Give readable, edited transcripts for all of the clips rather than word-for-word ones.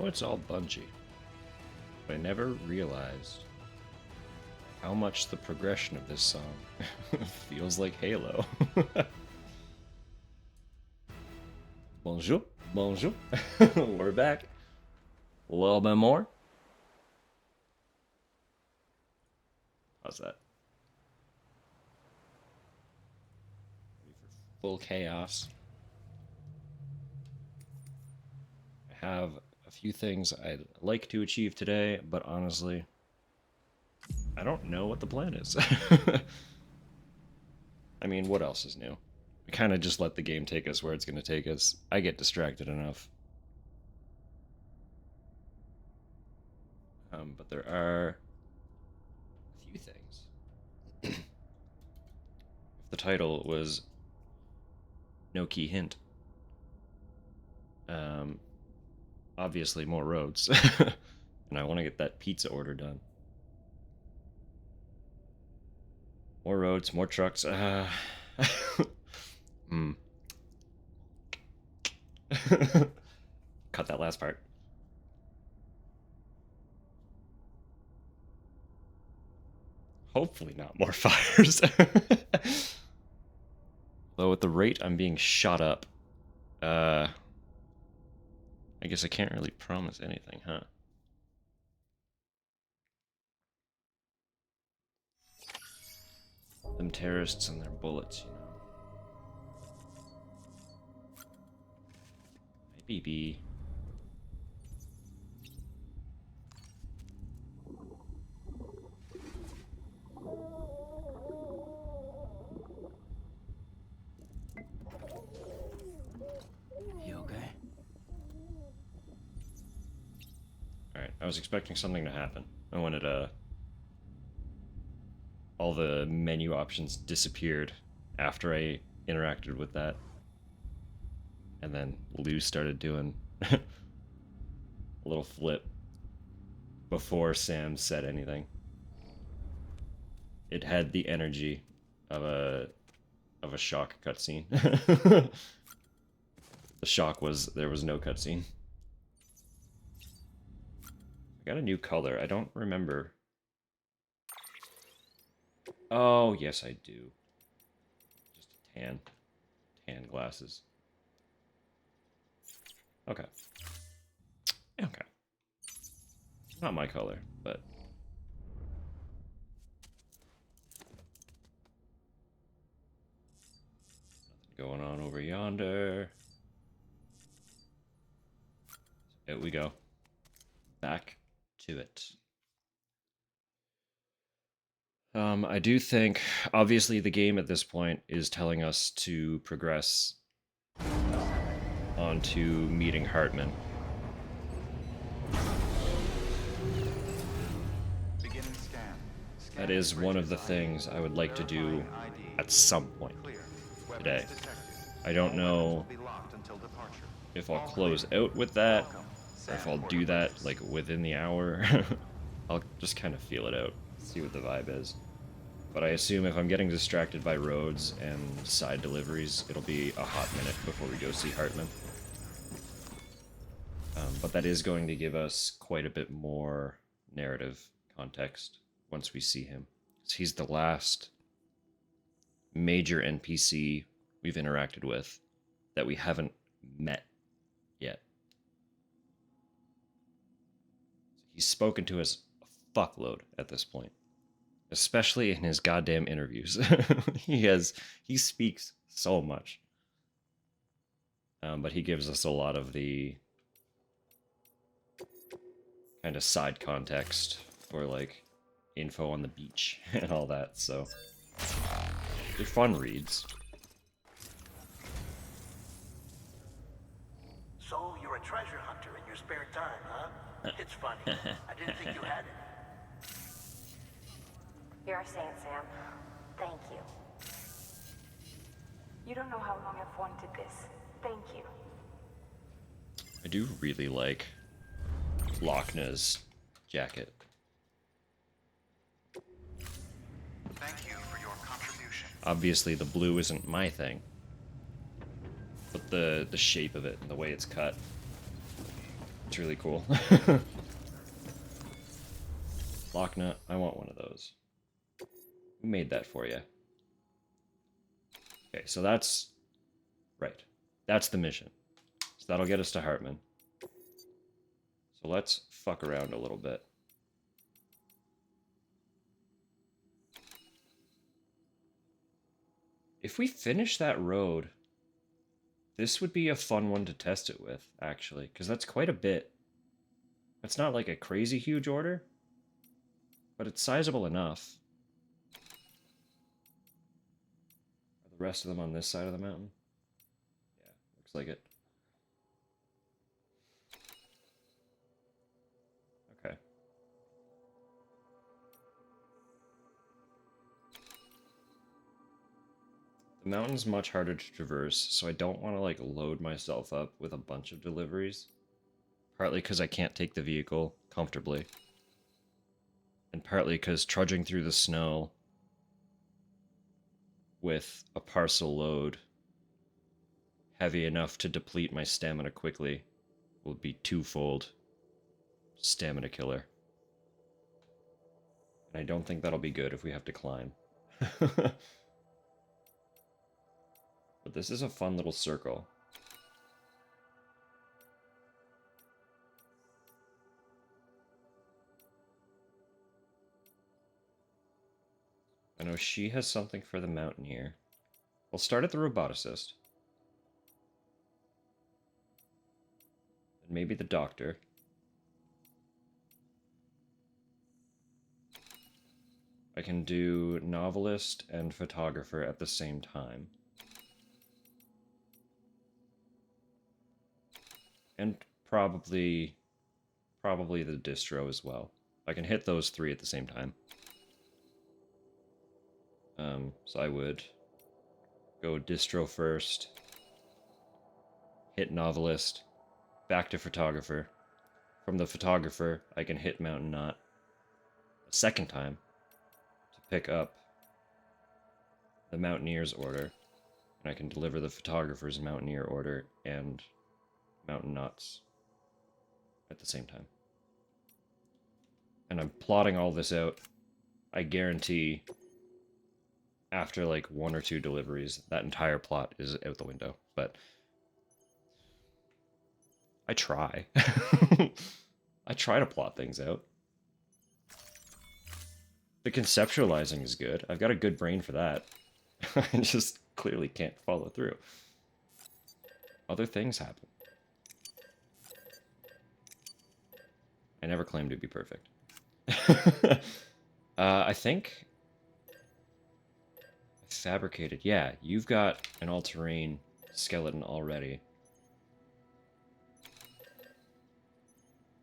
Oh, it's all Bungie. But I never realized how much the progression of this song feels like Halo. Bonjour, bonjour. We're back. A little bit more. How's that? Ready for full chaos. I have a few things I'd like to achieve today, but honestly, I don't know what the plan is. I mean, what else is new? We kind of just let the game take us where it's going to take us. I get distracted enough. But there are a few things. If the title was No Key Hint, obviously more roads. And I want to get that pizza order done. More roads, more trucks. Cut that last part. Hopefully not more fires. Though at the rate I'm being shot up, I guess I can't really promise anything, huh? Them terrorists and their bullets, you know. BB. You okay? Alright, I was expecting something to happen. I wanted all the menu options disappeared after I interacted with that. And then Lou started doing a little flip before Sam said anything. It had the energy of a shock cutscene. The shock was there was no cutscene. I got a new color. I don't remember. Oh, yes, I do. Just a tan. Tan glasses. Okay. Okay. Not my color, but... Nothing going on over yonder. Here we go. Back to it. I do think, obviously, the game at this point is telling us to progress onto meeting Hartman. That is one of the things I would like to do at some point today. I don't know if I'll close out with that, or if I'll do that like within the hour. I'll just kind of feel it out, see what the vibe is. But I assume if I'm getting distracted by roads and side deliveries, it'll be a hot minute before we go see Hartman. But that is going to give us quite a bit more narrative context once we see him. He's the last major NPC we've interacted with that we haven't met yet. He's spoken to us a fuckload at this point, especially in his goddamn interviews. He speaks so much. But he gives us a lot of the kind of side context for like info on the beach and all that, so they're fun reads. So you're a treasure hunter in your spare time, huh? It's funny. I didn't think you had it. You're a saint, Sam. Thank you. You don't know how long I've wanted this. Thank you. I do really like Lochna's jacket. Thank you for your contribution. Obviously the blue isn't my thing, but the shape of it and the way it's cut It's really cool. Lock nut, I want one of those. Who made that for you? Okay, so that's... Right. That's the mission. So that'll get us to Hartman. So let's fuck around a little bit. If we finish that road, this would be a fun one to test it with, actually, because that's quite a bit. It's not like a crazy huge order, but it's sizable enough. Are the rest of them on this side of the mountain? Yeah, looks like it. Okay. The mountain's much harder to traverse, so I don't want to like load myself up with a bunch of deliveries. Partly because I can't take the vehicle comfortably. And partly because trudging through the snow with a parcel load heavy enough to deplete my stamina quickly will be twofold stamina killer. And I don't think that'll be good if we have to climb. But this is a fun little circle. I know she has something for the mountaineer. We'll start at the roboticist. And maybe the doctor. I can do novelist and photographer at the same time. And probably the distro as well. I can hit those three at the same time. So I would go distro first, hit novelist, back to photographer. From the photographer, I can hit mountain knot a second time to pick up the mountaineer's order, and I can deliver the photographer's mountaineer order and mountain knots at the same time. And I'm plotting all this out. I guarantee after like 1 or 2 deliveries, that entire plot is out the window. But I try. I try to plot things out. The conceptualizing is good. I've got a good brain for that. I just clearly can't follow through. Other things happen. I never claim to be perfect. I think fabricated. Yeah, you've got an all-terrain skeleton already.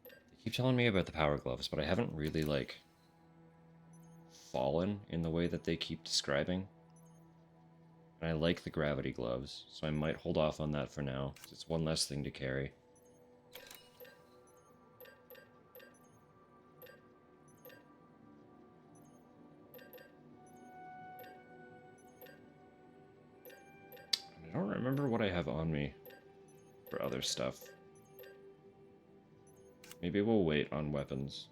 They keep telling me about the power gloves, but I haven't really, like, fallen in the way that they keep describing. And I like the gravity gloves, so I might hold off on that for now. It's one less thing to carry. I don't remember what I have on me for other stuff. Maybe we'll wait on weapons.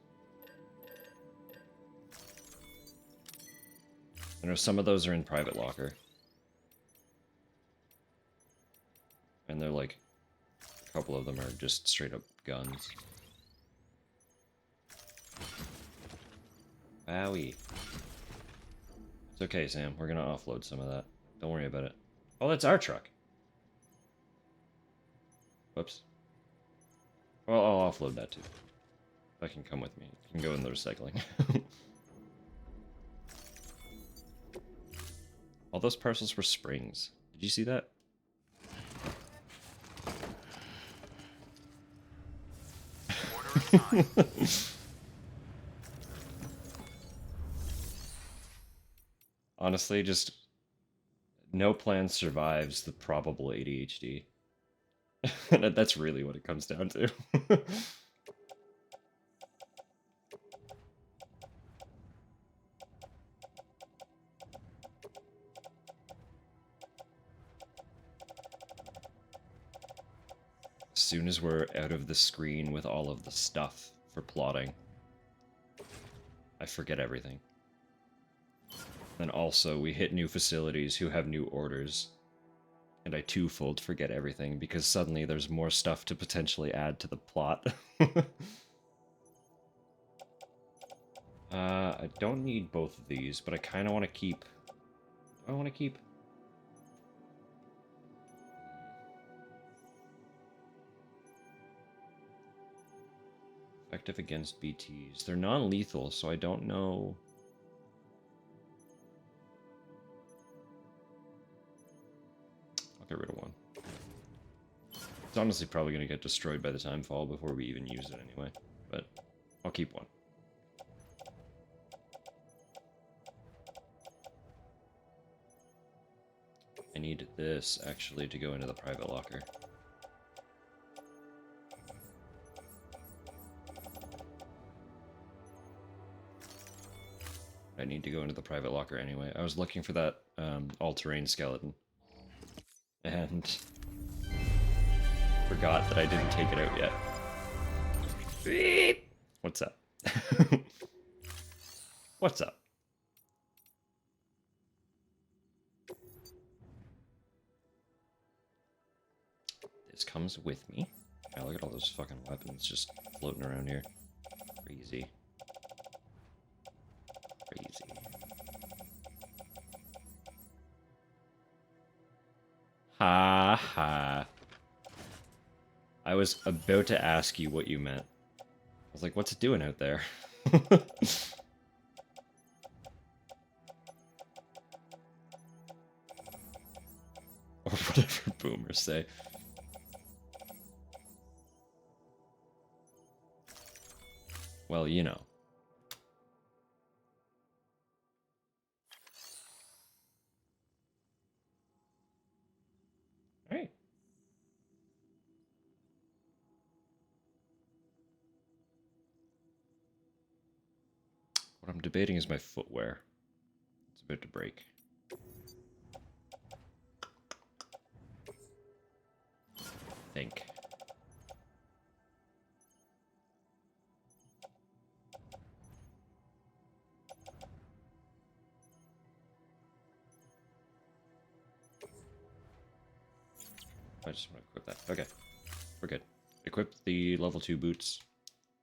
I know some of those are in private locker. And they're like, a couple of them are just straight up guns. Wowie. It's okay, Sam. We're gonna offload some of that. Don't worry about it. Oh, that's our truck. Whoops. Well, I'll offload that too. That can come with me. It can go in the recycling. All those parcels were springs. Did you see that? Honestly, just no plan survives the probable ADHD. That's really what it comes down to. As soon as we're out of the screen with all of the stuff for plotting, I forget everything. And also, we hit new facilities who have new orders. And I twofold forget everything, because suddenly there's more stuff to potentially add to the plot. I don't need both of these, but I kind of want to keep... I want to keep... Effective against BTs. They're non-lethal, so I don't know... I'll get rid of one. It's honestly probably going to get destroyed by the time fall before we even use it anyway, but I'll keep one. I need this, actually, to go into the private locker. I need to go into the private locker anyway. I was looking for that all-terrain skeleton. And forgot that I didn't take it out yet. What's up? What's up? This comes with me. Yeah, look at all those fucking weapons just floating around here. Crazy. Crazy. Ha ha. I was about to ask you what you meant. I was like, what's it doing out there? Or whatever boomers say. Well, you know. Alright. What I'm debating is my footwear. It's about to break. I think. I just want to equip that. Okay. We're good. Equip the level 2 boots.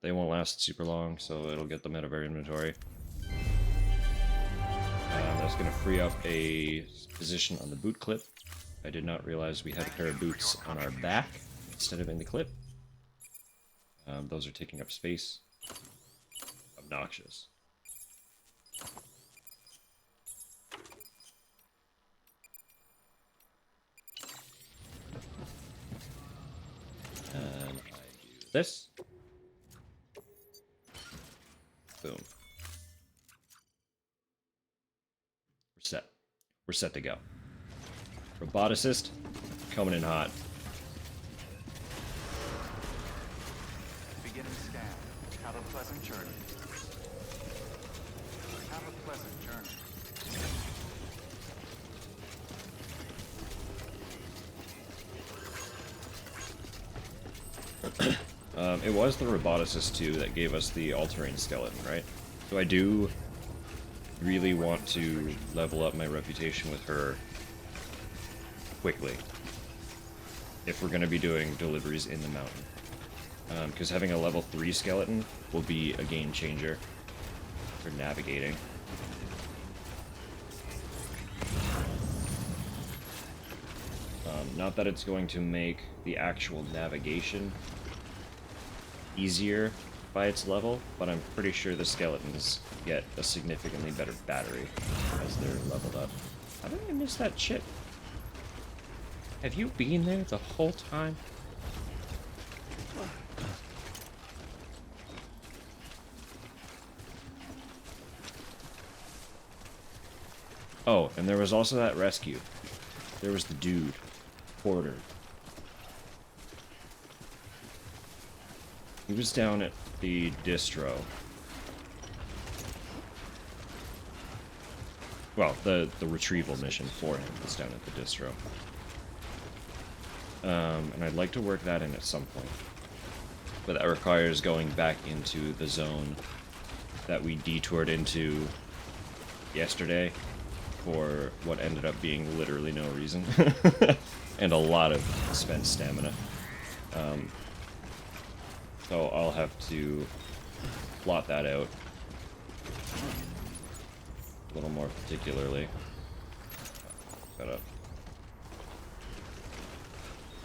They won't last super long, so it'll get them out of our inventory. That's going to free up a position on the boot clip. I did not realize we had a pair of boots on our back instead of in the clip. Those are taking up space. Obnoxious. And I do this. Boom. We're set. We're set to go. Roboticist, coming in hot. Beginning scan. Have a pleasant journey. Have a pleasant journey. It was the roboticist too that gave us the all-terrain skeleton, right? So I do really want to level up my reputation with her quickly if we're going to be doing deliveries in the mountain. Because having a level 3 skeleton will be a game changer for navigating. Not that it's going to make the actual navigation easier by its level, but I'm pretty sure the skeletons get a significantly better battery as they're leveled up. How did I miss that chip? Have you been there the whole time? Oh, and there was also that rescue. There was the dude, Porter. He was down at the distro. Well, the retrieval mission for him was down at the distro. And I'd like to work that in at some point. But that requires going back into the zone that we detoured into yesterday for what ended up being literally no reason. And a lot of spent stamina. So I'll have to plot that out a little more particularly. Got up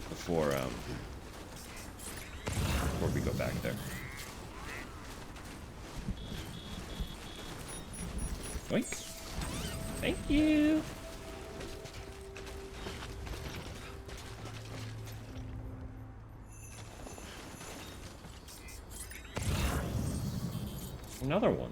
before we go back there. Oink. Thank you. Another one.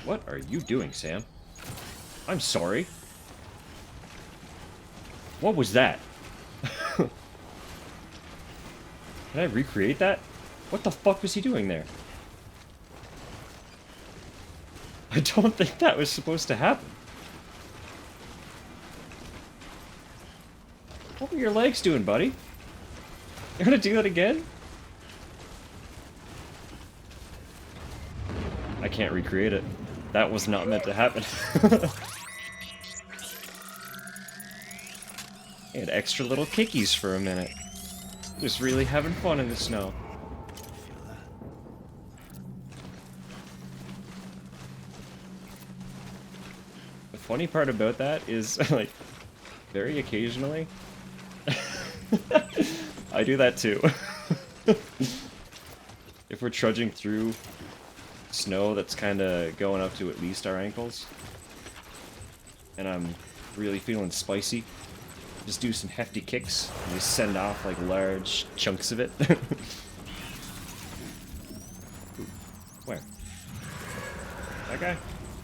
What are you doing, Sam? I'm sorry. What was that? Can I recreate that? What the fuck was he doing there? I don't think that was supposed to happen. What were your legs doing, buddy? You gonna do that again? I can't recreate it. That was not meant to happen. I had extra little kickies for a minute. Just really having fun in the snow. The funny part about that is, like, very occasionally, I do that too. If we're trudging through snow that's kind of going up to at least our ankles, and I'm really feeling spicy, just do some hefty kicks and just send off like large chunks of it. Ooh, where? That guy?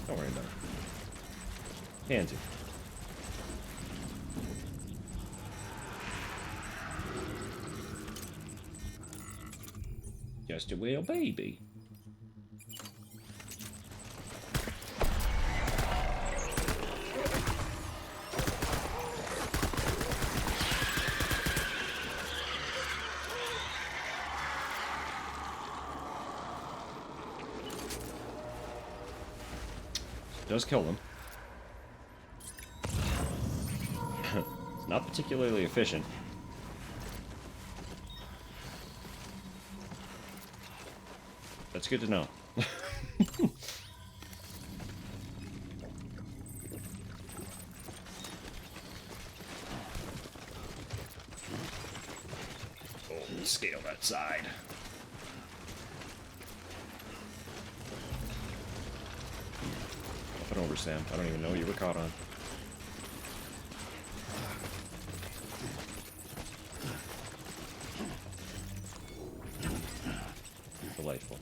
Don't worry about it. Pansy. Just a little baby. Does kill them. It's not particularly efficient. That's good to know. Oh, scale that side. Up and over, Sam. I don't even know what you were caught on. Delightful.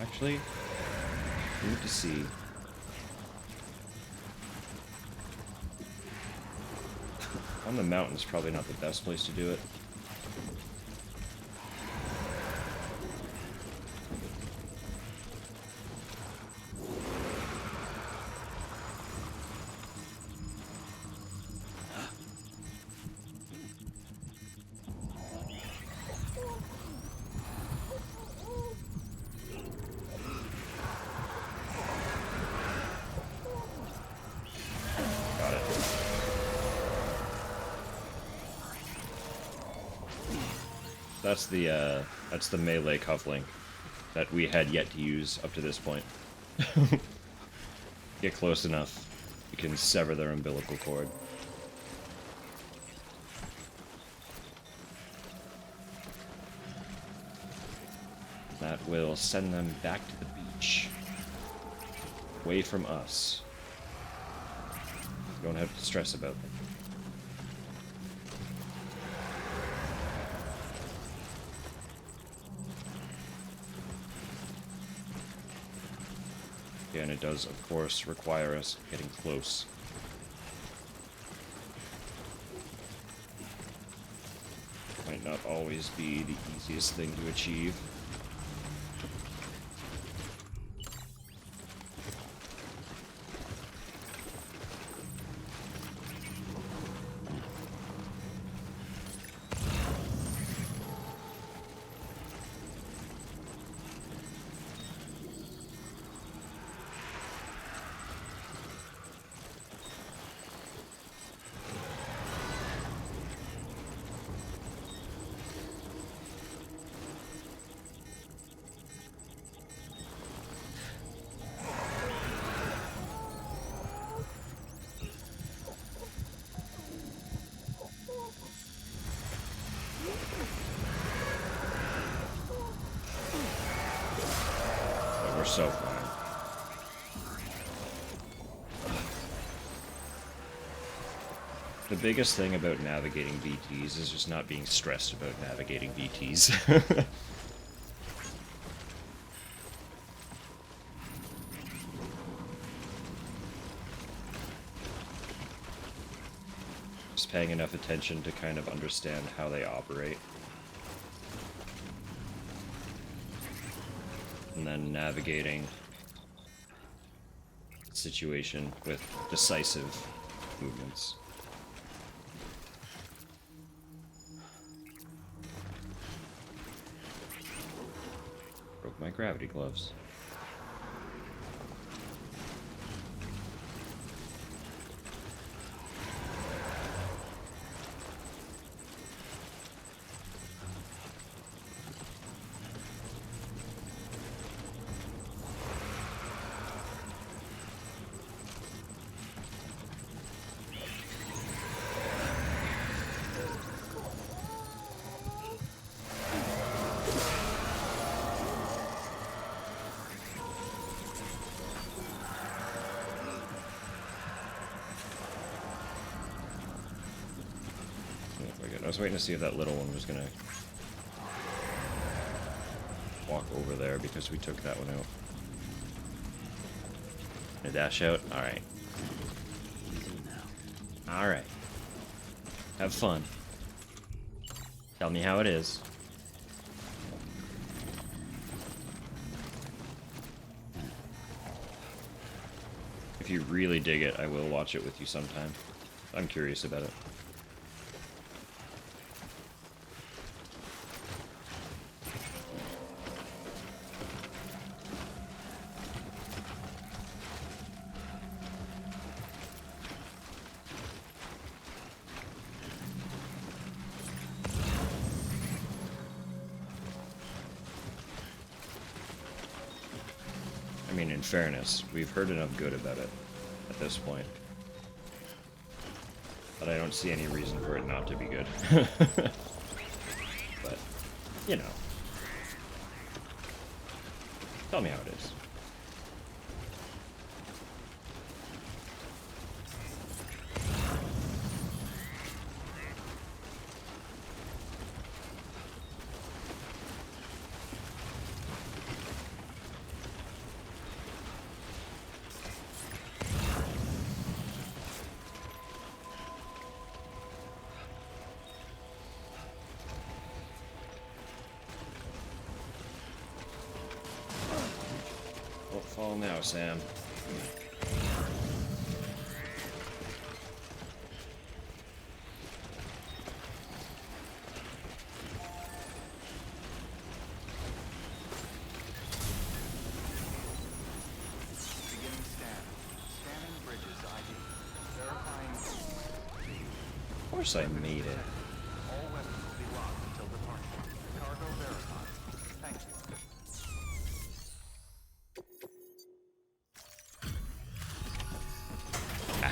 Actually, I need to see. On the mountain's probably not the best place to do it. That's the melee cufflink that we had yet to use up to this point. Get close enough, you can sever their umbilical cord. That will send them back to the beach. Away from us. You don't have to stress about them. And it does, of course, require us getting close always be the easiest thing to achieve. But we're so fine. The biggest thing about navigating VTs is just not being stressed about navigating VTs. Just paying enough attention to kind of understand how they operate. And then navigating the situation with decisive movements. Broke my gravity gloves. I was waiting to see if that little one was gonna walk over there because we took that one out. Gonna dash out? Alright. Alright. Have fun. Tell me how it is. If you really dig it, I will watch it with you sometime. I'm curious about it. I mean, in fairness, we've heard enough good about it at this point. But I don't see any reason for it not to be good. But, you know. Tell me how it is. Don't fall now, Sam. Beginning scan. Scanning bridges ID. Verifying. Of course I made it. All weapons will be locked until departure. Cargo verified. Thank you. Ah.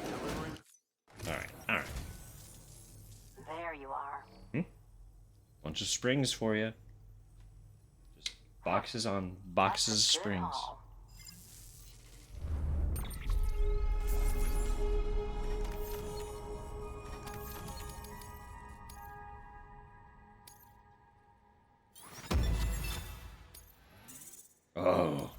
Delivering. Alright. There you are. Bunch of springs for you. Just boxes on boxes of That's a good springs. haul. Oh.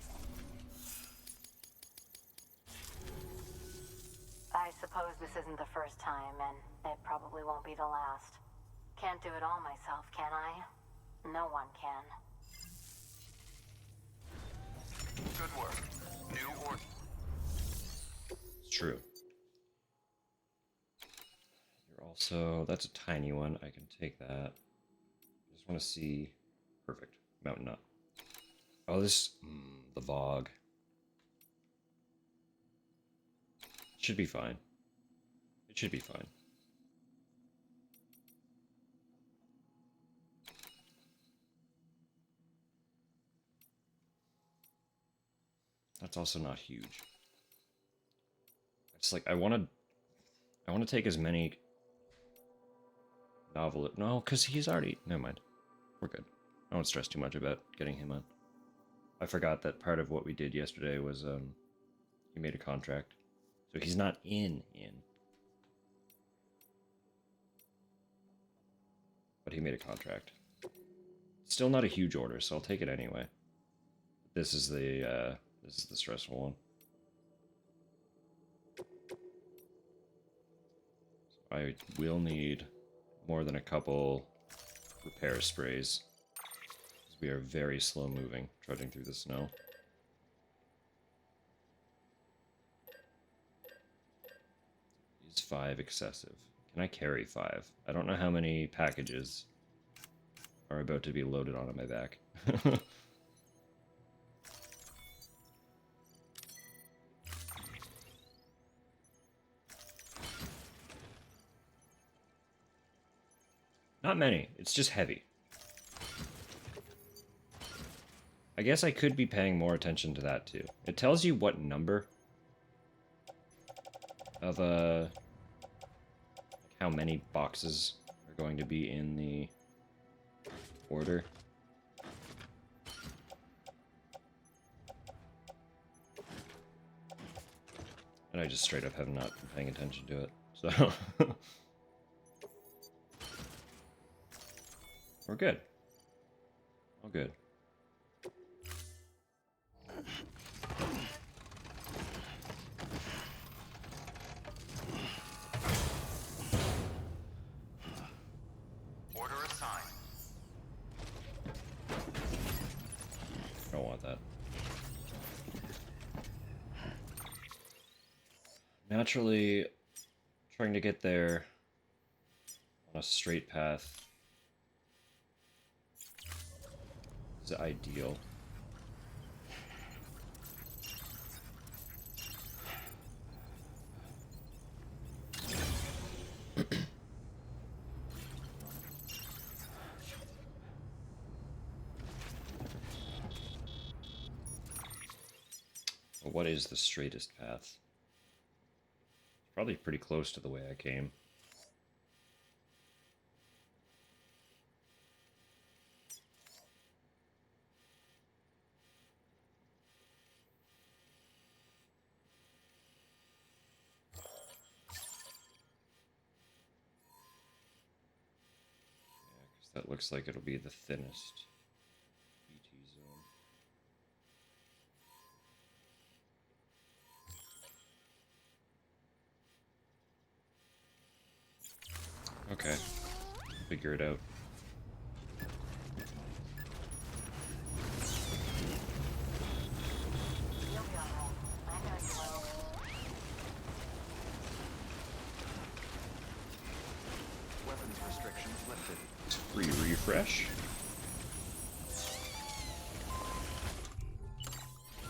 suppose this isn't the first time, and it probably won't be the last. Can't do it all myself, can I? No one can. Good work. New order. It's true. You're also... That's a tiny one. I can take that. I just want to see... Perfect. Mountain nut. Oh, this... the Vogue. Should be fine. It should be fine. That's also not huge. It's like I want to take as many novel. No, because he's already. Never mind. We're good. I won't stress too much about getting him on. I forgot that part of what we did yesterday was he made a contract, so he's not in, but he made a contract. Still not a huge order, so I'll take it anyway. This is the stressful one. So I will need more than a couple repair sprays. We are very slow moving, trudging through the snow. Is 5 excessive? Can I carry 5? I don't know how many packages are about to be loaded onto my back. Not many. It's just heavy. I guess I could be paying more attention to that too. It tells you what number of how many boxes are going to be in the order. And I just straight up have not been paying attention to it. So we're good. All good. Order assigned. I don't want that. Naturally, trying to get there on a straight path is ideal. What is the straightest path? Probably pretty close to the way I came. Yeah, because that looks like it'll be the thinnest BT zone. Okay, figure it out. You'll be alright. I know you will. Weapons restrictions lifted. Free refresh.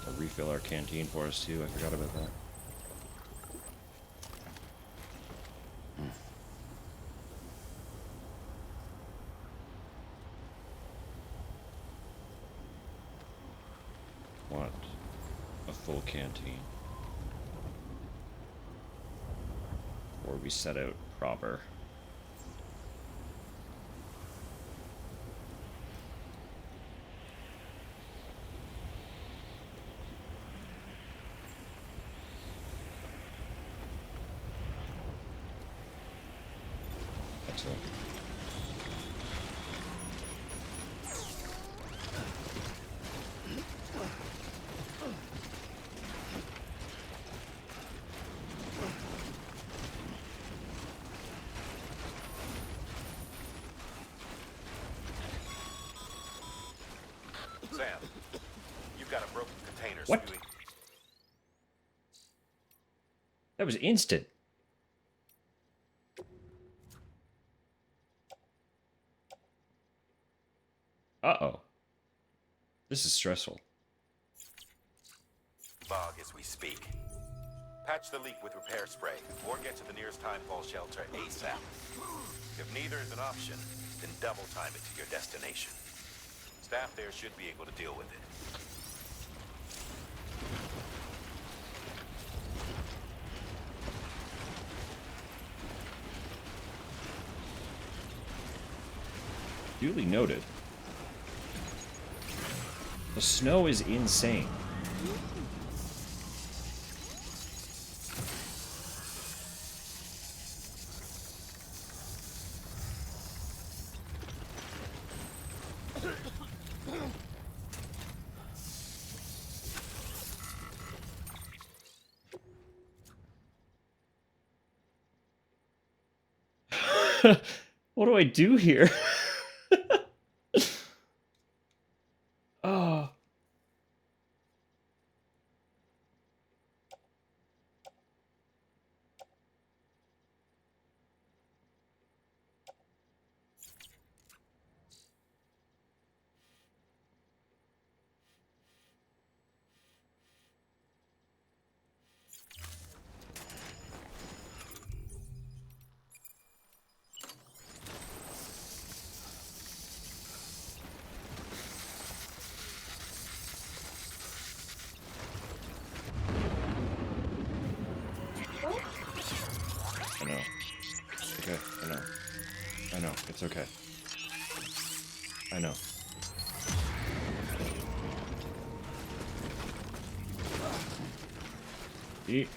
I'll refill our canteen for us too. I forgot about that. Want a full canteen. Or we set out proper. Excellent. What? That was instant. Uh-oh. This is stressful. Fog as we speak. Patch the leak with repair spray, or get to the nearest timefall shelter ASAP. If neither is an option, then double time it to your destination. Staff there should be able to deal with it. Duly noted. The snow is insane. What do I do here? Oh. I know. Okay, I know. I know, it's okay. I know. Eat.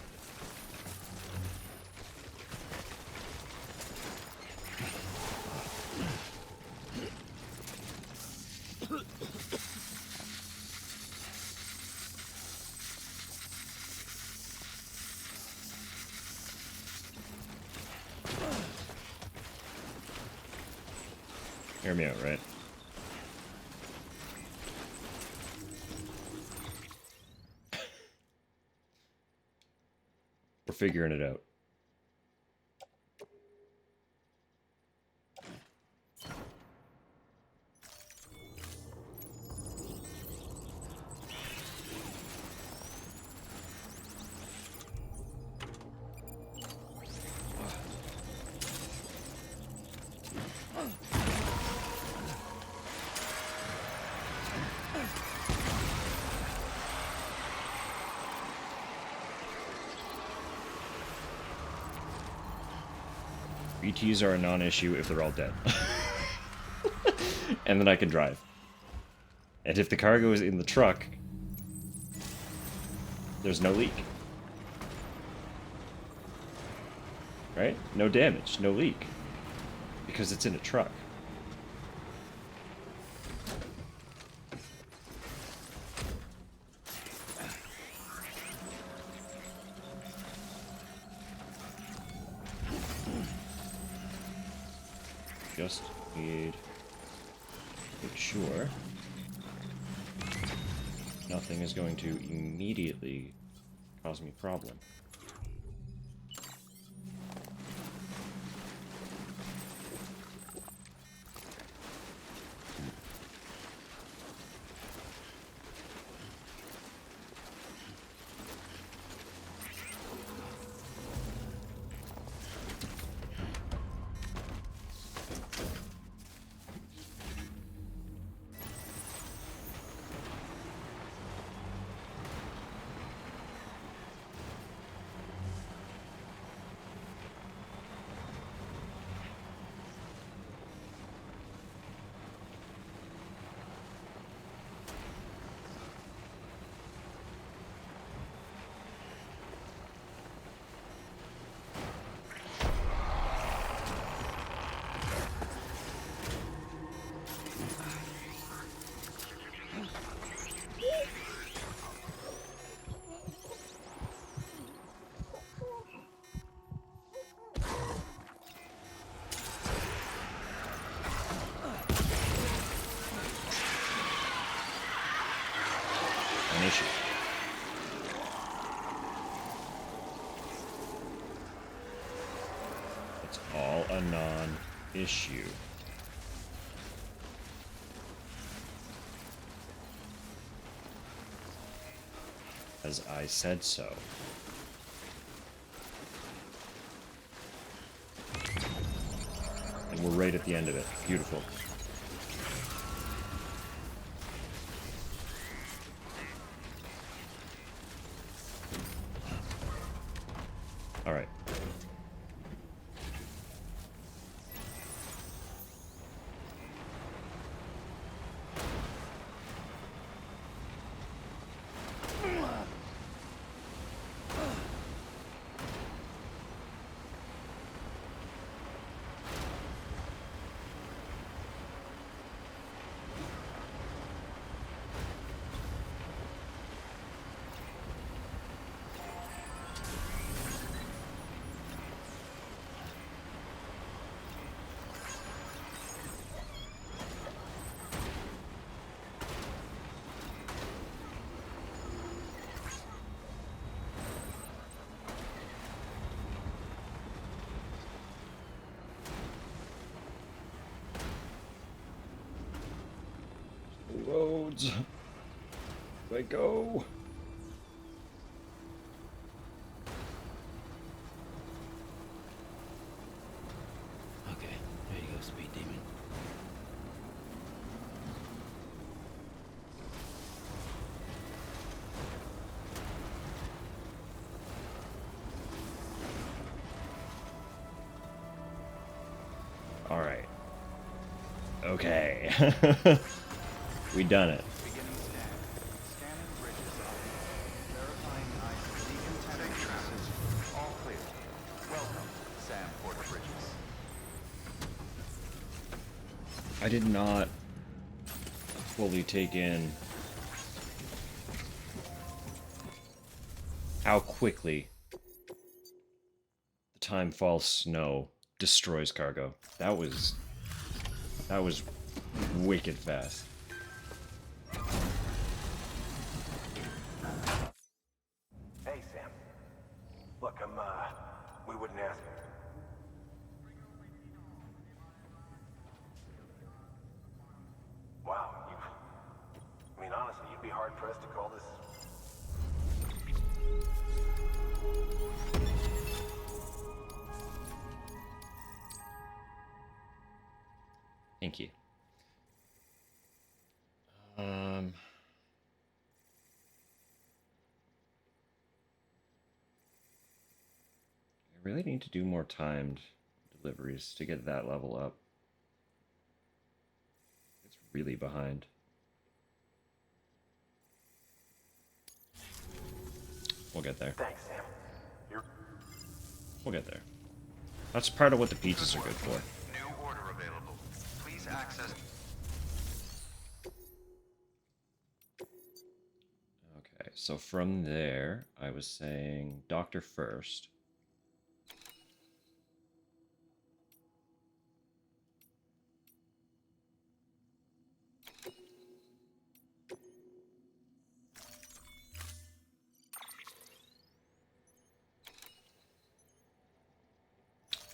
Hear me out, right? We're figuring it out. BTs are a non-issue if they're all dead. And then I can drive. And if the cargo is in the truck, there's no leak. Right? No damage, no leak. Because it's in a truck. Just need to make sure nothing is going to immediately cause me a problem. It's all a non-issue. As I said so. And we're right at the end of it. Beautiful. All right. Roads. Where do I go? Okay, there you go, Speed Demon. All right. Okay. We done it. Beginning scan. Scanning bridges up. Verifying ID decontamination. All clear. Welcome, Sam Porter Bridges. I did not fully take in how quickly the time falls snow destroys cargo. That was wicked fast. Hey, Sam. Look, we wouldn't ask. Wow, I mean, honestly, you'd be hard-pressed to call this... Thank you. I really need to do more timed deliveries to get that level up. It's really behind. We'll get there. Thanks, Sam. You're... We'll get there. That's part of what the pizzas are good for. New order available. Please access. Okay, so from there, I was saying doctor first.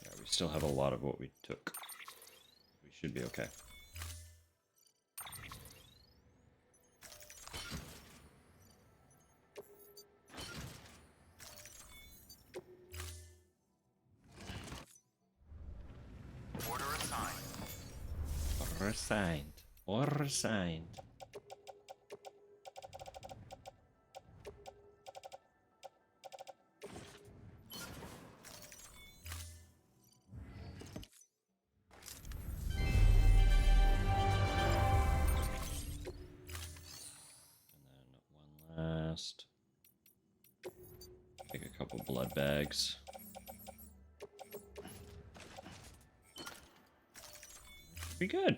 Yeah, we still have a lot of what we took. We should be okay. Order assigned. Resigned. Or resigned. And then one last. Take a couple blood bags. Be good.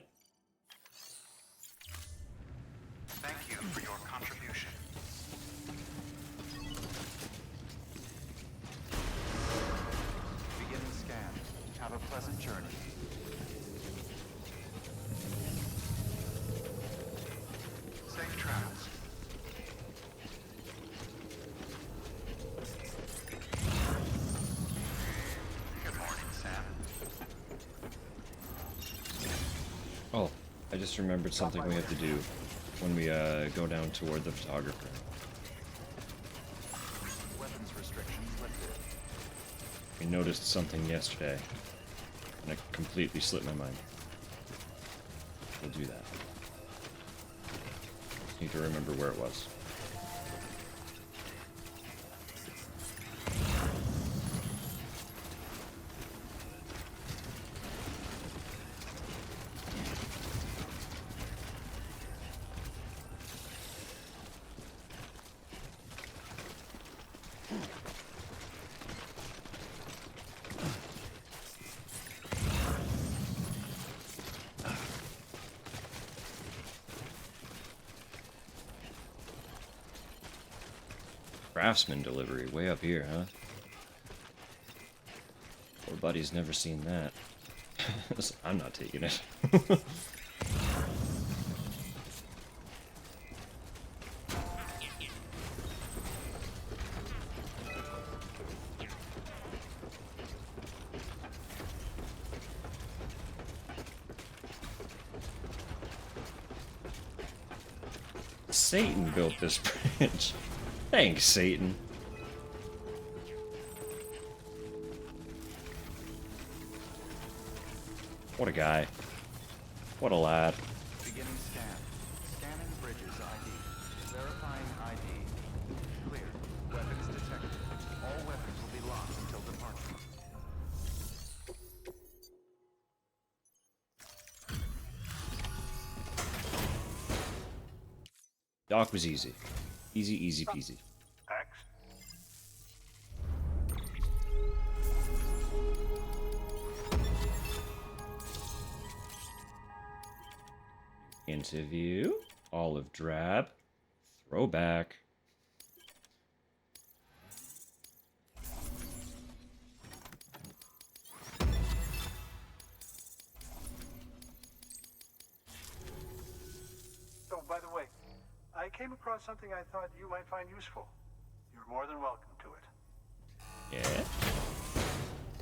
Thank you for your contribution. Beginning scan. Have a pleasant journey. Safe travels. Good morning, Sam. I just remembered something we have to do when we go down toward the photographer. Weapons restrictions lifted. We noticed something yesterday, and it completely slipped my mind. We'll do that. Just need to remember where it was. Craftsman delivery, way up here, huh? Poor buddy's never seen that. I'm not taking it. Satan built this bridge. Thanks, Satan. What a guy. What a lad. Beginning scan. Scanning bridges ID. Verifying ID. Clear. Weapons detected. All weapons will be locked until departure. Doc was easy. Easy, easy peasy. X. Interview. Olive drab. Throwback. Oh, by the way, I came across something I thought you might find useful. You're more than welcome to it. Yeah?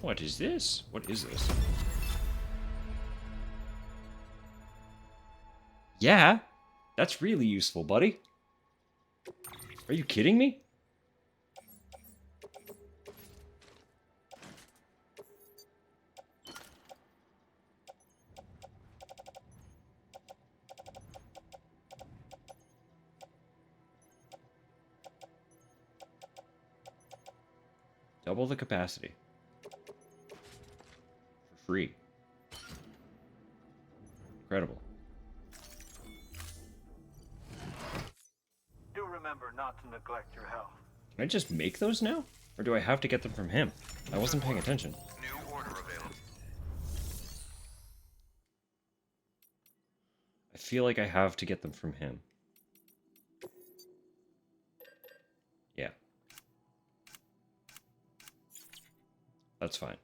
What is this? What is this? Yeah, that's really useful, buddy. Are you kidding me? Double the capacity. For free. Incredible. Do remember not to neglect your health. Can I just make those now? Or do I have to get them from him? I wasn't paying attention. New order available. I feel like I have to get them from him. Yeah. That's fine.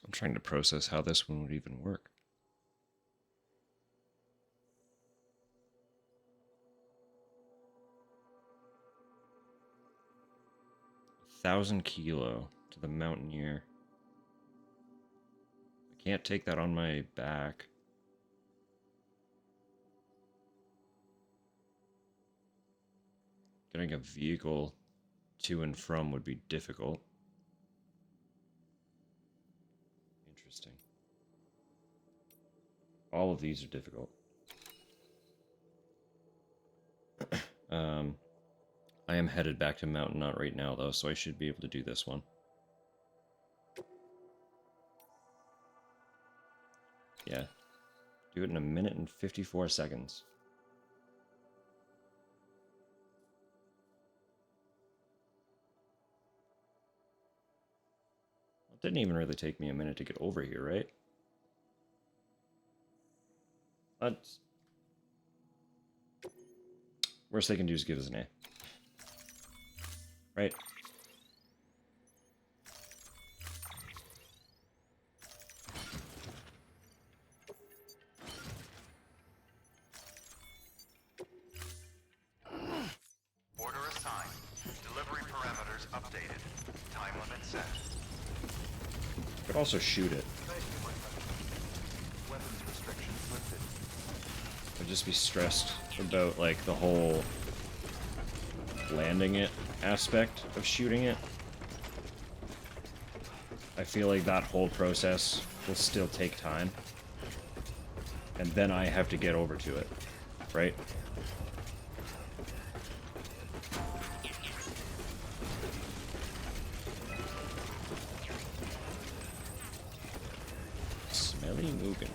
I'm trying to process how this one would even work. $1,000 kilo to the Mountaineer. I can't take that on my back. Getting a vehicle to and from would be difficult. Interesting. All of these are difficult. I am headed back to Mountain Knot right now, though, so I should be able to do this one. Yeah. Do it in 1 minute and 54 seconds. It didn't even really take me a minute to get over here, right? Let's... Worst they can do is give us an A. Right? Order assigned. Delivery parameters updated. Time limit set. Could also shoot it. Thank you, my friend. Weapons restrictions lifted. I'd just be stressed about, like, the whole landing it aspect of shooting it. I feel like that whole process will still take time. And then I have to get over to it, right? Smelly Mugen.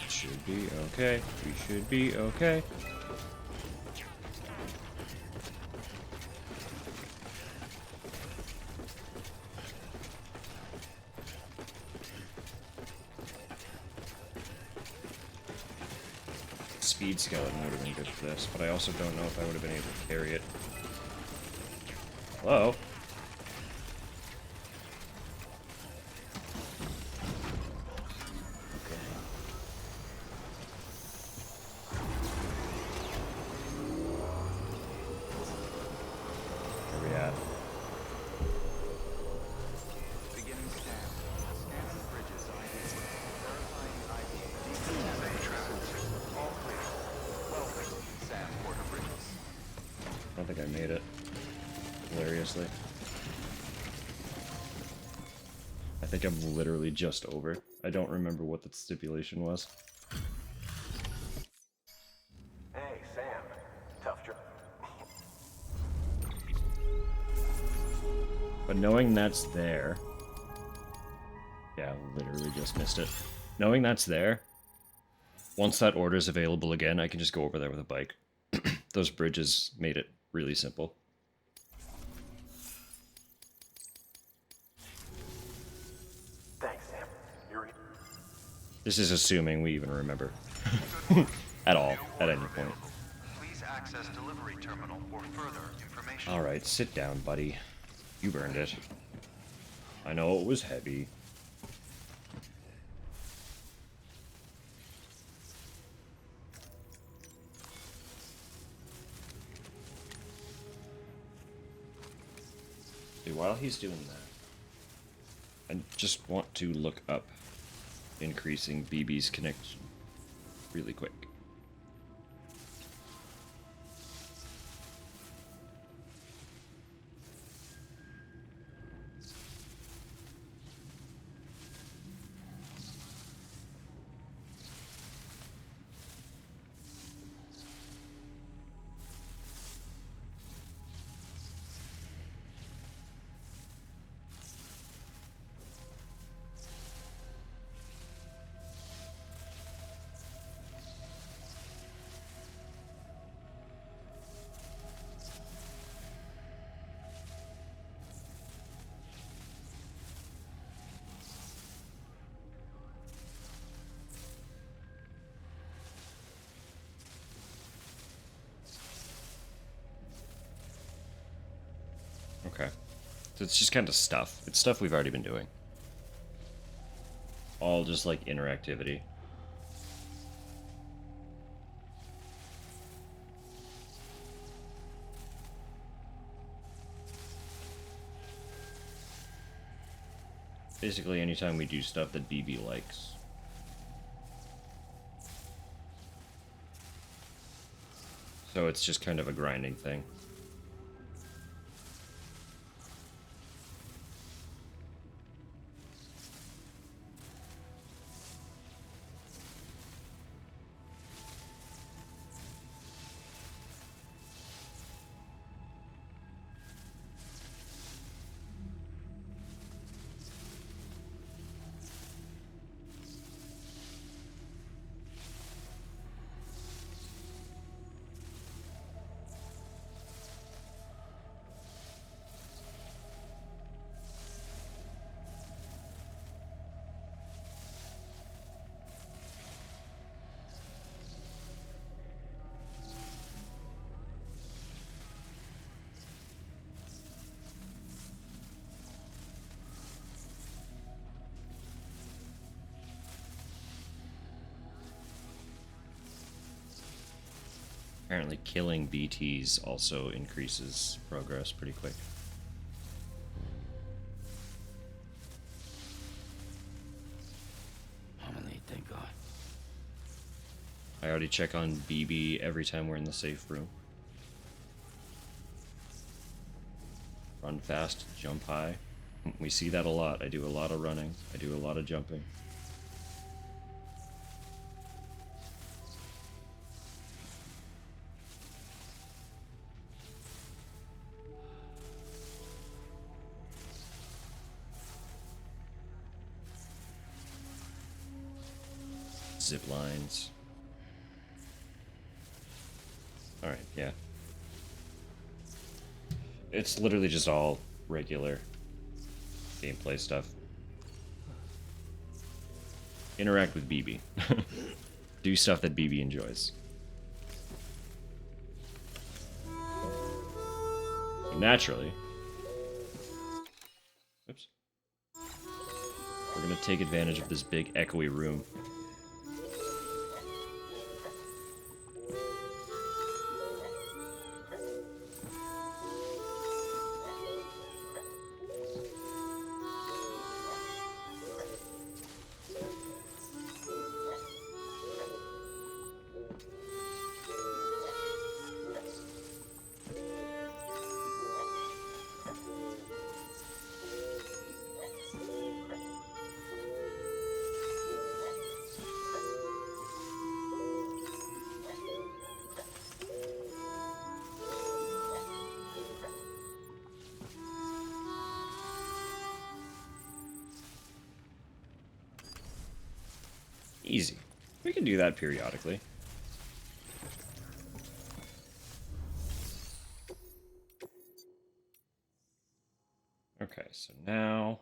Should be okay. We should be okay. Speed skeleton would have been good for this, but I also don't know if I would have been able to carry it. Hello? Where we at? Beginning scan. Scanning bridges ID. Verifying ID. Decontaminating traces. All clear. Welcome, Sam Porter Bridges. I don't think I made it. Hilariously. I think I'm literally just over. I don't remember what the stipulation was. Hey, Sam. Tough job. But knowing that's there... Yeah, literally just missed it. Knowing that's there, once that order's available again, I can just go over there with a bike. Those bridges made it really simple. Thanks, Sam. You're... This is assuming we even remember. At all, at any point. Please access delivery terminal for further information. Alright, sit down, buddy. You earned it. I know it was heavy. Okay, while he's doing that, I just want to look up increasing BB's connection really quick. Okay. So it's just kind of stuff. It's stuff we've already been doing. All just like interactivity. Basically anytime we do stuff that BB likes. So it's just kind of a grinding thing. Apparently killing BTs also increases progress pretty quick. Homily, thank God. I already check on BB every time we're in the safe room. Run fast, jump high. We see that a lot. I do a lot of running. I do a lot of jumping. Zip lines. Alright, yeah. It's literally just all regular gameplay stuff. Interact with BB. Do stuff that BB enjoys. Naturally. Oops. We're gonna take advantage of this big echoey room. Easy. We can do that periodically. Okay, so now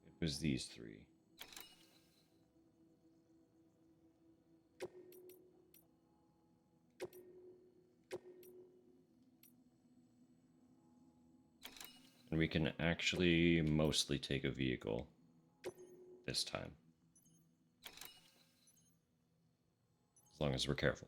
it was these three. And we can actually mostly take a vehicle this time. As long as we're careful.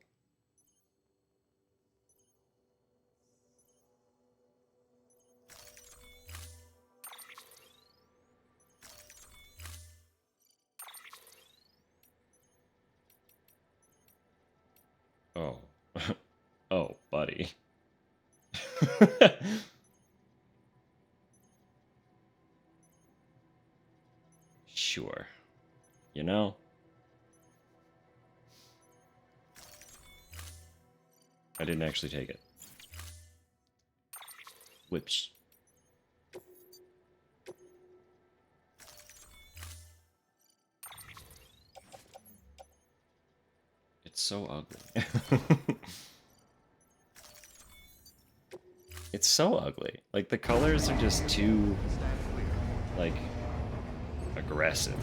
Oh. Oh, buddy. Sure. You know? I didn't actually take it. Whoops. It's so ugly. It's so ugly. Like, the colors are just too, like, aggressive.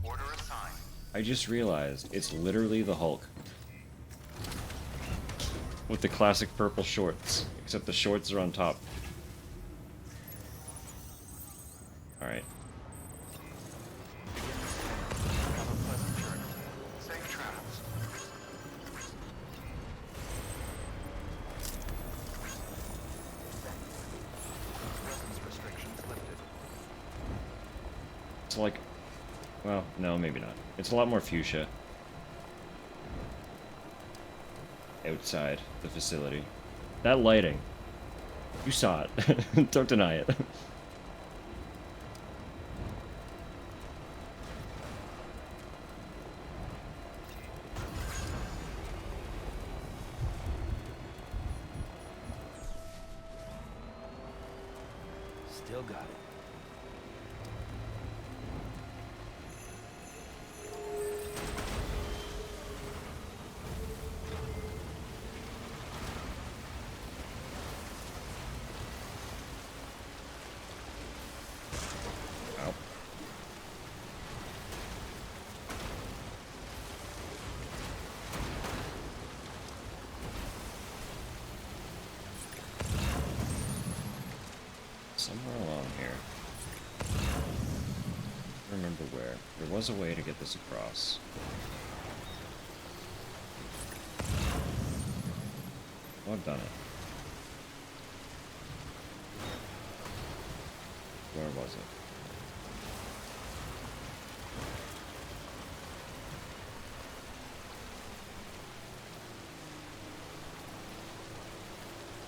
Order assigned. I just realized it's literally the Hulk. With the classic purple shorts. Except the shorts are on top. Alright. Have a pleasant journey. Safe travels. Presence restrictions lifted. It's like... Well, no, maybe not. It's a lot more fuchsia. Outside the facility. That lighting. You saw it. Don't deny it. Still got it. Ow. Somewhere along here. I don't remember where. There was a way to get this across. Oh, I've done it. Where was it?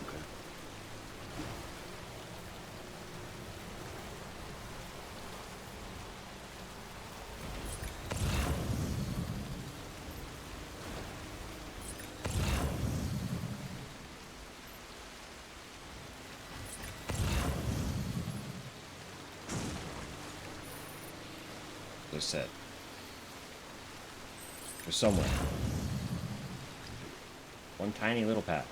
Okay. As I said, there's somewhere. One tiny little path.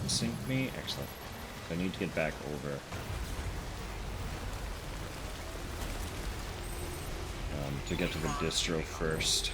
Sink me? Excellent. I need to get back over. To get to the distro first.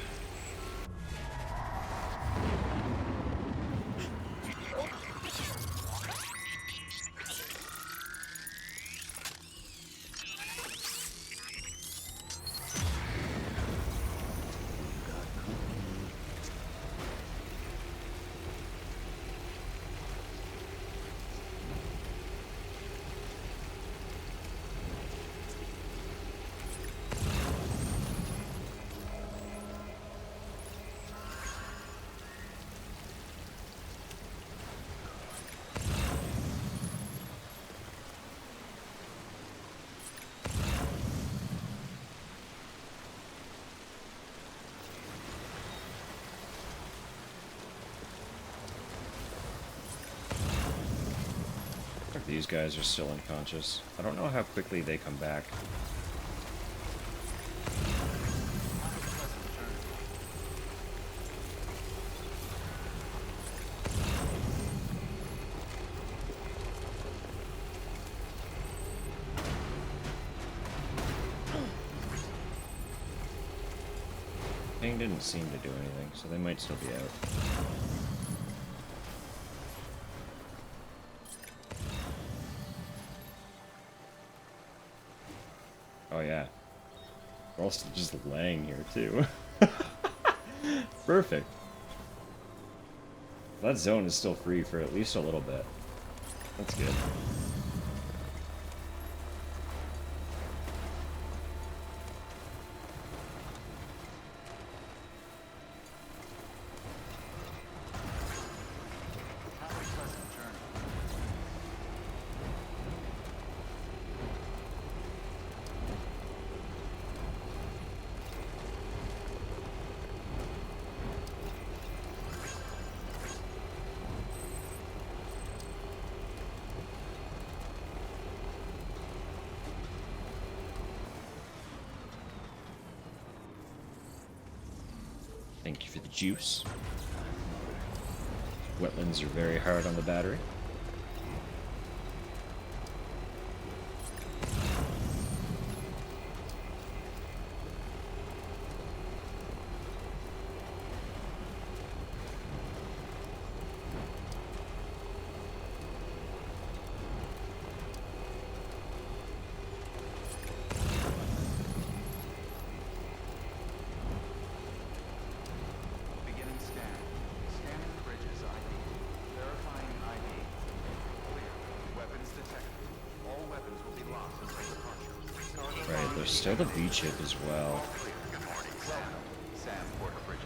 These guys are still unconscious. I don't know how quickly they come back. Ping didn't seem to do anything, so they might still be out. Oh yeah. We're also just laying here too. Perfect. That zone is still free for at least a little bit. That's good. Thank you for the juice. Wetlands are very hard on the battery. Beginning scan. Scanning bridges ID. Verifying ID. Clear. Weapons detected. All weapons will be locked until departure. Right, there's still the beach hip as well. Clear. Good morning, Sam. Sam Porter Bridges.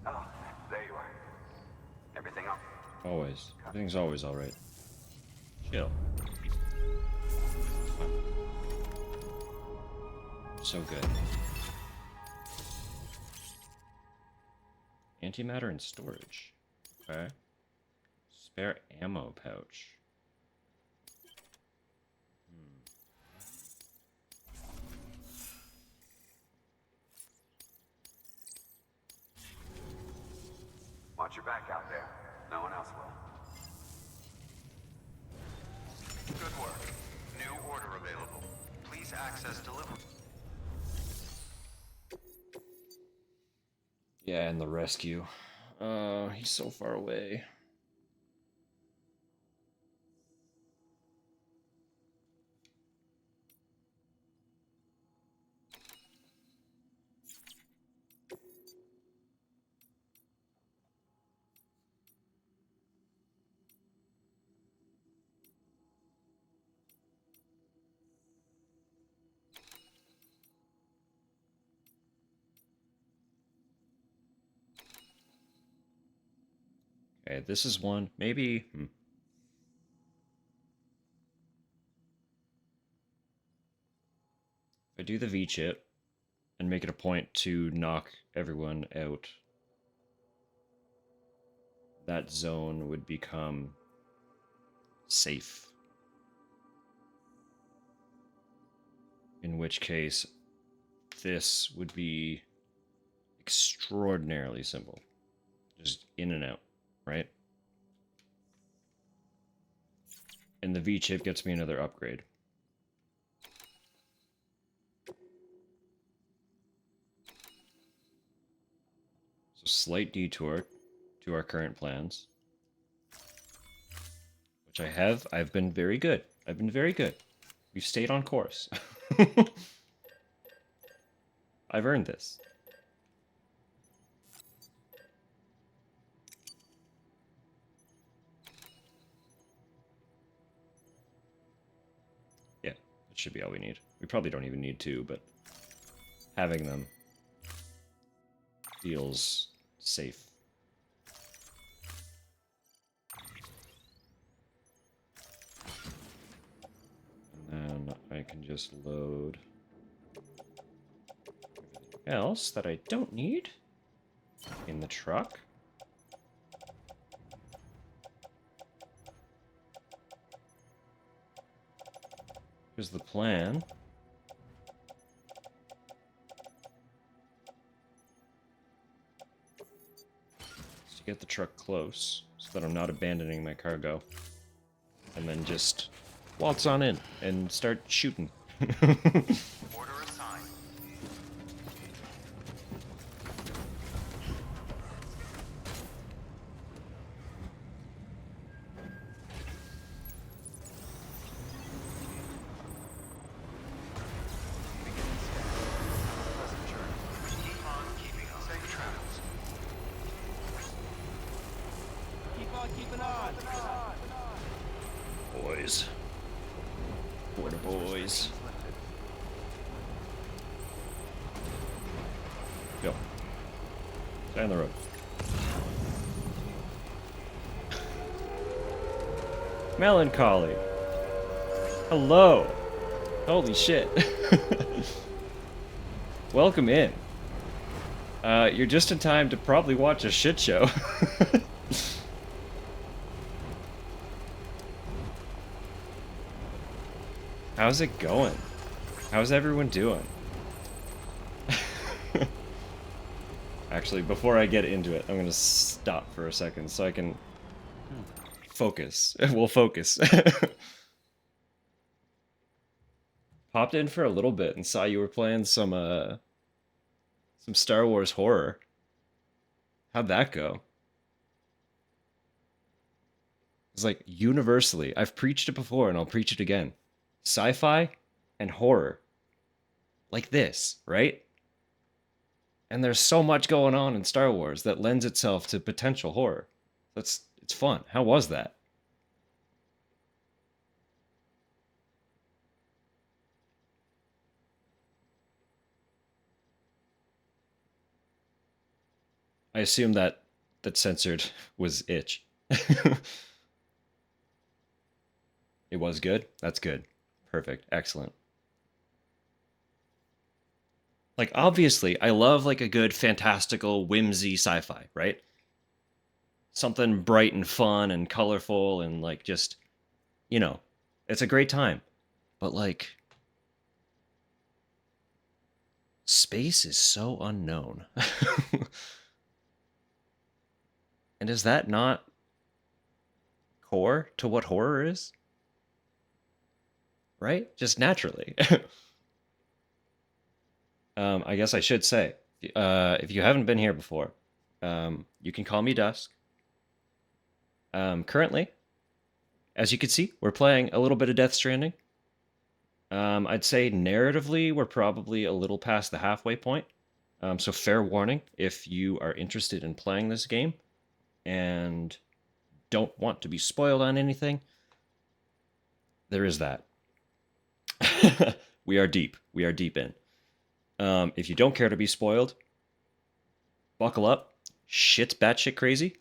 Oh, there you are. Everything up? Always. Everything's always alright. Chill. So good. Antimatter and storage. Okay. Spare ammo pouch. Watch your back out there. No one else will. Good work. New order available. Please access delivery. Yeah, and the rescue. He's so far away. Okay, this is one. Maybe. If I do the V chip and make it a point to knock everyone out, that zone would become safe. In which case, this would be extraordinarily simple. Just in and out, right? And the V chip gets me another upgrade. So slight detour to our current plans. Which I have. I've been very good. I've been very good. We've stayed on course. I've earned this. Yeah, that should be all we need. We probably don't even need two, but having them feels safe. And then I can just load everything else that I don't need in the truck. Here's the plan. To get the truck close, so that I'm not abandoning my cargo. And then just waltz on in and start shooting. Order assigned. Pleasant journey. Keep on keeping on. Safe travels. Keep on keeping on. Boys. Border boys. Go. Stay on the road. Melancholy. Hello. Holy shit. Welcome in. You're just in time to probably watch a shit show. How's it going? How's everyone doing? Actually, before I get into it, I'm gonna stop for a second so I can focus. We'll focus. Popped in for a little bit and saw you were playing some Star Wars horror. How'd that go? It's like universally, I've preached it before and I'll preach it again. Sci-fi and horror. Like this, right? And there's so much going on in Star Wars that lends itself to potential horror. It's fun. How was that? I assume that censored was itch. It was good? That's good. Perfect. Excellent. Like, obviously, I love like a good fantastical, whimsy sci-fi, right? Something bright and fun and colorful and like just, you know, it's a great time. But like, space is so unknown. And is that not core to what horror is? Right? Just naturally. I guess I should say, if you haven't been here before, you can call me Dusk. Currently, as you can see, we're playing a little bit of Death Stranding. I'd say narratively, we're probably a little past the halfway point. So fair warning, if you are interested in playing this game and don't want to be spoiled on anything, there is that. We are deep. We are deep in. If you don't care to be spoiled, buckle up. Shit's batshit crazy.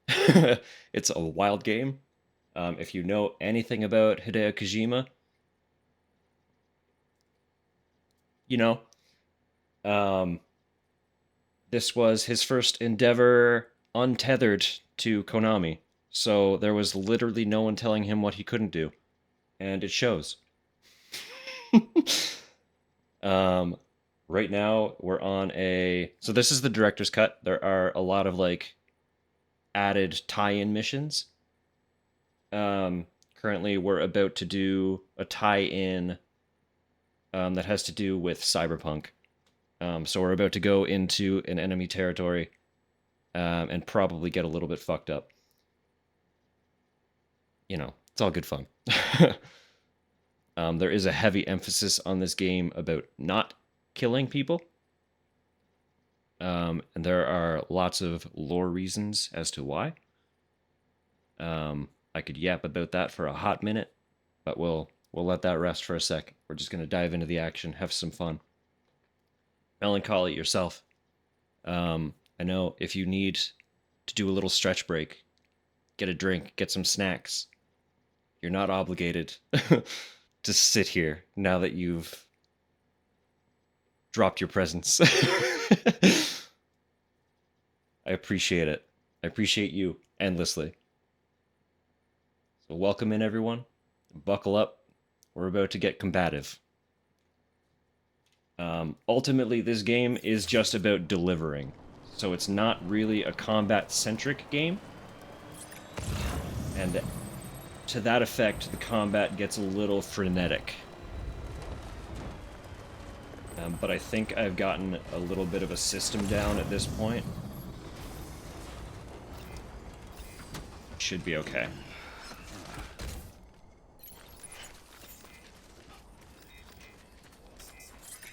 It's a wild game. If you know anything about Hideo Kojima, you know, this was his first endeavor untethered to Konami. So there was literally no one telling him what he couldn't do. And it shows. Right now we're on a... So this is the director's cut. There are a lot of like added tie-in missions. Currently we're about to do a tie-in that has to do with Cyberpunk. So we're about to go into an enemy territory and probably get a little bit fucked up. You know, it's all good fun. There is a heavy emphasis on this game about not killing people. And there are lots of lore reasons as to why. I could yap about that for a hot minute, but we'll let that rest for a sec. We're just going to dive into the action, have some fun. Melancholy yourself. I know if you need to do a little stretch break, get a drink, get some snacks, you're not obligated to sit here now that you've dropped your presence. I appreciate it. I appreciate you endlessly. So welcome in, everyone. Buckle up. We're about to get combative. Ultimately, this game is just about delivering. So it's not really a combat-centric game. And to that effect, the combat gets a little frenetic. But I think I've gotten a little bit of a system down at this point. Should be okay.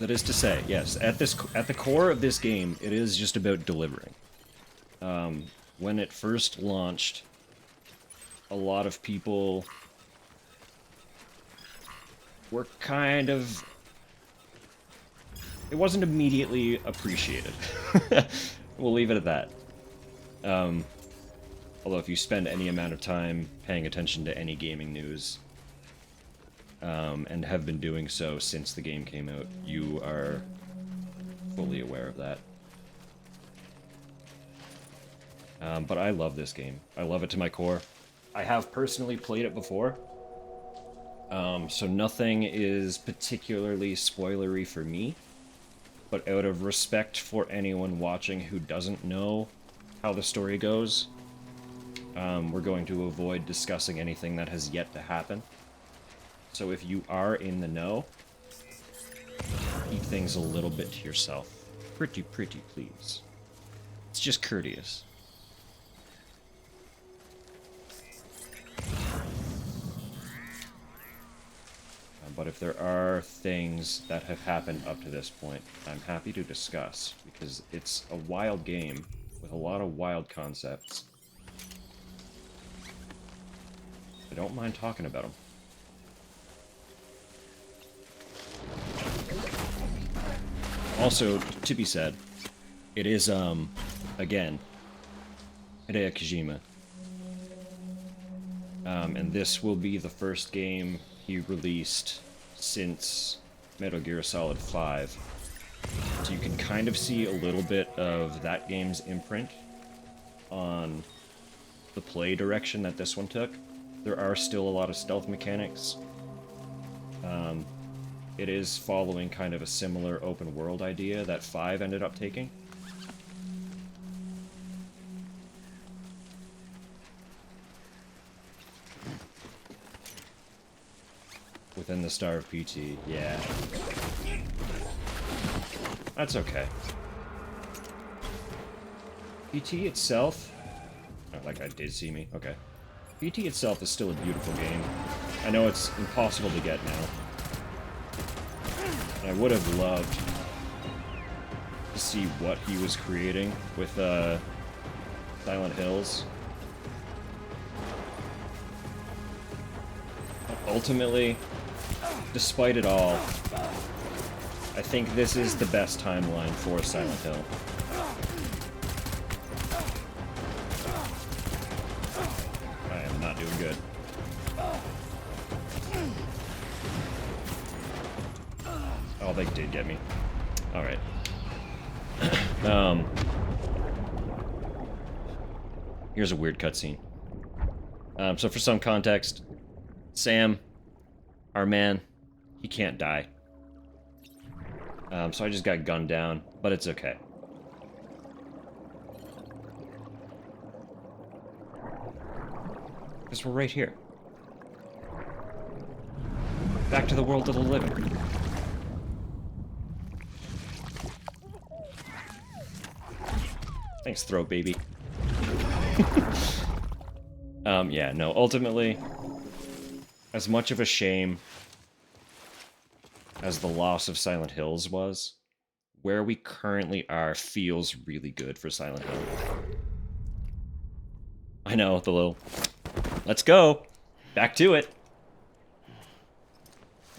That is to say, yes, at the core of this game, it is just about delivering. When it first launched, a lot of people were kind of... It wasn't immediately appreciated. We'll leave it at that. Although if you spend any amount of time paying attention to any gaming news, and have been doing so since the game came out, you are fully aware of that. But I love this game. I love it to my core. I have personally played it before, so nothing is particularly spoilery for me, but out of respect for anyone watching who doesn't know how the story goes, we're going to avoid discussing anything that has yet to happen. So if you are in the know, keep things a little bit to yourself. Pretty, please. It's just courteous. But if there are things that have happened up to this point, I'm happy to discuss, because it's a wild game with a lot of wild concepts. I don't mind talking about them. Also, to be said, it is, again, Hideo Kojima. And this will be the first game he released since Metal Gear Solid 5. So you can kind of see a little bit of that game's imprint on the play direction that this one took. There are still a lot of stealth mechanics. It is following kind of a similar open world idea that 5 ended up taking. Within the Star of PT, yeah. That's okay. PT itself... Oh, that guy did see me, okay. PT itself is still a beautiful game. I know it's impossible to get now. And I would have loved to see what he was creating with Silent Hills. But ultimately, despite it all, I think this is the best timeline for Silent Hill. I am not doing good. Oh, they did get me. Alright. Here's a weird cutscene. So for some context, Sam, our man, he can't die. So I just got gunned down, but it's okay. Because we're right here. Back to the world of the living. Thanks, throw baby. Yeah, no, ultimately, as much of a shame as the loss of Silent Hills was, where we currently are feels really good for Silent Hill. I know, the little... Let's go! Back to it!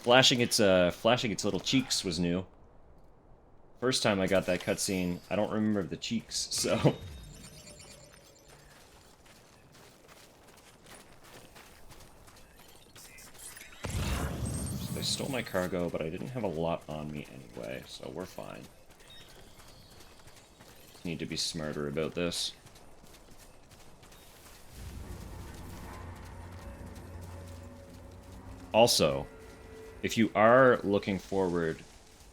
Flashing its little cheeks was new. First time I got that cutscene, I don't remember the cheeks, so... They stole my cargo, but I didn't have a lot on me anyway, so we're fine. Need to be smarter about this. Also, if you are looking forward,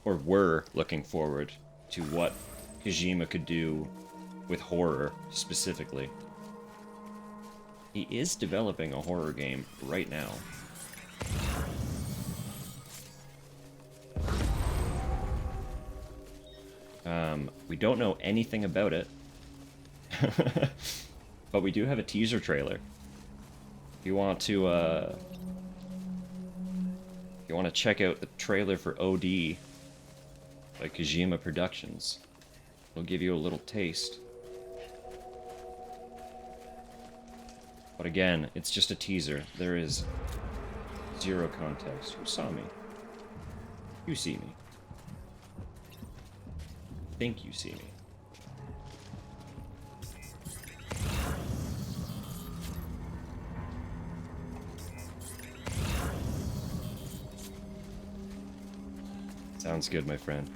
or were looking forward, to what Kojima could do with horror, specifically, he is developing a horror game right now. We don't know anything about it, but we do have a teaser trailer. If you want to check out the trailer for OD by Kojima Productions, it'll give you a little taste. But again, it's just a teaser. There is zero context. Who saw me? You see me. Think you see me. Sounds good, my friend.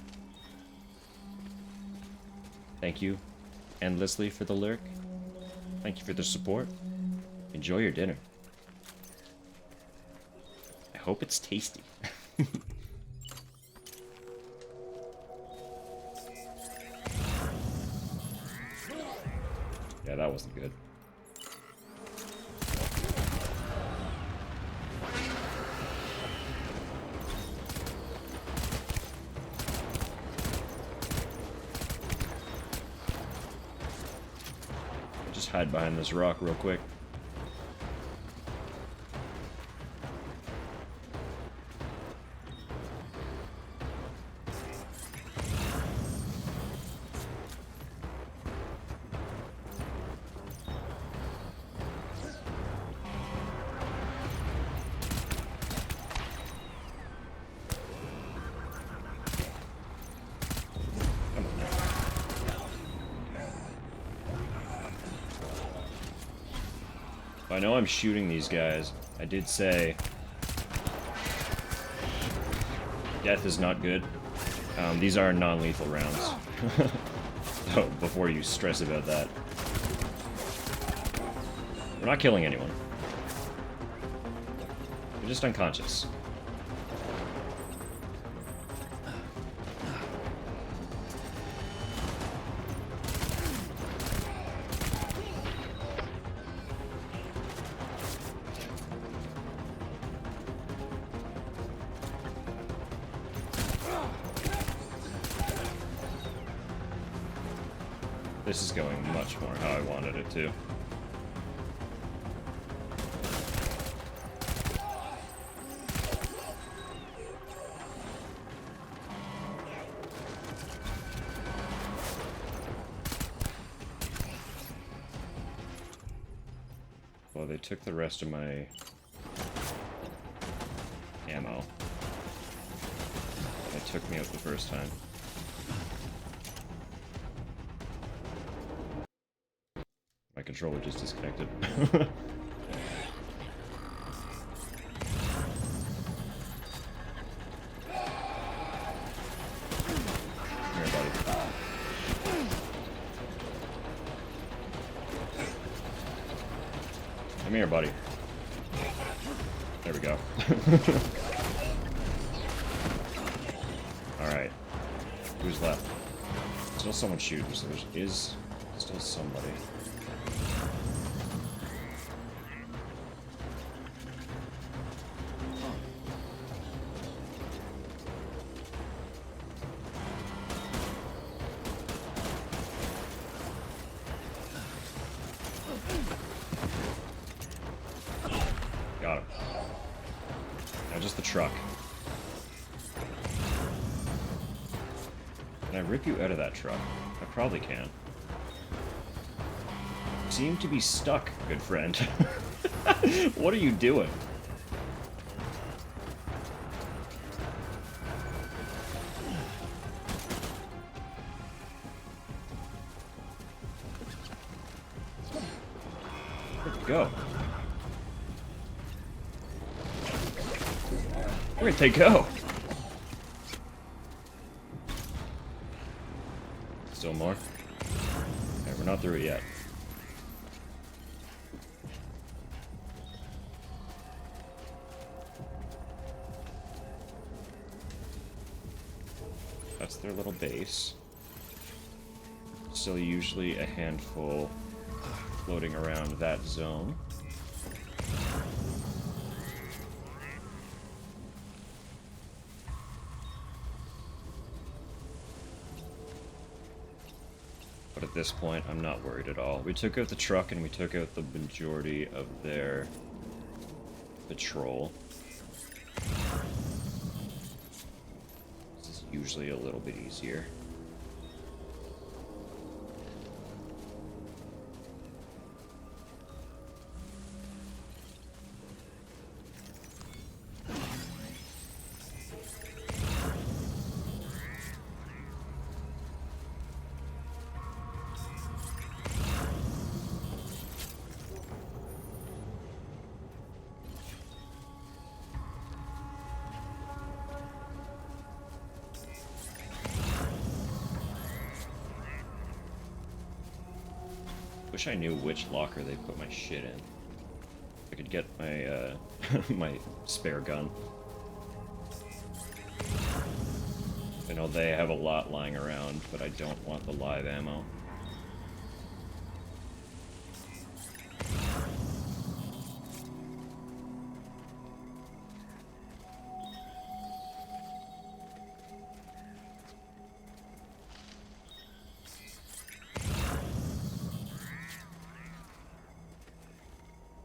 Thank you endlessly for the lyric. Thank you for the support. Enjoy your dinner. I hope it's tasty. Yeah, that wasn't good. Just hide behind this rock real quick. I know I'm shooting these guys. I did say death is not good. These are non-lethal rounds. So, before you stress about that. We're not killing anyone. We're just unconscious. This is going much more how I wanted it to. Well, they took the rest of my ammo. They took me out the first time. My controller just disconnected. Here, buddy. Come here, buddy. There we go. Alright. Who's left? Still someone shooting, so there is still somebody. Got him. Now just the truck. Can I rip you out of that truck? I probably can. You seem to be stuck, good friend. What are you doing? Where'd you go? Where'd they go? Still more? Okay, we're not through it yet. That's their little base. Still usually a handful floating around that zone. But at this point, I'm not worried at all. We took out the truck and we took out the majority of their patrol. This is usually a little bit easier. Wish I knew which locker they put my shit in. I could get my my spare gun. I know they have a lot lying around, but I don't want the live ammo.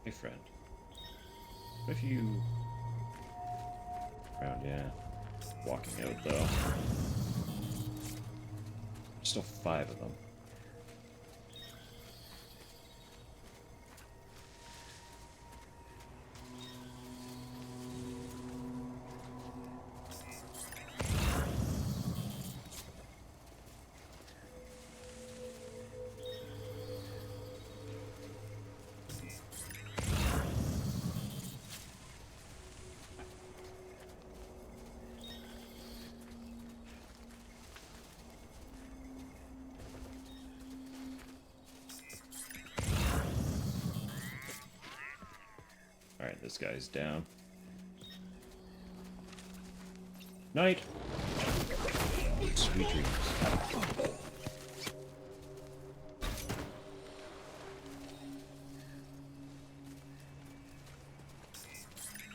Hey, friend. What if you... Around, yeah. Walking out, though. There's still 5 of them. Alright, this guy's down. Night! Sweet dreams.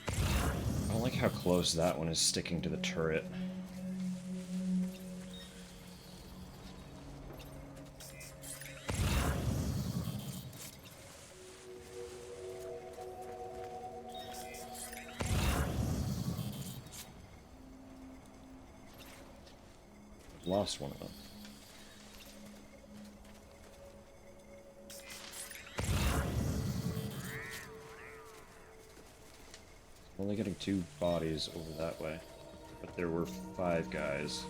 I don't like how close that one is sticking to the turret. Lost one of them. Only getting 2 bodies over that way, but there were 5 guys.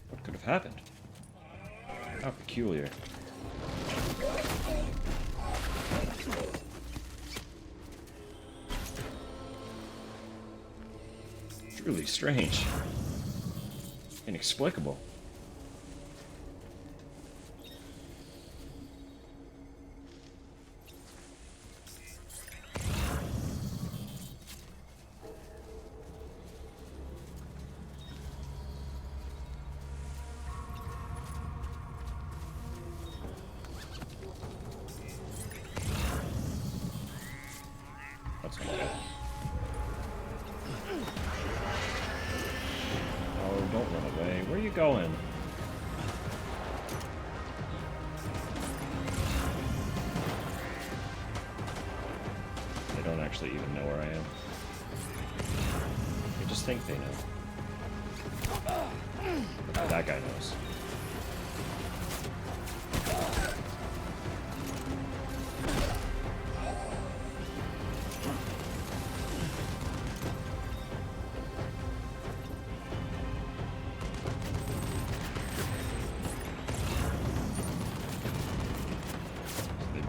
What could have happened? How peculiar. Truly strange. Inexplicable. That's not good. Oh, don't run away. Where are you going? They don't actually even know where I am. They just think they know. But that guy knows.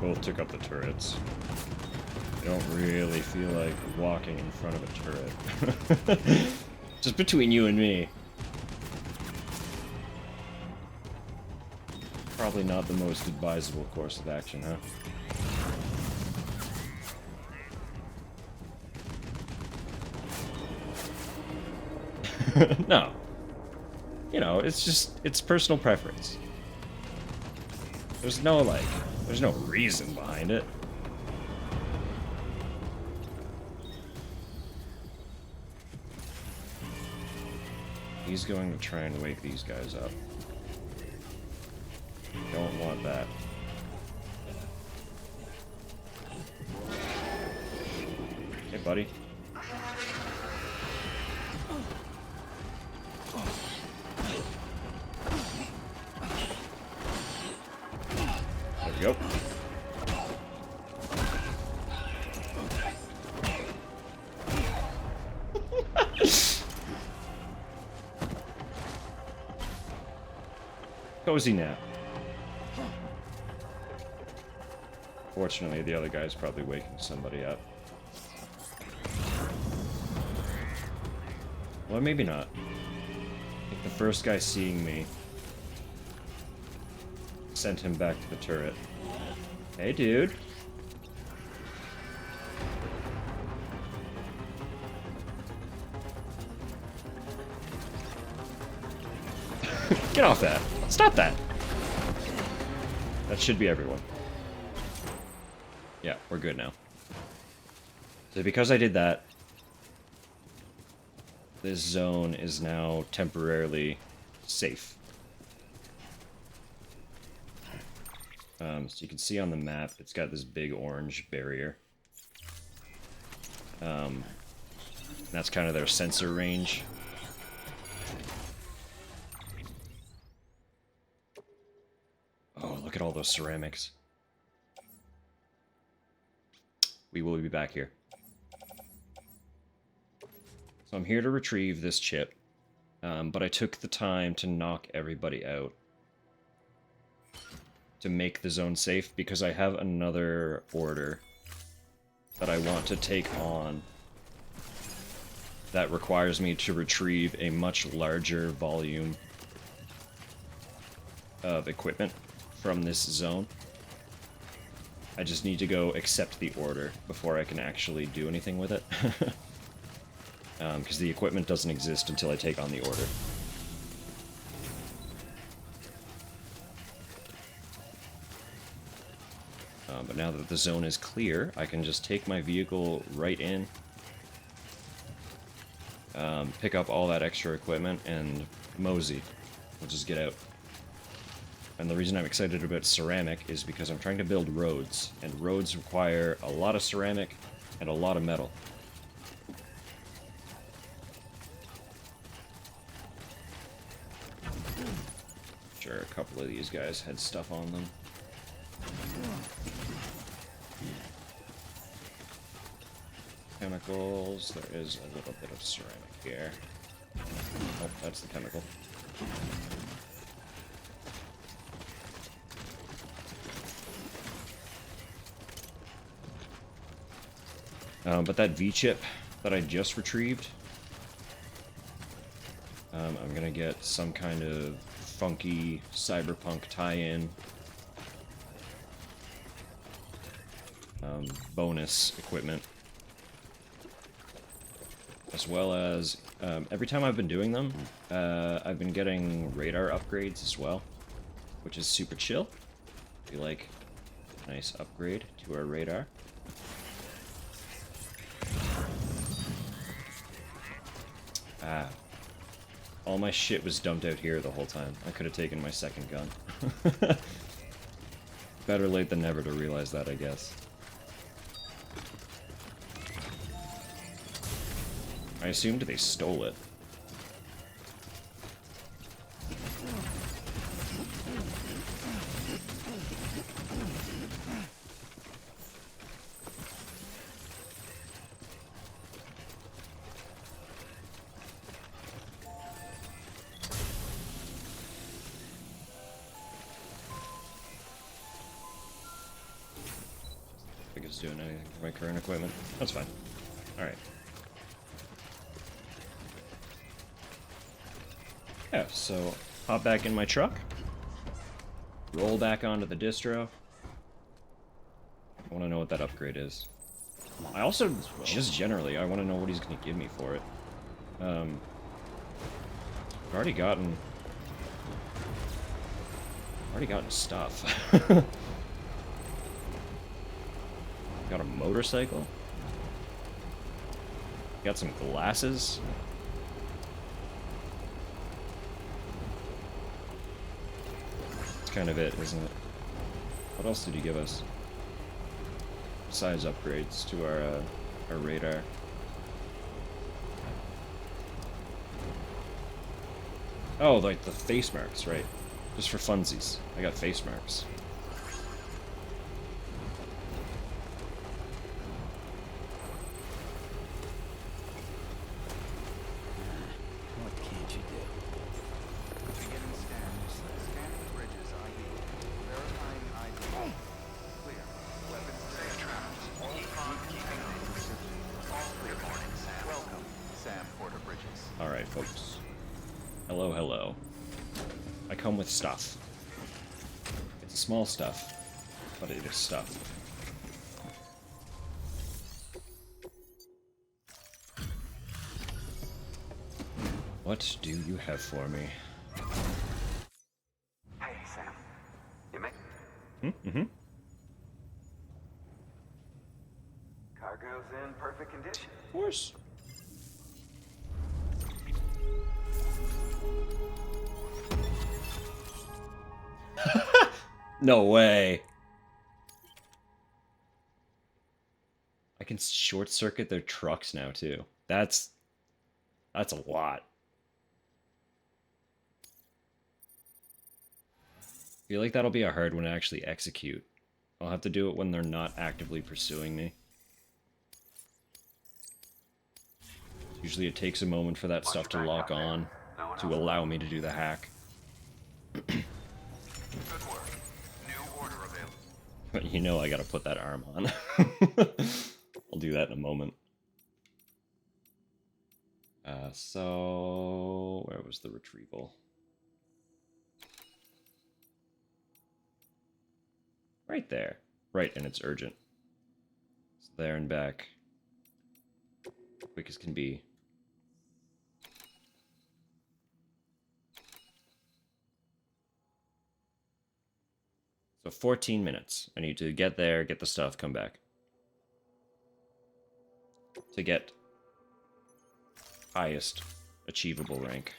Both took up the turrets. I don't really feel like walking in front of a turret. Just between you and me. Probably not the most advisable course of action, huh? No. You know, it's personal preference. There's no reason behind it. He's going to try and wake these guys up. Don't want that. Hey, buddy. There we go. Cozy nap. Fortunately, the other guy's probably waking somebody up. Well, maybe not. I think the first guy seeing me sent him back to the turret. Hey, dude. Get off that. Stop that. That should be everyone. Yeah, we're good now. So because I did that, this zone is now temporarily safe. So you can see on the map, it's got this big orange barrier. That's kind of their sensor range. Oh, look at all those ceramics. We will be back here. So I'm here to retrieve this chip, but I took the time to knock everybody out to make the zone safe, because I have another order that I want to take on that requires me to retrieve a much larger volume of equipment from this zone. I just need to go accept the order before I can actually do anything with it. Because the equipment doesn't exist until I take on the order. But now that the zone is clear, I can just take my vehicle right in, pick up all that extra equipment, and mosey. We'll just get out. And the reason I'm excited about ceramic is because I'm trying to build roads, and roads require a lot of ceramic and a lot of metal. Sure, a couple of these guys had stuff on them. Chemicals, there is a little bit of ceramic here. Oh, that's the chemical. But that V-chip that I just retrieved, I'm gonna get some kind of funky cyberpunk tie-in bonus equipment. As well as, every time I've been doing them, I've been getting radar upgrades as well, which is super chill. Be like, nice upgrade to our radar. Ah. All my shit was dumped out here the whole time. I could have taken my second gun. Better late than never to realize that, I guess. I assumed they stole it. I think it's doing anything for my current equipment. That's fine. Alright. Yeah, so hop back in my truck. Roll back onto the distro. I want to know what that upgrade is. I also, just generally, I want to know what he's going to give me for it. I've already gotten stuff. Got a motorcycle. Got some glasses. That's kind of it, isn't it? What else did he give us? Besides upgrades to our radar. Oh, like the face marks, right? Just for funsies. I got face marks. What can't you do? Beginning scan. Scanning bridges ID. Verifying ID. Clear. Weapons safe traps. All con containers. All clear. Morning, Sam. Welcome, Sam Porter Bridges. Alright, folks. Hello, hello. I come with stuff. It's small stuff, but it is stuff. What do you have for me? Hey, Sam. You make Mm-hmm. cargo's in perfect condition. Of course. No way. I can short circuit their trucks now too. That's a lot. I feel like that'll be a hard one to actually execute. I'll have to do it when they're not actively pursuing me. Usually it takes a moment for that stuff to lock on to allow me to do the hack. Good work. New You know I gotta put that arm on. I'll do that in a moment. So... where was the retrieval? Right there. Right, and it's urgent. It's there and back. Quick as can be. So 14 minutes. I need to get there, get the stuff, come back. To get highest achievable rank.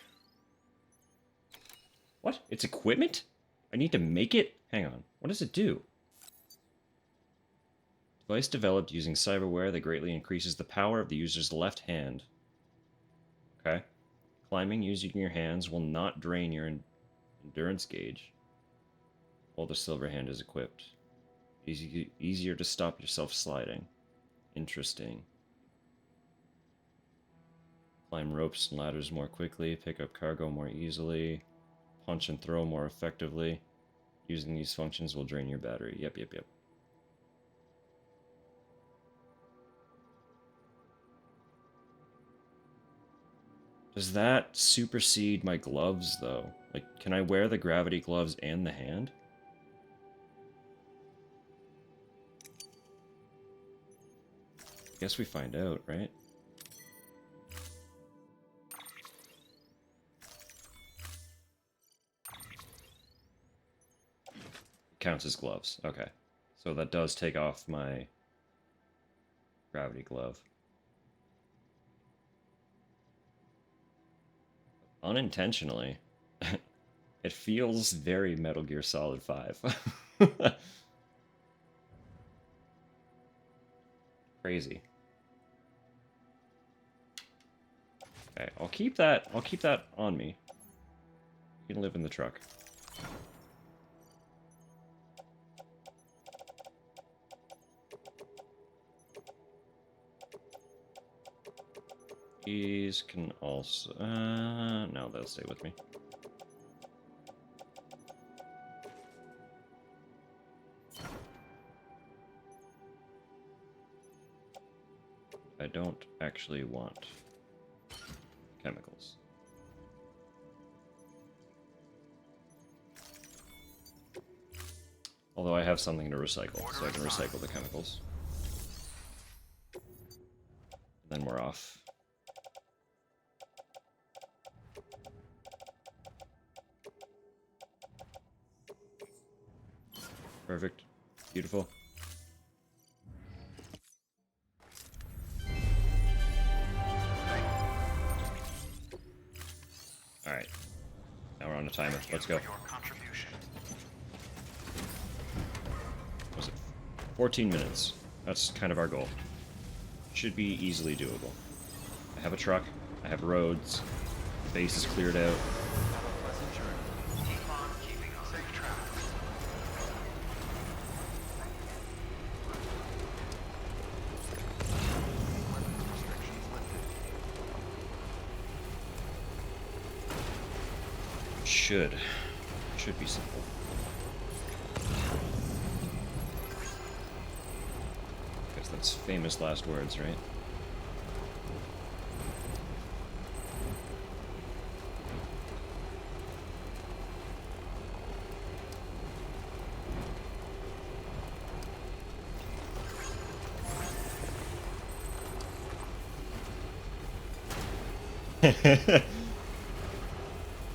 What? It's equipment? I need to make it? Hang on. What does it do? Device developed using cyberware that greatly increases the power of the user's left hand. Okay. Climbing using your hands will not drain your endurance gauge while the silver hand is equipped. Easier to stop yourself sliding. Interesting. Climb ropes and ladders more quickly, pick up cargo more easily, punch and throw more effectively. Using these functions will drain your battery. Yep. Does that supersede my gloves, though? Like, can I wear the gravity gloves and the hand? Guess we find out, right? Counts as gloves. Okay. So that does take off my gravity glove. Unintentionally. It feels very Metal Gear Solid 5. Crazy. Okay, I'll keep that on me. You can live in the truck. These can also... no, they'll stay with me. I don't actually want chemicals. Although I have something to recycle, so I can recycle the chemicals. And then we're off. Perfect. Beautiful. Alright. Now we're on a timer. Let's go. What was it? 14 minutes. That's kind of our goal. Should be easily doable. I have a truck. I have roads. The base is cleared out. Should be simple. Guess that's famous last words, right?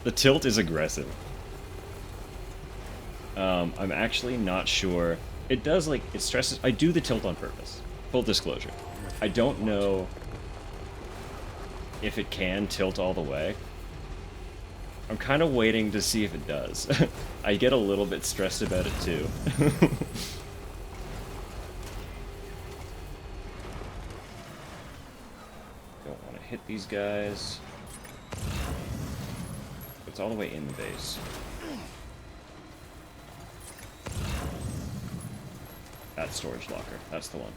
The tilt is aggressive. I'm actually not sure. It does, like, it stresses... I do the tilt on purpose. Full disclosure. I don't know if it can tilt all the way. I'm kind of waiting to see if it does. I get a little bit stressed about it, too. Don't want to hit these guys. It's all the way in the base. That storage locker. That's the one.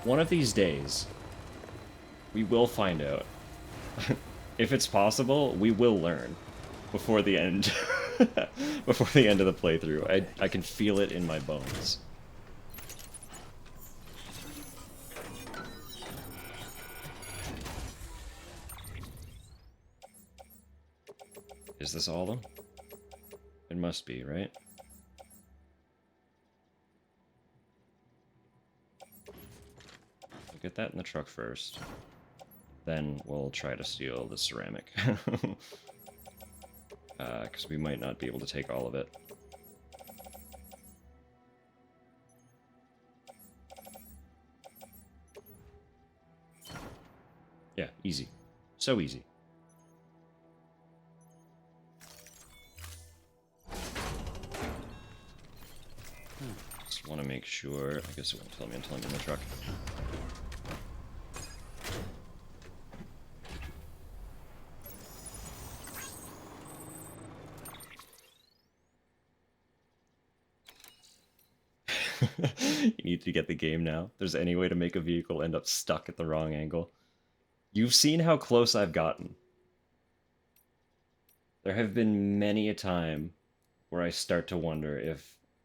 One of these days, we will find out. If it's possible, we will learn. before the end. Before the end of the playthrough. I can feel it in my bones. Is this all of them? It must be, right? We'll get that in the truck first. Then we'll try to steal the ceramic. Because we might not be able to take all of it. Yeah, easy. So easy. Just want to make sure. I guess it won't tell me until I'm in the truck. You need to get the game now. If there's any way to make a vehicle end up stuck at the wrong angle. You've seen how close I've gotten. There have been many a time where I start to wonder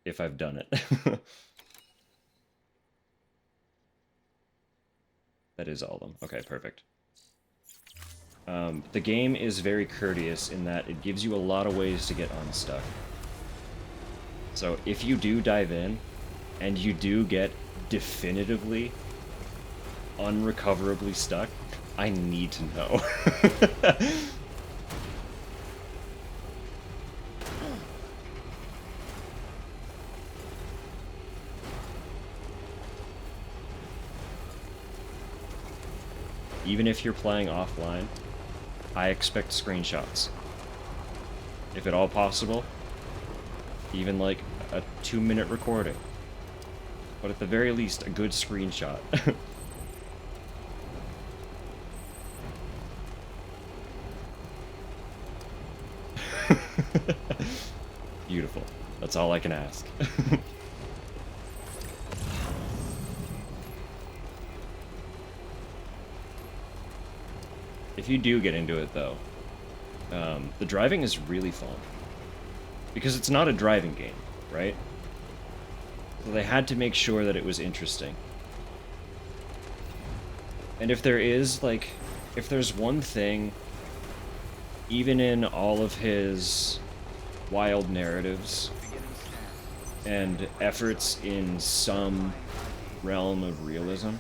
if I've done it. That is all of them. Okay, perfect. The game is very courteous in that it gives you a lot of ways to get unstuck. So if you do dive in, and you do get definitively, unrecoverably stuck, I need to know. Even if you're playing offline, I expect screenshots. If at all possible, even like a 2-minute recording. But at the very least, a good screenshot. Beautiful. That's all I can ask. If you do get into it, though, the driving is really fun. Because it's not a driving game, right? So they had to make sure that it was interesting. And if there is, like, if there's one thing, even in all of his wild narratives and efforts in some realm of realism,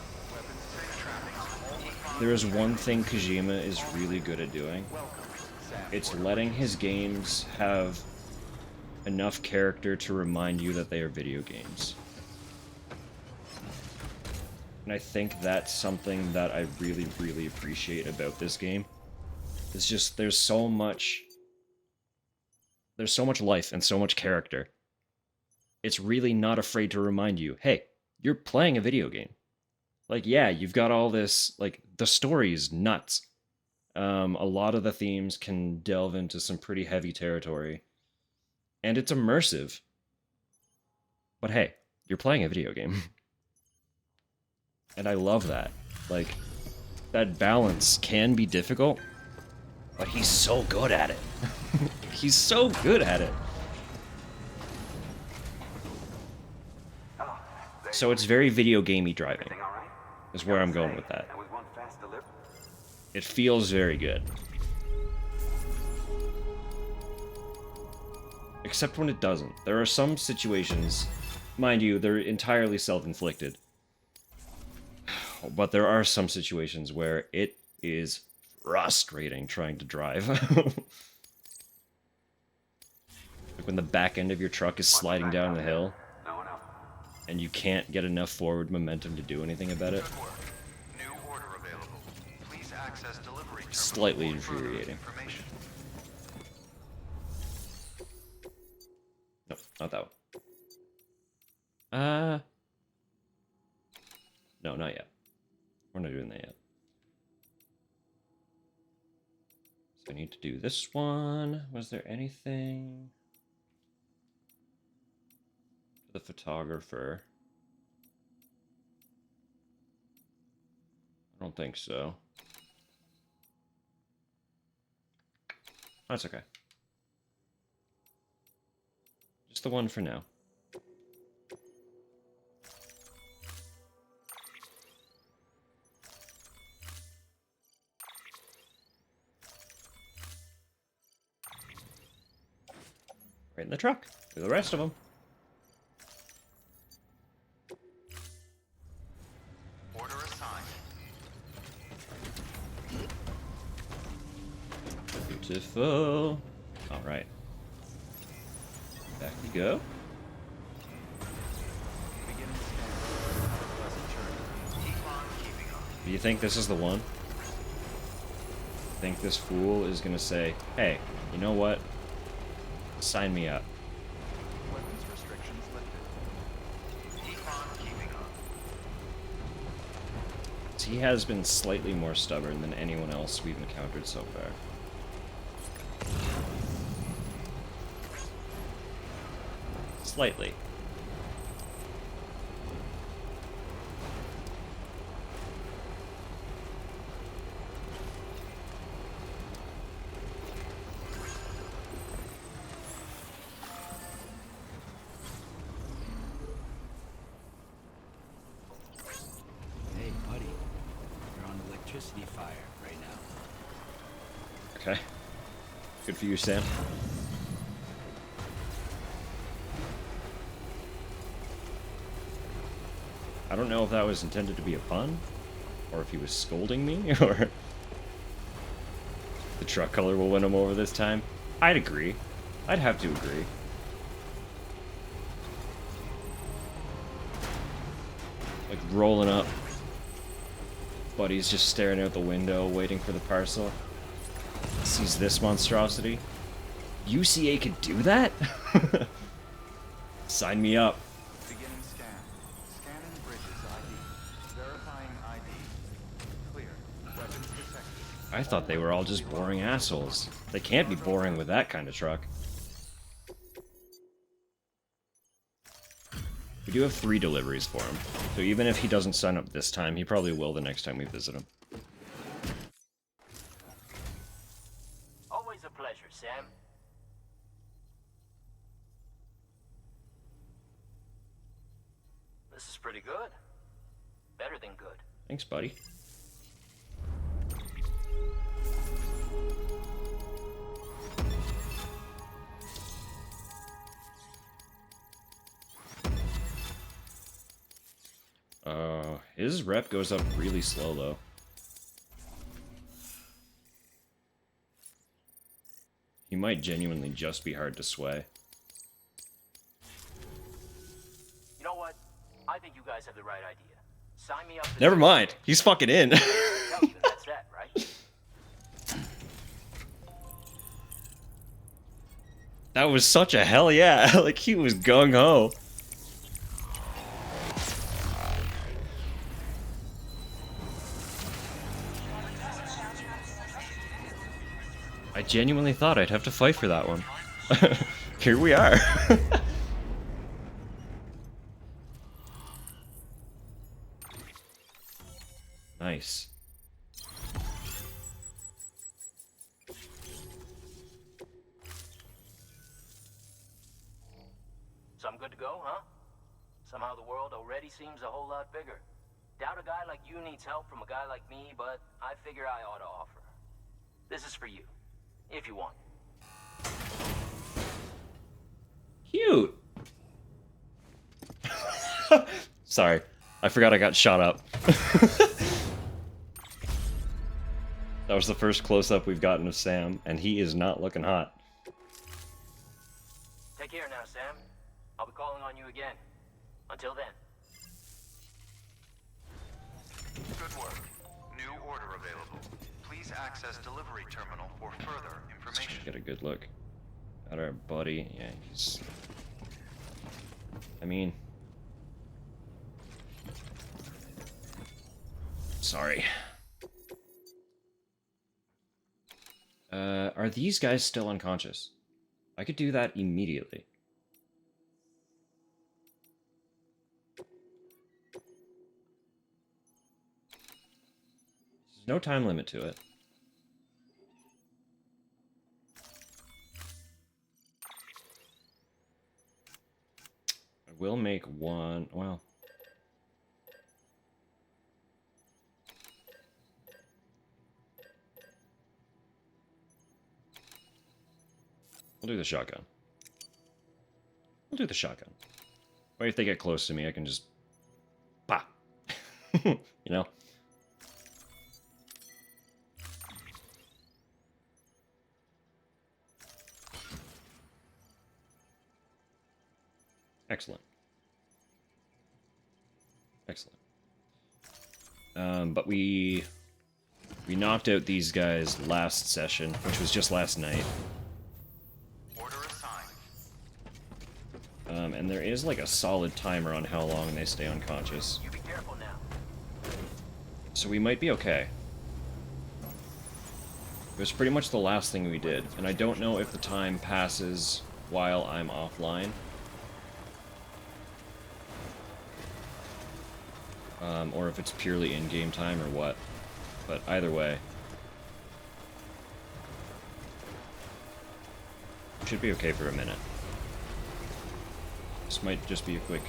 there is one thing Kojima is really good at doing. It's letting his games have enough character to remind you that they are video games. And I think that's something that I really, really appreciate about this game. It's just, there's so much life and so much character. It's really not afraid to remind you, hey, you're playing a video game. Like, yeah, you've got all this, like, the story's nuts. A lot of the themes can delve into some pretty heavy territory. And it's immersive. But hey, you're playing a video game. And I love that. Like, that balance can be difficult, but he's so good at it. He's so good at it. So it's very video gamey driving, is where I'm going with that. It feels very good. Except when it doesn't. There are some situations, mind you, they're entirely self-inflicted. But there are some situations where it is frustrating trying to drive. Like when the back end of your truck is sliding down the hill, and you can't get enough forward momentum to do anything about it. Slightly infuriating. No, not that one. No, not yet. We're not doing that yet. So I need to do this one. Was there anything? The photographer. I don't think so. That's okay. Just the one for now. Right in the truck. Do the rest of them. Order assigned. Beautiful. All right. Back you go. Beginning scan. Have a pleasant journey. Keep on keeping on. Do you think this is the one? Think this fool is gonna say, hey, you know what? Sign me up. Weapons restrictions lifted. Keep on keeping on. He has been slightly more stubborn than anyone else we've encountered so far. Slightly. Hey, buddy. You're on electricity fire right now. Okay. Good for you, Sam. I don't know if that was intended to be a pun, or if he was scolding me, or... The truck color will win him over this time. I'd agree. I'd have to agree. Like, rolling up. Buddy's just staring out the window, waiting for the parcel. Sees this monstrosity. UCA could do that? Sign me up. Beginning scan. Scanning bridges ID. Verifying ID. Clear. Weapons detected. I thought they were all just boring assholes. They can't be boring with that kind of truck. We do have 3 deliveries for him, so even if he doesn't sign up this time, he probably will the next time we visit him. Always a pleasure, Sam. This is pretty good. Better than good. Thanks, buddy. His rep goes up really slow, though. He might genuinely just be hard to sway. You know what? I think you guys have the right idea. Sign me up. Never mind. He's fucking in. Tell you that's that, right? That was such a hell yeah. Like, he was gung-ho. I genuinely thought I'd have to fight for that one. Here we are. Nice. So I'm good to go, huh? Somehow the world already seems a whole lot bigger. Doubt a guy like you needs help from a guy like me, but I figure I ought to offer. This is for you, if you want. Cute. Sorry. I forgot I got shot up. That was the first close-up we've gotten of Sam, and he is not looking hot. Take care now, Sam. I'll be calling on you again. Until then. Good work. New order available. Please access delivery terminal for further information. Get a good look at our buddy. Yeah, he's... I mean... Sorry. Are these guys still unconscious? I could do that immediately. There's no time limit to it. will make one... Well... We'll do the shotgun. We'll do the shotgun. Or if they get close to me, I can just... Bah! You know? Excellent. Excellent. But we knocked out these guys last session, which was just last night. Order assigned. And there is like a solid timer on how long they stay unconscious. You be careful now. So we might be okay. It was pretty much the last thing we did, and I don't know if the time passes while I'm offline. Or if it's purely in-game time or what. But either way. Should be okay for a minute. This might just be a quick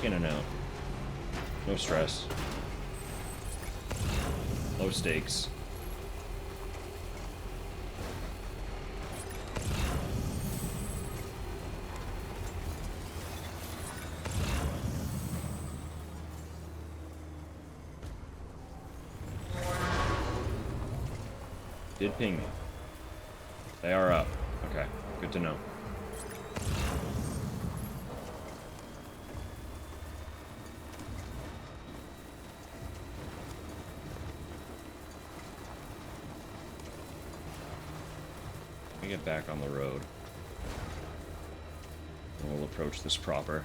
in and out. No stress. Low stakes. Did ping me. They are up. Okay, good to know. Let me get back on the road. And we'll approach this proper.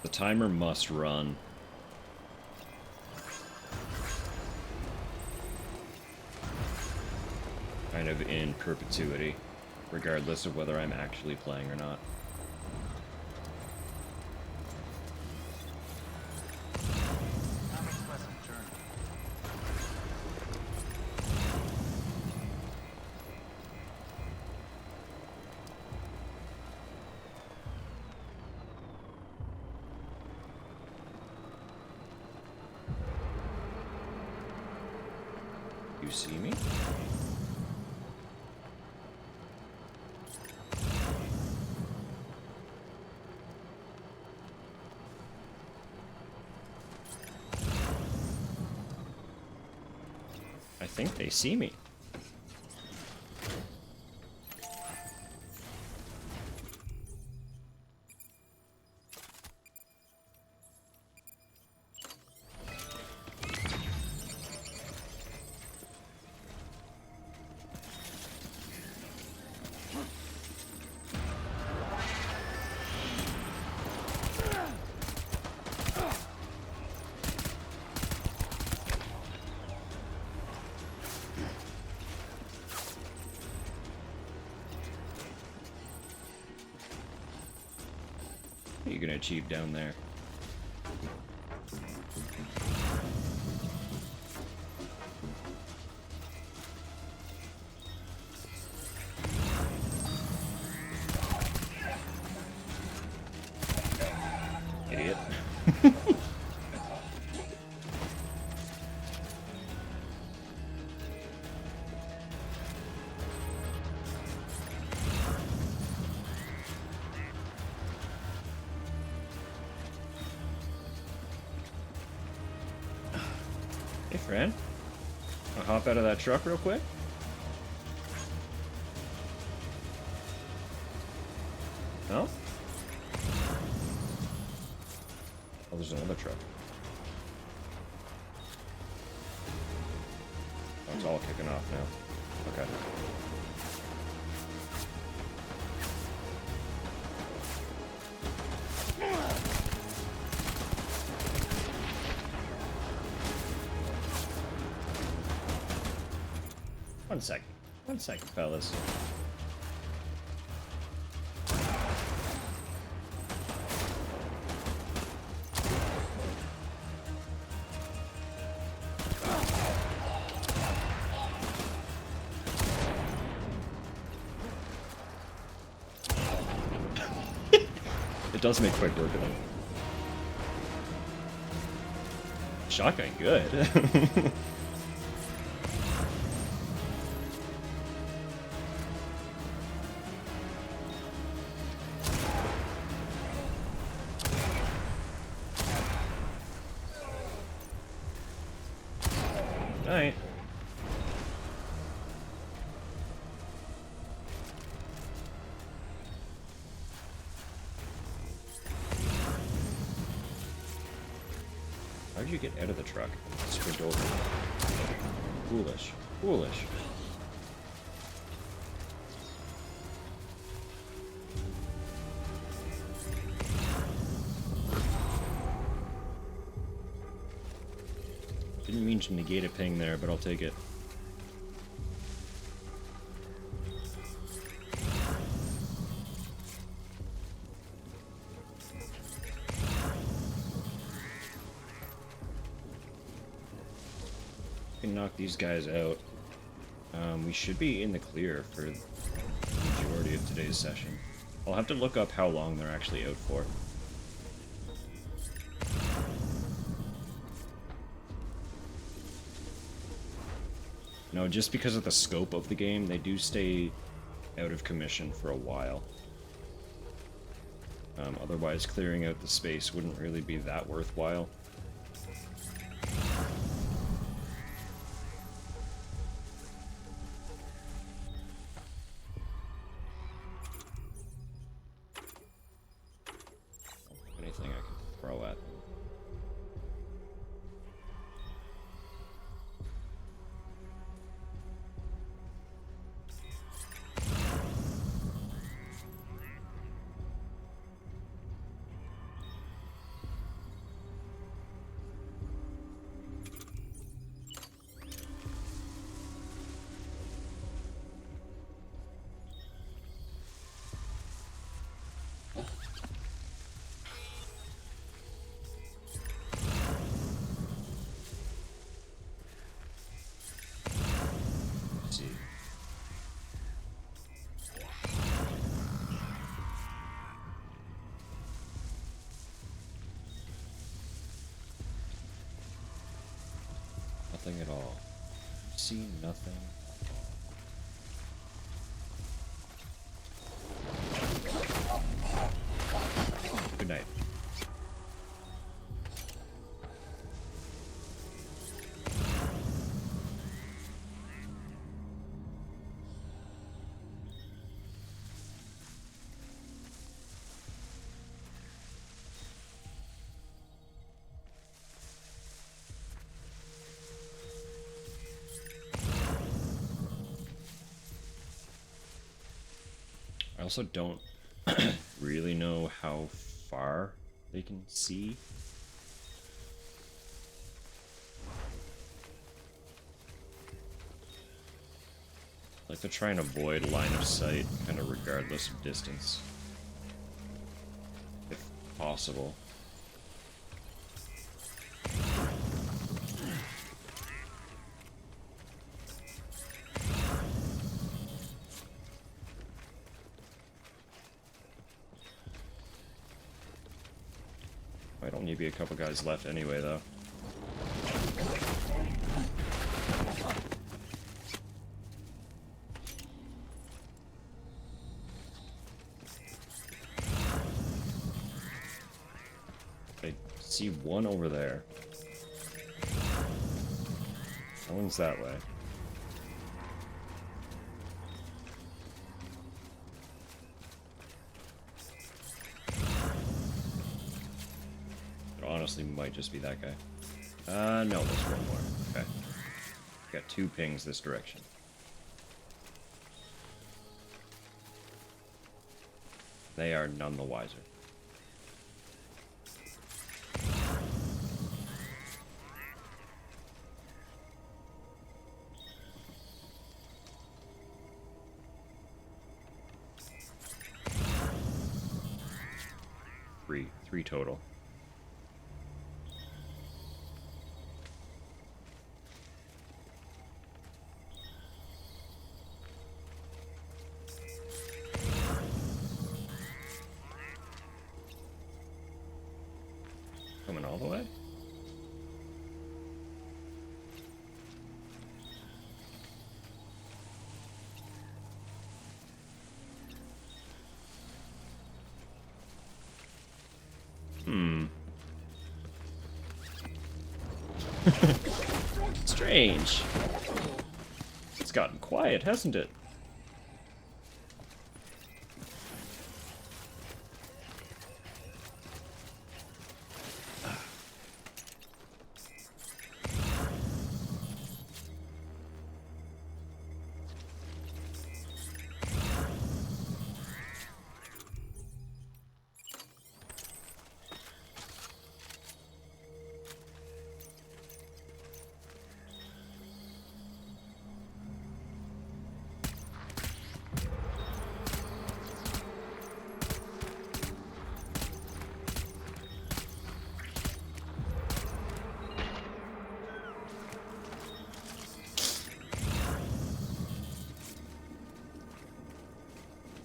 The timer must run. Kind of in perpetuity, regardless of whether I'm actually playing or not. Comics lesson journal. You see me? I think they see me. What are you gonna achieve down there? Idiot. Hey, friend. I'll hop out of that truck real quick. No? Oh, there's another truck. Oh, it's all kicking off now. Okay. One second. One second, fellas. It does make quick work of them. Shotgun, good. Alright. How did you get out of the truck? Sprint over. Foolish. Foolish. Didn't mean to negate a ping there, but I'll take it. Can knock these guys out. We should be in the clear for the majority of today's session. I'll have to look up how long they're actually out for. No, just because of the scope of the game, they do stay out of commission for a while. Otherwise, clearing out the space wouldn't really be that worthwhile. Anything I can throw at them. Nothing at all. See nothing. Good night. I also don't really know how far they can see. Like they're trying to avoid line of sight, kind of regardless of distance, if possible. Might only be a couple guys left anyway, though. I see one over there. That one's that way. Honestly, might just be that guy. No, there's one more. Okay. Got two pings this direction. They are none the wiser. Three total. Strange. It's gotten quiet, hasn't it?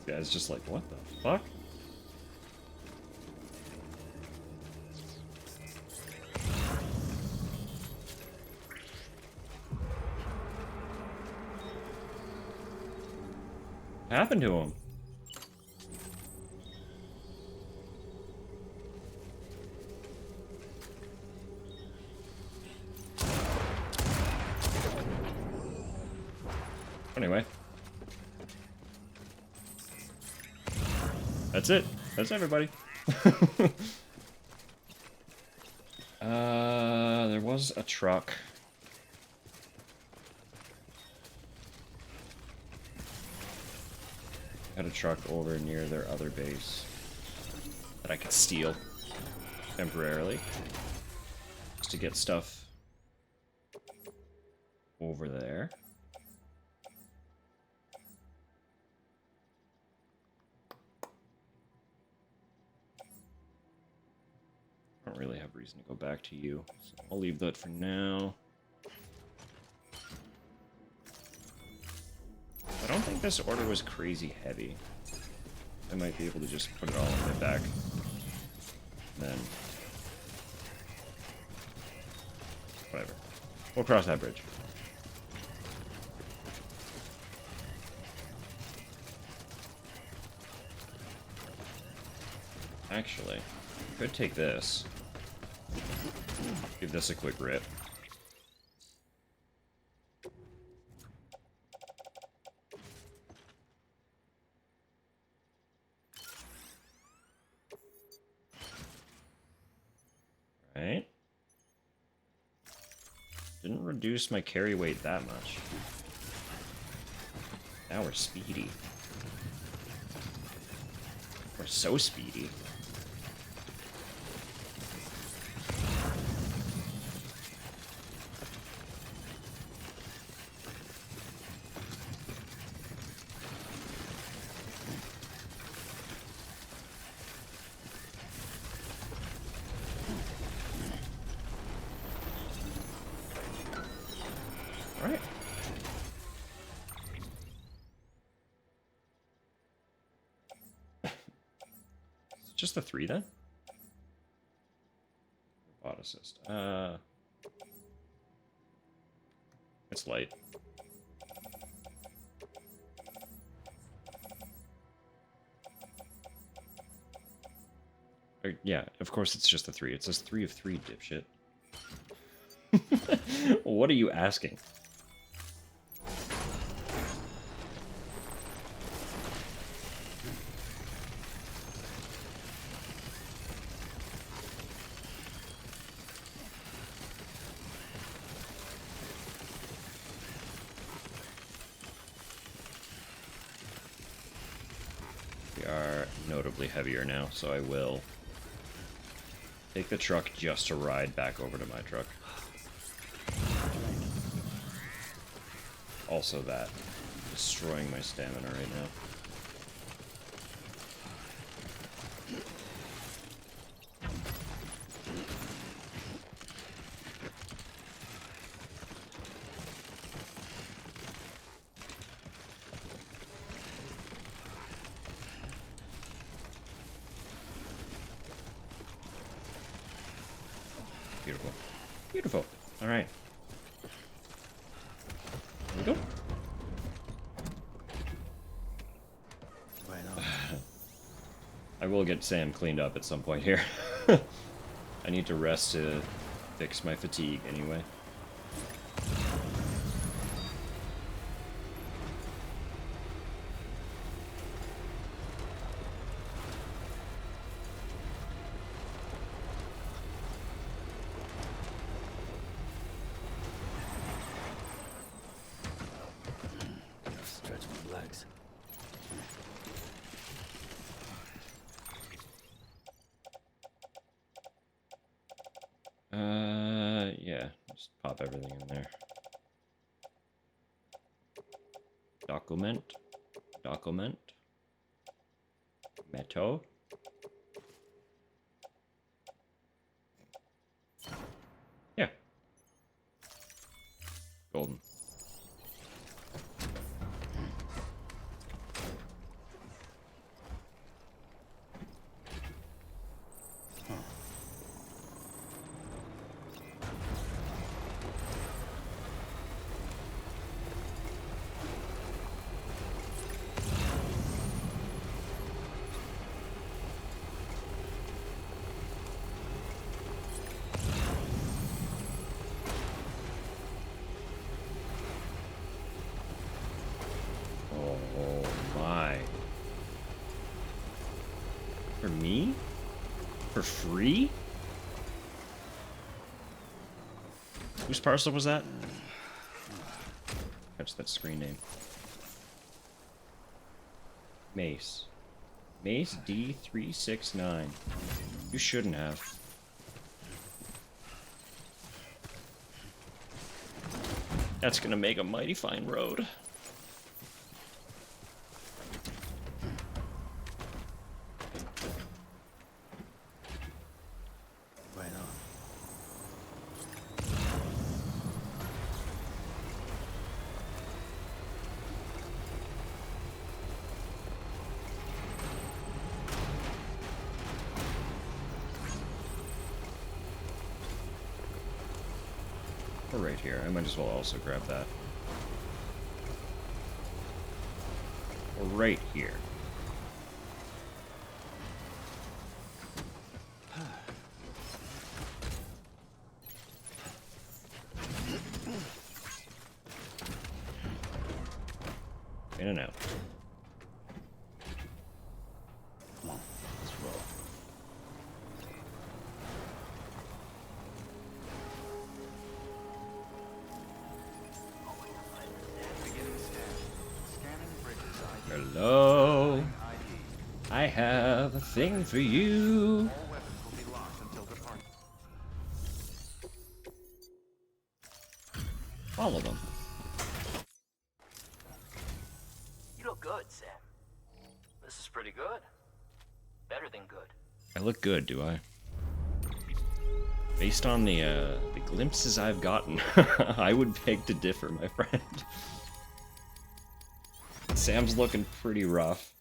Guy's just like, what the fuck? What happened to him? Anyway. That's it. That's everybody. There was a truck. Had a truck over near their other base that I could steal temporarily just to get stuff over there. I don't really have reason to go back to you, so I'll leave that for now. I don't think this order was crazy heavy. I might be able to just put it all on my back. Then... whatever. We'll cross that bridge. Actually, I could take this. Give this a quick rip. Right. Didn't reduce my carry weight that much. Now we're speedy. We're so speedy. Alright. Just the 3 then? Bot assist. It's light. Yeah, of course it's just the 3. It says 3 of 3, dipshit. What are you asking? We are notably heavier now, so I will take the truck just to ride back over to my truck. Also that. Destroying my stamina right now. Beautiful. Beautiful. Alright. There we go. Right on. I will get Sam cleaned up at some point here. I need to rest to fix my fatigue anyway. Stretch my legs. Yeah, just pop everything in there. Document. Meto. Yeah. Golden. Oh my. For me? For free? Whose parcel was that? Catch that screen name. Mace. Mace D369. You shouldn't have. That's gonna make a mighty fine road. Right on. We're right here. I might as well also grab that. We're right here. In and out. Come on, let's roll. Beginning scan. Scanning bridges ID. Hello. ID. I have a thing for you. All weapons will be locked until departure. All of them. You look good, Sam. This is pretty good. Better than good. I look good, do I? Based on the glimpses I've gotten, I would beg to differ, my friend. Sam's looking pretty rough.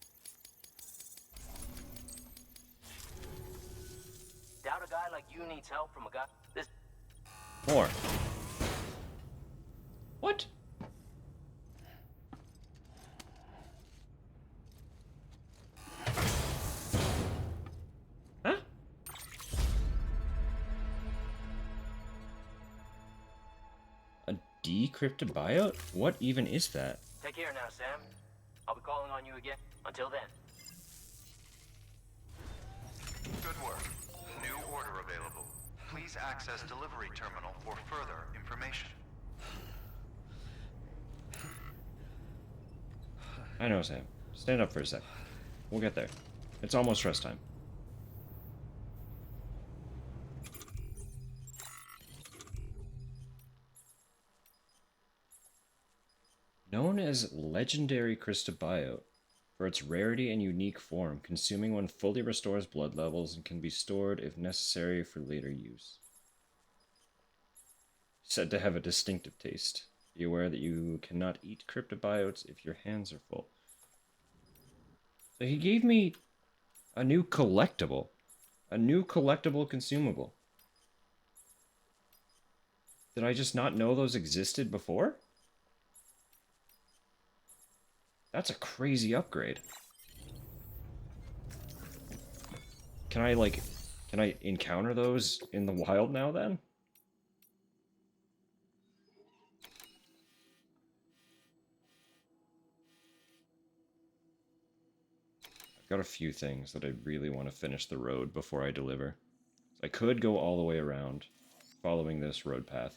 Doubt a guy like you needs help from a guy. This. More. What? Huh? A decrypted buyout? What even is that? Take care now, Sam. I'll be calling on you again. Until then. Good work. New order available. Please access delivery terminal for further information. I know, Sam. Stand up for a sec. We'll get there. It's almost rest time. Known as legendary Crystabiote for its rarity and unique form, consuming one fully restores blood levels and can be stored if necessary for later use. Said to have a distinctive taste. Be aware that you cannot eat cryptobiotes if your hands are full. So he gave me a new collectible. A new collectible consumable. Did I just not know those existed before? That's a crazy upgrade. Can I encounter those in the wild now then? I've got a few things that I really want to finish the road before I deliver. I could go all the way around, following this road path,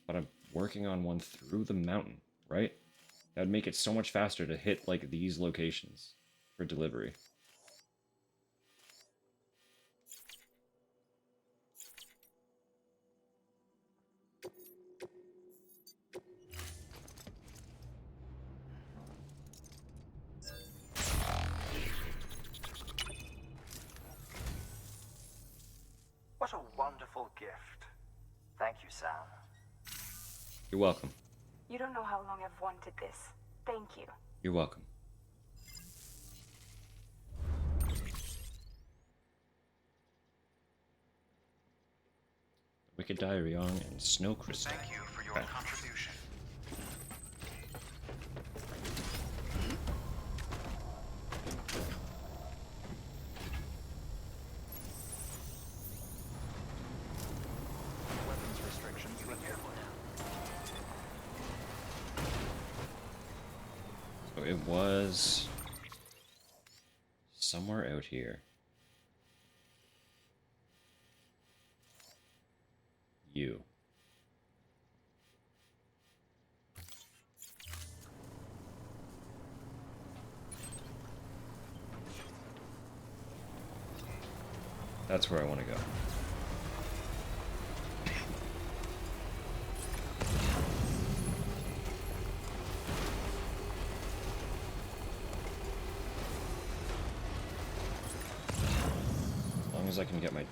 but I'm working on one through the mountain, right? That would make it so much faster to hit, like, these locations for delivery. What a wonderful gift. Thank you, Sam. You're welcome. You don't know how long I've wanted this. Thank you. You're welcome. Wicked Diary on and Snow Crystal. Thank you for your Okay. contribution. Weapons restrictions lifted. So it was somewhere out here. You. That's where I want to go. As long as I can get my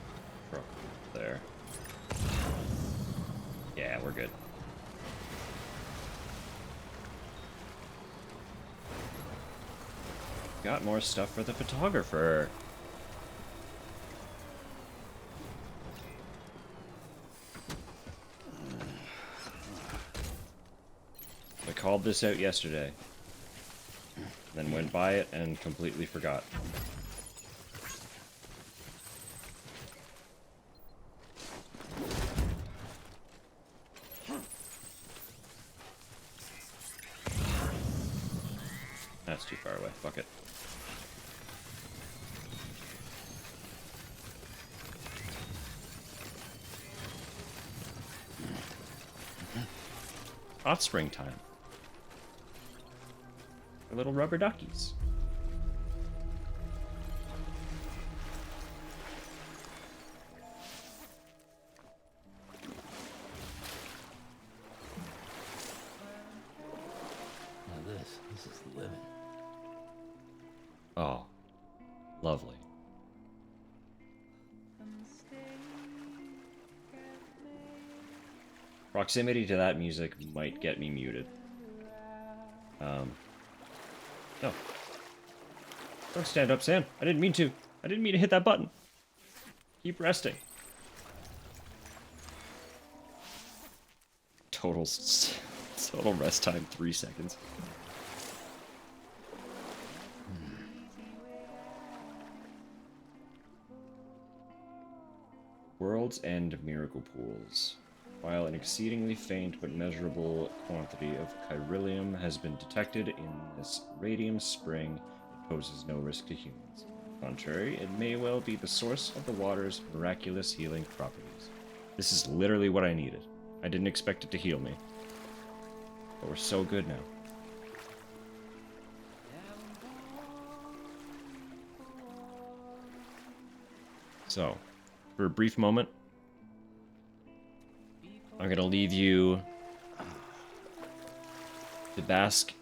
truck there. Yeah, we're good. Got more stuff for the photographer. I called this out yesterday. Then went by it and completely forgot. That's too far away. Fuck it. Hot springtime. Our little rubber duckies. Now this is living. Oh, lovely. Proximity to that music might get me muted. No. Don't stand up, Sam. I didn't mean to. I didn't mean to hit that button. Keep resting. Total rest time, 3 seconds. World's End Miracle Pools. While an exceedingly faint but measurable quantity of chiralium has been detected in this radium spring, it poses no risk to humans. On the contrary, it may well be the source of the water's miraculous healing properties. This is literally what I needed. I didn't expect it to heal me. But we're so good now. So, for a brief moment, I'm going to leave you to bask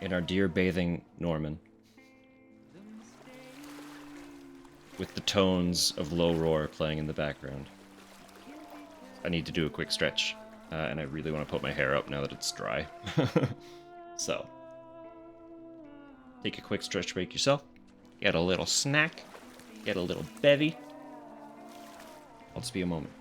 in our dear bathing Norman with the tones of low roar playing in the background. I need to do a quick stretch, and I really want to put my hair up now that it's dry. So, take a quick stretch break yourself, get a little snack, get a little bevy. I'll just be a moment.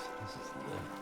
This is living.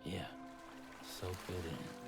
Yeah, soak it in.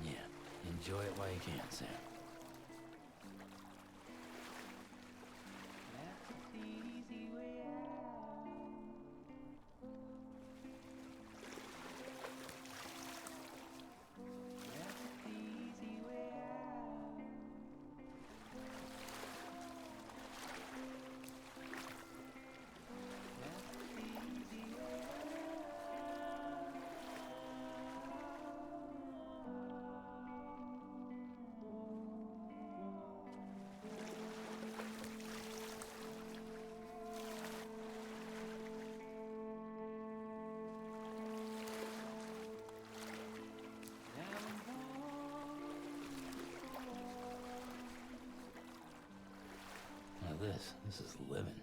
Yeah, enjoy it while you can, Sam. Now this is living.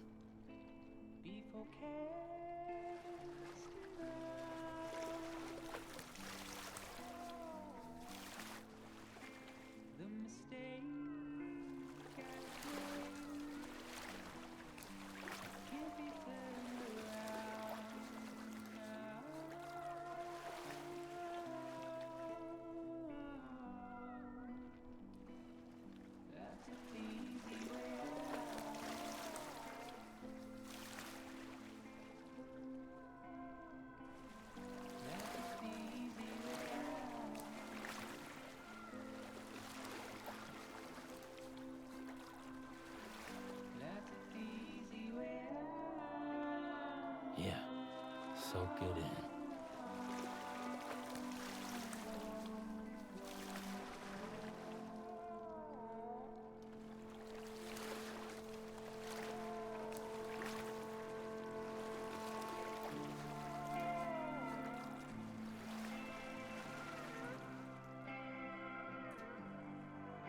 Yeah, soak it in.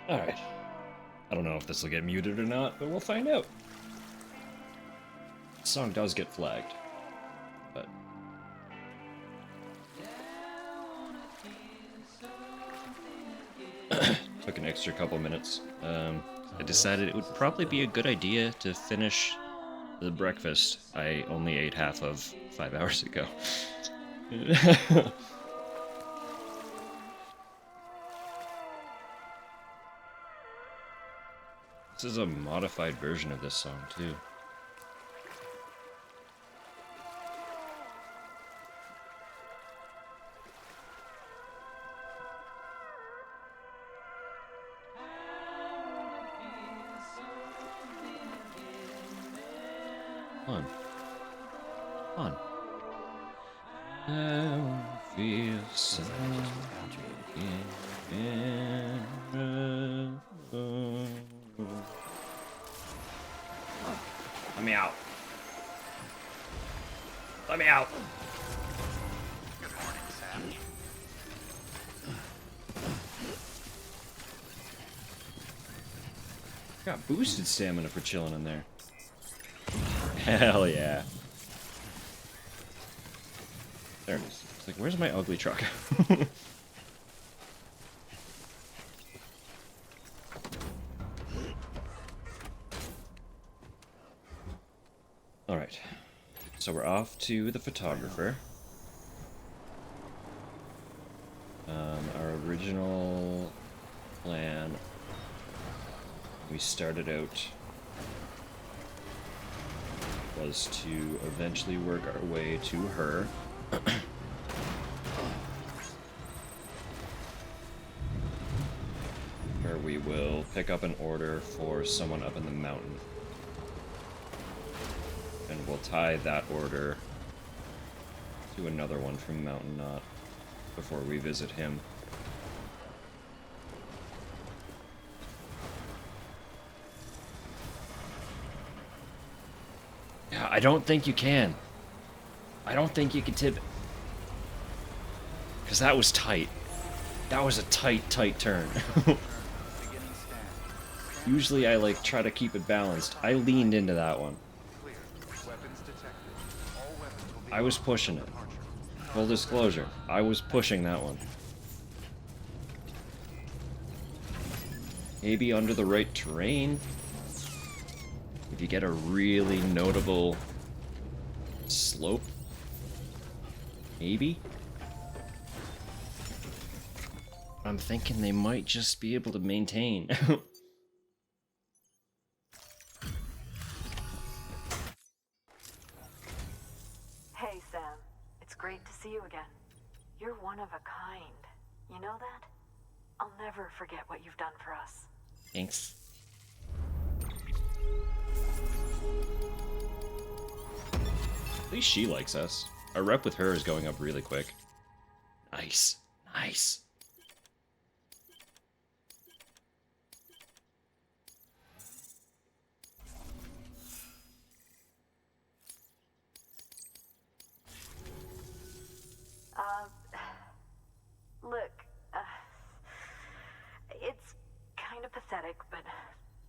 Alright. I don't know if this will get muted or not, but we'll find out. The song does get flagged, but... took an extra couple minutes. I decided it would probably be a good idea to finish the breakfast I only ate half of 5 hours ago. This is a modified version of this song, too. Come on. Come on. I wanna feel something. Let me out. Let me out. Good morning, Sam. Got boosted stamina for chilling in there. Hell yeah. There it is. It's like, where's my ugly truck? Alright. So we're off to the photographer. Our original plan, we started out, was to eventually work our way to her. Where we will pick up an order for someone up in the mountain. And we'll tie that order to another one from Mountain Knot before we visit him. Yeah, I don't think you can. I don't think you can tip it. Because that was tight. That was a tight turn. Usually I like try to keep it balanced. I leaned into that one. I was pushing it. Full disclosure, I was pushing that one. Maybe under the right terrain. If you get a really notable slope, Maybe? I'm thinking they might just be able to maintain. Hey, Sam. It's great to see you again. You're one of a kind. You know that? I'll never forget what you've done for us. Thanks. At least she likes us. Our rep with her is going up really quick. Nice. Nice. Look, it's kind of pathetic, but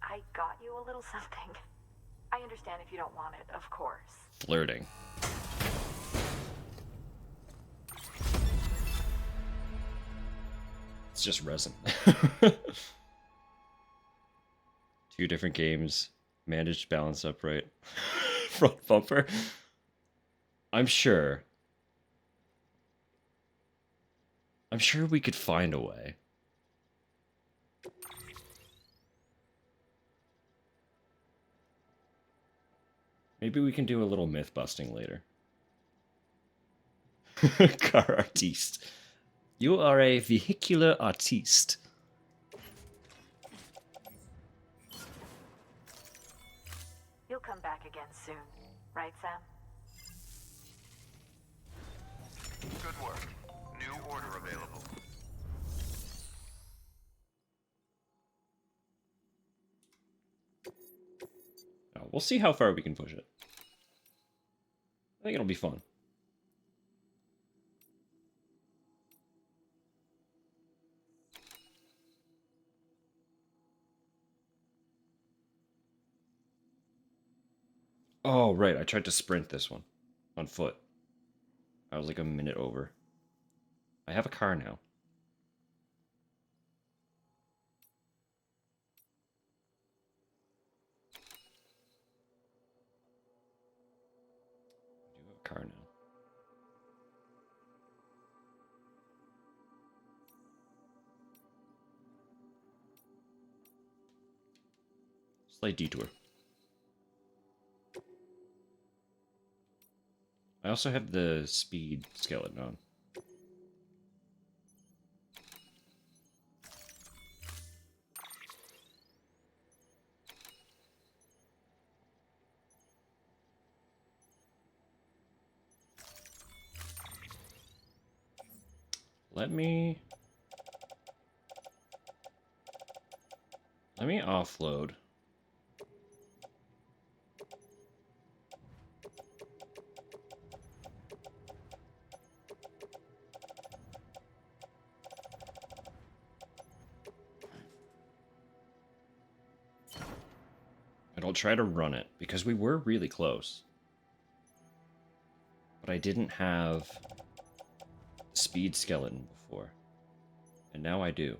I got you a little something. I understand if you don't want it, of course. Flirting. It's just resin. 2 different games. Managed balance upright. Front bumper. I'm sure we could find a way. Maybe we can do a little myth busting later. Car artiste. You are a vehicular artiste. You'll come back again soon, right, Sam? Good work. New order available. Now, we'll see how far we can push it. I think it'll be fun. Oh, right. I tried to sprint this one on foot. I was like a minute over. I have a car now. I do have a car now. Slight detour. I also have the speed skeleton on. Let me offload. And I'll try to run it, because we were really close. But I didn't have speed skeleton before. And now I do.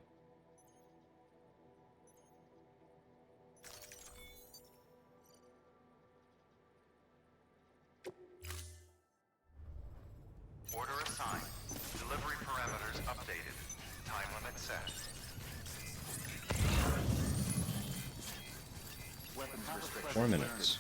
Order assigned. Delivery parameters updated. Time limit set. Weapons restriction. 4 minutes.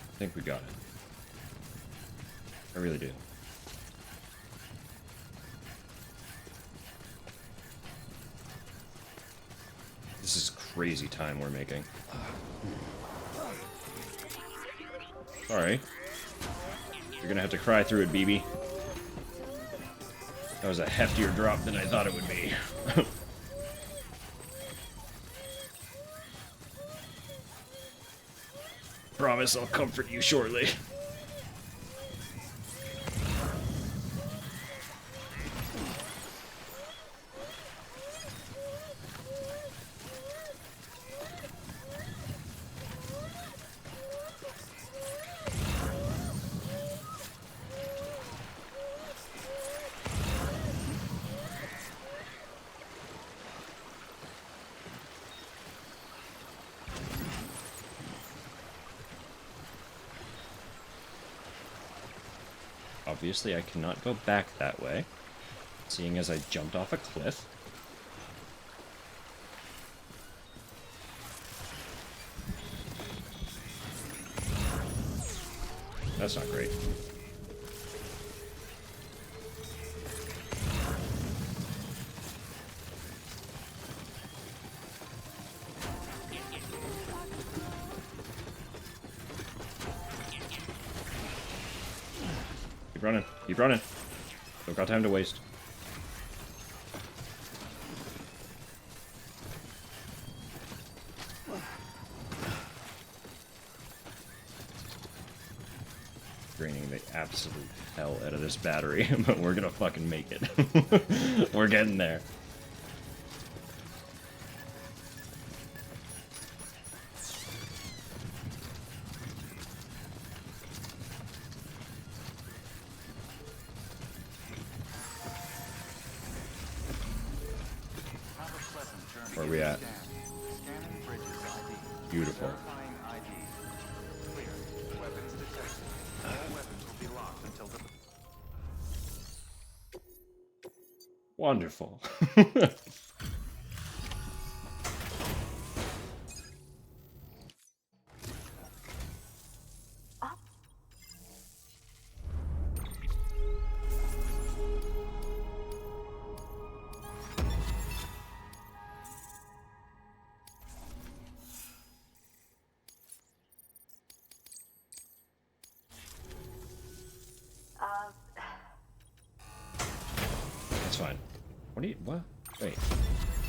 I think we got it. I really do. This is crazy time we're making. Sorry. You're gonna have to cry through it, BB. That was a heftier drop than I thought it would be. Promise I'll comfort you shortly. Obviously, I cannot go back that way, seeing as I jumped off a cliff. That's not great. Keep running. Keep running. Don't got time to waste. Draining the absolute hell out of this battery, but we're gonna fucking make it. We're getting there. Have a pleasant journey. Where are we at? Scanning bridges ID. Beautiful. Verifying ID. Clear. Weapons detected. All weapons will be locked until the... Wonderful. That's fine. What do you... What? Wait.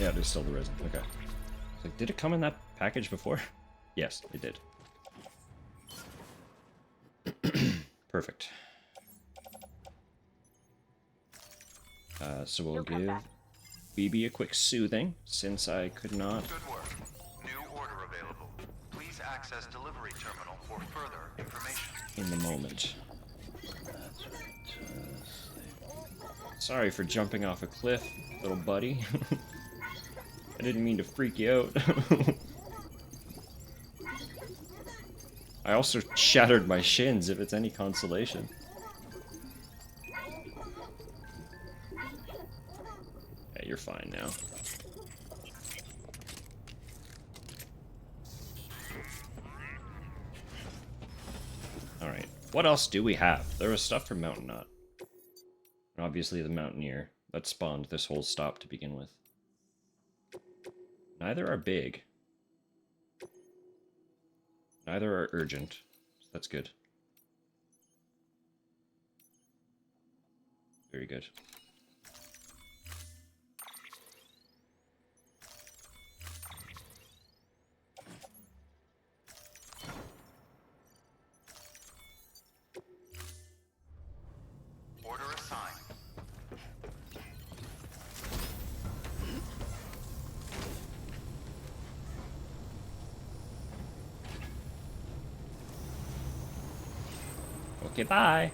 Yeah, there's still the resin. Okay. It's like, did it come in that package before? Yes, it did. Perfect. So we'll give BB a quick soothing, since I could not... Good work. New order available. Please access delivery terminal for further information. in the moment. Sorry for jumping off a cliff, little buddy. I didn't mean to freak you out. I also shattered my shins, if it's any consolation. Yeah, you're fine now. Alright, what else do we have? There was stuff from Mountain Knot. And obviously the Mountaineer. That spawned this whole stop to begin with. Neither are big. Neither are urgent. So that's good. Very good. Order assigned. Okay, bye.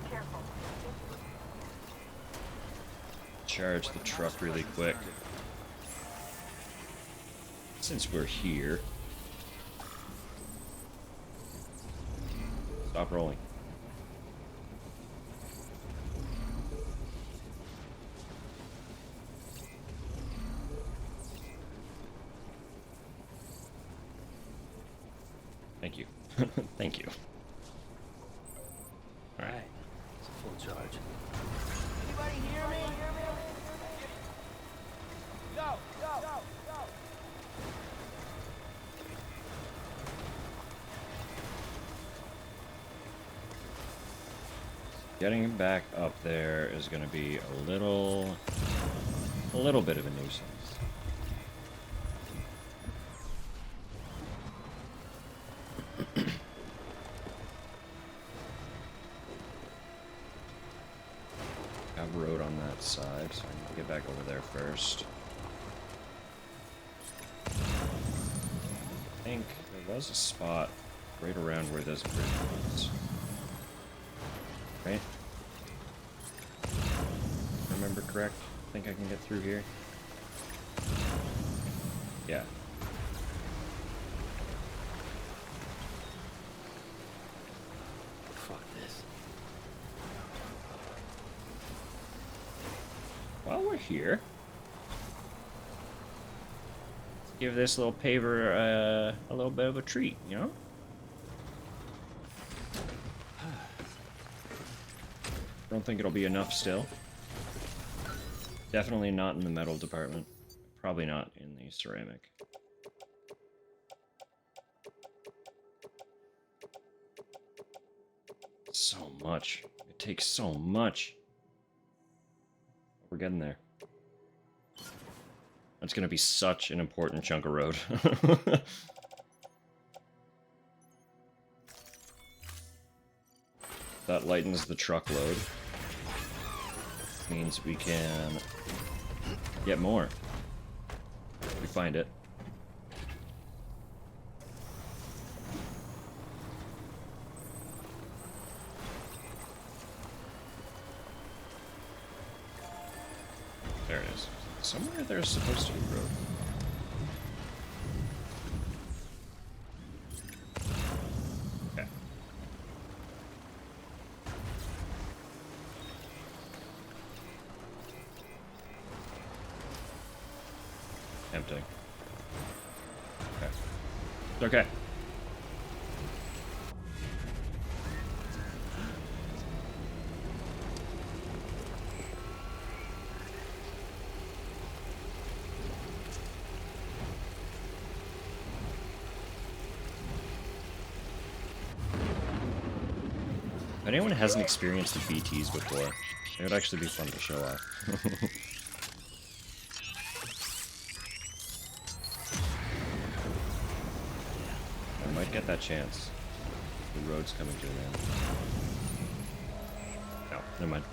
Careful. Charge the truck really quick. Since we're here. Stop rolling. Thank you. Thank you. Alright. It's a full charge. Anybody hear me? Go, go, go, go. Getting back up there is going to be a little bit of a nuisance. Have a road on that side, so I need to get back over there first. I think there was a spot right around where this bridge was. Right? Remember correct? Think I can get through here? Yeah. Fuck this. while we're here, let's give this little paver a little bit of a treat, you know? Don't think it'll be enough still. Definitely not in the metal department. Probably not in the ceramic. So much. It takes so much. We're getting there. That's gonna be such an important chunk of road. That lightens the truckload. Means we can get more. If we find it. There it is. Somewhere there's supposed to be a road. Okay. Tempting. Okay. It's okay. If anyone hasn't experienced the BTs before, it would actually be fun to show off. I might get that chance. The road's coming to an end. No, never mind.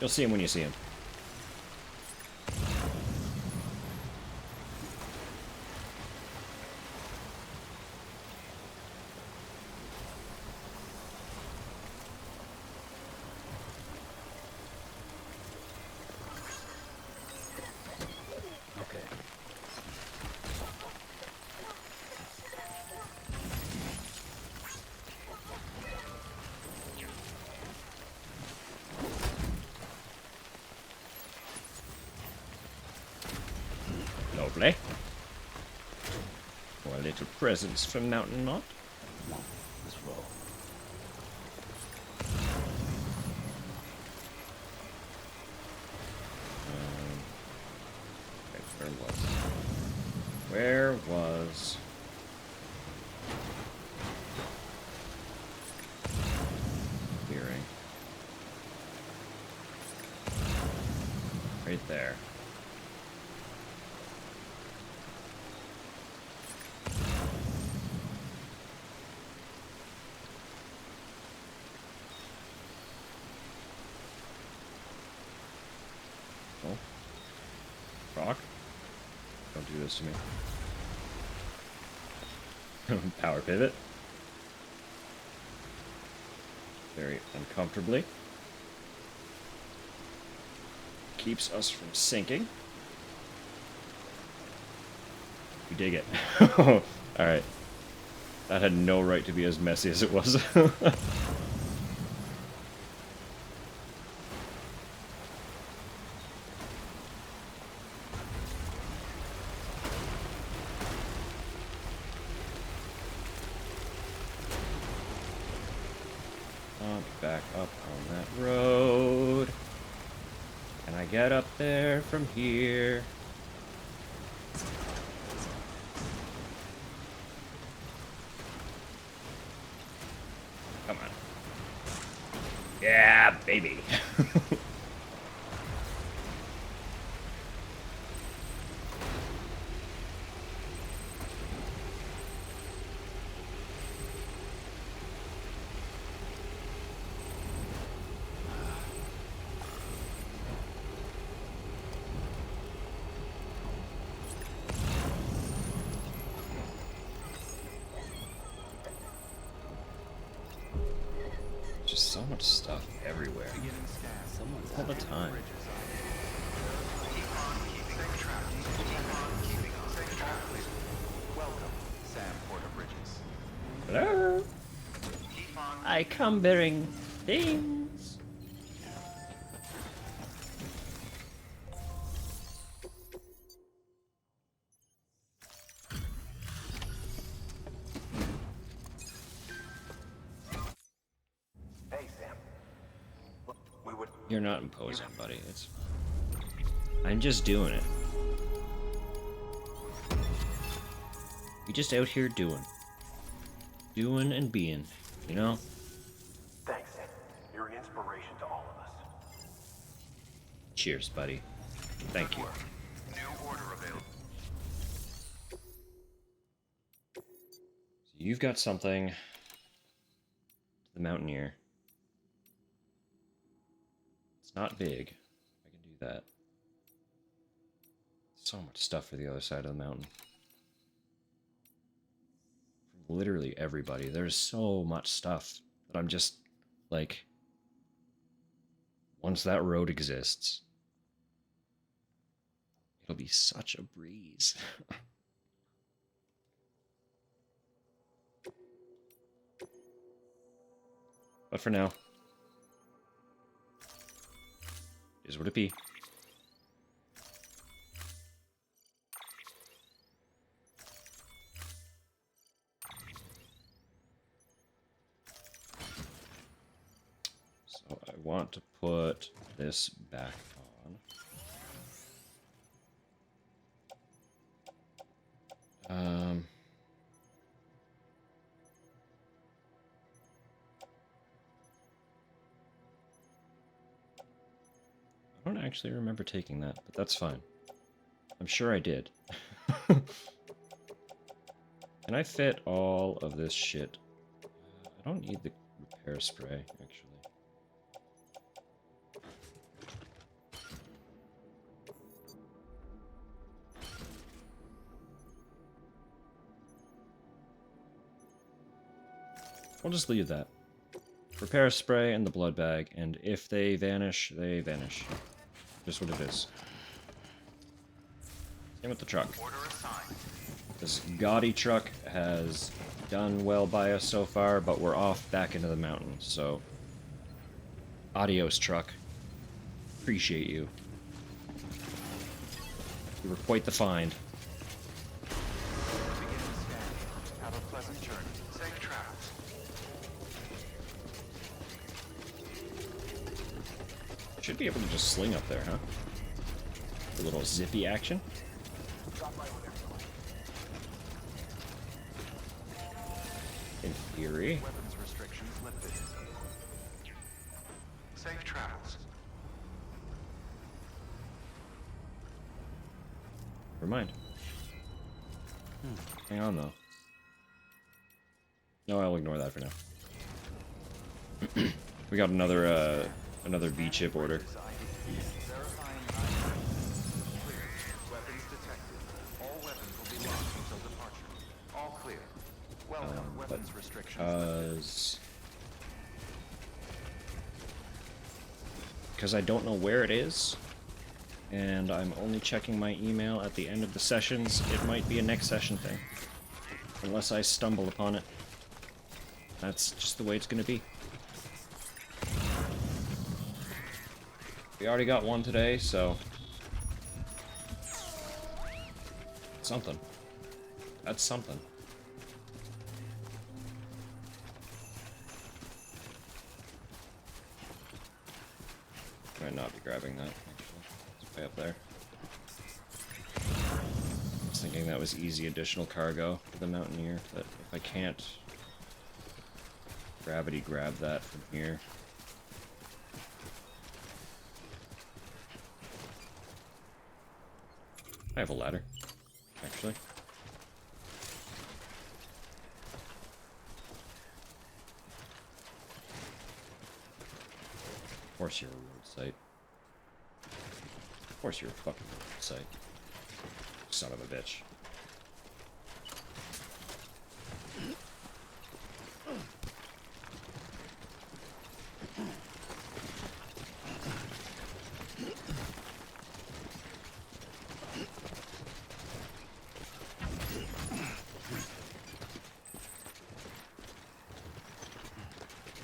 You'll see him when you see him. Lovely. More little presents from Mountain Knot. Let's roll. Okay, where was clearing? Right there. Rock? Don't do this to me. Power pivot. Very uncomfortably. Keeps us from sinking. We dig it. Alright. That had no right to be as messy as it was. Back up on that road. Can I get up there from here? Come on. Yeah, baby. Just so much stuff everywhere. All the time. Welcome, Sam Porter Bridges. Hello? I come bearing things. You're not imposing, buddy. It's I'm just doing it. We just out here doing. Doing and being, you know? Thanks. You're an inspiration to all of us. Cheers, buddy. Thank you. New order available. So you've got something to the Mountaineer. It's not big. I can do that. So much stuff for the other side of the mountain. From literally everybody. There's so much stuff that I'm just, like... Once that road exists, it'll be such a breeze. But for now, is what it be. So I want to put this back on. I don't actually remember taking that, but that's fine. I'm sure I did. Can I fit all of this shit? I don't need the repair spray, actually. We'll just leave that. Repair spray and the blood bag, and if they vanish, they vanish. Just what it is. Same with the truck. Order assigned. This gaudy truck has done well by us so far, but we're off back into the mountains, so... Adios, truck. Appreciate you. You were quite the find. Beginning scan. Have a pleasant journey. Safe travels. Should be able to just sling up there, huh? A little zippy action. In theory. Weapons restrictions lifted. Safe travels. Never mind. Hang on, though. No, I'll ignore that for now. We got another B chip order. Verifying ID. Clear. Weapons detected. All weapons will be locked until departure. All clear. Welcome. Weapons restrictions. Because I don't know where it is, and I'm only checking my email at the end of the sessions, it might be a next session thing. Unless I stumble upon it. That's just the way it's gonna be. We already got one today, so... Something. That's something. Might not be grabbing that, actually. It's way up there. I was thinking that was easy additional cargo for the Mountaineer, but if I can't gravity grab that from here... I have a ladder, actually. Of course you're a road site. Of course you're a fucking road site. Son of a bitch.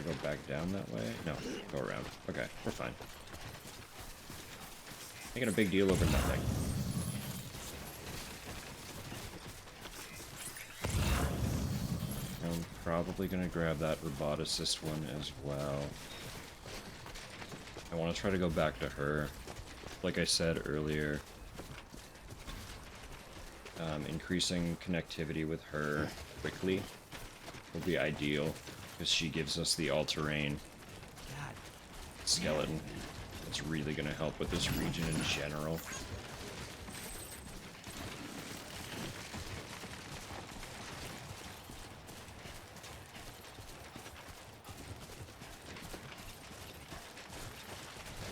Go back down that way? No, go around. Okay, we're fine. Making a big deal over nothing. I'm probably gonna grab that roboticist one as well. I want to try to go back to her. Like I said earlier, increasing connectivity with her quickly would be ideal, because she gives us the all-terrain skeleton. It's really going to help with this region in general.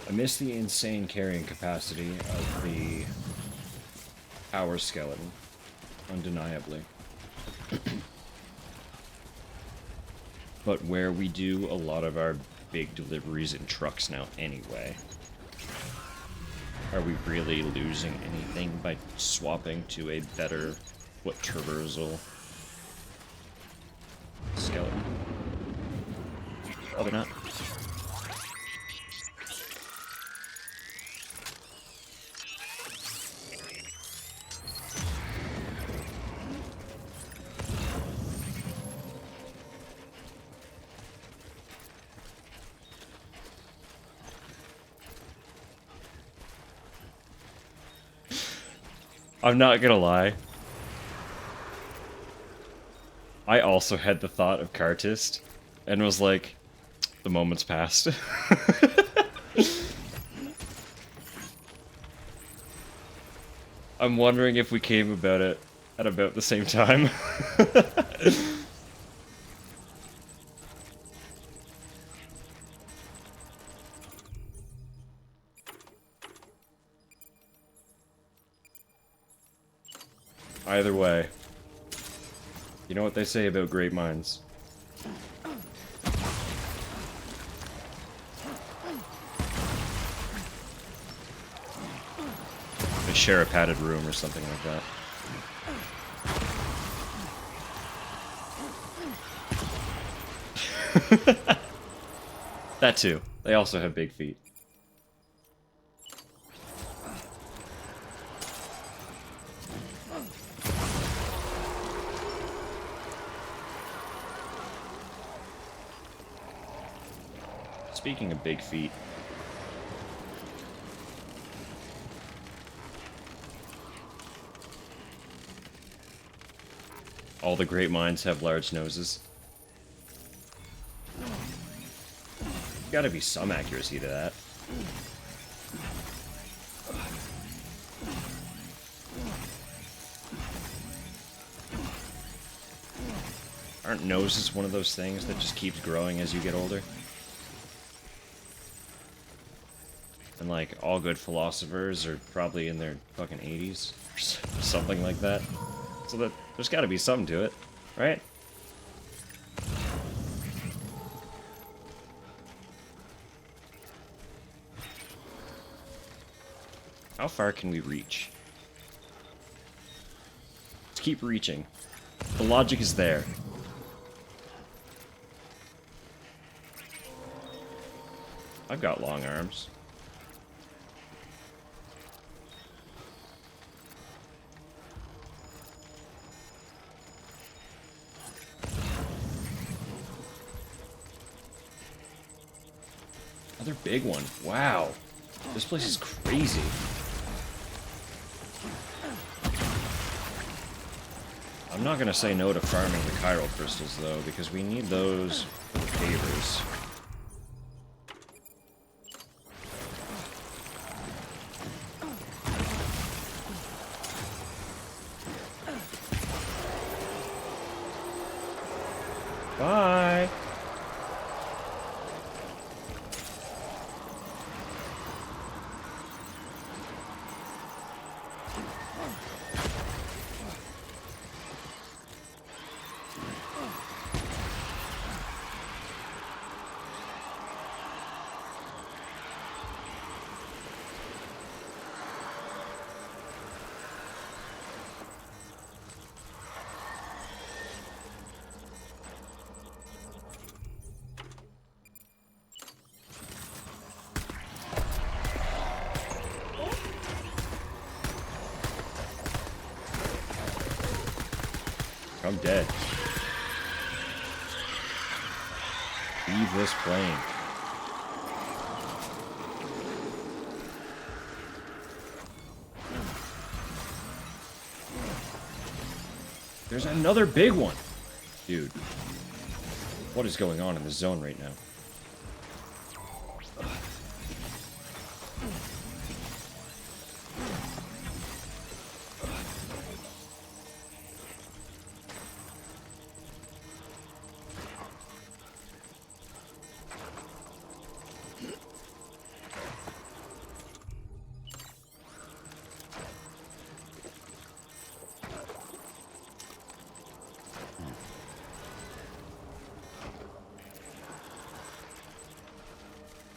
I miss the insane carrying capacity of the power skeleton, undeniably. But where we do a lot of our big deliveries in trucks now anyway, are we really losing anything by swapping to a better foot traversal skeleton? Probably not. I'm not gonna lie. I also had the thought of Cartist, and was like, the moment's passed. I'm wondering if we came about it at about the same time. Either way, you know what they say about great minds. They share a padded room or something like that. That too. They also have big feet. Speaking of big feet, all the great minds have large noses. Gotta be some accuracy to that. Aren't noses one of those things that just keeps growing as you get older? And like, all good philosophers are probably in their fucking 80s, or something like that. So that there's gotta be something to it, right? How far can we reach? Let's keep reaching. The logic is there. I've got long arms. Another big one. Wow. This place is crazy. I'm not gonna say no to farming the chiral crystals though, because we need those for the pavers. Bye! I'm dead. Leave this plane. There's another big one! Dude. What is going on in this zone right now?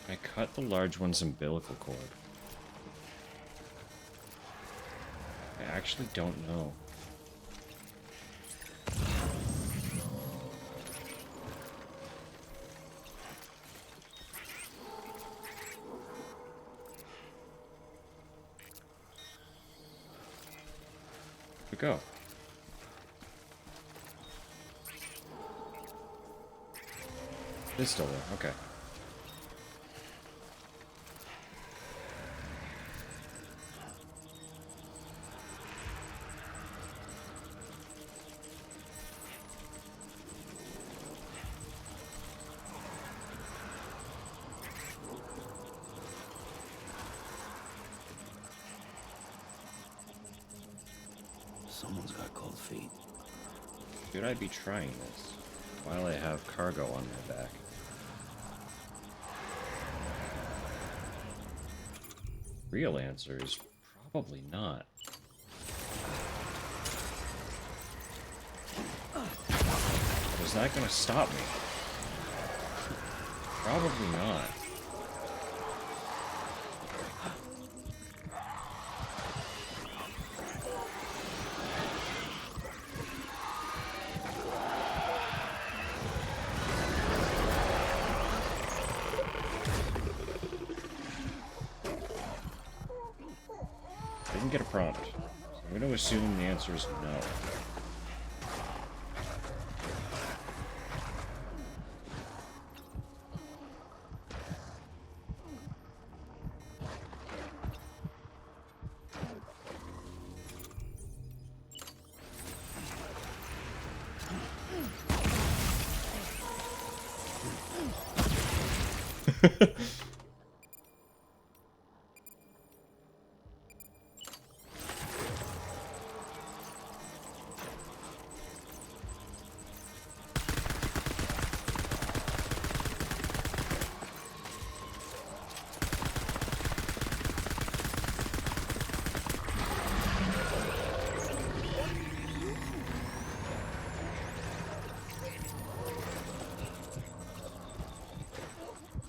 I cut the large one's umbilical cord. I actually don't know. Where'd it go? It's still there, okay. Someone's got cold feet. Should I be trying this while I have cargo on my back? Real answer is probably not. But is that gonna stop me? Probably not. I didn't get a prompt, so I'm going to assume the answer is no.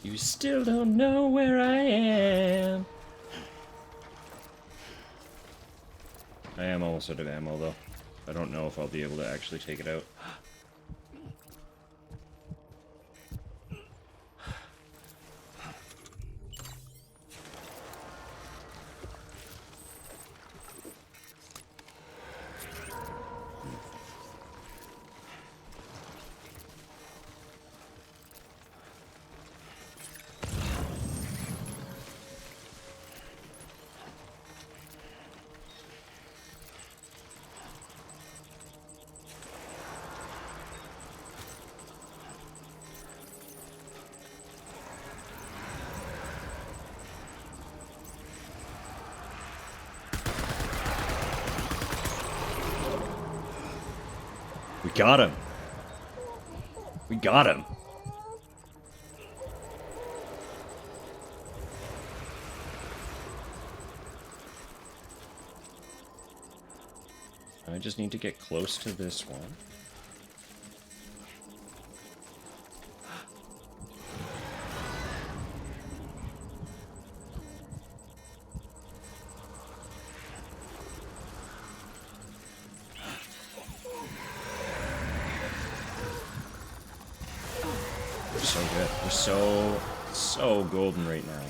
You still don't know where I am. I am almost out of ammo, though. I don't know if I'll be able to actually take it out. We got him. We got him. I just need to get close to this one. We're so good. We're so golden right now.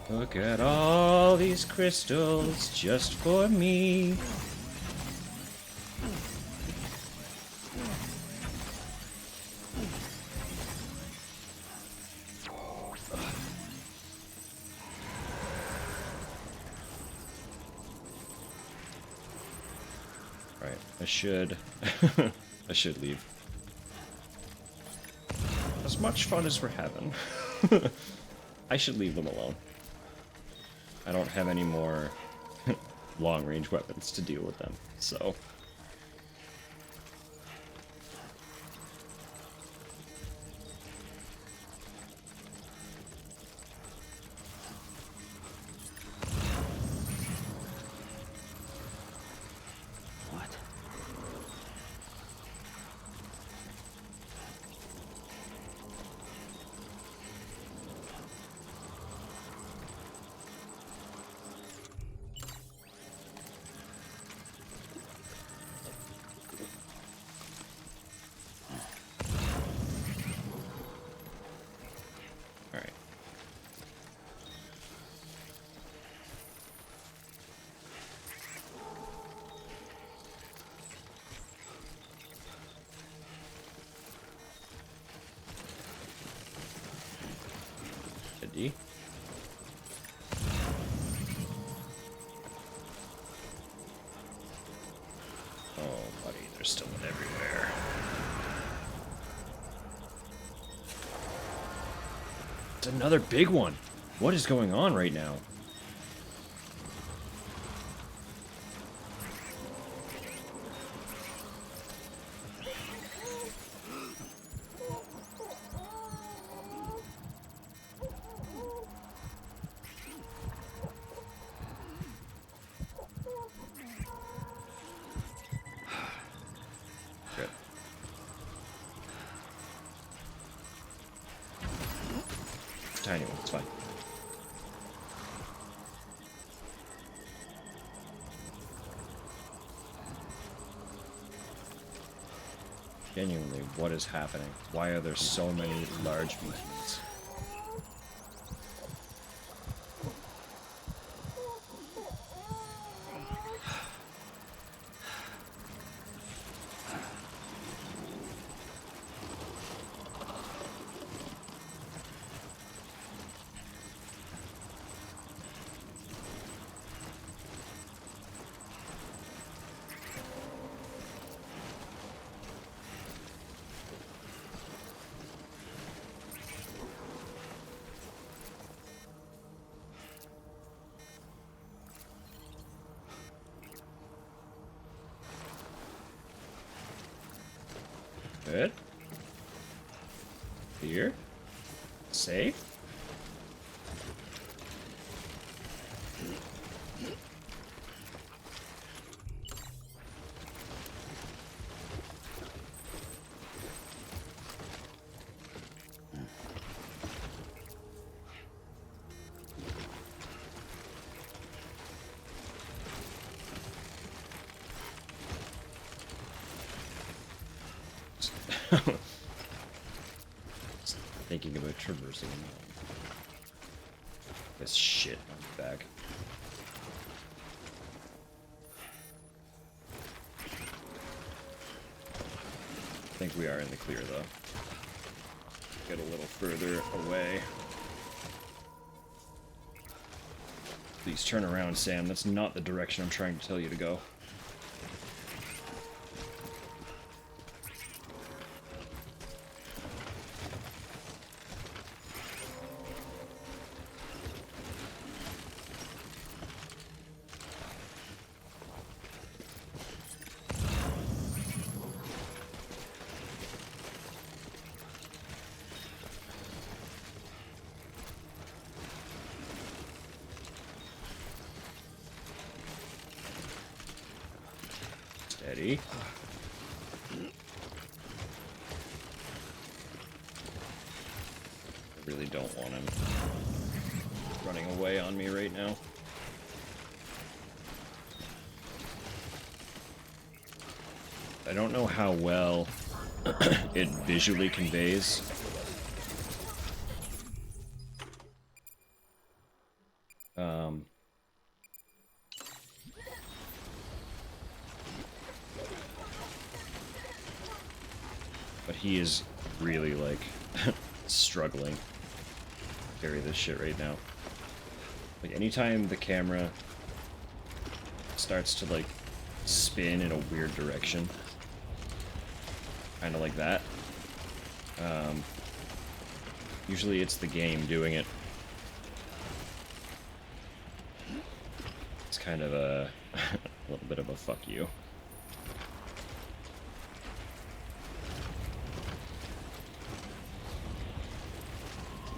Look at all these crystals just for me. Alright, I should... I should leave. As much fun as we're having. I should leave them alone. I don't have any more long-range weapons to deal with them, so... Ready? Oh, buddy, there's still one everywhere. It's another big one. What is going on right now? Good. It's a tiny one, it's fine. Genuinely, what is happening? Why are there so many large behemoths? Good. Here. Safe. Thinking about traversing this shit on the back. I think we are in the clear though. Get a little further away. Please turn around, Sam. That's not the direction I'm trying to tell you to go. Steady. I really don't want him running away on me right now. I don't know how well it visually conveys. But he is really, like, struggling to carry this shit right now. Like, anytime the camera starts to, like, spin in a weird direction. Kind of like that. Usually it's the game doing it. It's kind of a little bit of a fuck you.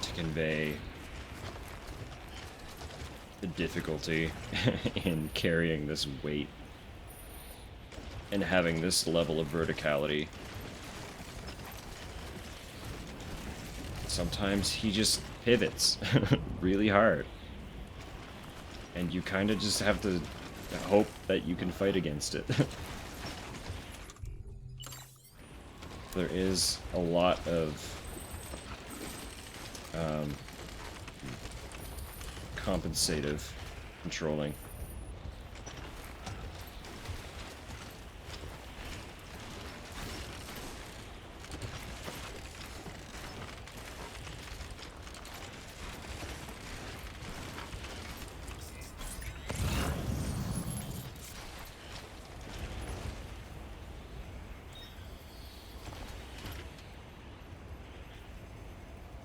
To convey the difficulty in carrying this weight and having this level of verticality. Sometimes he just pivots really hard. And you kind of just have to hope that you can fight against it. There is a lot of compensative controlling.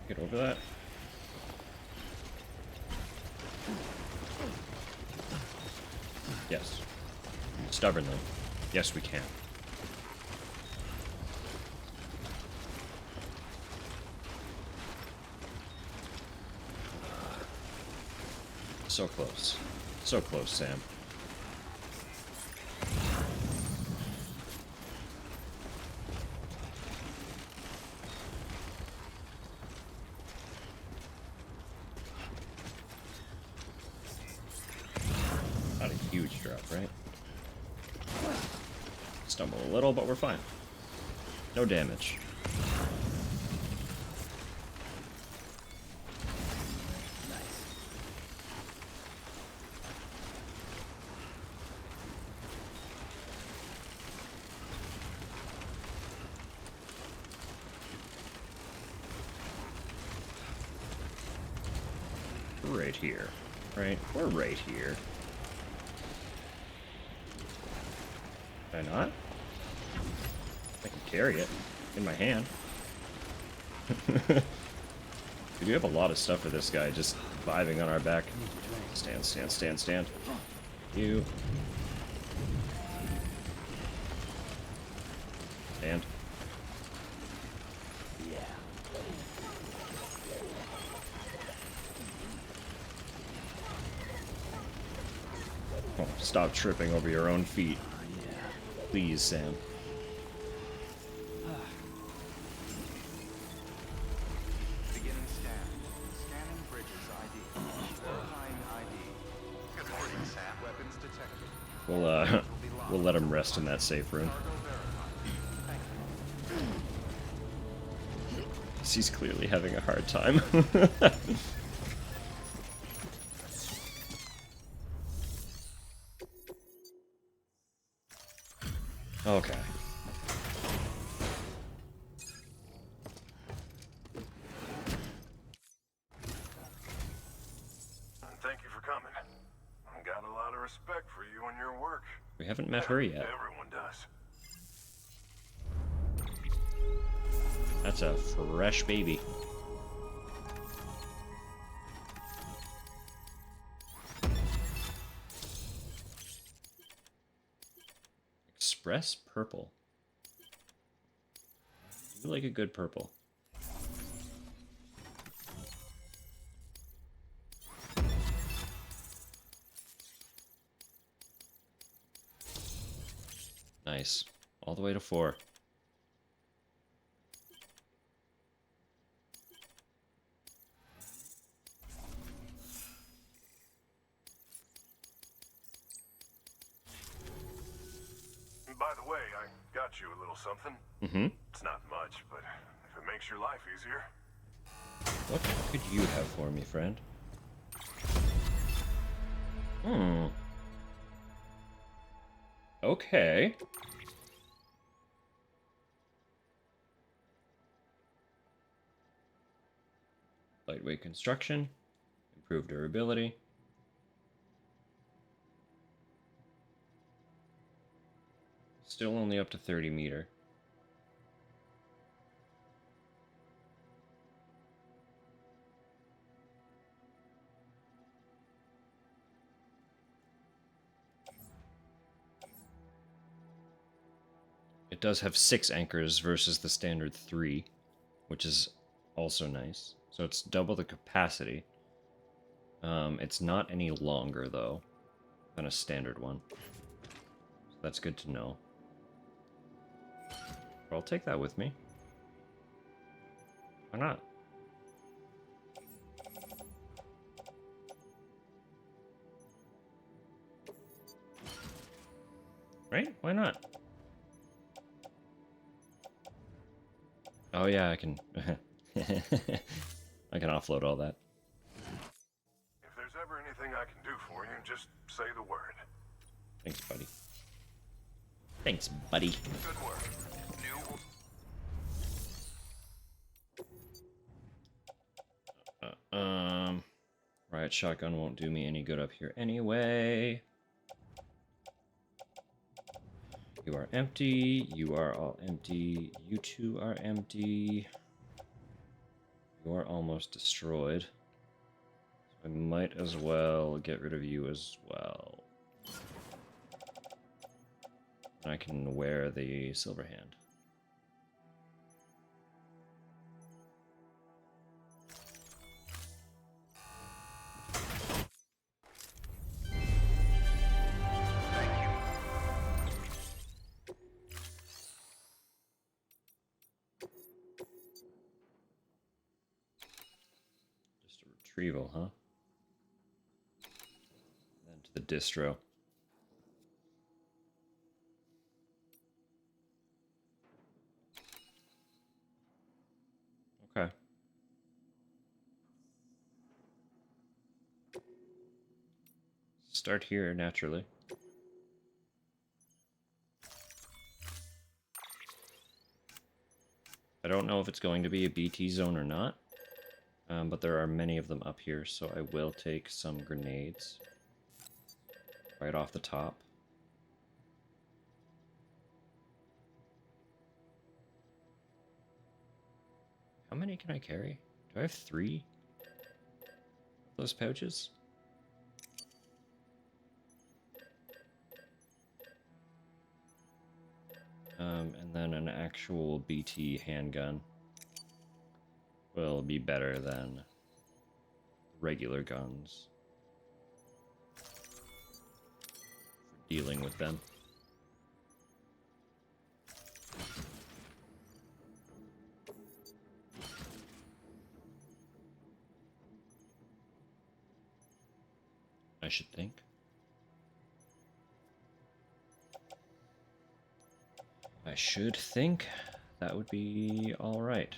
Get over that. Yes. Stubbornly. Yes, we can. So close. So close, Sam. Not a huge drop, right? Stumble a little, but we're fine. No damage. Right here, right? We're right here. Can I not? I can carry it in my hand. We do have a lot of stuff for this guy, just vibing on our back. Stand, stand, stand, stand. You. Stand. Oh, stop tripping over your own feet. Please, Sam. Beginning scan. Scanning bridges ID. Verifying ID. Good morning, Sam. Weapons detected. We'll let him rest in that safe room. Cargo verified. Thank you. He's clearly having a hard time. Okay. Thank you for coming. I've got a lot of respect for you and your work. We haven't met her yet. Everyone does. That's a fresh baby. Express purple. You like a good purple. Nice. All the way to 4. By the way, I got you a little something. Mm-hmm. It's not much, but if it makes your life easier. What could you have for me, friend? Hmm. Okay. Lightweight construction. Improved durability. Still only up to 30 meter. It does have 6 anchors versus the standard 3, which is also nice. So it's double the capacity. It's not any longer, though, than a standard one. So that's good to know. But I'll take that with me. Why not? Right? Why not? Oh yeah, I can... I can offload all that. If there's ever anything I can do for you, just say the word. Thanks, buddy. Thanks, buddy. Good work. Riot shotgun won't do me any good up here anyway. You are empty. You are all empty. You two are empty. You are almost destroyed. So I might as well get rid of you as well. I can wear the silver hand. Just a retrieval, huh? Then to the distro. Okay. Start here, naturally. I don't know if it's going to be a BT zone or not, but there are many of them up here, so I will take some grenades right off the top. How many can I carry? Do I have 3 of those pouches? And then an actual BT handgun will be better than regular guns for dealing with them. I should think. I should think that would be all right.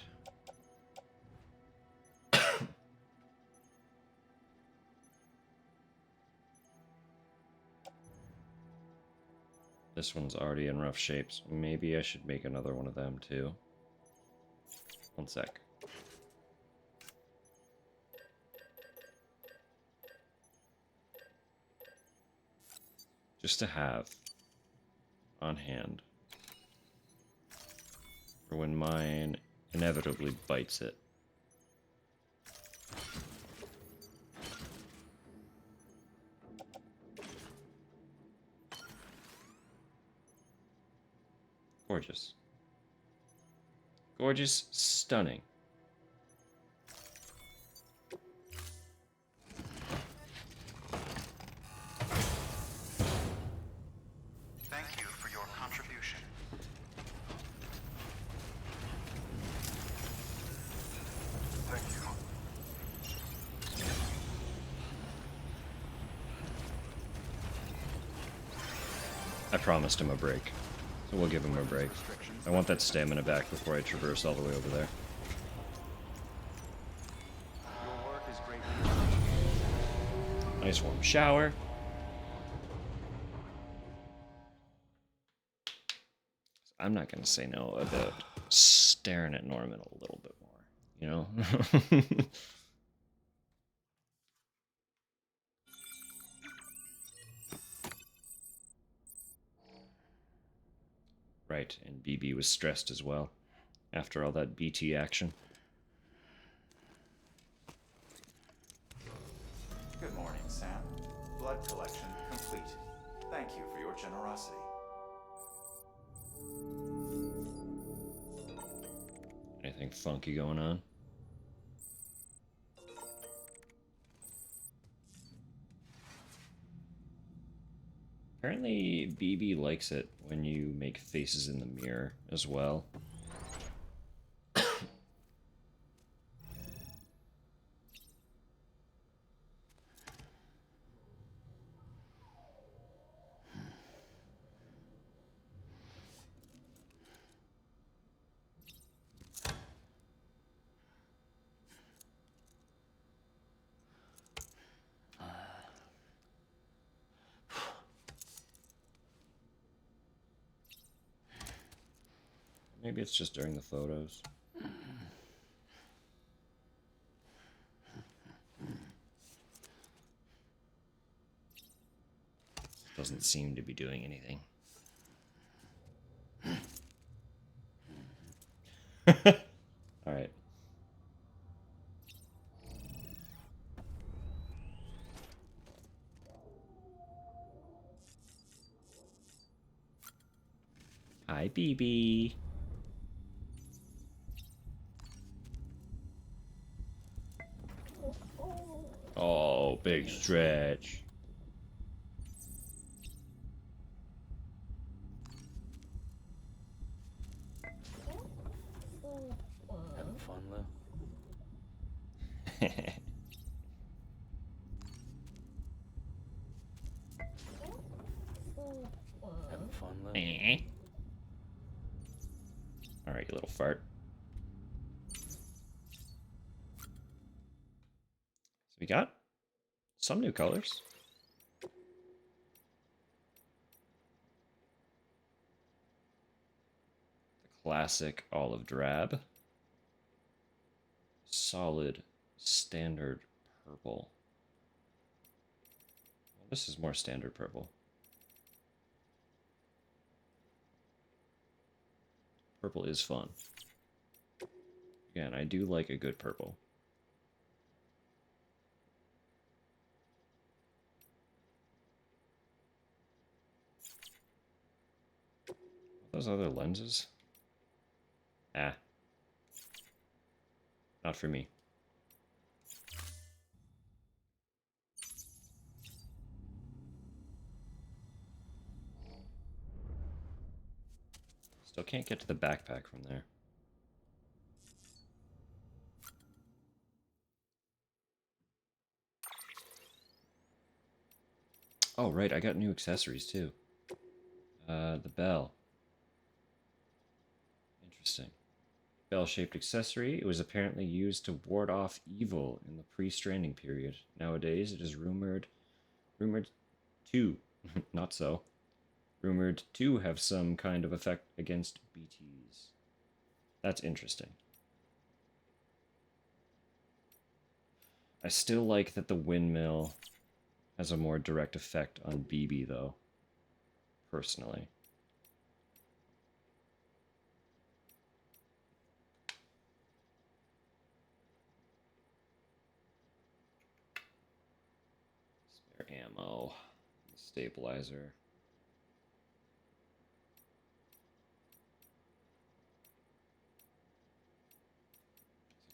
This one's already in rough shape, so maybe I should make another one of them too. One sec. Just to have on hand for when mine inevitably bites it. Gorgeous. Gorgeous, stunning. Thank you for your contribution. Thank you. I promised him a break, so we'll give him a break. I want that stamina back before I traverse all the way over there. Your work is greatly Nice warm shower. I'm not going to say no about staring at Norman a little bit more, you know? Right, and BB was stressed as well after all that BT action. Good morning, Sam. Blood collection complete. Thank you for your generosity. Anything funky going on? Apparently, BB likes it when you make faces in the mirror as well. Maybe it's just during the photos. Doesn't seem to be doing anything. Alright. Hi, BB. Oh, big stretch. Having fun, Lou? Having fun, Lou? Alright, you little fart. So we got some new colors. The classic olive drab. Solid standard purple. Well, this is more standard purple. Purple is fun. Again, I do like a good purple. Those other lenses? Ah. Not for me. Still can't get to the backpack from there. Oh, right, I got new accessories too. The bell. Interesting. Bell-shaped accessory. It was apparently used to ward off evil in the pre-Stranding period. Nowadays, it is rumored to, not so, rumored to have some kind of effect against BTs. That's interesting. I still like that the windmill has a more direct effect on BB, though, personally. Spare ammo, stabilizer.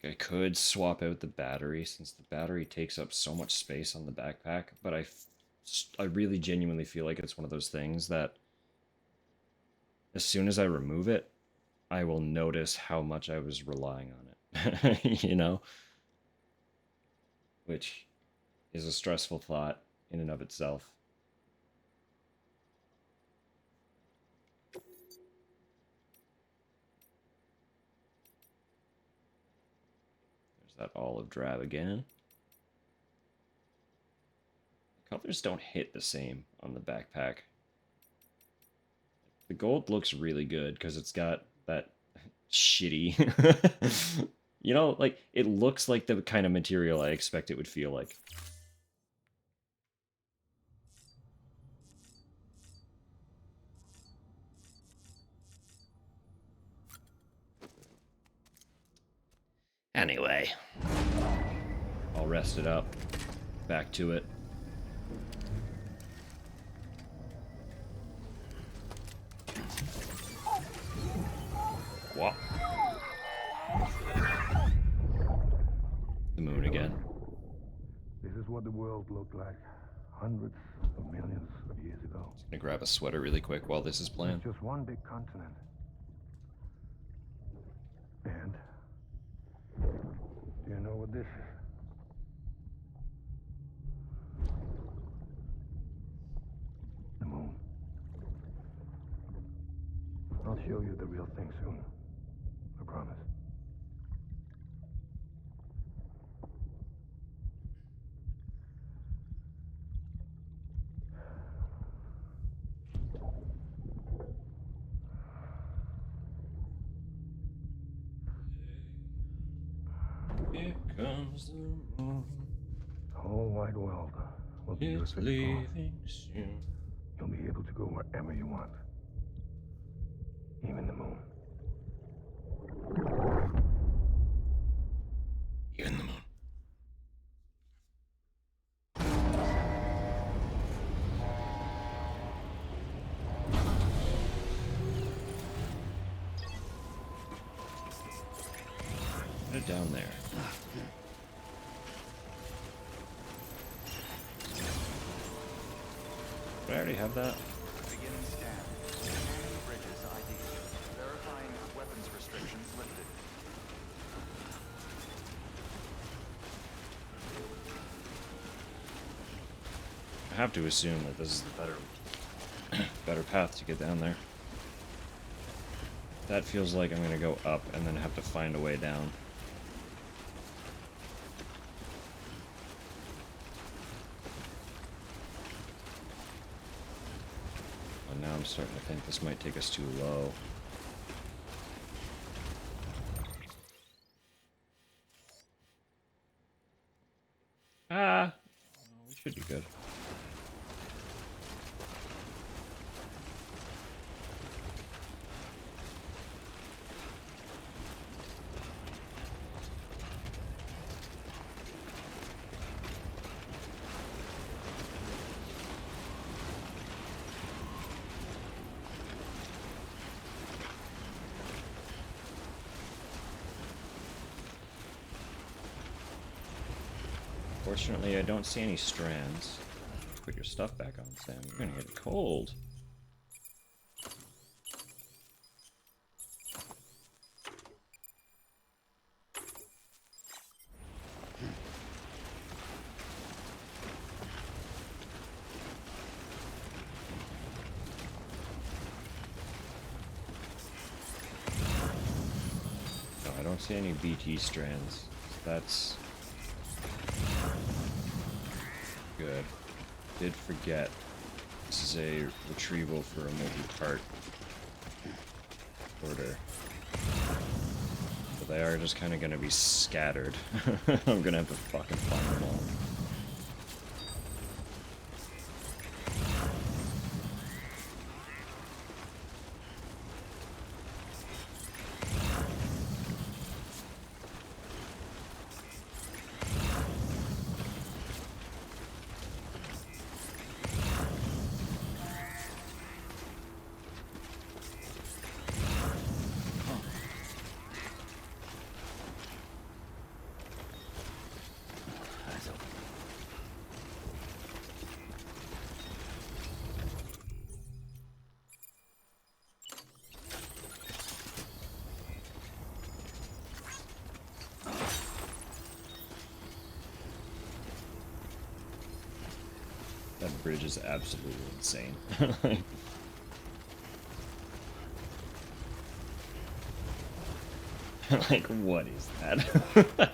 I could swap out the battery since the battery takes up so much space on the backpack, but I really genuinely feel like it's one of those things that as soon as I remove it, I will notice how much I was relying on it, you know? Which is a stressful thought in and of itself. There's that olive drab again. The colors don't hit the same on the backpack. The gold looks really good because it's got that shitty... You know, like, it looks like the kind of material I expect it would feel like. Anyway, I'll rest it up. Back to it. What? The moon again. This is what the world looked like hundreds of millions of years ago. I'm gonna grab a sweater really quick while this is playing. It's just one big continent. And do you know what this is? The moon. I'll show you the real thing soon. I promise. Here comes the moon. The whole wide world will be yours It's to explore. leaving soon. You'll be able to go wherever you want. Even the moon. Even the moon. Put it down there. Did I already have that? Beginning scan. Scanning bridges ID. Verifying weapons restrictions lifted. I have to assume that this is the better path to get down there. That feels like I'm gonna go up and then have to find a way down. And now I'm starting to think this might take us too low. Ah, we should be good. Fortunately, I don't see any strands. Put your stuff back on, Sam. You're gonna get cold. No, I don't see any BT strands. That's good. Did forget. This is a retrieval for a multi-part order. But they are just kind of going to be scattered. I'm going to have to fucking find them all. That bridge is absolutely insane. Like, what is that?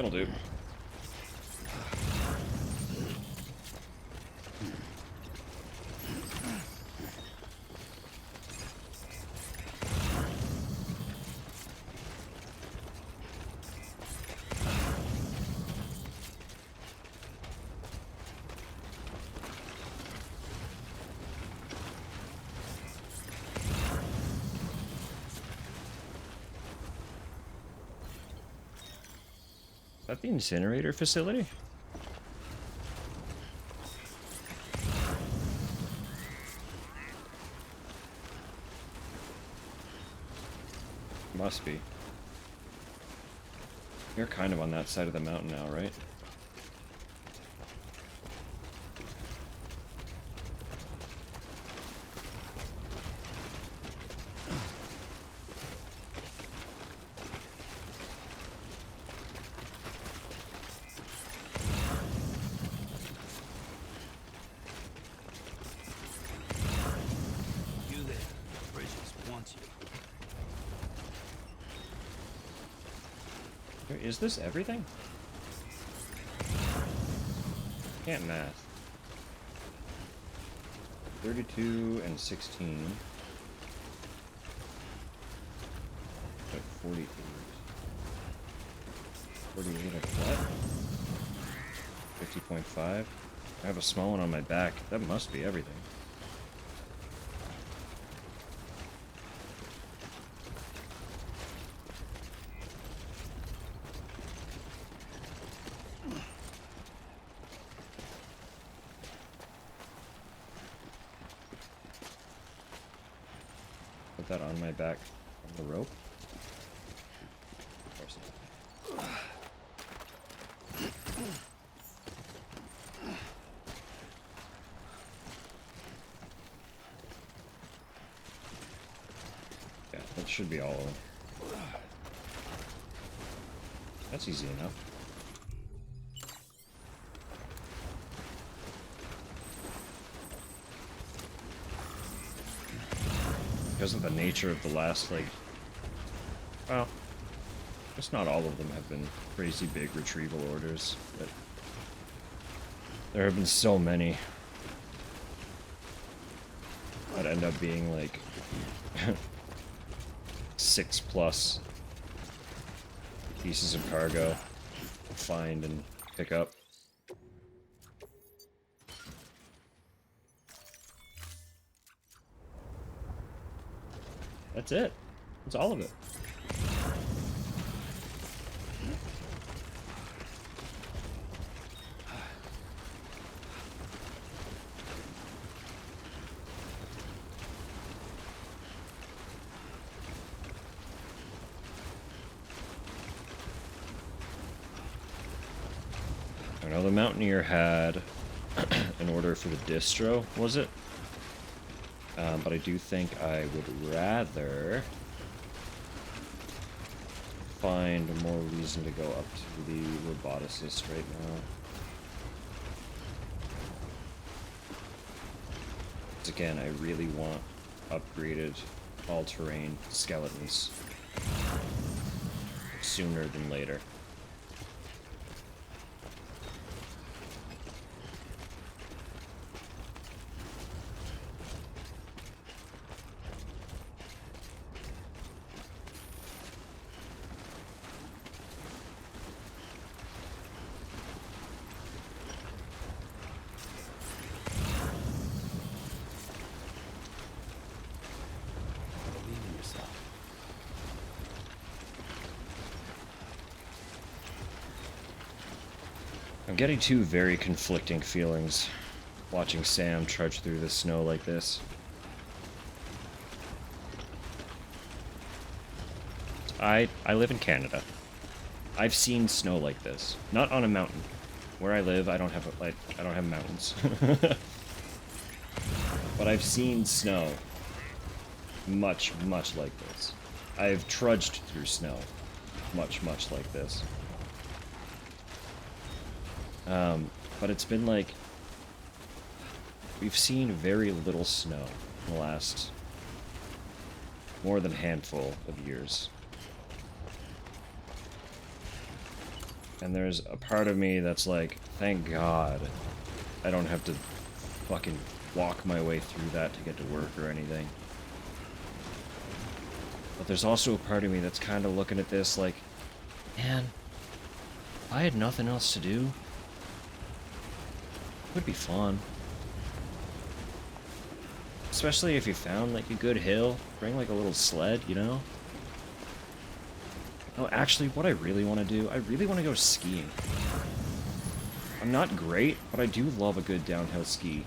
That'll do. Is that the incinerator facility? Must be. You're kind of on that side of the mountain now, right? You there. Bridges wants you. Is this everything? Can't math. 32 and 16. At 48. 48 at what? 50.5. I have a small one on my back. That must be everything. Put that on my back on the rope. Of course not. Yeah, that should be all of them. That's easy enough. Because of the nature of the last, like, well, just not all of them have been crazy big retrieval orders, but there have been so many that end up being like 6+ pieces of cargo to find and pick up. That's it. That's all of it. I know the Mountaineer had an order for the distro, was it? But I do think I would rather find more reason to go up to the roboticist right now. Because again, I really want upgraded all-terrain skeletons sooner than later. I'm getting two very conflicting feelings watching Sam trudge through the snow like this. I live in Canada. I've seen snow like this. Not on a mountain. Where I live, I don't have mountains. But I've seen snow much like this. I've trudged through snow much like this. But it's been like, we've seen very little snow in the last more than a handful of years. And there's a part of me that's like, thank God I don't have to fucking walk my way through that to get to work or anything. But there's also a part of me that's kind of looking at this like, man, if I had nothing else to do, it would be fun. Especially if you found like a good hill, bring like a little sled, you know? Oh, actually, what I really want to do, I really want to go skiing. I'm not great, but I do love a good downhill ski.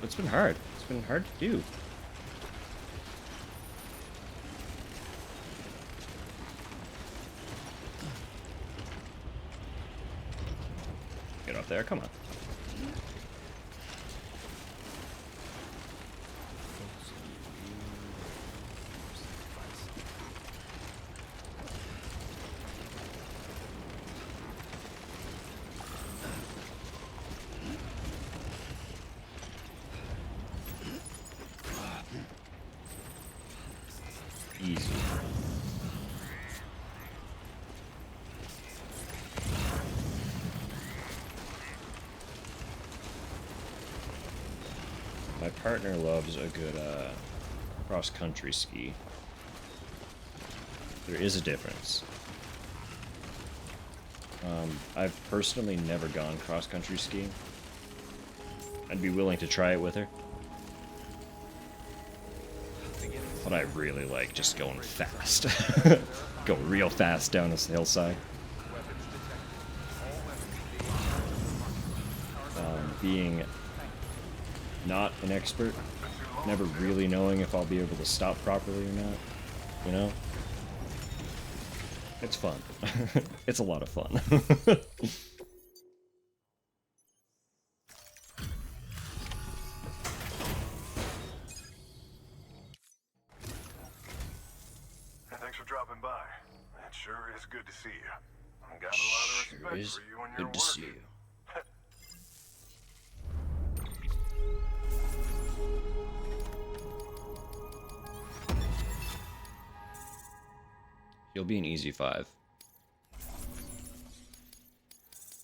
It's been hard. It's been hard to do. Get up there, come on. Easy. My partner loves a good cross-country ski. There is a difference. I've personally never gone cross-country skiing. I'd be willing to try it with her. But I really like just going fast. Go real fast down this hillside. Being not an expert, never really knowing if I'll be able to stop properly or not, you know? It's fun. It's a lot of fun. Thanks for dropping by. It sure is good to see you. I got a lot of respect for you and your good to work. see you. You'll be an easy 5.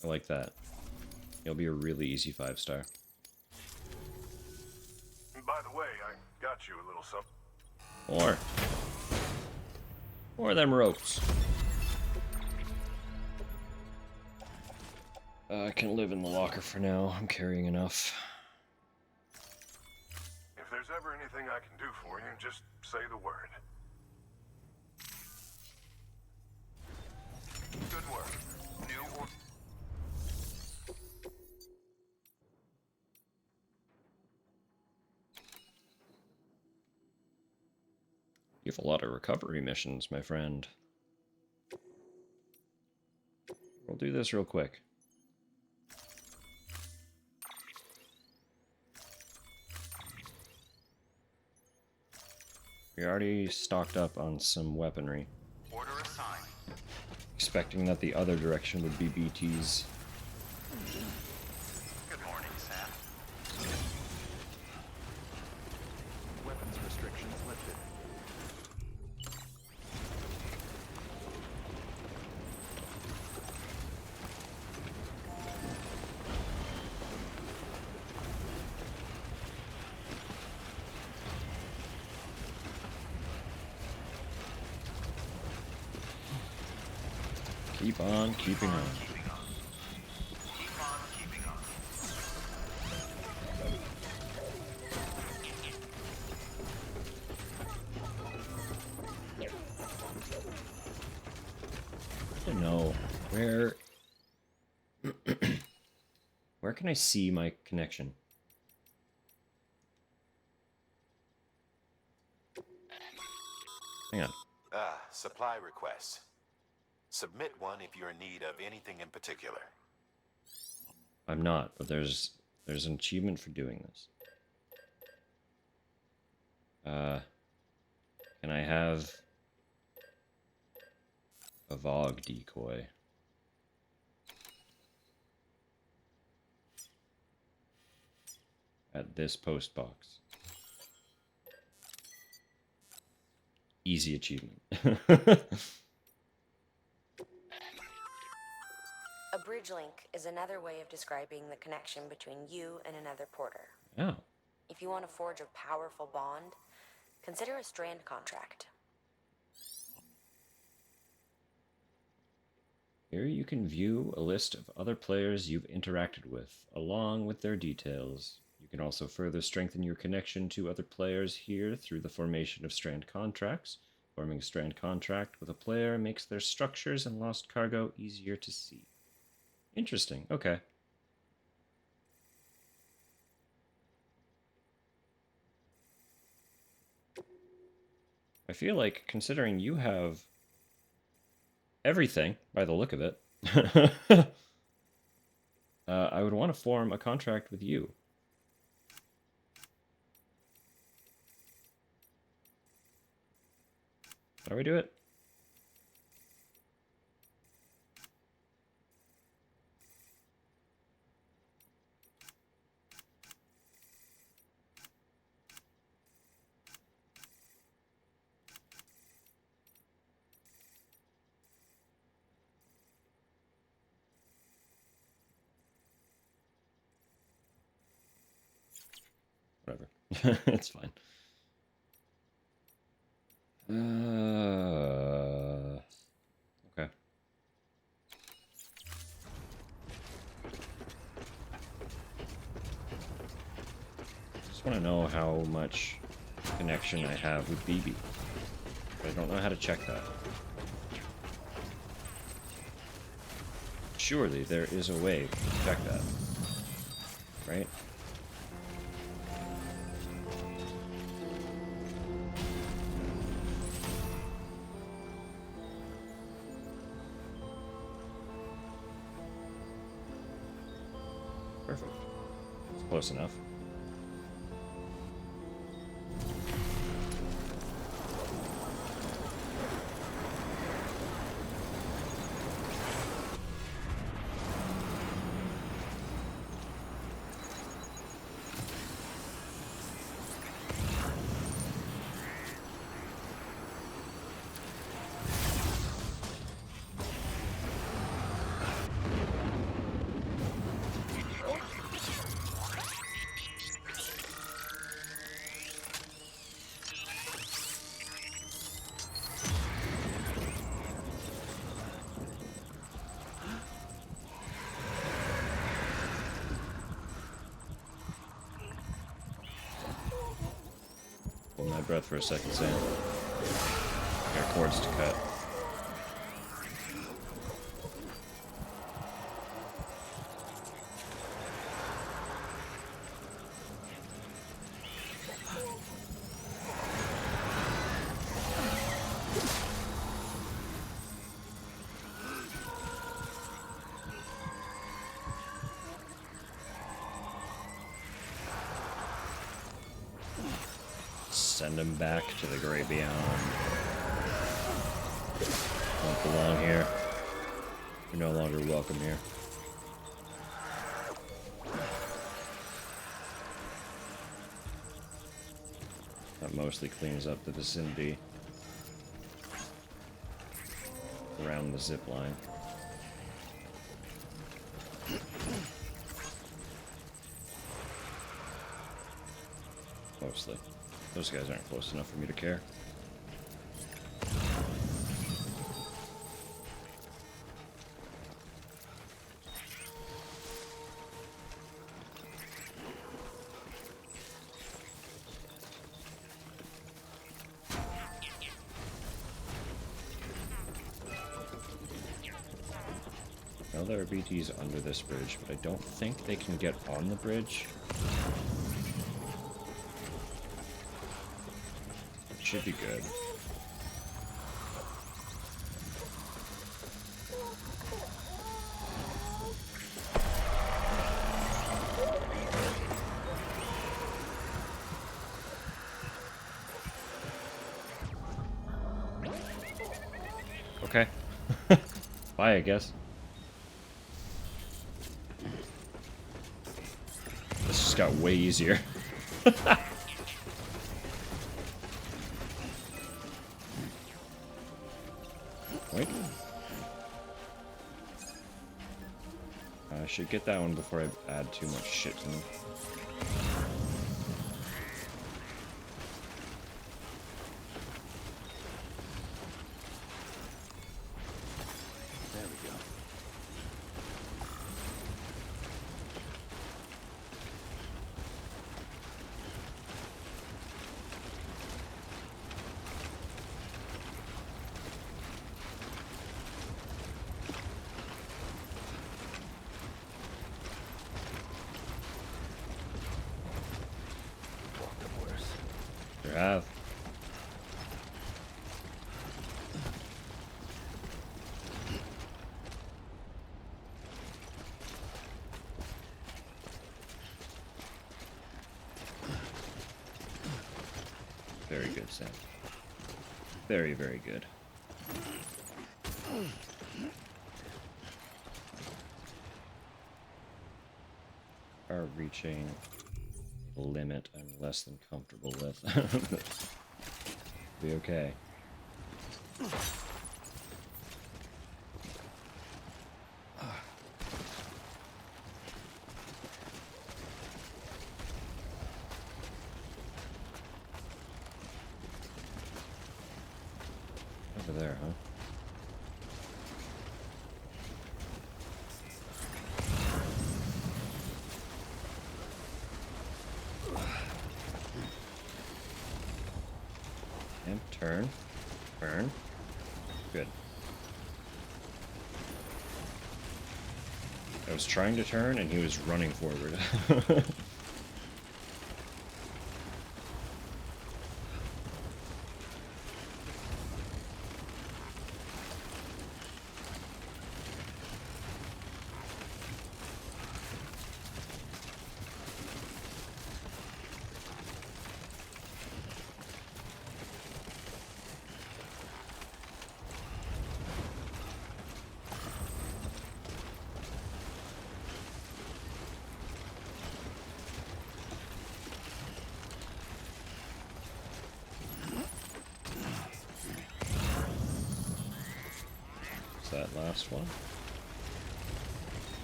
I like that. You'll be a really easy 5-star. By the way, I got you a little something. Or them ropes. I can live in the locker for now. I'm carrying enough. If there's ever anything I can do for you, just say the word. Good work. New or... You have a lot of recovery missions, my friend. We'll do this real quick. We already stocked up on some weaponry. Order assigned. Expecting that the other direction would be BTs. Good morning, Sam. Weapons restrictions lifted. Keep on keeping on. Keep on keeping on. I don't know. Where... Where can I see my connection? Hang on. Supply requests. Submit one if you're in need of anything in particular. I'm not, but there's an achievement for doing this. Can I have a Vogue decoy? At this post box. Easy achievement. A bridge link is another way of describing the connection between you and another porter. Oh. If you want to forge a powerful bond, consider a strand contract. Here you can view a list of other players you've interacted with, along with their details. You can also further strengthen your connection to other players here through the formation of strand contracts. Forming a strand contract with a player makes their structures and lost cargo easier to see. Interesting. Okay. I feel like, considering you have everything, by the look of it, I would want to form a contract with you. How do we do it? Whatever. It's fine. Okay. Just want to know how much connection I have with BB. I don't know how to check that. Surely there is a way to check that. Right? Perfect. It's close enough. Hold my breath for a second, Sam. Got cords to cut. Send him back to the great beyond. Don't belong here. You're no longer welcome here. That mostly cleans up the vicinity around the zip line. Mostly. Those guys aren't close enough for me to care. Now there are BTs under this bridge, but I don't think they can get on the bridge. Should be good. Okay. Bye, I guess. This just got way easier. I should get that one before I add too much shit to them. There we go. Walked up worse. Sure have. Very good, Sam. Very, very good. Are reaching a limit I'm less than comfortable with. Be okay. Over there, huh? And turn. Turn. Good. I was trying to turn and he was running forward. That last one.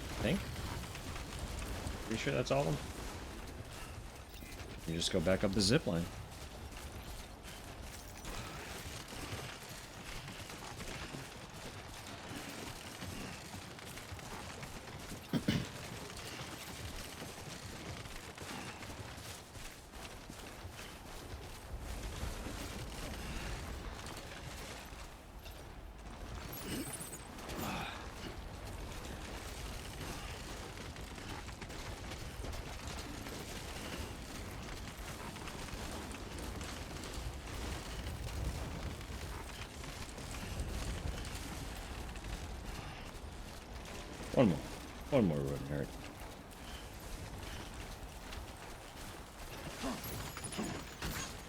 I think. Pretty sure that's all of them. You just go back up the zip line. One more. One more road nerd.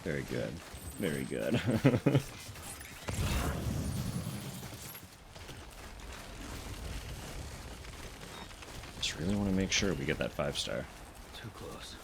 Very good. Very good. Just really want to make sure we get that 5-star. Too close.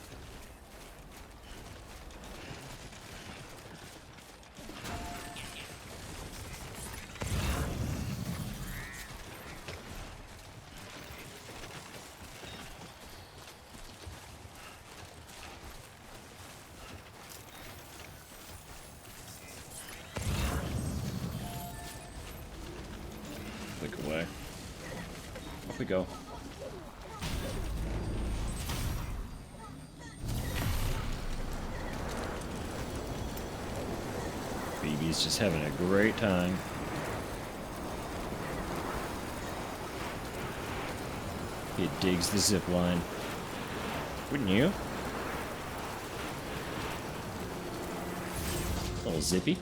Click away. Off we go. BB's just having a great time. He digs the zip line. Wouldn't you? A little zippy.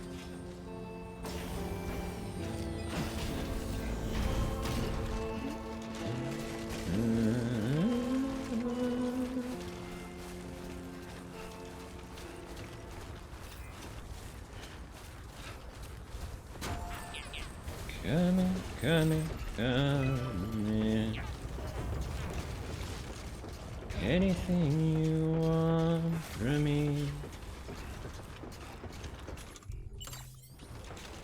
Coming, coming, coming. Anything you want from me.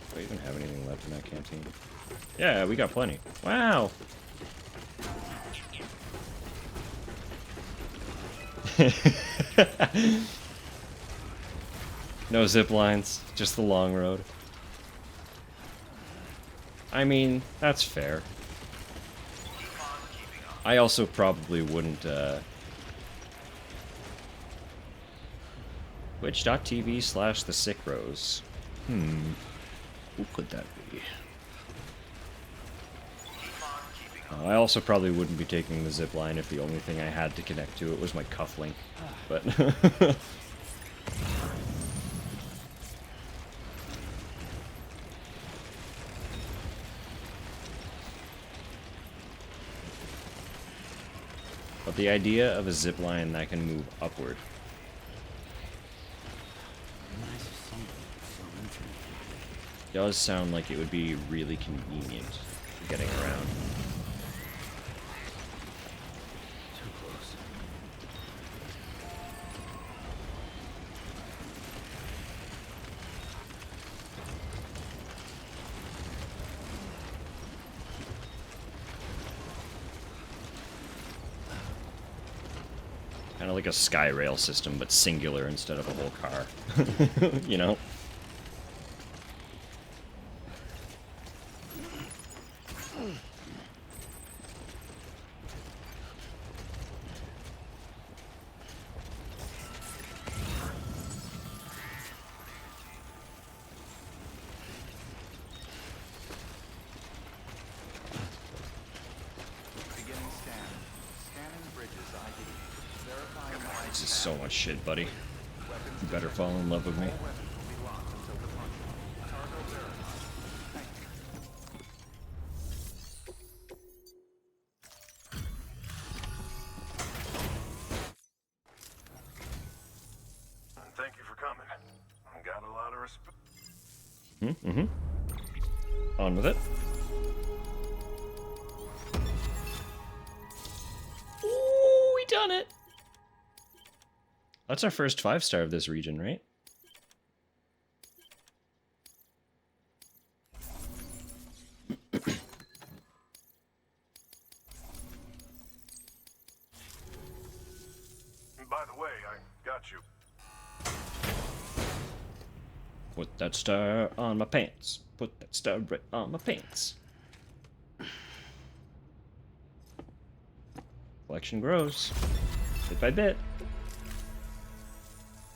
Do I even have anything left in that canteen? Yeah, we got plenty. Wow. No zip lines, just the long road. I mean, that's fair. I also probably wouldn't, Twitch.tv/The Sick Rose. Who could that be? I also probably wouldn't be taking the zipline if the only thing I had to connect to it was my cufflink. But but the idea of a zipline that can move upward. Does sound like it would be really convenient for getting around. Too close. Kind of like a sky rail system, but singular instead of a whole car. You know? Beginning scan. Scanning bridges ID. Verifying ID. This is so much shit, buddy. Weapons You better detected. fall in love with me. All weapons will be locked until departure. Cargo verified. Thank you. And thank you for coming. I got a lot of respect. On with it. Ooh, we done it! That's our first 5-star of this region, right? And by the way, I got you. Put that star on my pants. Put that star right on my pants. Collection grows. Bit by bit.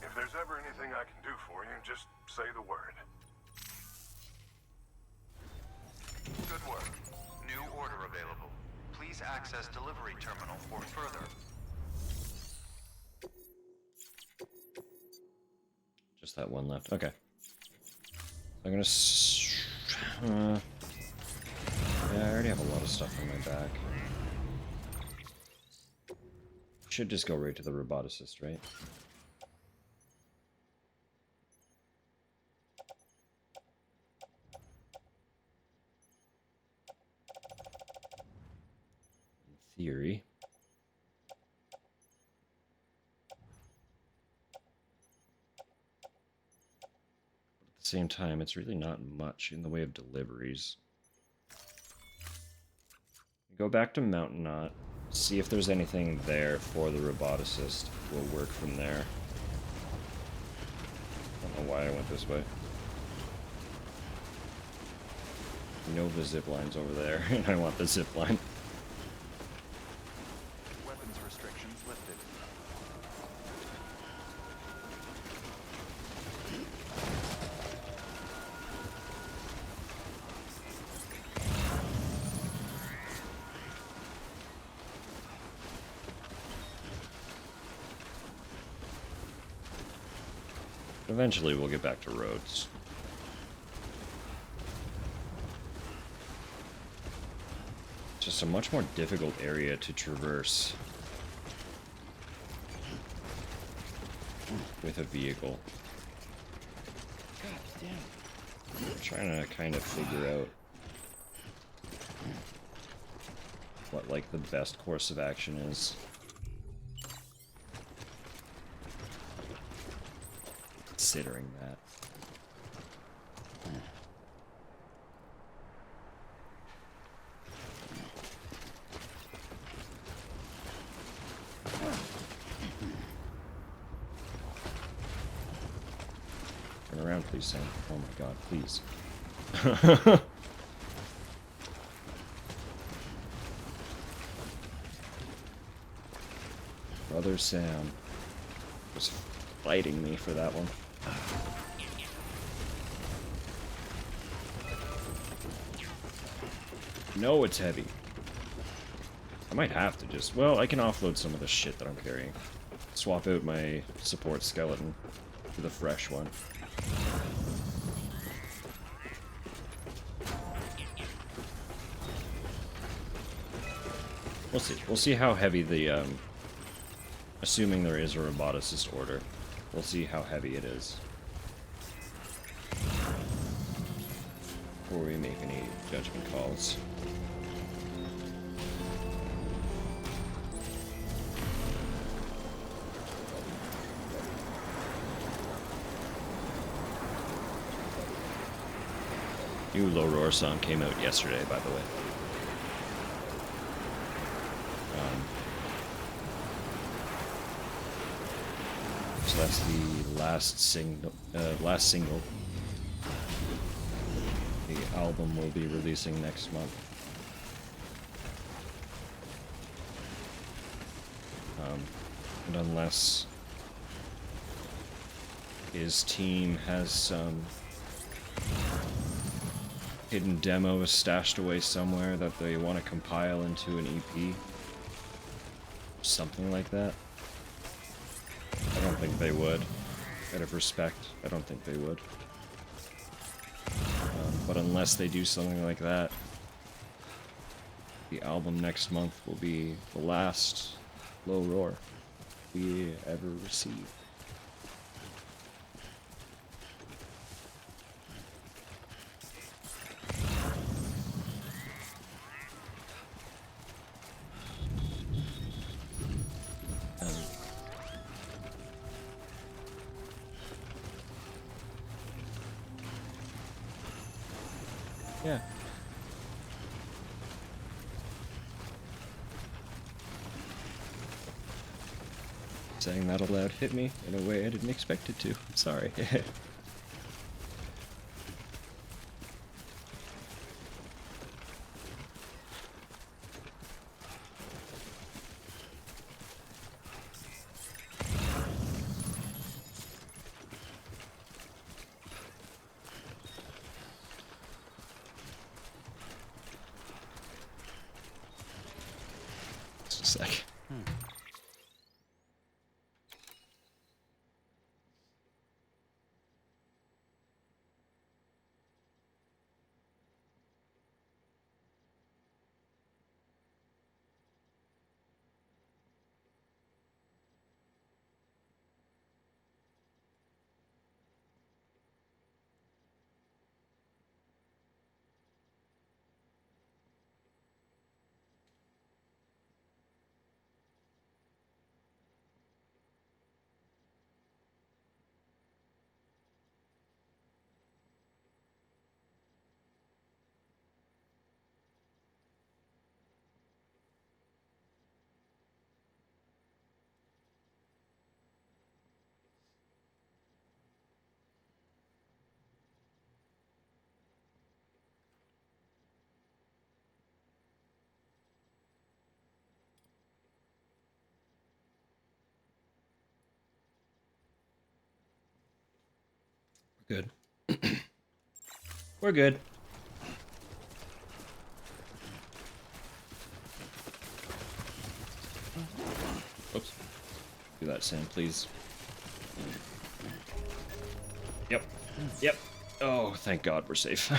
If there's ever anything I can do for you, just say the word. Good work. New order available. Please access delivery terminal for further. Just that one left. Okay. I'm gonna. Yeah, I already have a lot of stuff on my back. Should just go right to the roboticist, right? In theory. But at the same time, it's really not much in the way of deliveries. Go back to Mountain Knot. See if there's anything there for the roboticist. We'll work from there. I don't know why I went this way. You know the zip line's over there, and I want the zip line. Weapons restrictions lifted. Eventually we'll get back to roads. It's just a much more difficult area to traverse with a vehicle. God damn. I'm trying to kind of figure out what, like, the best course of action is. Considering that. around, please, Sam. Oh my god, please. Brother Sam was fighting me for that one. No, it's heavy. I might have to just... Well, I can offload some of the shit that I'm carrying. Swap out my support skeleton for the fresh one. We'll see. We'll see how heavy the, assuming there is a roboticist order, we'll see how heavy it is before we make any judgment calls. New Low Roar song came out yesterday, by the way. So that's the last single. The album will be releasing next month. And unless his team has some hidden demos stashed away somewhere that they want to compile into an EP, something like that. I don't think they would. Out of respect, I don't think they would. But unless they do something like that, the album next month will be the last Low Roar we ever receive. Yeah. Saying that aloud hit me in a way I didn't expect it to. I'm sorry. Just a sec. Good. We're good. Oops. Do that, Sam, please. Yep. Yep. Oh, thank God we're safe.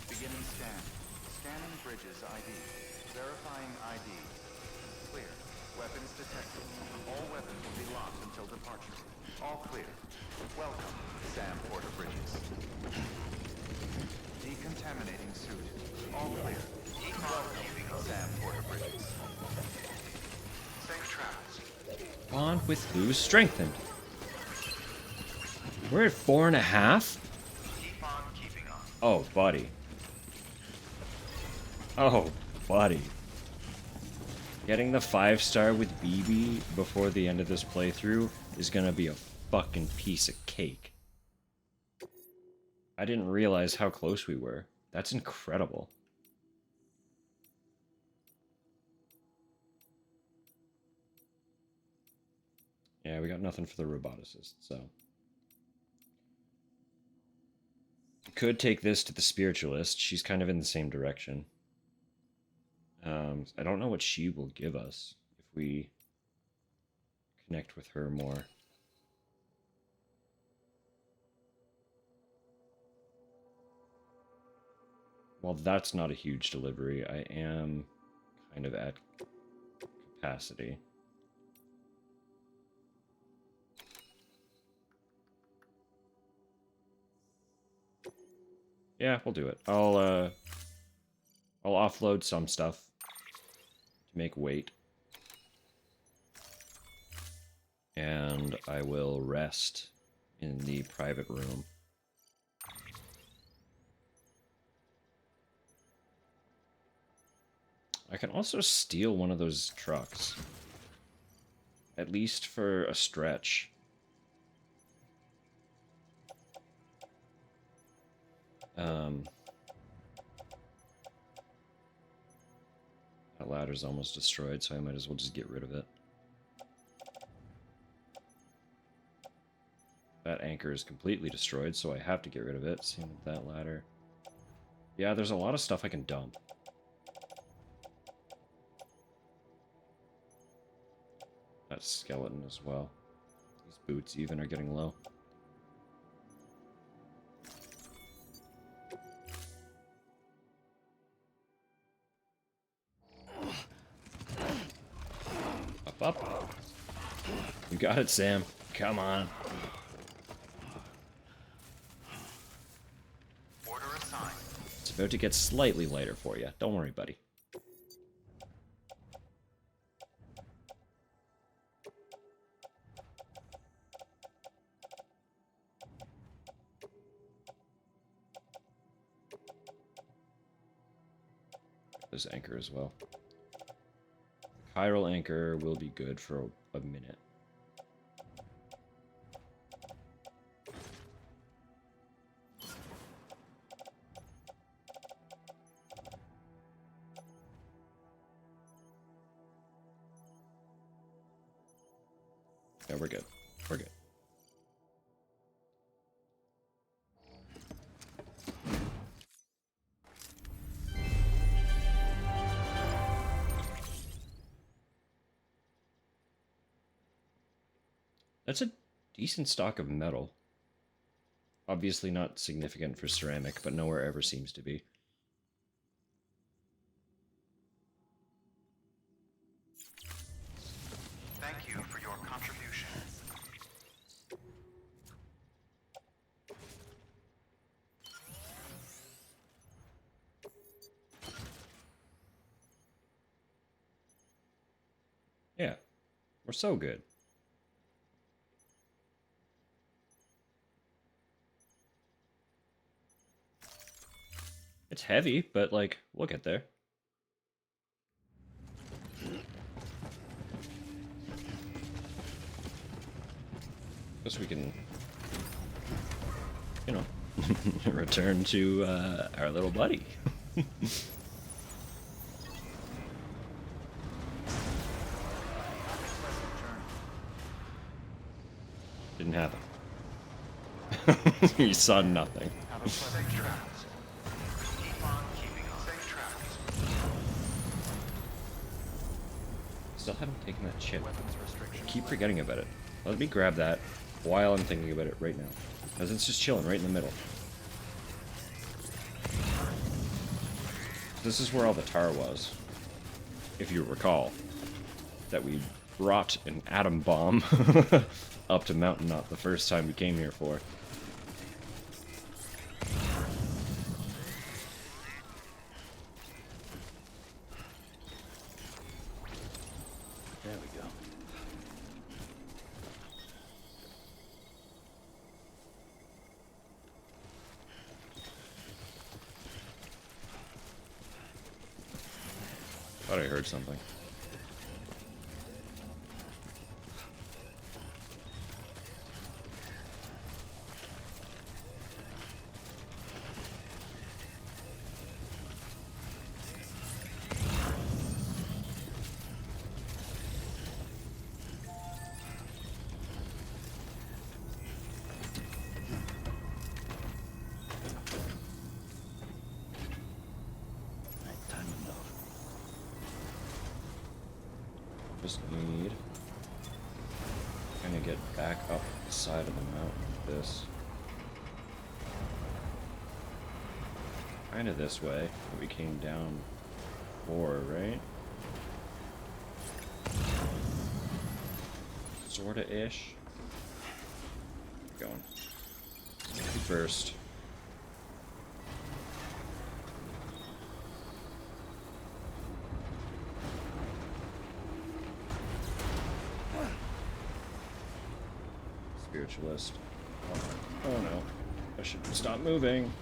Beginning scan. Scanning bridges ID. Verifying ID. Clear. Weapons detected. All weapons will be locked until departure. All clear. Welcome, Sam Porter Bridges. Decontaminating suit. All clear. Welcome, Sam Porter Bridges. Safe travels. Bond with who strengthened. We're at 4.5? Keep on keeping on. Oh, buddy. Oh, buddy. Getting the 5-star with BB before the end of this playthrough is gonna be a fucking piece of cake. I didn't realize how close we were. That's incredible. Yeah, we got nothing for the roboticist, so. Could take this to the spiritualist. She's kind of in the same direction. I don't know what she will give us if we connect with her more. While that's not a huge delivery, I am kind of at capacity. Yeah, we'll do it. I'll offload some stuff to make weight. And I will rest in the private room. I can also steal one of those trucks. At least for a stretch. That ladder's almost destroyed, so I might as well just get rid of it. That anchor is completely destroyed, so I have to get rid of it. Same with that ladder. Yeah, there's a lot of stuff I can dump. That skeleton as well. These boots even are getting low. Up. You got it, Sam. Come on. Order assigned. It's about to get slightly lighter for you. Don't worry, buddy. This anchor as well. The chiral anchor will be good for a minute. Yeah, we're good. We're good. That's a decent stock of metal. Obviously not significant for ceramic, but nowhere ever seems to be. Thank you for your contribution. Yeah, we're so good. It's heavy, but, like, we'll get there. Guess we can, you know, return to our little buddy. Didn't happen. You saw nothing. Have a pleasant travels. Keep on keeping on. Safe travels. Still haven't taken that chip. Weapons restriction. Keep forgetting about it. Let me grab that while I'm thinking about it right now. Because it's just chilling right in the middle. This is where all the tar was. If you recall. That we brought an atom bomb up to Mountain Knot the first time we came here for. There we go. Thought I heard something. Just need kind of get back up the side of the mountain with this. Kind of this way that we came down for, right? Sorta-ish. Going. You first. Spiritualist. Oh no. I should stop moving.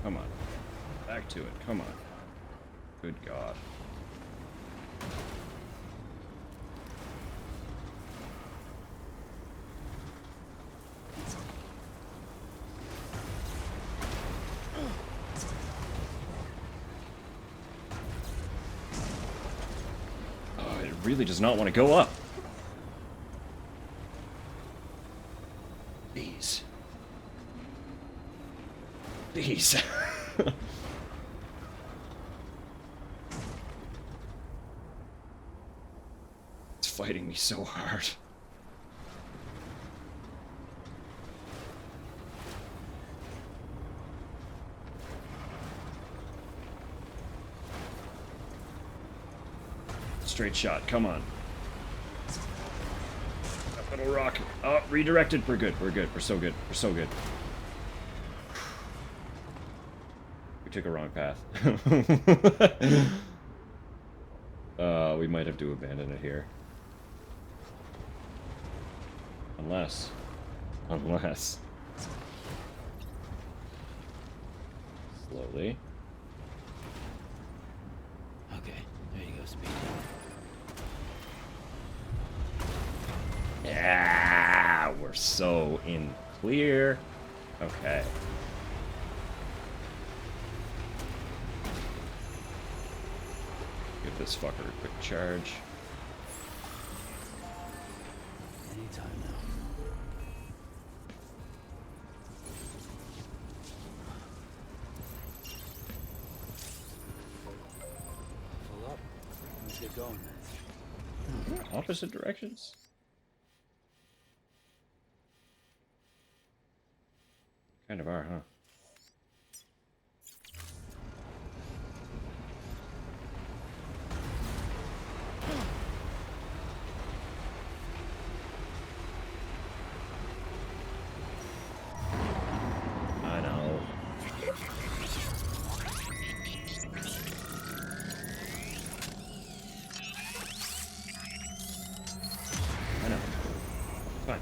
Come on. Back to it. Come on. Good God. Really does not want to go up. Please. Please. It's fighting me so hard. Straight shot, come on. That little rock. Oh, redirected. We're good, we're good. We're so good. We're so good. We took a wrong path. We might have to abandon it here. Unless. Slowly. Okay, there you go, Speed. Yeah, we're so in clear. Okay. Give this fucker a quick charge. Anytime now. Full up. Let's get going then. Opposite directions? Kind of are, huh? I know. I know. Fine.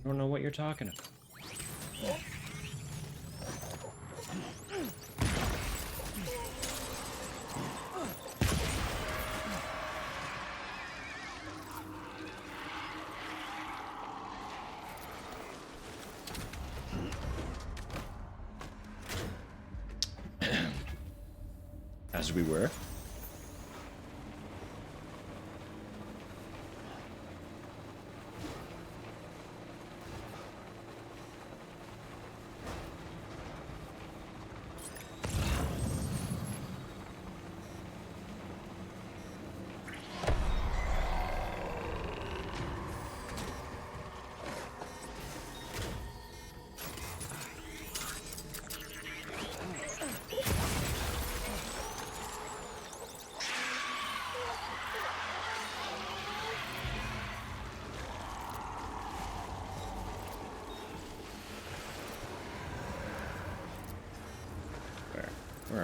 I don't know what you're talking about. As we were.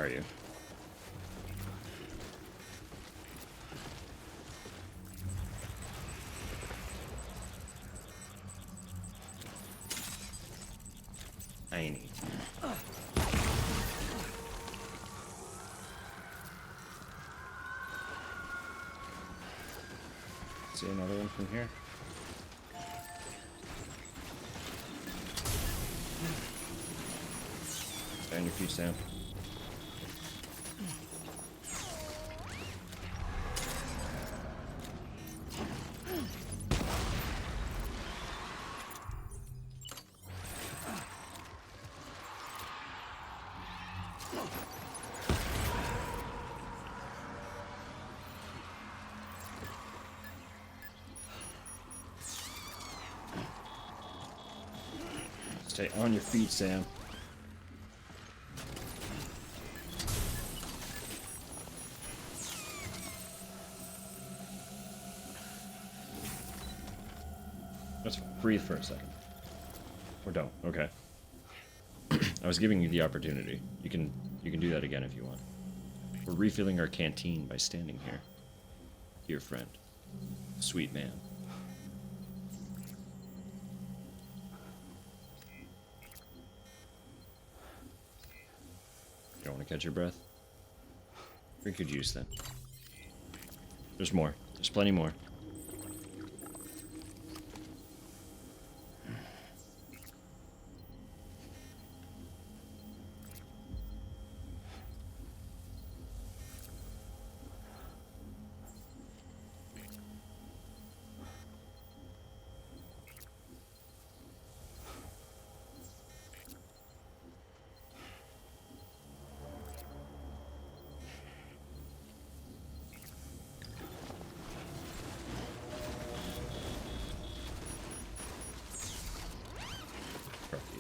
are you? Tiny. See another one from here? Stay on your feet, Sam. Stay on your feet, Sam. Let's breathe for a second. Or don't. Okay. I was giving you the opportunity. You can do that again if you want. We're refilling our canteen by standing here. Dear friend. Sweet man. You don't want to catch your breath? Drink your juice then. There's more. There's plenty more.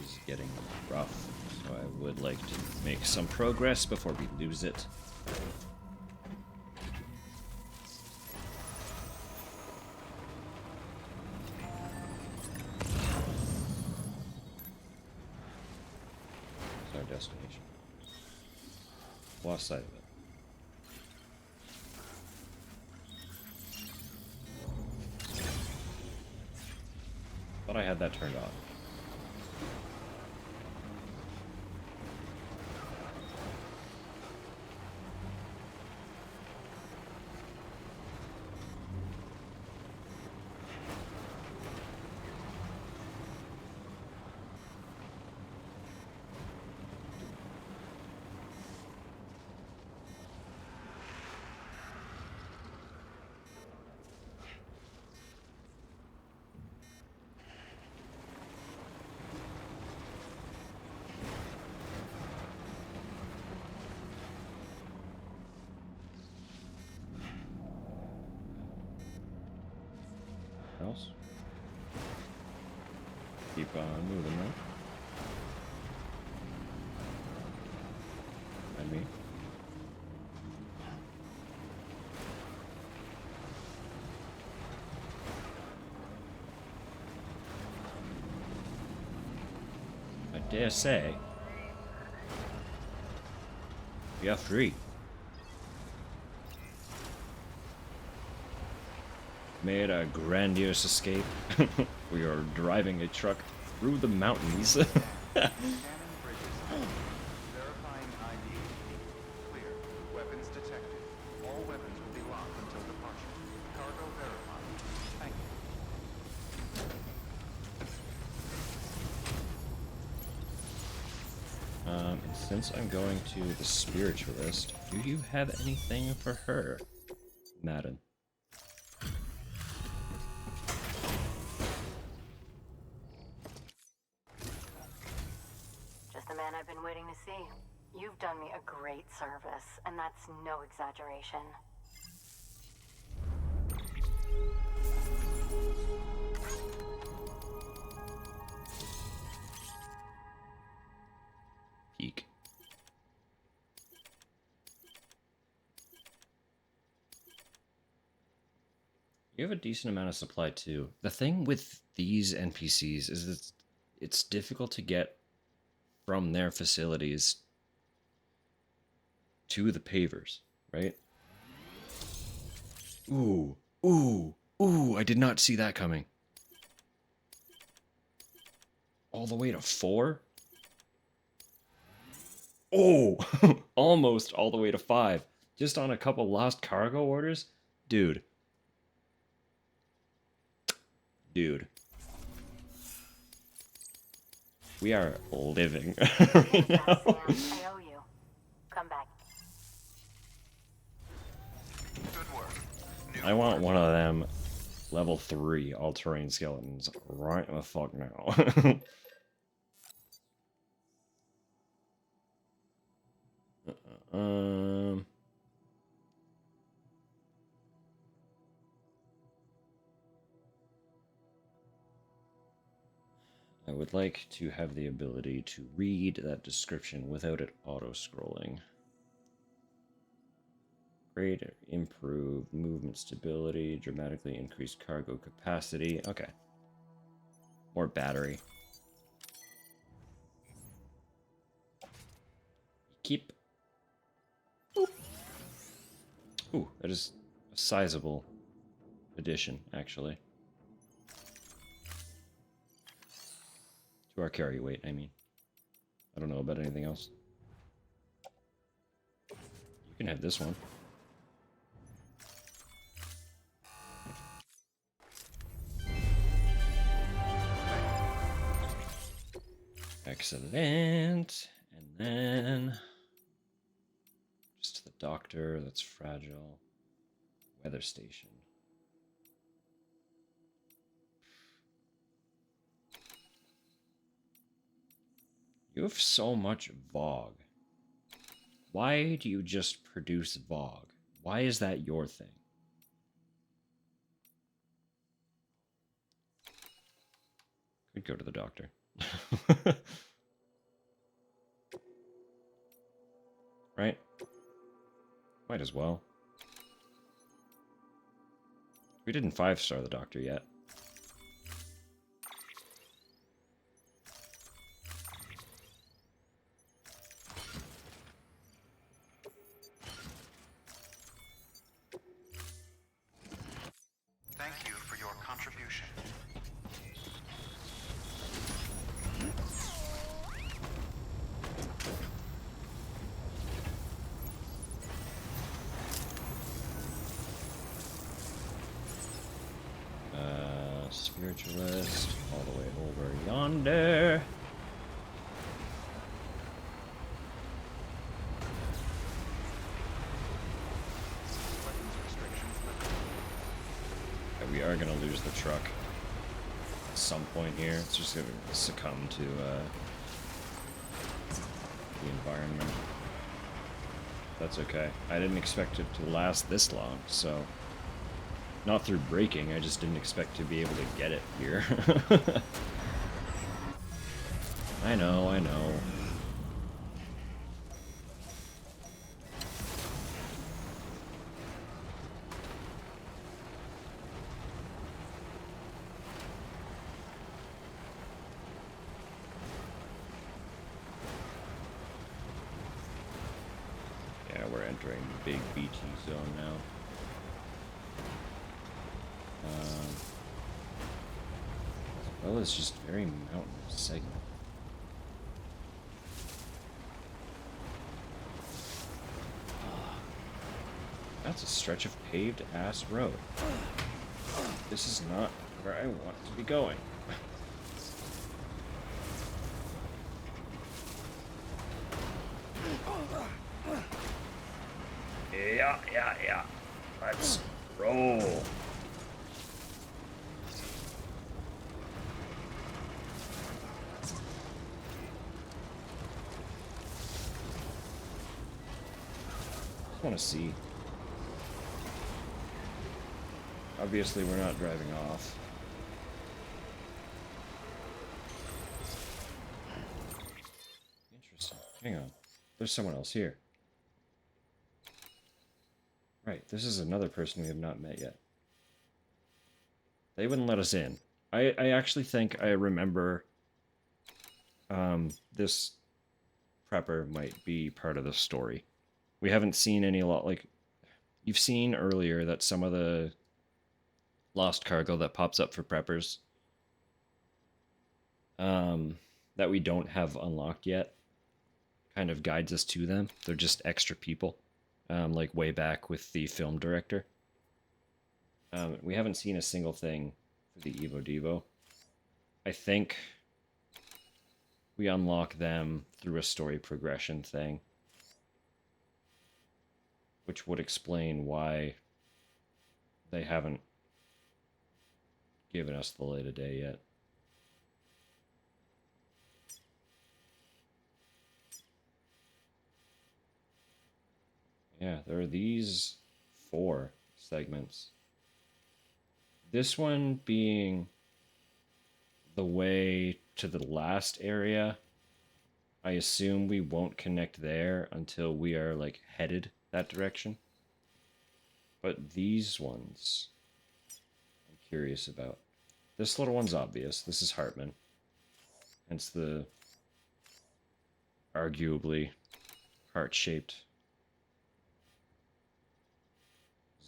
Is getting rough, so I would like to make some progress before we lose it. It's our destination. Lost sight of it. Thought I had that turned on. Else? Keep on moving, right? And me. I dare say we are free. Made a grandiose escape. We are driving a truck through the mountains. Scanning bridges. Verifying ID. Clear. Weapons detected. All weapons will be locked until departure. Cargo verified. Thank you. And since I'm going to the spiritualist, do you have anything for her, Madden? Just the man I've been waiting to see. You've done me a great service, and that's no exaggeration. Peek. You have a decent amount of supply too. The thing with these NPCs is that it's difficult to get from their facilities to the pavers, right? Ooh, ooh, ooh, I did not see that coming. All the way to 4? Oh, almost all the way to 5. Just on a couple lost cargo orders? Dude. Dude. We are living right now. I owe you. Come back. Good work. I want one of them level 3 all-terrain skeletons right the fuck now. um... I would like to have the ability to read that description without it auto-scrolling. Great, improved movement stability, dramatically increased cargo capacity. Okay. More battery. Keep. Boop. Ooh, that is a sizable addition, actually. To our carry weight, I mean. I don't know about anything else. You can have this one. Excellent. And then... just the doctor, that's fragile. Weather station. You have so much VOG. Why do you just produce VOG? Why is that your thing? Could go to the doctor. Right? Might as well. We didn't 5-star the doctor yet. Thank you for your contribution. Spiritualist, all the way over yonder. Yeah, we are gonna lose the truck at some point here. It's just gonna succumb to the environment. That's okay. I didn't expect it to last this long, so... not through breaking, I just didn't expect to be able to get it here. I know, I know. Yeah, we're entering the big BT zone now. As well as just very mountainous segment. That's a stretch of paved ass road. This is not where I want to be going. Yeah. Let's roll. Want to see. Obviously, we're not driving off. Interesting. Hang on. There's someone else here. Right, this is another person we have not met yet. They wouldn't let us in. I actually think I remember this prepper might be part of the story. we haven't seen any like you've seen earlier that some of the lost cargo that pops up for preppers that we don't have unlocked yet kind of guides us to them. They're just extra people, like way back with the film director. We haven't seen a single thing for the Evo Devo. I think we unlock them through a story progression thing, which would explain why they haven't given us the light of day yet. Yeah, there are these 4 segments. This one being the way to the last area. I assume we won't connect there until we are like headed that direction. But these ones I'm curious about. This little one's obvious. This is Hartman. Hence the arguably heart-shaped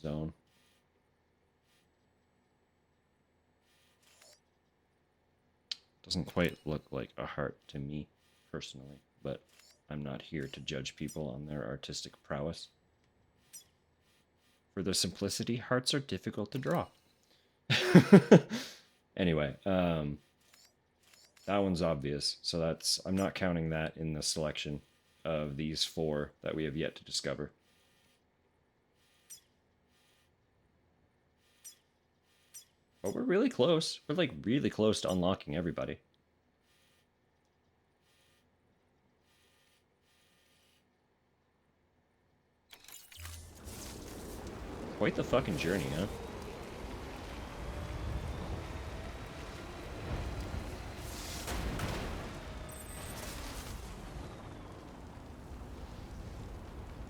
zone. Doesn't quite look like a heart to me, personally, but I'm not here to judge people on their artistic prowess. For their simplicity, hearts are difficult to draw. Anyway, that one's obvious, so that's I'm not counting that in the selection of these 4 that we have yet to discover. But we're really close. We're like really close to unlocking everybody. Quite the fucking journey, huh?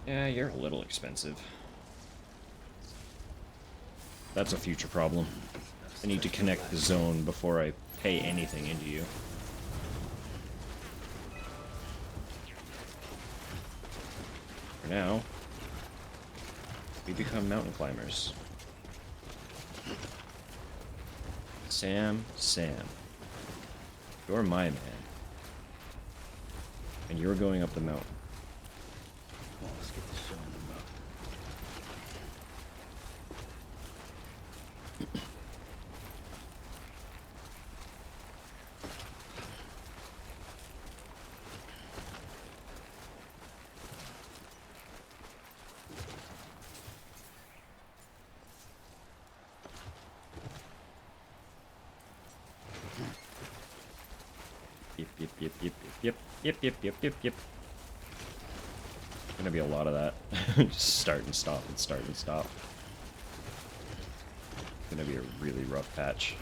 Yeah, you're a little expensive. That's a future problem. I need to connect the zone before I pay anything into you. For now, we become mountain climbers. Sam, you're my man. And you're going up the mountain. Well, let's get this show on the road. Yep. Gonna be a lot of that. Just start and stop and start and stop. Gonna be a really rough patch.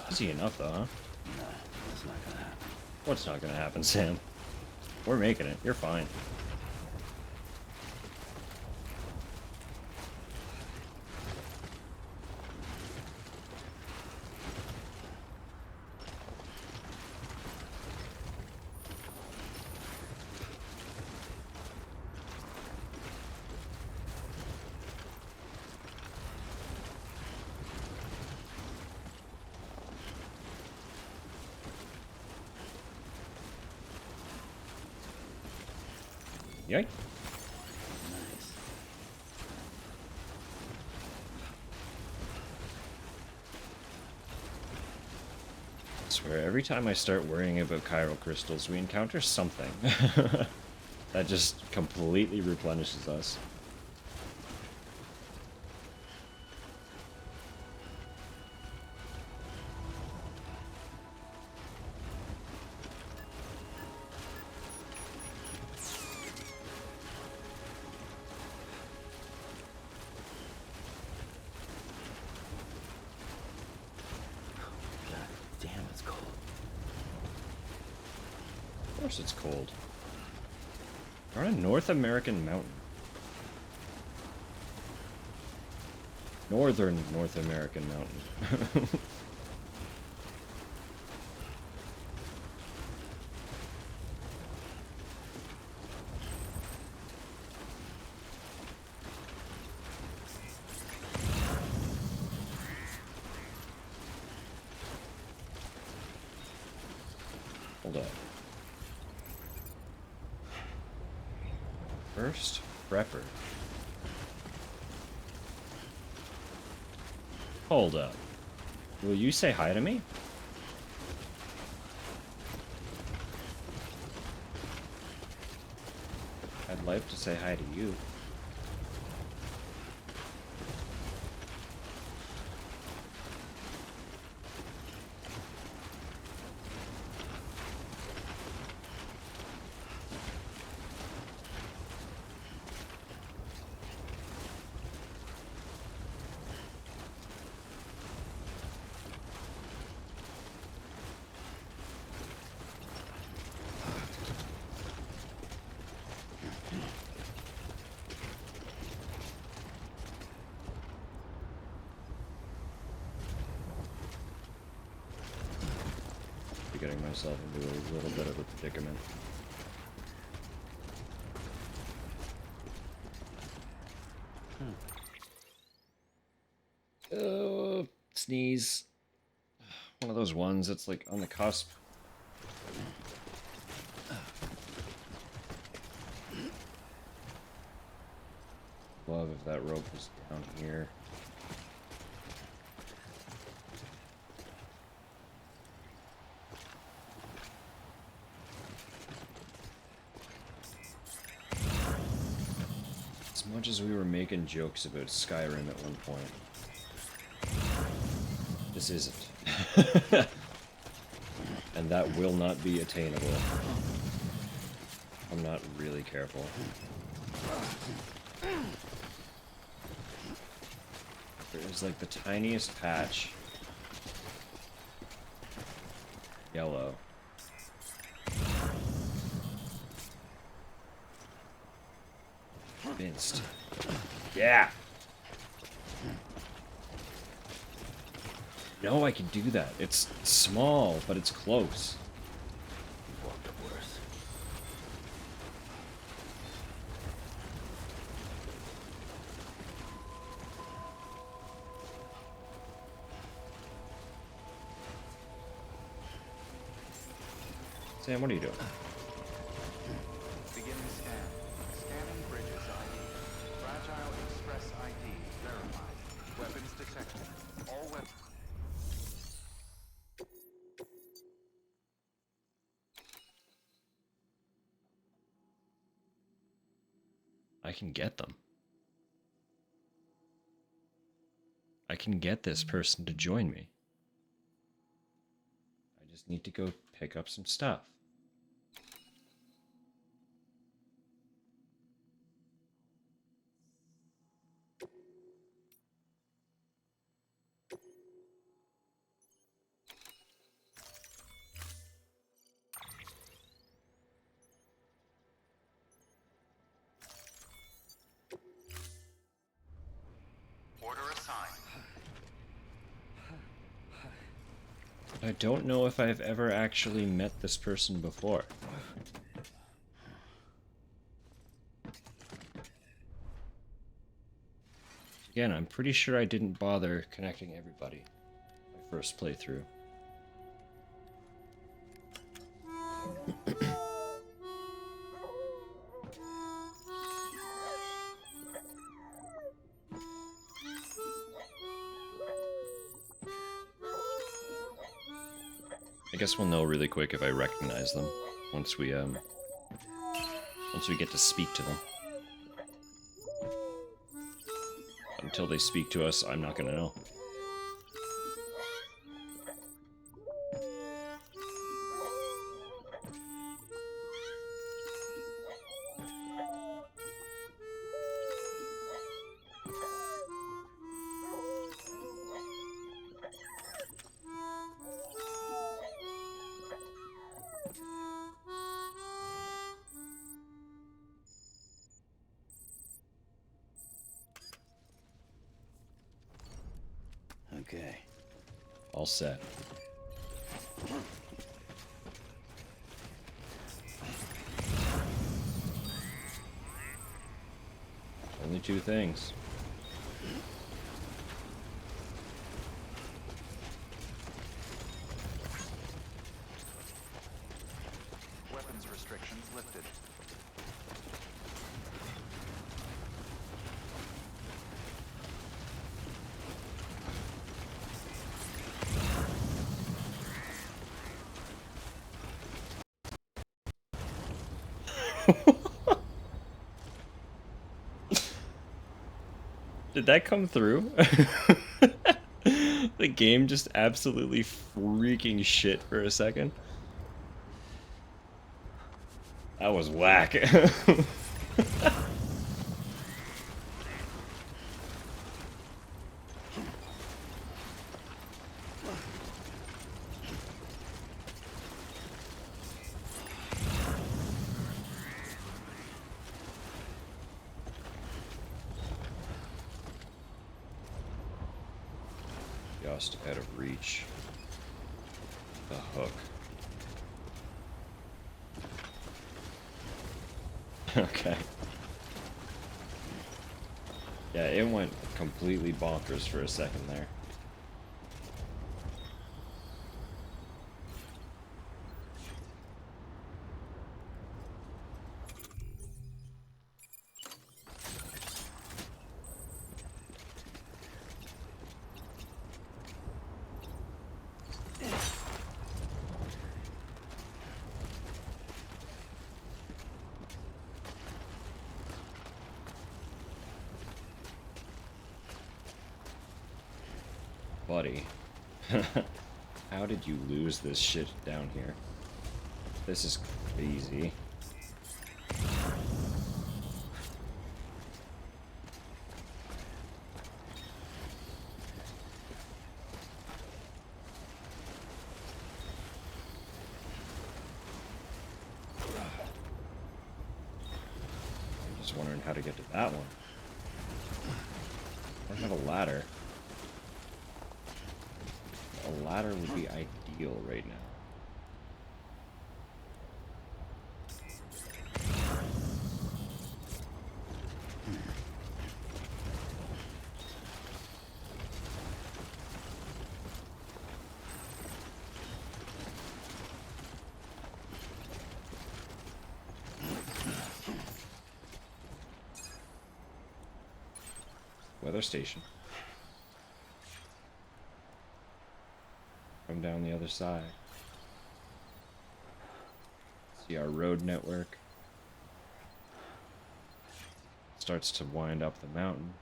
Easy enough, though, huh? No, that's not gonna happen. What's not gonna happen, Sam? We're making it. You're fine. Yikes. Nice. swear, every time I start worrying about chiral crystals, we encounter something that just completely replenishes us. Of course it's cold. We're on a North American mountain. Northern North American mountain. Hold up. First prepper. Hold up. Will you say hi to me? I'd like to say hi to you. Getting myself into a little bit of a predicament. Sneeze. One of those ones that's like on the cusp. Love if that rope was down here. As much as we were making jokes about Skyrim at one point, this isn't. And that will not be attainable. I'm not really careful. There's like the tiniest patch. Yellow. Convinced. Yeah! No, I can do that. It's small, but it's close. Walked up worse. Sam, what are you doing? Beginning scan. Scanning bridges ID. Fragile Express ID verified. Weapons detected. All weapons. I can get them. I can get this person to join me. I just need to go pick up some stuff. Order assigned. I don't know if I've ever actually met this person before. Again, I'm pretty sure I didn't bother connecting everybody my first playthrough. I guess we'll know really quick if I recognize them once we get to speak to them. Until they speak to us, I'm not gonna know. Okay. All set. Only two things. Weapons restrictions lifted. Did that come through? The game just absolutely freaking shit for a second. That was whack. Just out of reach. The hook. Okay. Yeah, it went completely bonkers for a second there. Buddy, how did you lose this shit down here? This is crazy. I'm just wondering how to get to that one. I don't have a ladder. A ladder would be ideal right now. Weather station. Come down the other side. See our road network. Starts to wind up the mountain.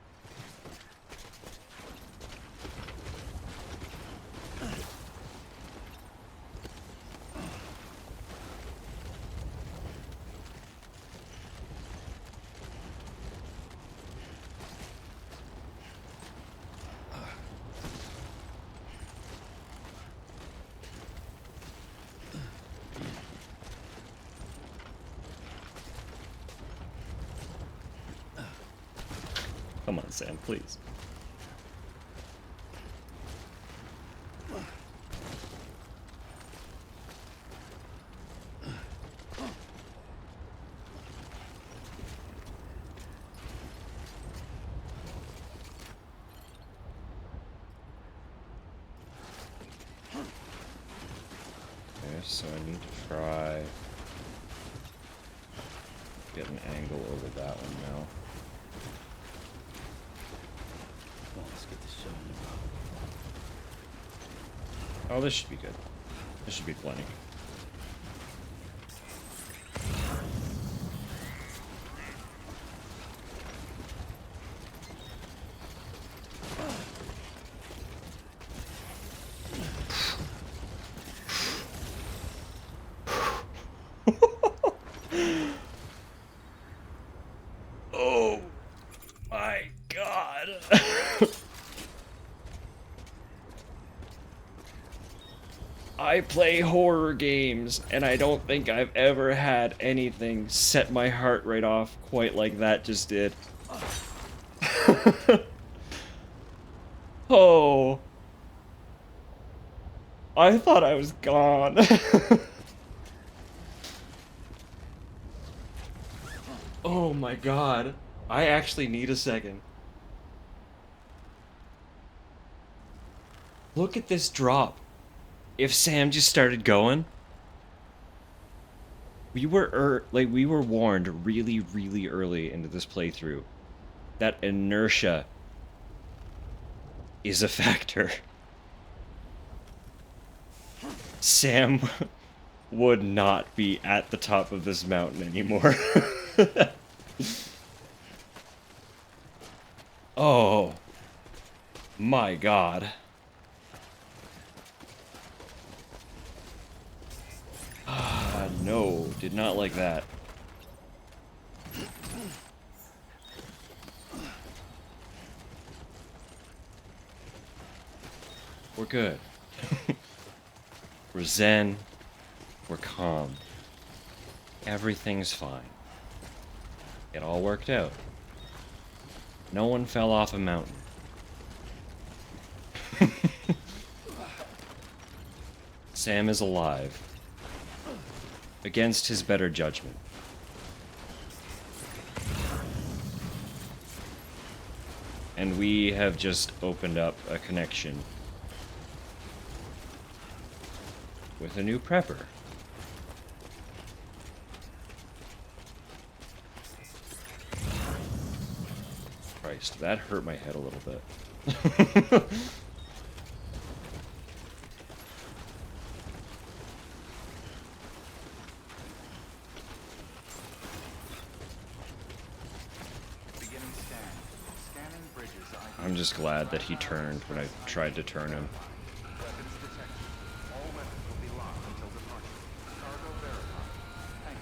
Come on, Sam, please. Okay, so I need to try get an angle over that one now. Well, let's get this show in the road. Oh, this should be good. This should be plenty. Oh my god. I play horror games, and I don't think I've ever had anything set my heart rate off quite like that just did. Oh. I thought I was gone. Oh my god. I actually need a second. Look at this drop. If Sam just started going, we were warned really, really early into this playthrough that inertia is a factor. Sam would not be at the top of this mountain anymore. Oh my god. No, did not like that. We're good. We're zen. We're calm. Everything's fine. It all worked out. No one fell off a mountain. Sam is alive. Against his better judgment. And we have just opened up a connection with a new prepper. Christ, that hurt my head a little bit. I'm just glad that he turned when I tried to turn him. Weapons detected. All weapons will be locked until departure. Cargo verified. Thank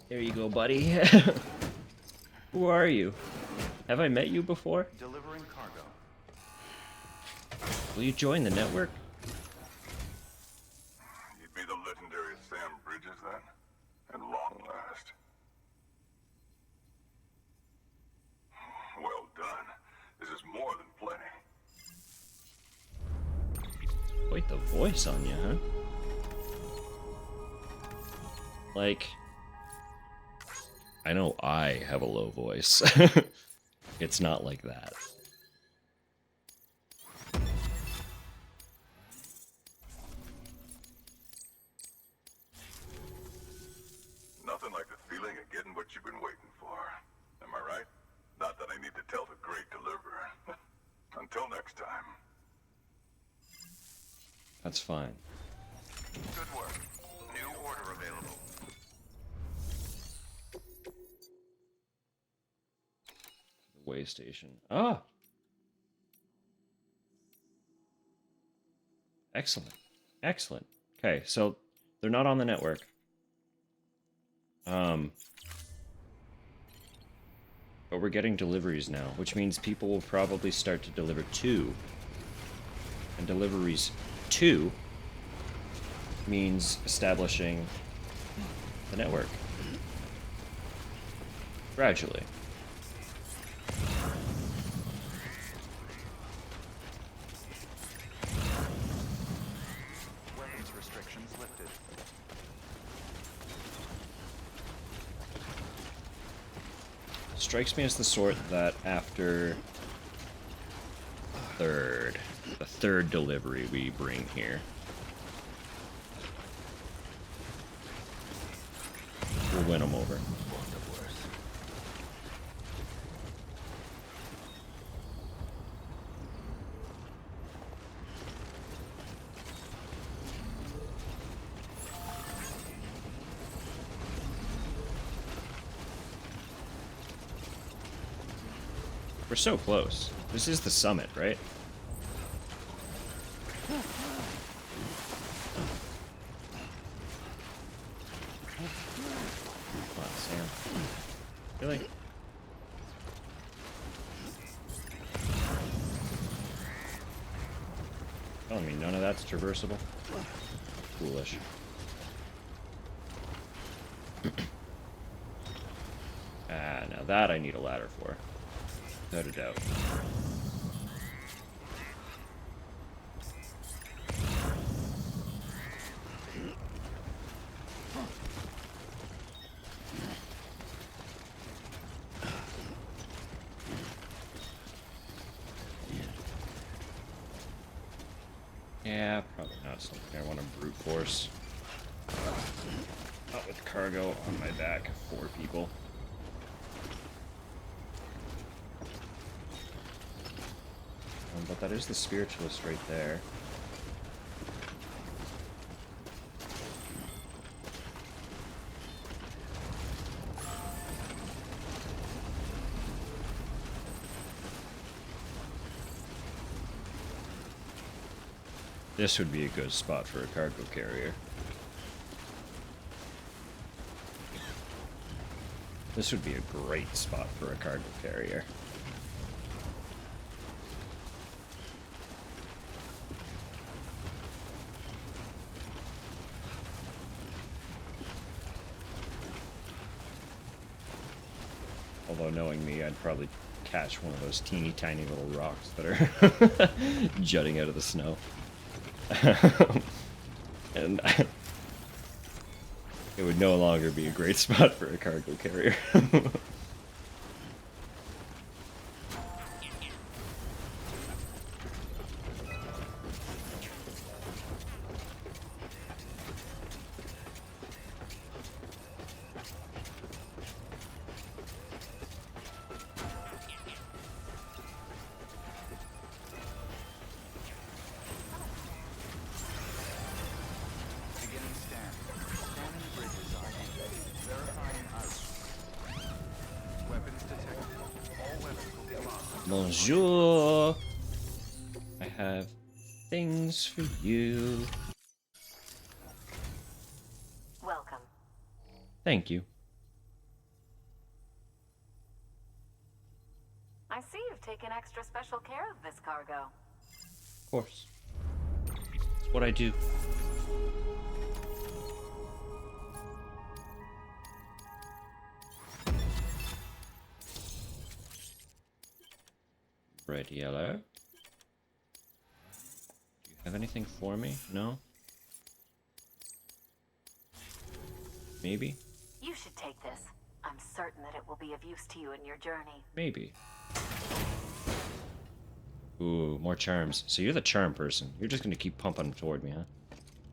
you. There you go, buddy. Who are you? Have I met you before? Delivering cargo. Will you join the network? You'd be the legendary Sam Bridges then? At long last. Well done. This is more than plenty. Quite the voice on you, huh? Like, I know I have a low voice. It's not like that. Nothing like the feeling of getting what you've been waiting for. Am I right? Not that I need to tell the great deliverer. Until next time. That's fine. Good work. New order available. Way station. Ah! Excellent. Excellent. Okay, so they're not on the network. But we're getting deliveries now, which means people will probably start to deliver to. And deliveries to means establishing the network. Gradually. Weapons restrictions lifted. Strikes me as the sort that after the third delivery we bring here, we'll win them over. For the worse. We're so close. This is the summit, right? Come on, Sam. Really? Telling me none of that's traversable? Foolish. Now that I need a ladder for. Without a doubt. Yeah, probably not something I want to brute force. Not with cargo on my back, 4 people. But that is the spiritualist right there. This would be a good spot for a cargo carrier. This would be a great spot for a cargo carrier. Although knowing me, I'd probably catch one of those teeny tiny little rocks that are jutting out of the snow. And it would no longer be a great spot for a cargo carrier. Bonjour! I have things for you. Welcome. Thank you. I see you've taken extra special care of this cargo. Of course. It's what I do. Red, yellow. Do you have anything for me? No? Maybe? You should take this. I'm certain that it will be of use to you in your journey. Maybe. Ooh, more charms. So you're the charm person. You're just gonna keep pumping them toward me, huh?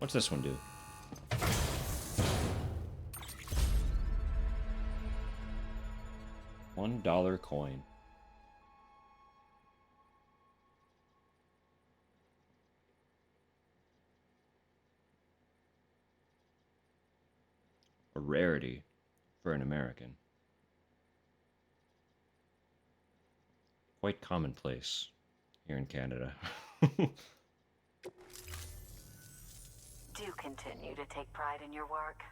What's this one do? $1 coin. A rarity for an American. Quite commonplace here in Canada. Do continue to take pride in your work.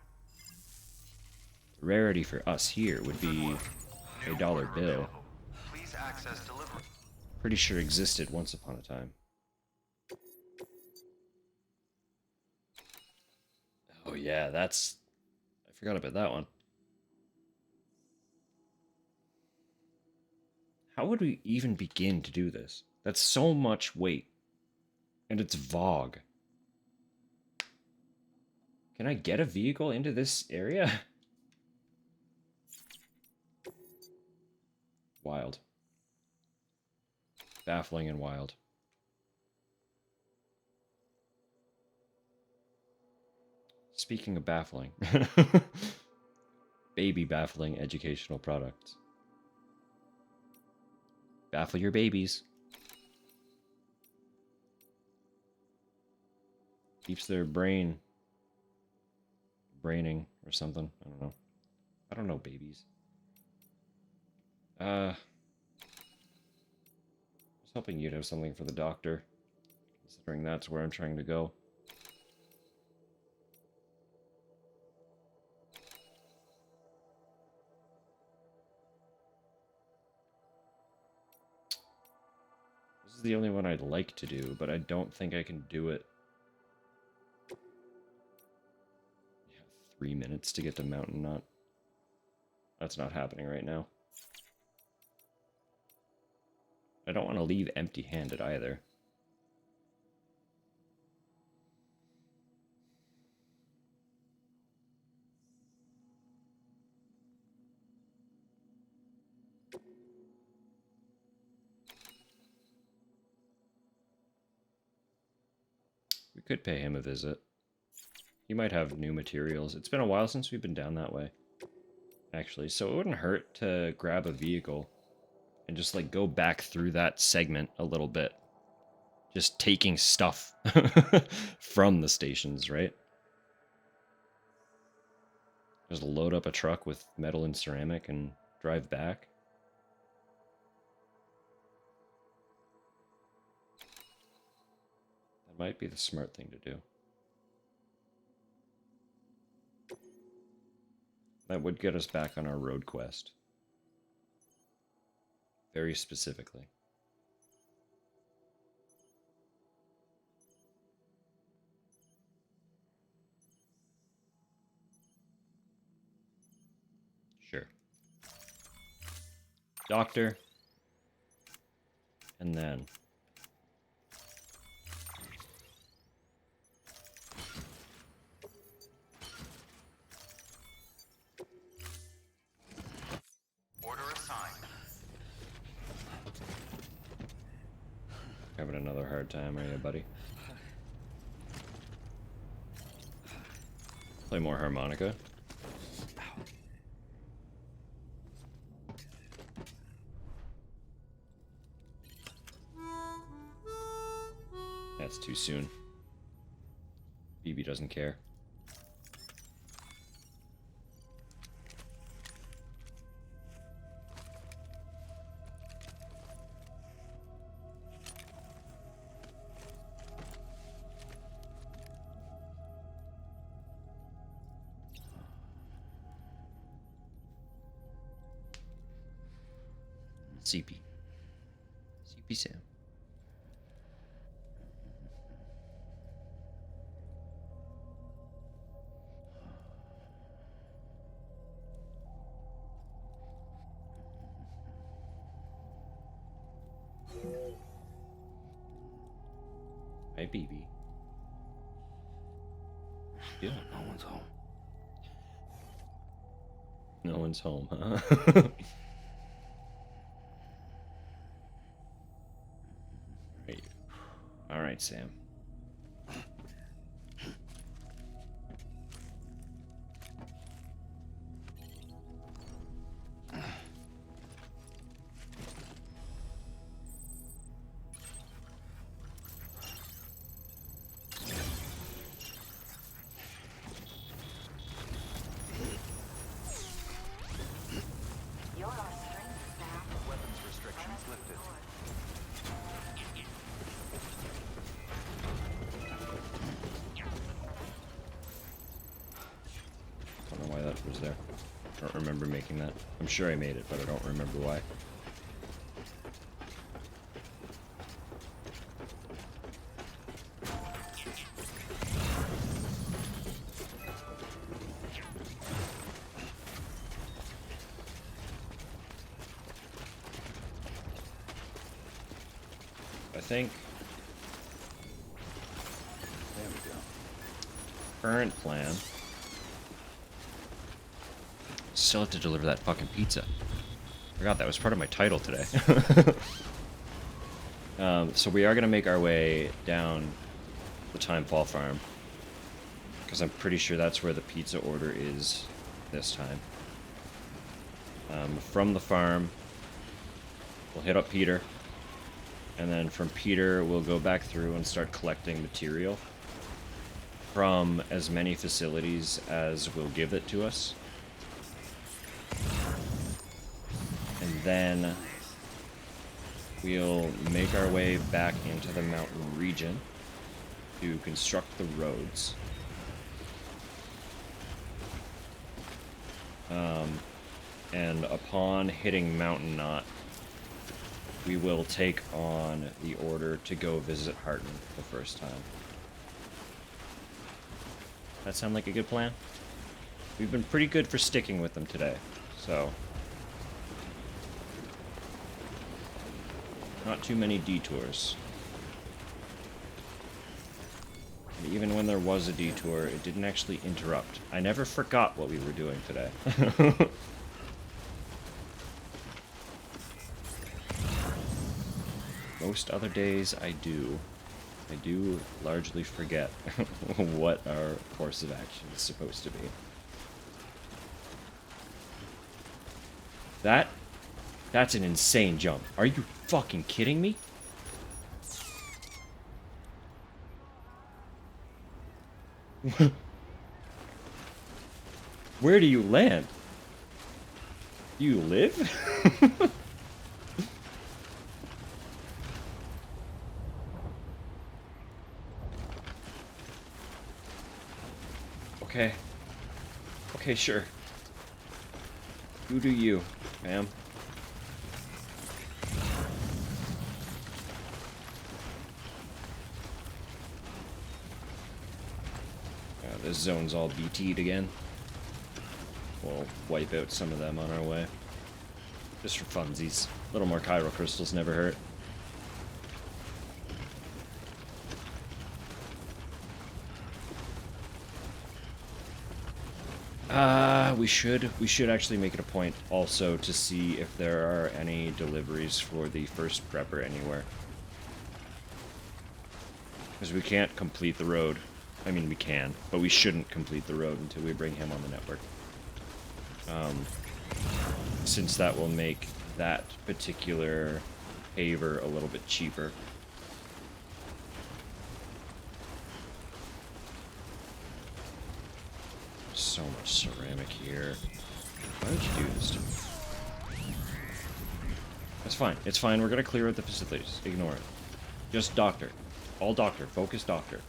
Rarity for us here would be a dollar bill. Please access delivery. Pretty sure existed once upon a time. Oh yeah, that's... I forgot about that one. How would we even begin to do this? That's so much weight. And it's Vogue. Can I get a vehicle into this area? Wild. Baffling and wild. Speaking of baffling. Baby baffling educational products. Baffle your babies. Keeps their braining or something. I don't know. I don't know babies. was hoping you'd have something for the doctor, considering that's where I'm trying to go. This is the only one I'd like to do, but I don't think I can do it. Yeah, 3 minutes to get to Mountain Knot. That's not happening right now. I don't want to leave empty-handed either. We could pay him a visit. He might have new materials. It's been a while since we've been down that way, actually, so it wouldn't hurt to grab a vehicle and just, like, go back through that segment a little bit. Just taking stuff from the stations, right? Just load up a truck with metal and ceramic and drive back. That might be the smart thing to do. That would get us back on our road quest. Very specifically. Sure. Doctor. And then... Order assigned. Having another hard time, are you, buddy? Play more harmonica. That's too soon. BB doesn't care. CP. CP Sam. Hey, BB. Yeah. No one's home. No one's home, huh? Right. All right, Sam. You're our strength, Sam. Weapons restrictions lifted. Don't know why that was there. I don't remember making that. I'm sure I made it, but I don't remember why. I think There we go. current plan. Still have to deliver that fucking pizza. Forgot that was part of my title today. So we are gonna make our way down the Timefall farm, because I'm pretty sure that's where the pizza order is this time. From the farm, we'll hit up Peter, and then from Peter we'll go back through and start collecting material from as many facilities as will give it to us. And then we'll make our way back into the mountain region to construct the roads. And upon hitting Mountain Knot, we will take on the order to go visit Harton the first time. That sound like a good plan? We've been pretty good for sticking with them today, so... not too many detours. And even when there was a detour, it didn't actually interrupt. I never forgot what we were doing today. Most other days I do. I do largely forget what our course of action is supposed to be. That's an insane jump. Are you fucking kidding me? Where do you land? Do you live? Okay. Okay, sure. You do you, ma'am. This zone's all BT'd again. We'll wipe out some of them on our way. Just for funsies. A little more chiral crystals never hurt. We should actually make it a point also to see if there are any deliveries for the first prepper anywhere. Because we can't complete the road. I mean, we can, but we shouldn't complete the road until we bring him on the network. Since that will make that particular paver a little bit cheaper. So much ceramic here. Why would you do this to me? That's fine. It's fine. We're gonna clear out the facilities. Ignore it. Just doctor. All doctor. Focus doctor.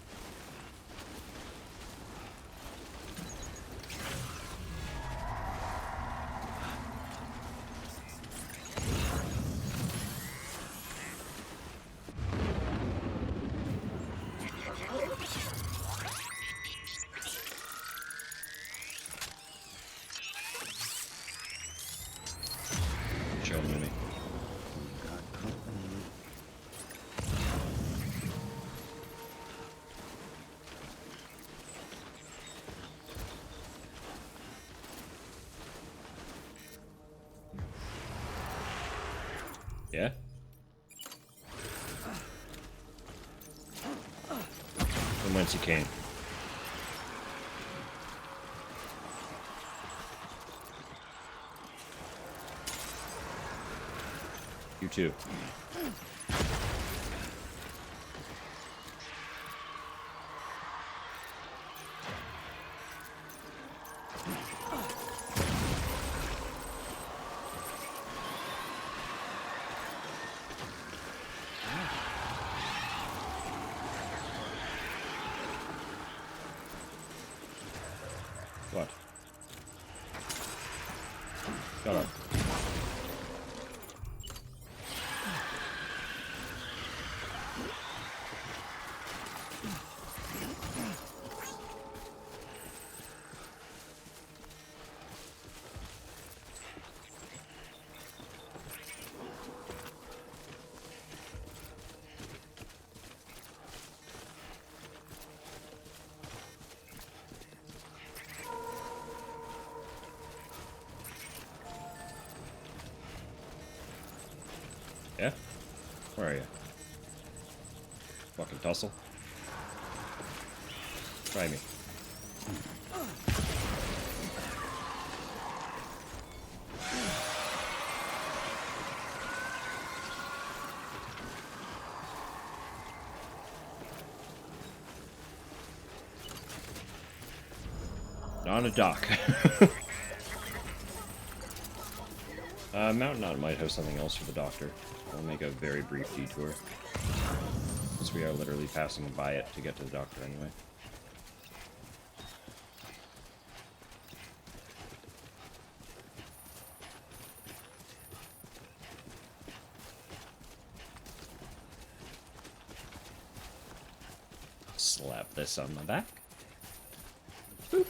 Yeah? From whence he came. You too. What? Shut up. Yeah? Where are you? Fucking tussle. Try me. Not a dock. Mountain Knot might have something else for the doctor. I'll make a very brief detour, since we are literally passing by it to get to the doctor anyway. Slap this on the back. Boop.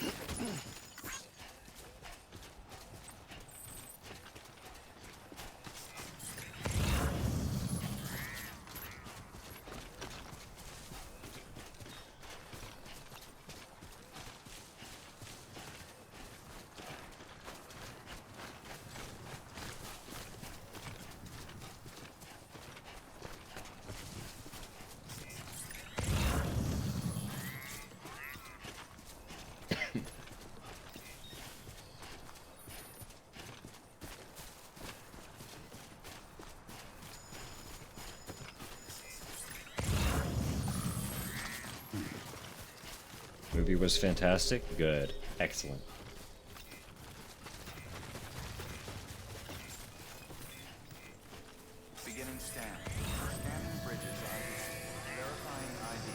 Movie was fantastic. Good. Excellent. Beginning scan. Scanning bridges ID. Verifying ID.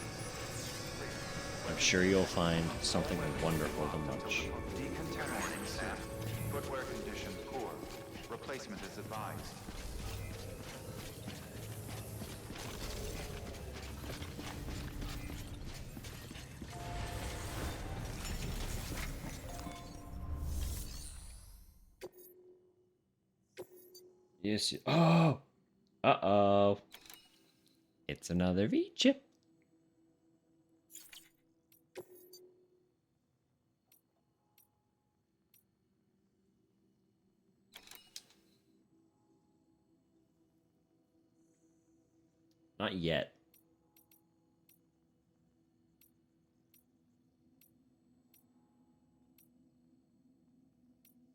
Clear. I'm sure you'll find something wonderful to munch. Decontaminating scan. Footwear condition poor. Replacement is advised. Yes. Oh! Uh-oh. It's another V-chip. Not yet.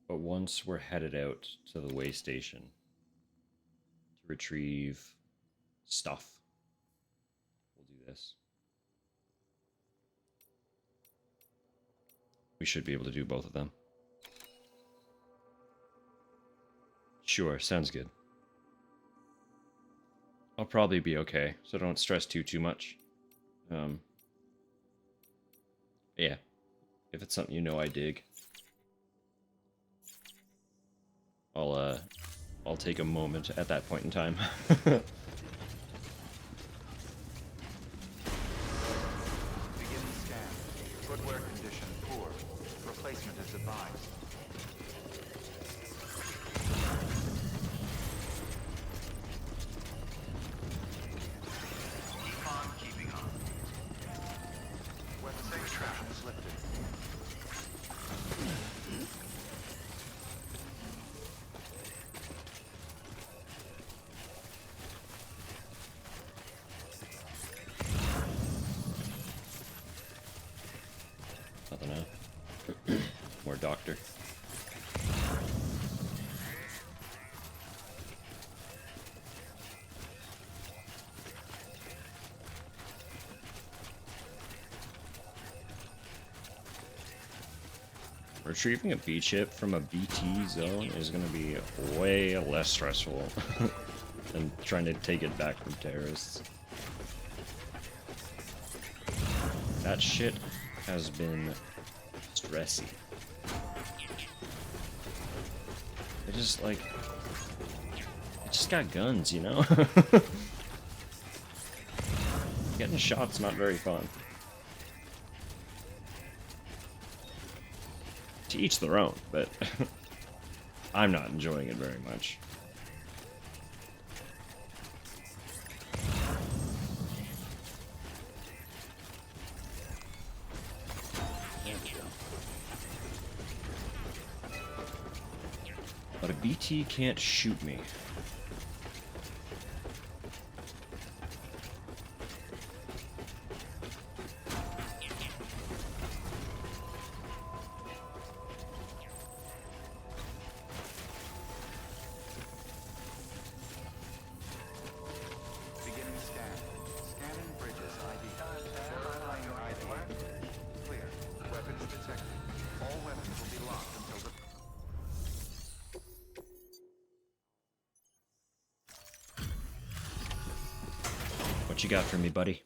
But once we're headed out to the way station to retrieve stuff, we'll do this. We should be able to do both of them. Sure, sounds good. I'll probably be okay, so don't stress too much. Yeah. If it's something you know I dig, I'll take a moment at that point in time. Beginning scan. Footwear condition poor. Replacement is advised. Keep on keeping on. Weapons extractions lifted. Nothing now. More doctor. Retrieving a B chip from a BT zone is going to be way less stressful than trying to take it back from terrorists. That shit has been stressy. It just, like... It just got guns, you know? Getting shot's not very fun. To each their own, but I'm not enjoying it very much. But a BT can't shoot me. Beginning scan. Scanning bridges ID. Verifying ID. Clear. Weapons detected. All weapons will be locked until the... What you got for me, buddy?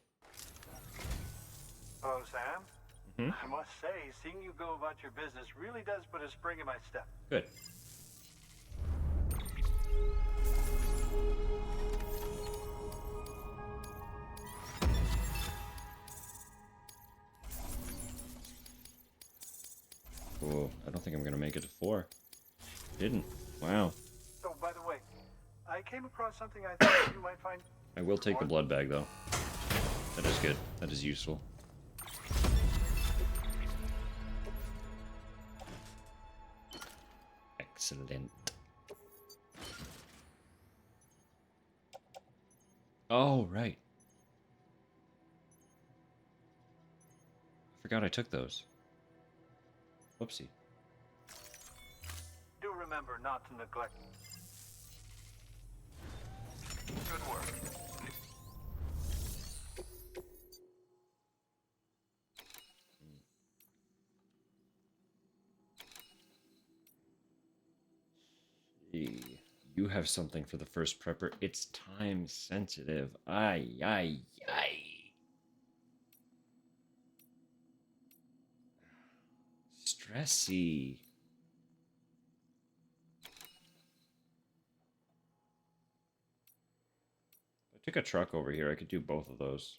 Hello, Sam. Hmm? I must say, seeing you go about your business really does put a spring in my step. Good. Oh, I don't think I'm gonna make it to 4. Didn't. Wow. Oh, by the way, I came across something I thought you might find. I will take the blood bag, though. That is good. That is useful. Excellent. Oh, right. I forgot I took those. Whoopsie. Do remember not to neglect. Good work. You have something for the first prepper. It's time sensitive. Aye, aye, aye. Stressy. If I took a truck over here, I could do both of those.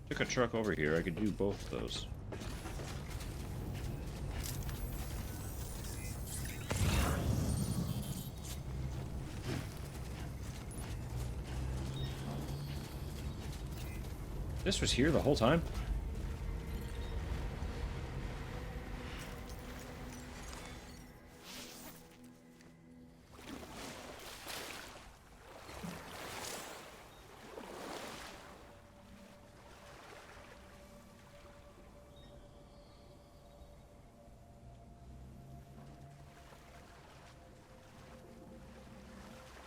Took a truck over here, I could do both of those. This was here the whole time?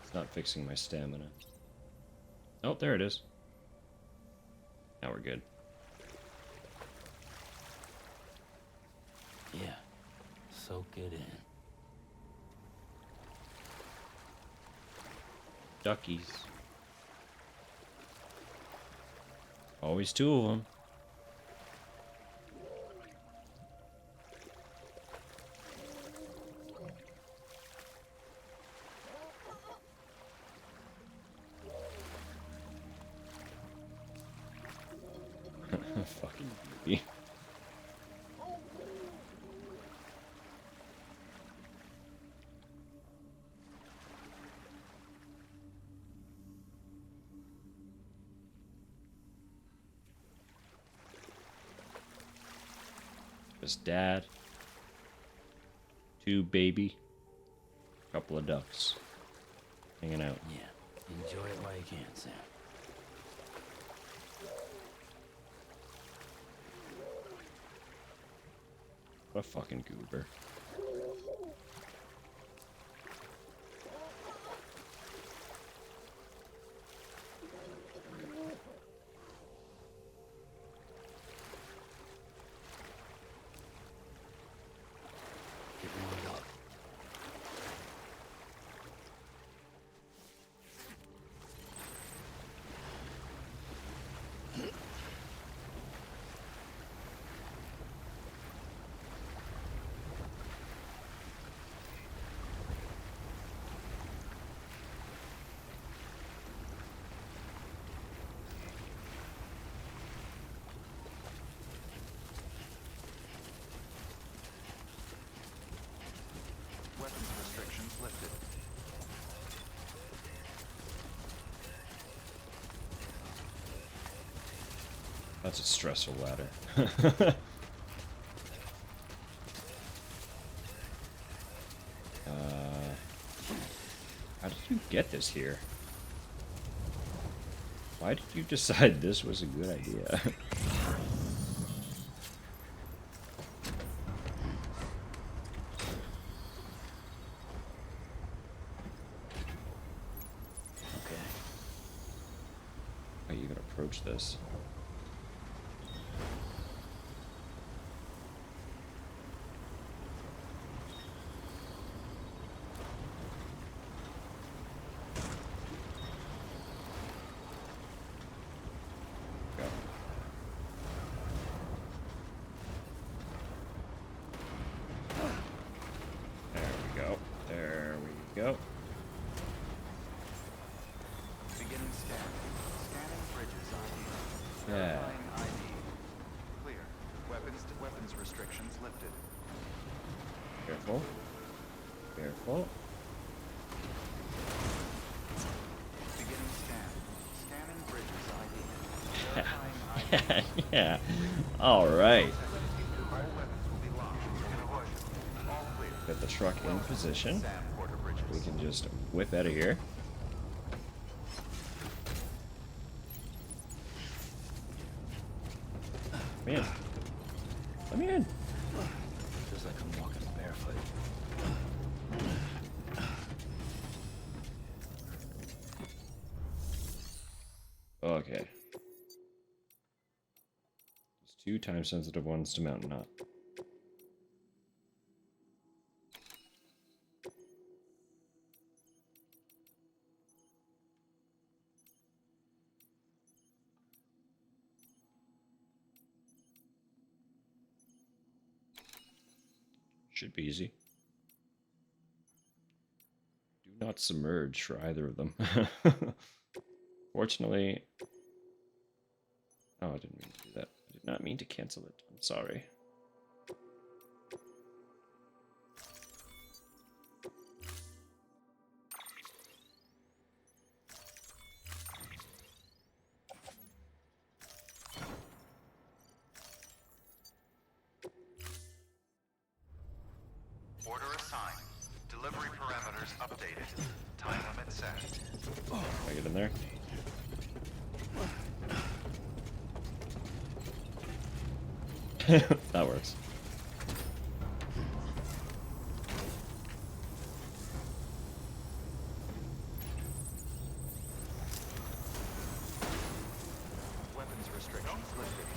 It's not fixing my stamina. Oh, there it is. Now we're good. Yeah. Soak it in. Duckies. Always 2 of them. Fucking beauty. Just dad. 2 baby. Couple of ducks. Hanging out. Yeah. Enjoy it while you can, Sam. What a fucking goober. Get warmed up. Weapons restrictions lifted. That's a stressful ladder. How did you get this here? Why did you decide this was a good idea? Okay. How are you gonna approach this? go. Beginning scan. Scanning bridges ID. Yeah. Verifying ID. Clear. Weapons restrictions lifted. Careful. Careful. Beginning scan. Scanning bridges ID. Verifying ID. Yeah. All right. All weapons will be locked until departure. All clear. Get the truck in position. Sam Porter Bridges. We can just whip out of here. Come in. Come in. Feels like I'm walking barefoot. Okay. There's 2 time-sensitive ones to mount up. Should be easy. Do not submerge for either of them. Fortunately... Oh, I didn't mean to do that. I did not mean to cancel it. I'm sorry. Order assigned. Delivery parameters updated. Time limit set. Can I get in there? That works. Weapons restrictions lifted.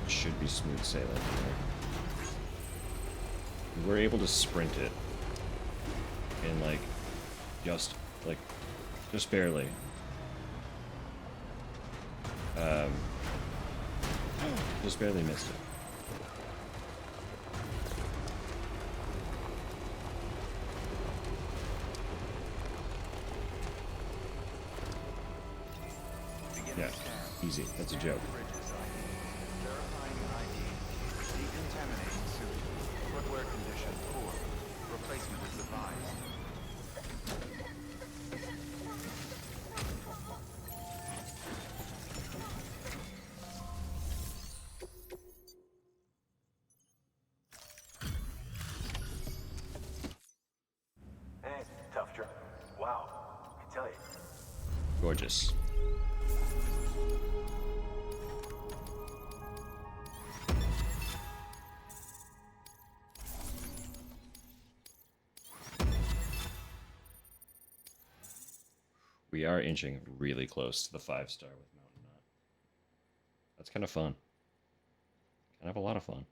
Should be smooth sailing here. We're able to sprint it in just barely. Just barely missed it. Yeah, easy. That's a joke. Verifying ID. Decontaminating suit. Footwear condition poor. Replacement is advised. Hey, tough trip. Wow, I can tell you. Gorgeous. We are inching really close to the 5-star with Mountain Knot. That's kind of fun. Kind of a lot of fun.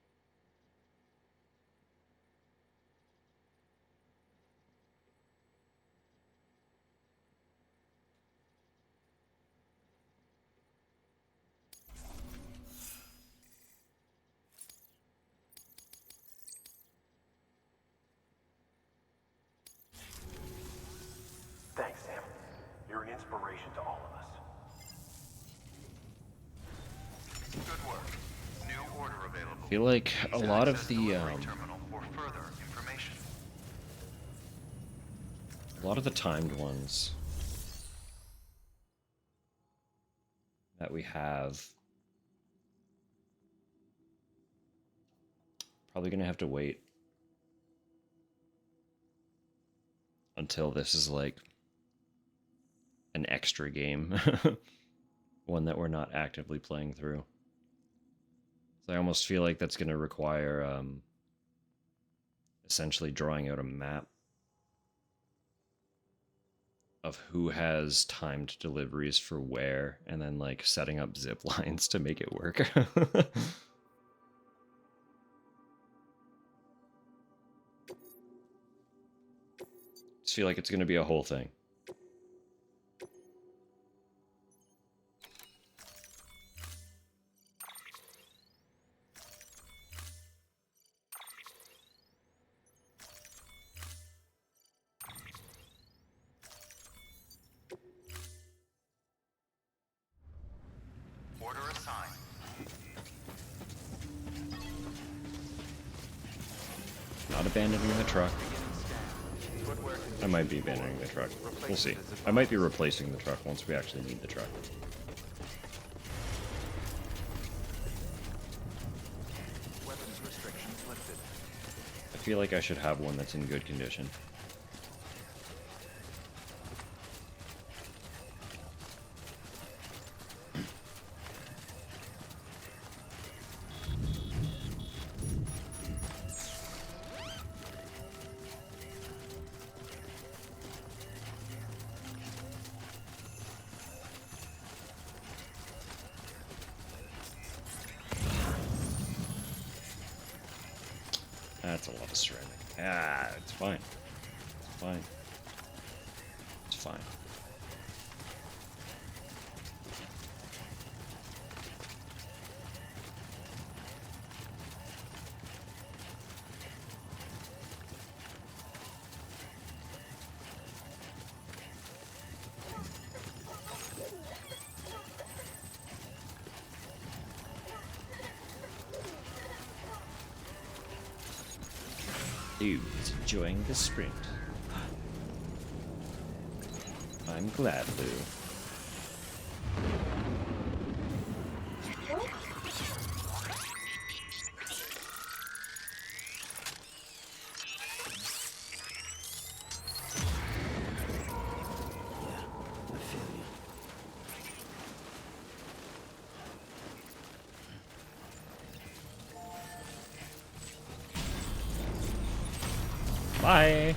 Thanks, Sam. You're an inspiration to all of us. Good work. New order available. I feel like a lot of the Terminal for further information. a lot of the timed ones that we have probably gonna have to wait until this is like an extra game. One that we're not actively playing through. So I almost feel like that's going to require essentially drawing out a map of who has timed deliveries for where, and then like setting up zip lines to make it work. Just feel like it's going to be a whole thing. Not abandoning the truck. I might be abandoning the truck. We'll see. I might be replacing the truck once we actually need the truck. Weapons restrictions lifted. I feel like I should have one that's in good condition. That's a lot of ceramic. Ah, it's fine. It's fine. It's fine. Dude's enjoying the sprint. I'm glad, Lou. Bye.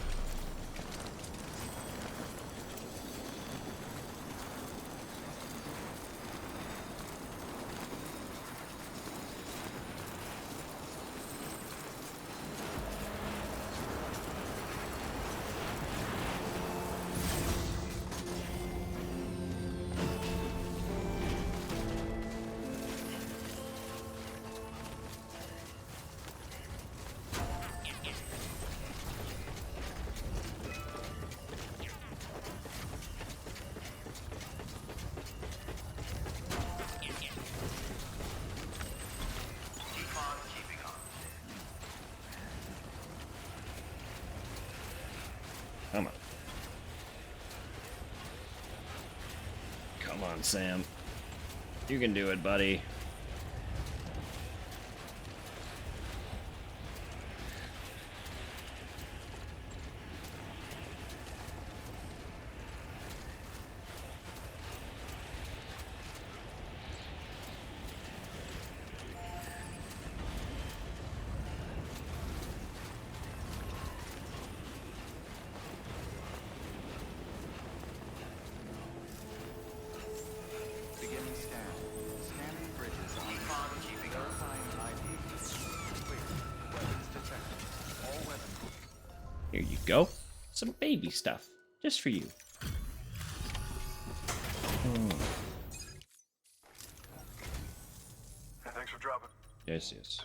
Come on. Come on, Sam. You can do it, buddy. Beginning scan. Scanning bridges on verifying ID. Clear. Weapons detected. All weapons. Here you go. Some baby stuff. Just for you. Hey, thanks for dropping. Yes, yes.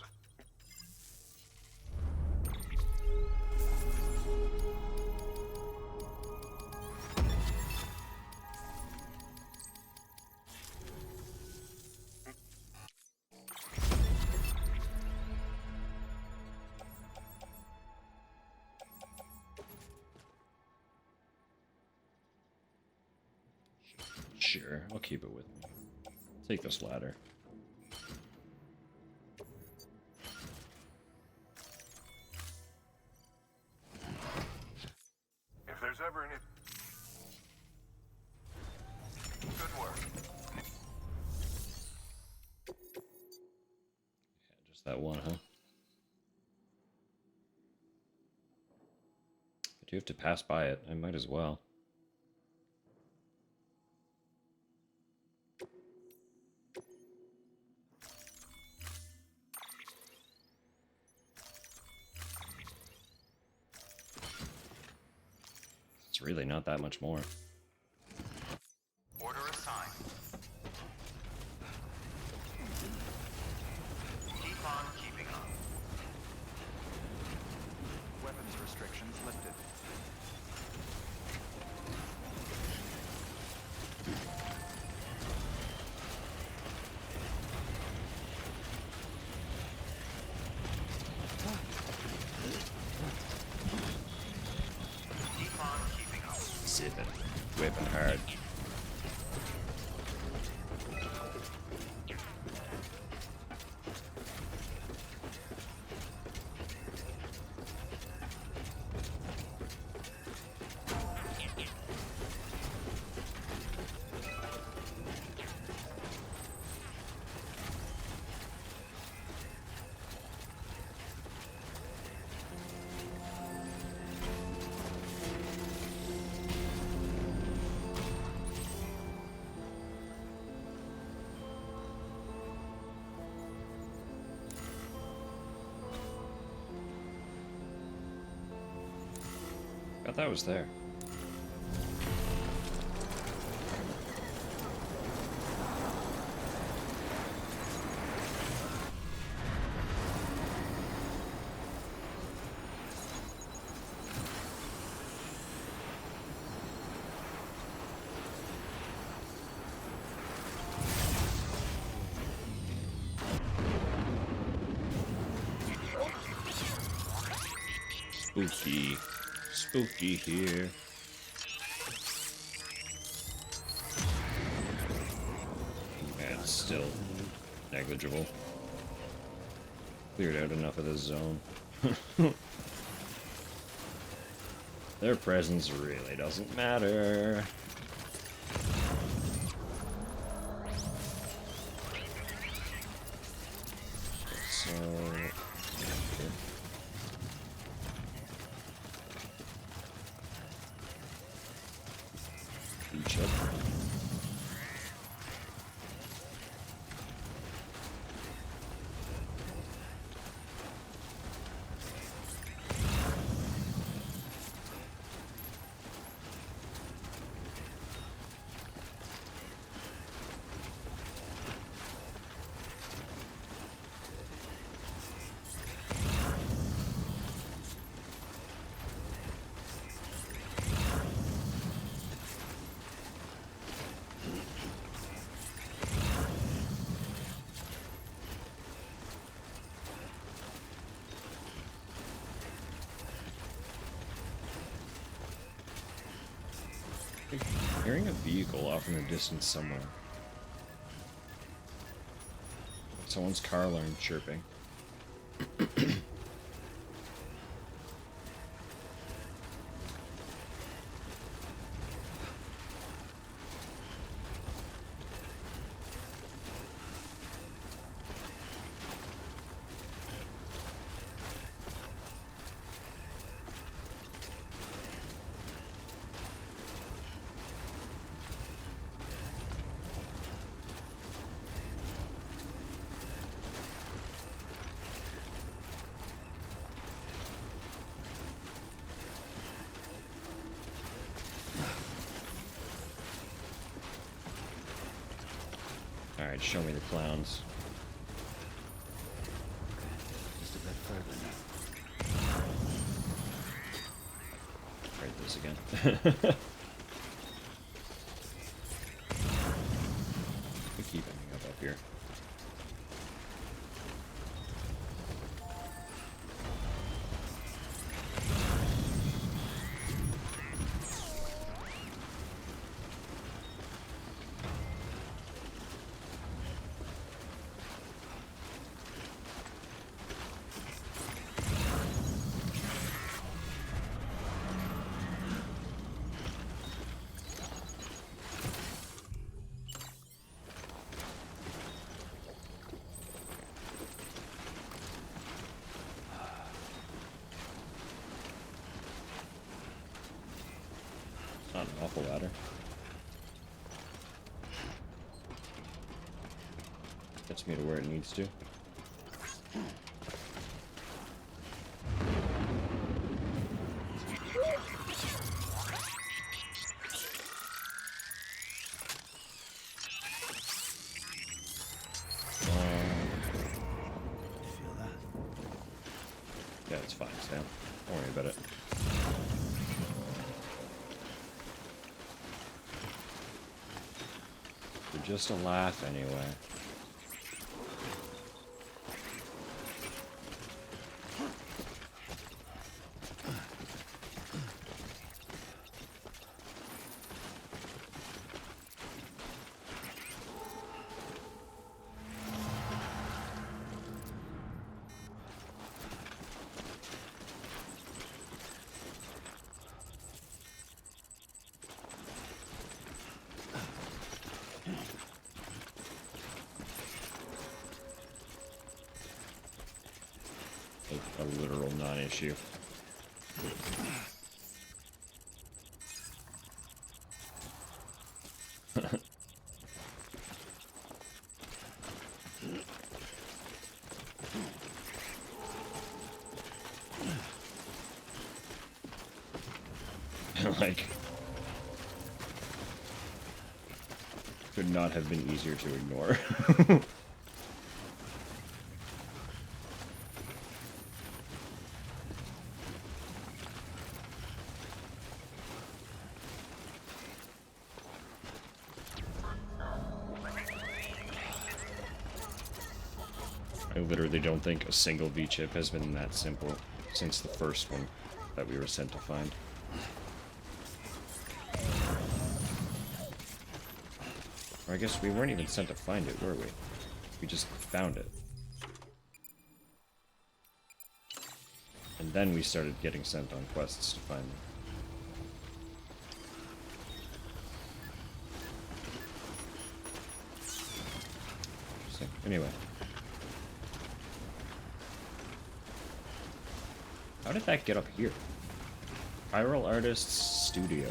Sure, I'll keep it with me. Take this ladder. If there's ever any... Good work. Yeah, just that one, huh? I do have to pass by it. I might as well. It's really not that much more. Order assigned. Keep on keeping on. Weapons restrictions lifted. whipping hard. I thought that was there. Spooky. Spooky here. Yeah, it's still negligible. Cleared out enough of this zone. Their presence really doesn't matter. So... Each up. Hearing a vehicle off in the distance somewhere. Someone's car alarm chirping. Alright, show me the clowns. Just a bit further now. Write this again. We keep ending up here. Not an awful ladder. Gets me to where it needs to. Feel that? Yeah, it's fine, Sam. Don't worry about it. They're just a laugh anyway. a literal non-issue. Like, could not have been easier to ignore. I literally don't think a single V-chip has been that simple since the first one that we were sent to find. Or I guess we weren't even sent to find it, were we? We just found it. And then we started getting sent on quests to find them. Interesting. Anyway. How did that get up here? Chiral Artists Studio.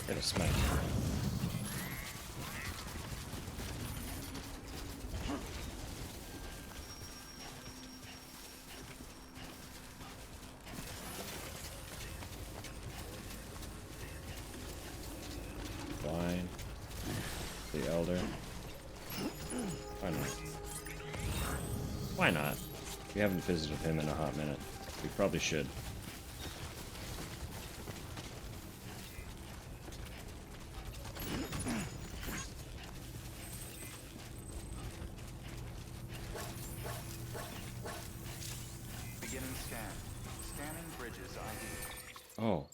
Get a smack. Wine. The Elder. Why not? Why not? We haven't visited him in a hot minute. We probably should. Beginning scan. Scanning bridges ID. Oh,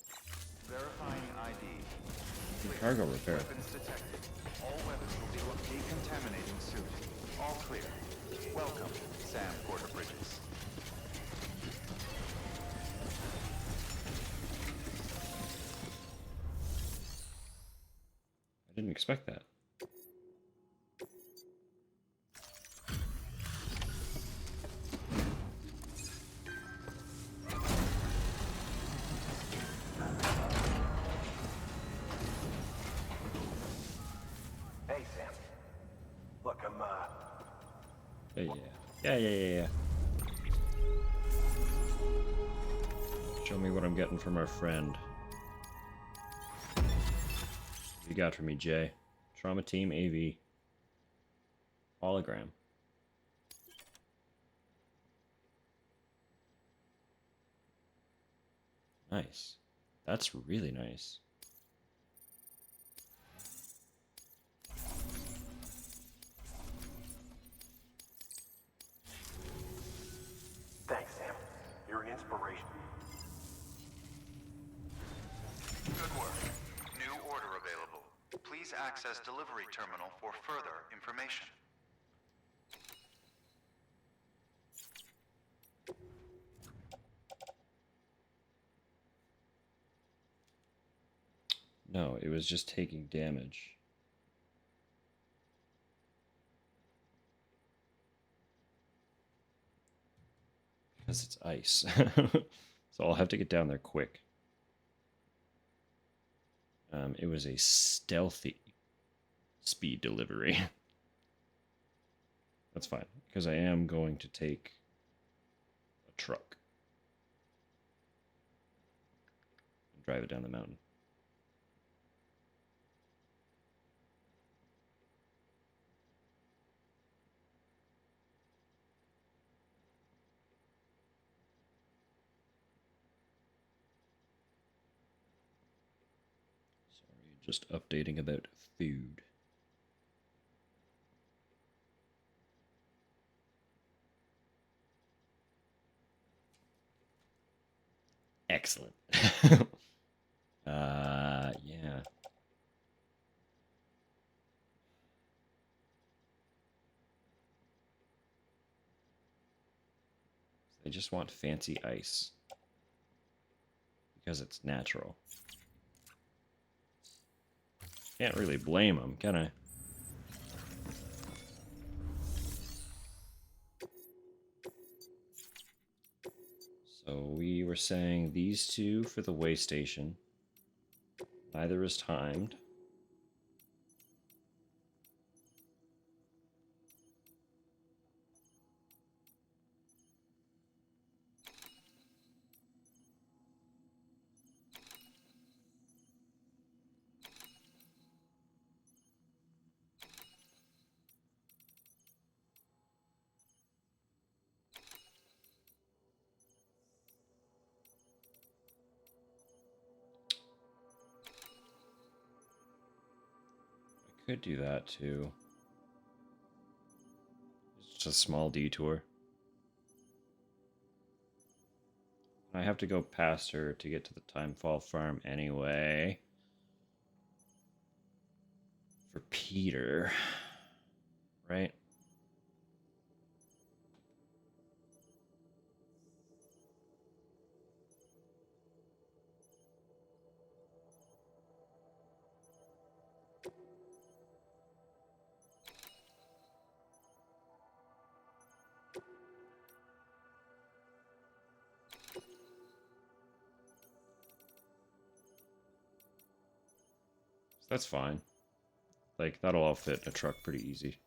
Verifying ID. the cargo repair. Weapons detected. All weapons will be decontaminating soon. All clear. Welcome, Sam Porter Bridges. I didn't expect that. Hey, Sam. Look, I'm, Yeah. Show me what I'm getting from our friend. What you got for me, Jay? Trauma Team AV. Hologram. Nice. That's really nice. thanks, Sam. You're an inspiration. Good work. New order available. Please access delivery terminal for further information. No, it was just taking damage. Because it's ice. So I'll have to get down there quick. It was a stealthy speed delivery. That's fine, because I am going to take a truck and drive it down the mountain. Just updating about food. Excellent. Yeah. They just want fancy ice. Because it's natural. Can't really blame them, can I? So we were saying these two for the way station. Neither is timed. Could do that too. It's just a small detour. I have to go past her to get to the Timefall farm anyway. For Peter. Right? That's fine. Like, that'll all fit in a truck pretty easy.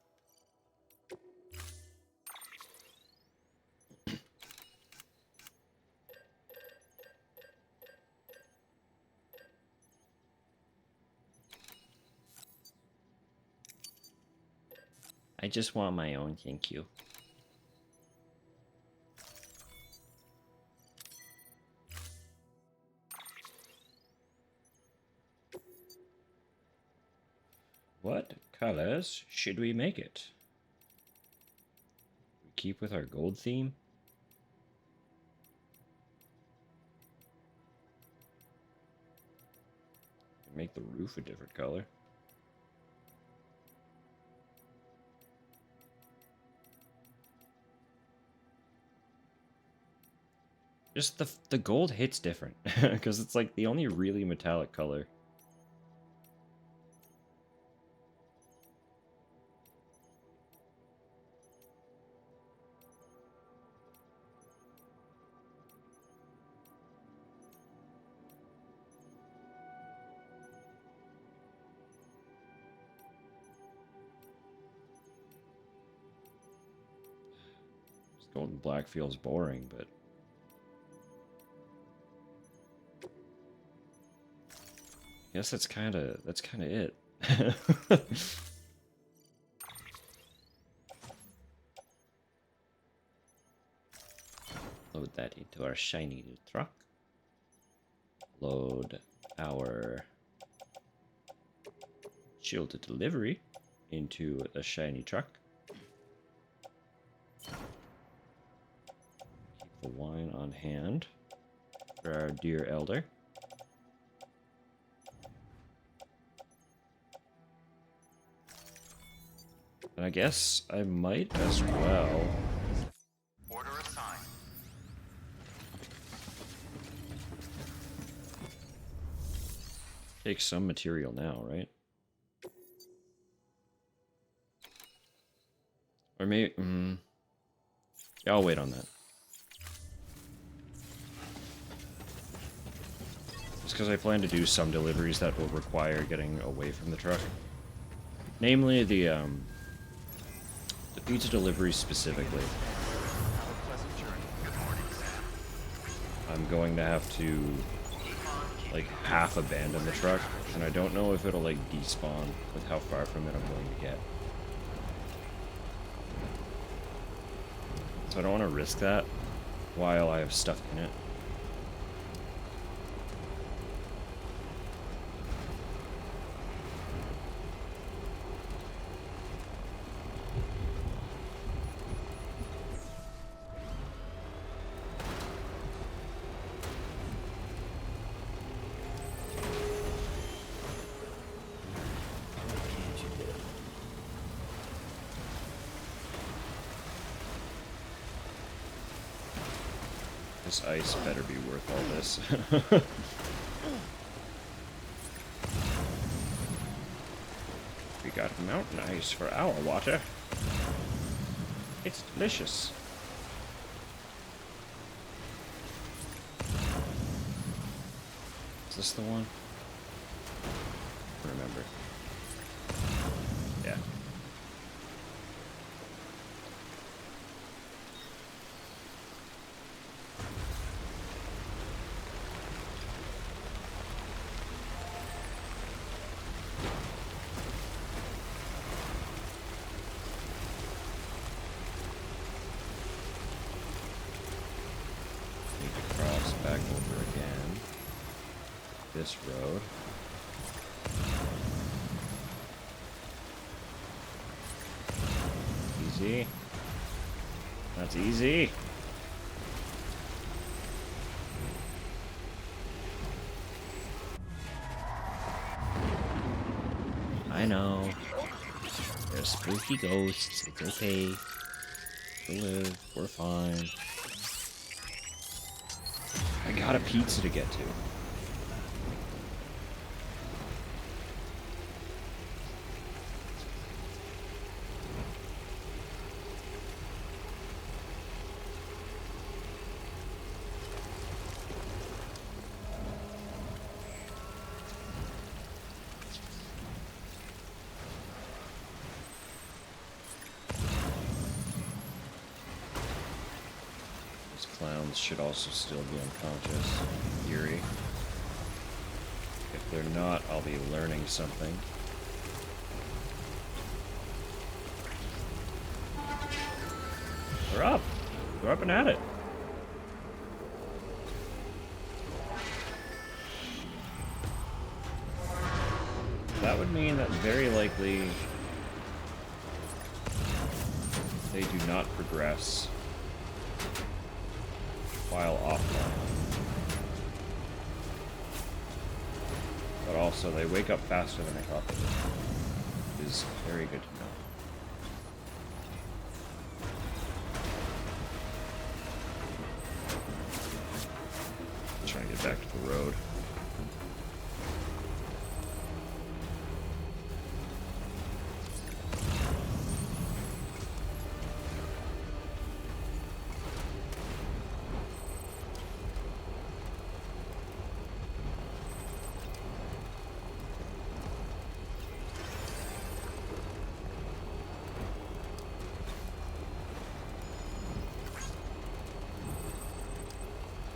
I just want my own, thank you. What colors should we make it? We keep with our gold theme? Make the roof a different color. Just the gold hits different because it's like the only really metallic color. Gold and black feels boring, but I guess that's kind of it. Load that into our shiny new truck. Load our shielded delivery into a shiny truck. Keep the wine on hand for our dear elder. And I guess I might as well. Order assigned. Take some material now, right? Or maybe... yeah, I'll wait on that. Just because I plan to do some deliveries that will require getting away from the truck. Namely, the pizza deliveries specifically. Have a pleasant journey. Good morning, Sam. I'm going to have to, like, half abandon the truck, and I don't know if it'll, like, despawn with how far from it I'm going to get. So I don't want to risk that while I have stuff in it. This ice better be worth all this. We got mountain ice for our water. It's delicious. Is this the one? I remember. Yeah. Need to cross back over again. This road. Easy. That's easy. I know. There's spooky ghosts. It's okay. We'll live. We're fine. I got a pizza to get to. Clowns should also still be unconscious. Eerie. If they're not, I'll be learning something. They're up! They're up and at it! That would mean that very likely they do not progress while offline. But also, they wake up faster than I thought they would. Which is very good to know. Trying to get back to the road.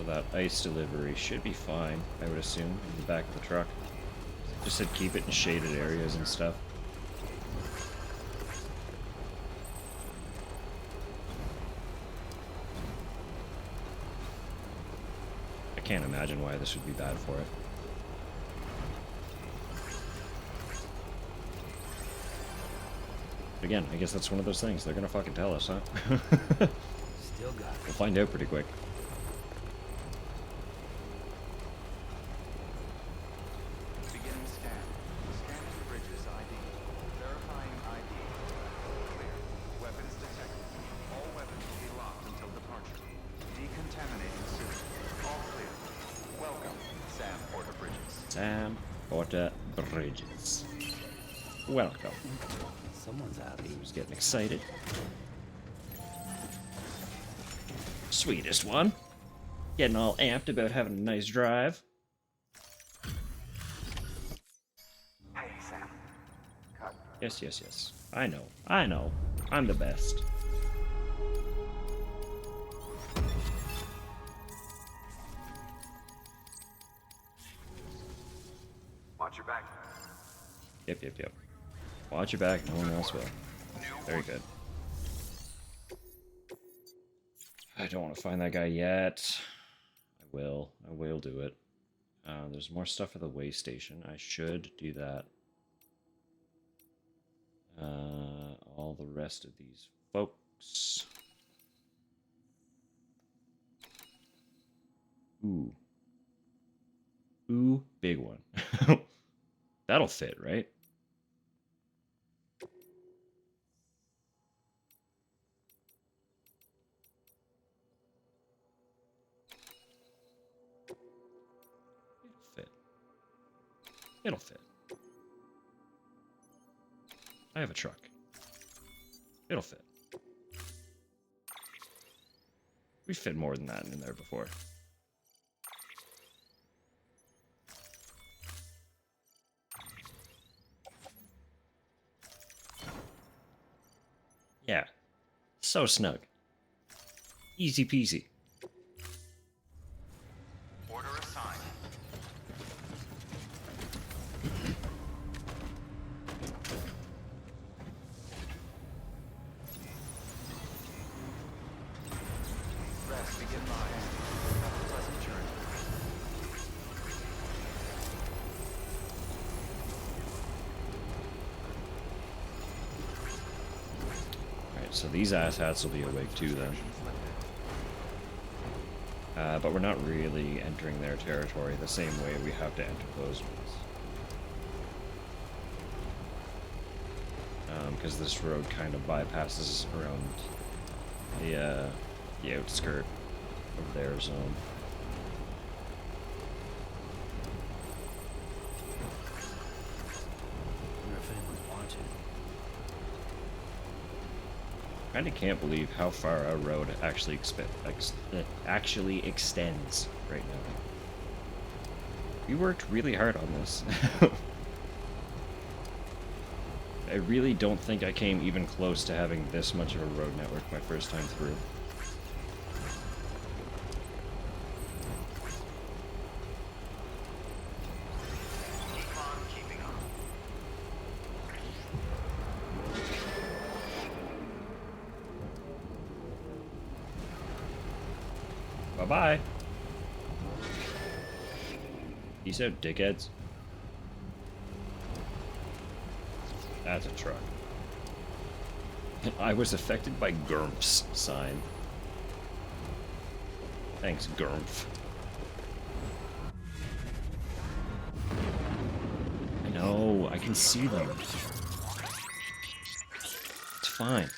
That ice delivery should be fine, I would assume, in the back of the truck. Just said keep it in shaded areas and stuff. I can't imagine why this would be bad for it. Again, I guess that's one of those things. They're gonna fucking tell us, huh? Still got it. We'll find out pretty quick. Beginning scan. Scanning bridges ID. Verifying ID. Clear. Weapons detected. All weapons will be locked until departure. Decontaminating soon. All clear. Welcome, Sam Porter Bridges. Sam Porter Bridges. Welcome. Someone's happy. Who's getting excited? Sweetest one. Getting all amped about having a nice drive. Hey, Sam. Cut. Yes, yes, yes. I know. I know. I'm the best. Watch your back. Yep, yep, yep. Watch your back, no one else will. Very good. I don't want to find that guy yet. I will do it. There's more stuff at the way station. I should do that. All the rest of these folks. Ooh. Ooh, big one. That'll fit, right? It'll fit. I have a truck. It'll fit. We fit more than that in there before. Yeah. So snug. Easy peasy. Order assigned. Rest begin mine. Have a pleasant journey. Alright, so these asshats will be awake too then. But we're not really entering their territory the same way we have to enter those ones. Because this road kind of bypasses around the outskirt of their zone. Wonder if anyone's watching. I kinda can't believe how far our road actually extends right now. We worked really hard on this. I really don't think I came even close to having this much of a road network my first time through. Keep on keeping on. Bye-bye. Peace out, dickheads. That's a truck. I was affected by Gurmph's sign. Thanks, Gurmph. I know, I can see them. It's fine.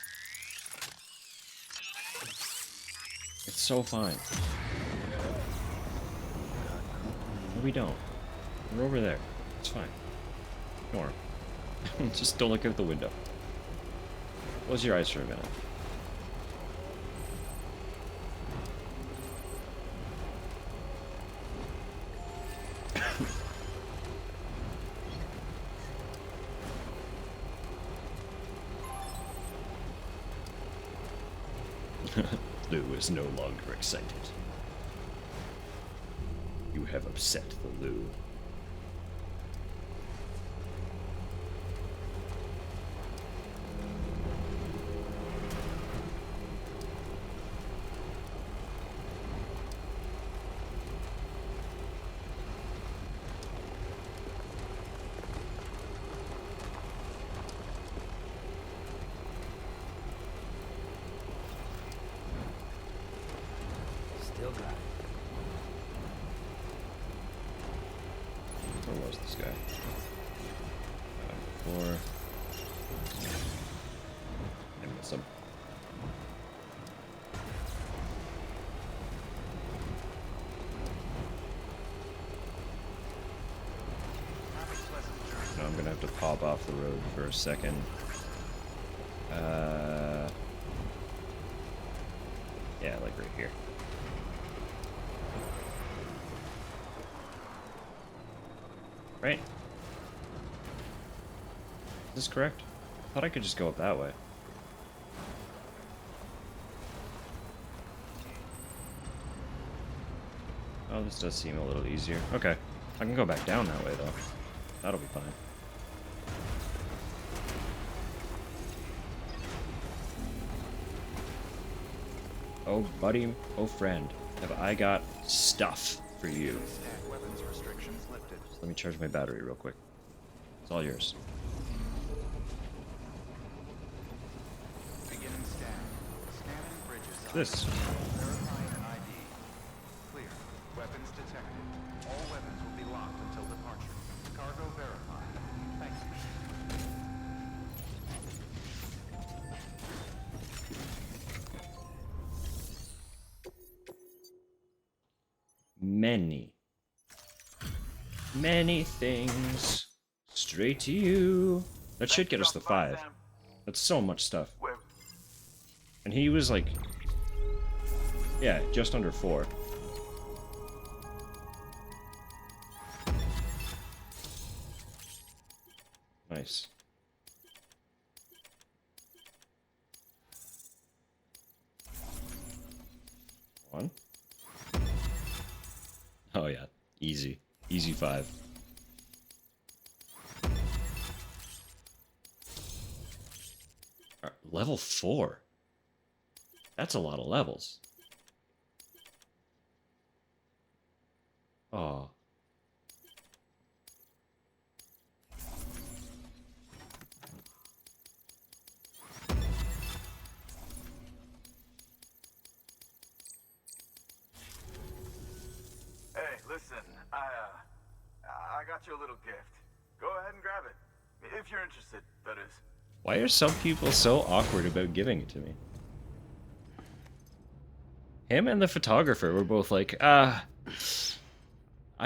It's so fine. No, we don't. We're over there. It's fine. Ignore 'em. Just don't look out the window. Close your eyes for a minute. Lou is no longer excited. You have upset the Lou. Still got it. Where was this guy? Before. I miss him. No, I'm gonna have to pop off the road for a second. Yeah, like right here. Right? Is this correct? I thought I could just go up that way. Oh, this does seem a little easier. Okay. I can go back down that way, though. That'll be fine. Oh, buddy. Oh, friend. Have I got stuff for you? Weapons restrictions lifted. Just let me charge my battery real quick. It's all yours. Beginning scan. Scanning bridges. This. Verifying ID. Clear. Weapons detected. All weapons will be locked until departure. Cargo verified. Thank you. Many. Many things. Straight to you. That should get us the 5. That's so much stuff. And he was like... Yeah, just under 4. Nice. One. Oh yeah, easy. Easy 5. Level 4. That's a lot of levels. Oh. Hey, listen, I got you a little gift. Go ahead and grab it. If you're interested, that is. Why are some people so awkward about giving it to me? Him and the photographer were both like, I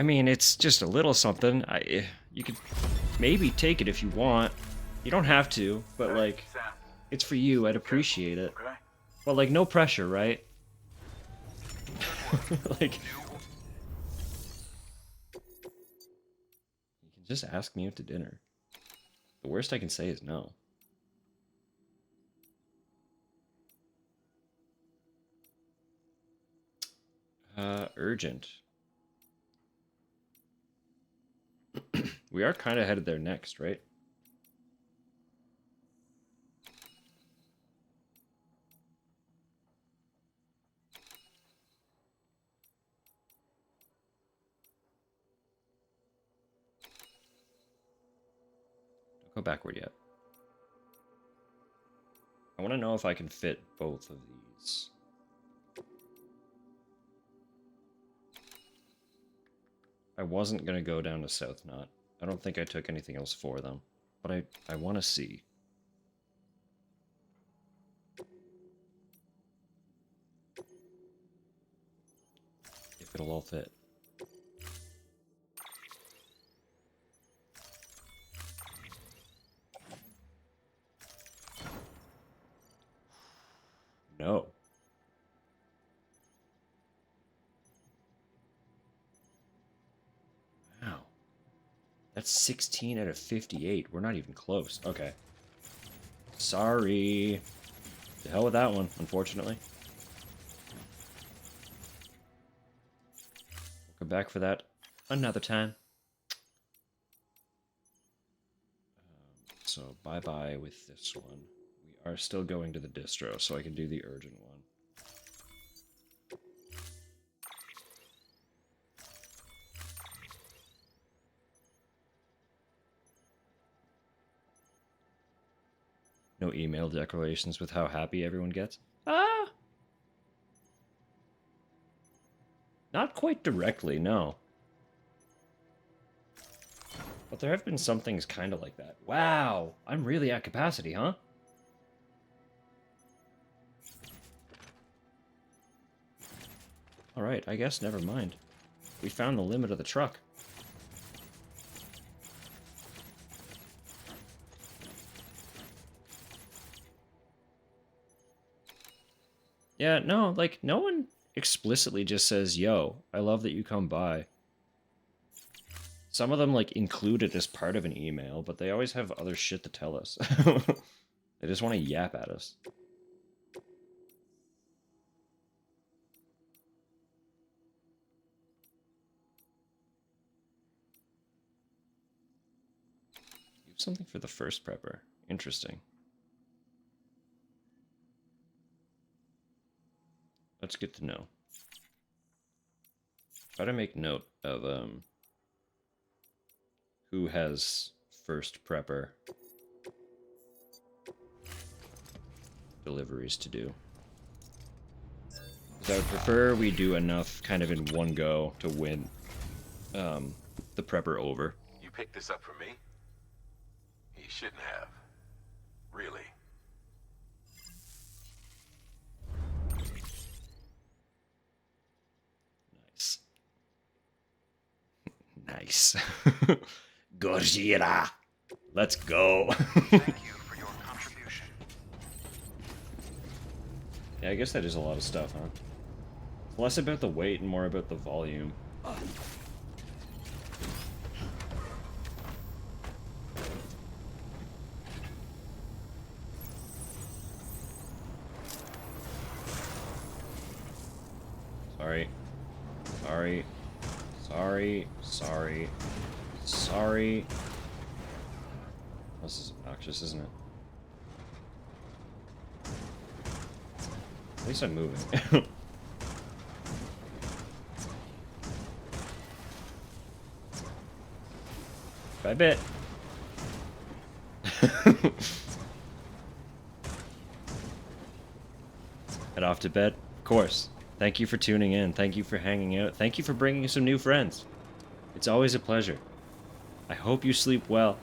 mean, it's just a little something. You could maybe take it if you want. You don't have to, but like, it's for you. I'd appreciate it. But like, no pressure, right? Like, you can just ask me out to dinner. The worst I can say is no. Urgent. We are kind of headed there next, right? Don't go backward yet. I want to know if I can fit both of these. I wasn't going to go down to South Knot. I don't think I took anything else for them. But I want to see. If it'll all fit. No. Wow. That's 16 out of 58. We're not even close. Okay. Sorry. The hell with that one, unfortunately. We'll come back for that another time. So bye-bye with this one. We are still going to the distro, so I can do the urgent one. No email declarations with how happy everyone gets? Not quite directly, no. But there have been some things kind of like that. Wow, I'm really at capacity, huh? Alright, I guess never mind. We found the limit of the truck. Yeah, no, like, no one explicitly just says, yo, I love that you come by. Some of them, like, include it as part of an email, but they always have other shit to tell us. They just want to yap at us. You have something for the first prepper. Interesting. That's good to know. Try to make note of who has first prepper deliveries to do. Because I would prefer we do enough kind of in one go to win the prepper over. You picked this up for me? You shouldn't have. Really. Nice. Nice. Gojira. Let's go. Thank you for your contribution. Yeah, I guess that is a lot of stuff, huh? It's less about the weight and more about the volume. Sorry. Sorry. Sorry. Sorry. Sorry. This is obnoxious, isn't it? At least I'm moving. Bye bit. Head off to bed? Of course. Thank you for tuning in. Thank you for hanging out. Thank you for bringing some new friends. It's always a pleasure. I hope you sleep well.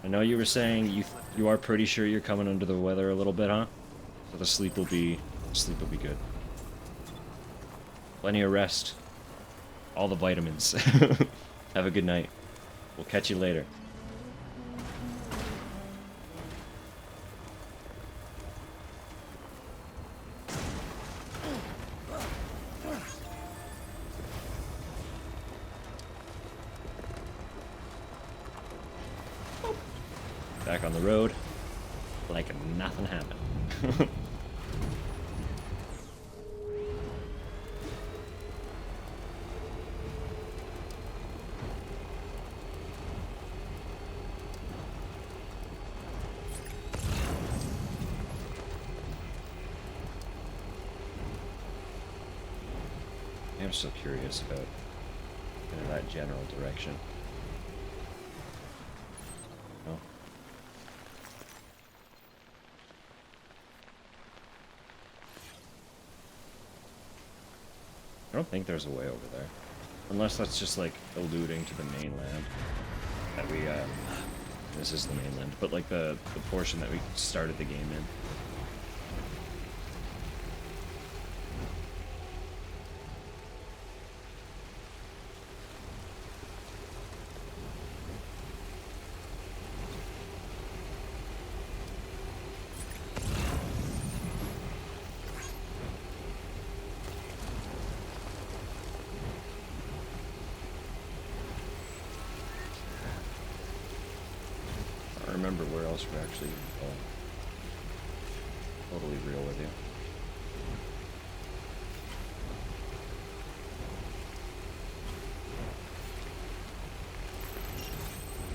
I know you were saying you are pretty sure you're coming under the weather a little bit, huh? So the sleep will be good. Plenty of rest. All the vitamins. Have a good night. We'll catch you later. Back on the road, like nothing happened. I'm so curious about kind of that general direction. No? I don't think there's a way over there. Unless that's just like alluding to the mainland. That we, this is the mainland, but like the portion that we started the game in. Remember where else we're actually going. Totally real with you.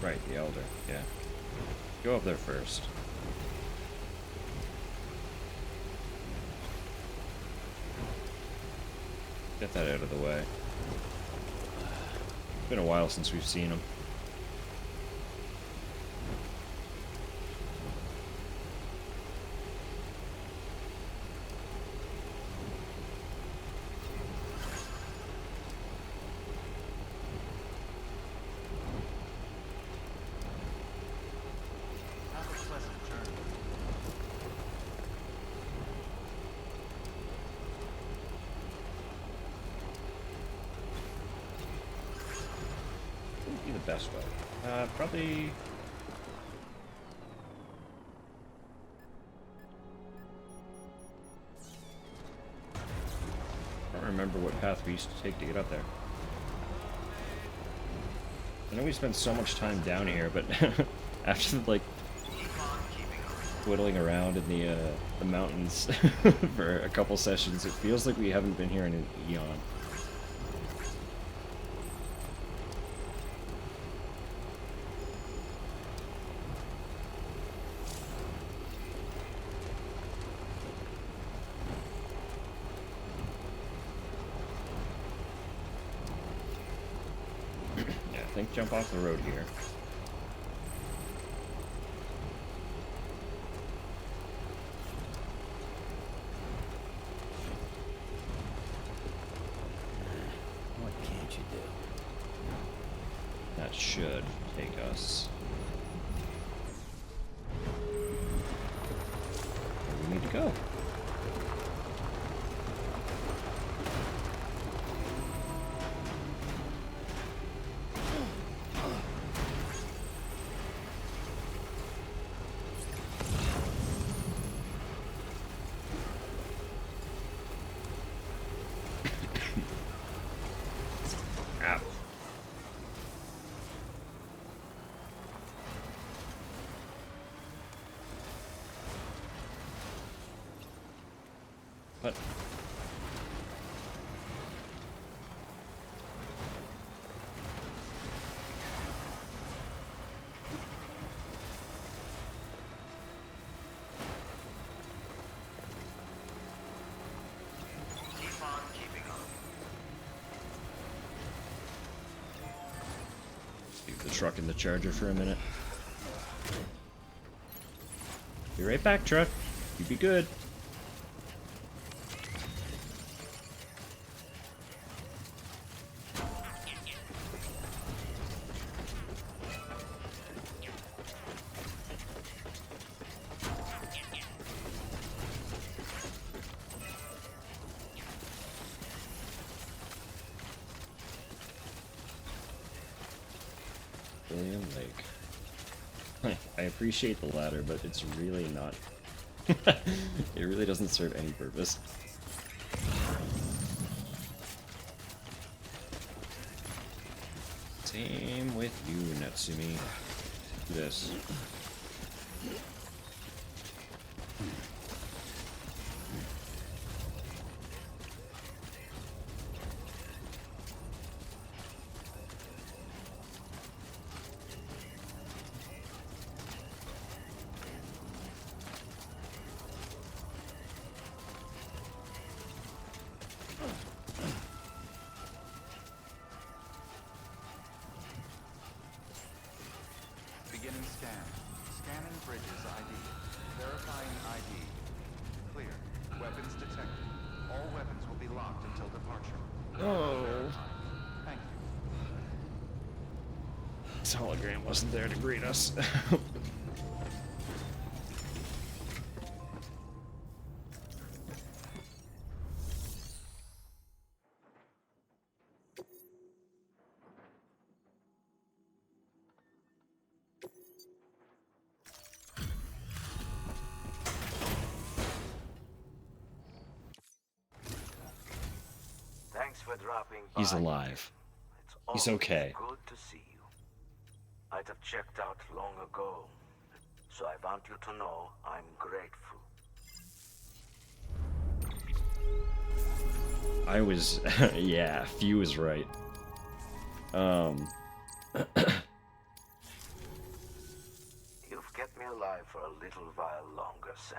Right, the Elder, yeah. Go up there first. Get that out of the way. It's been a while since we've seen him. Best way. Probably... I don't remember what path we used to take to get up there. I know we spent so much time down here, but after, like, whittling around in the mountains for a couple sessions, it feels like we haven't been here in an eon. I think jump off the road here. What can't you do? That should take us where we need to go. truck and the charger for a minute. Be right back, truck. You be good. William Lake. I appreciate the ladder, but it's really not. It really doesn't serve any purpose. Same with you, Natsumi. This. Beginning scan. Scanning bridges ID. Verifying ID. Clear. Weapons detected. All weapons will be locked until departure. Oh. Thank you. This hologram wasn't there to greet us. Thanks for dropping by. He's alive. He's okay. Good to see you. I'd have checked out long ago, so I want you to know I'm grateful. I was, yeah, Few was right. You've kept me alive for a little while longer, Sam.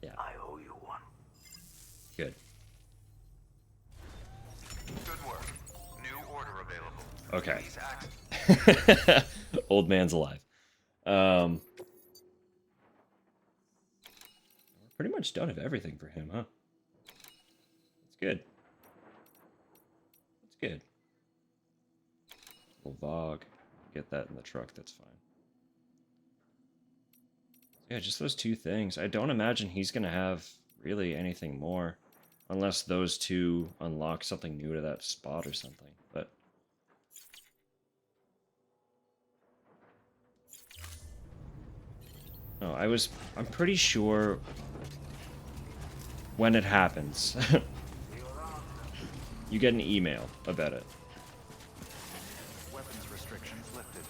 Yeah. I owe you one. Good. Good work. New order available. Okay. Please act. Old man's alive. We're pretty much done of everything for him, huh? That's good. That's good. Little Vogue. Get that in the truck, that's fine. Yeah, just those two things. I don't imagine he's gonna have really anything more. Unless those two unlock something new to that spot or something. But no, I'm pretty sure when it happens, you get an email about it. Weapons restrictions lifted.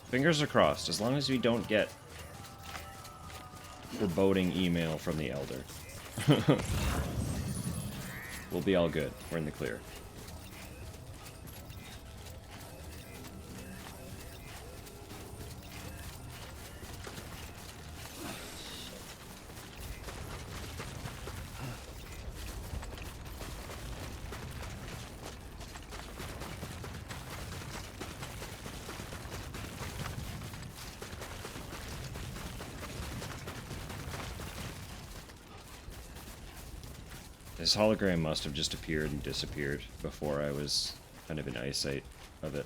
Fingers are crossed, as long as we don't get foreboding email from the Elder. We'll be all good. We're in the clear. This hologram must have just appeared and disappeared before I was kind of in eyesight of it.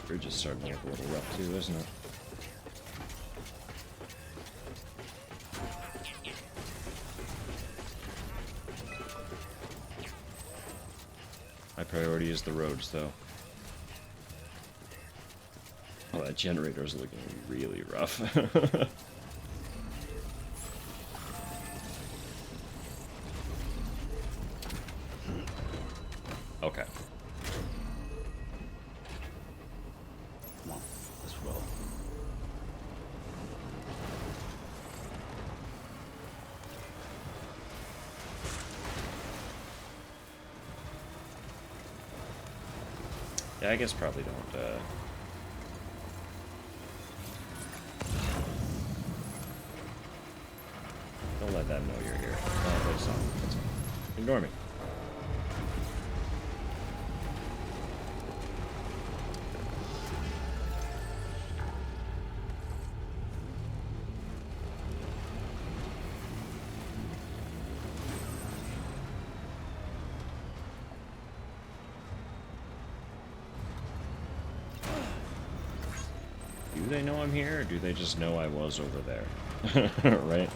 Bridge is starting to look a little rough too, isn't it? My priority is the roads, though. Oh, that generator is looking really rough. Okay. Come on, let's roll. Yeah, I guess probably don't, don't let them know you're here. Oh, that's fine. Ignore me. Do they know I'm here, or do they just know I was over there? Right?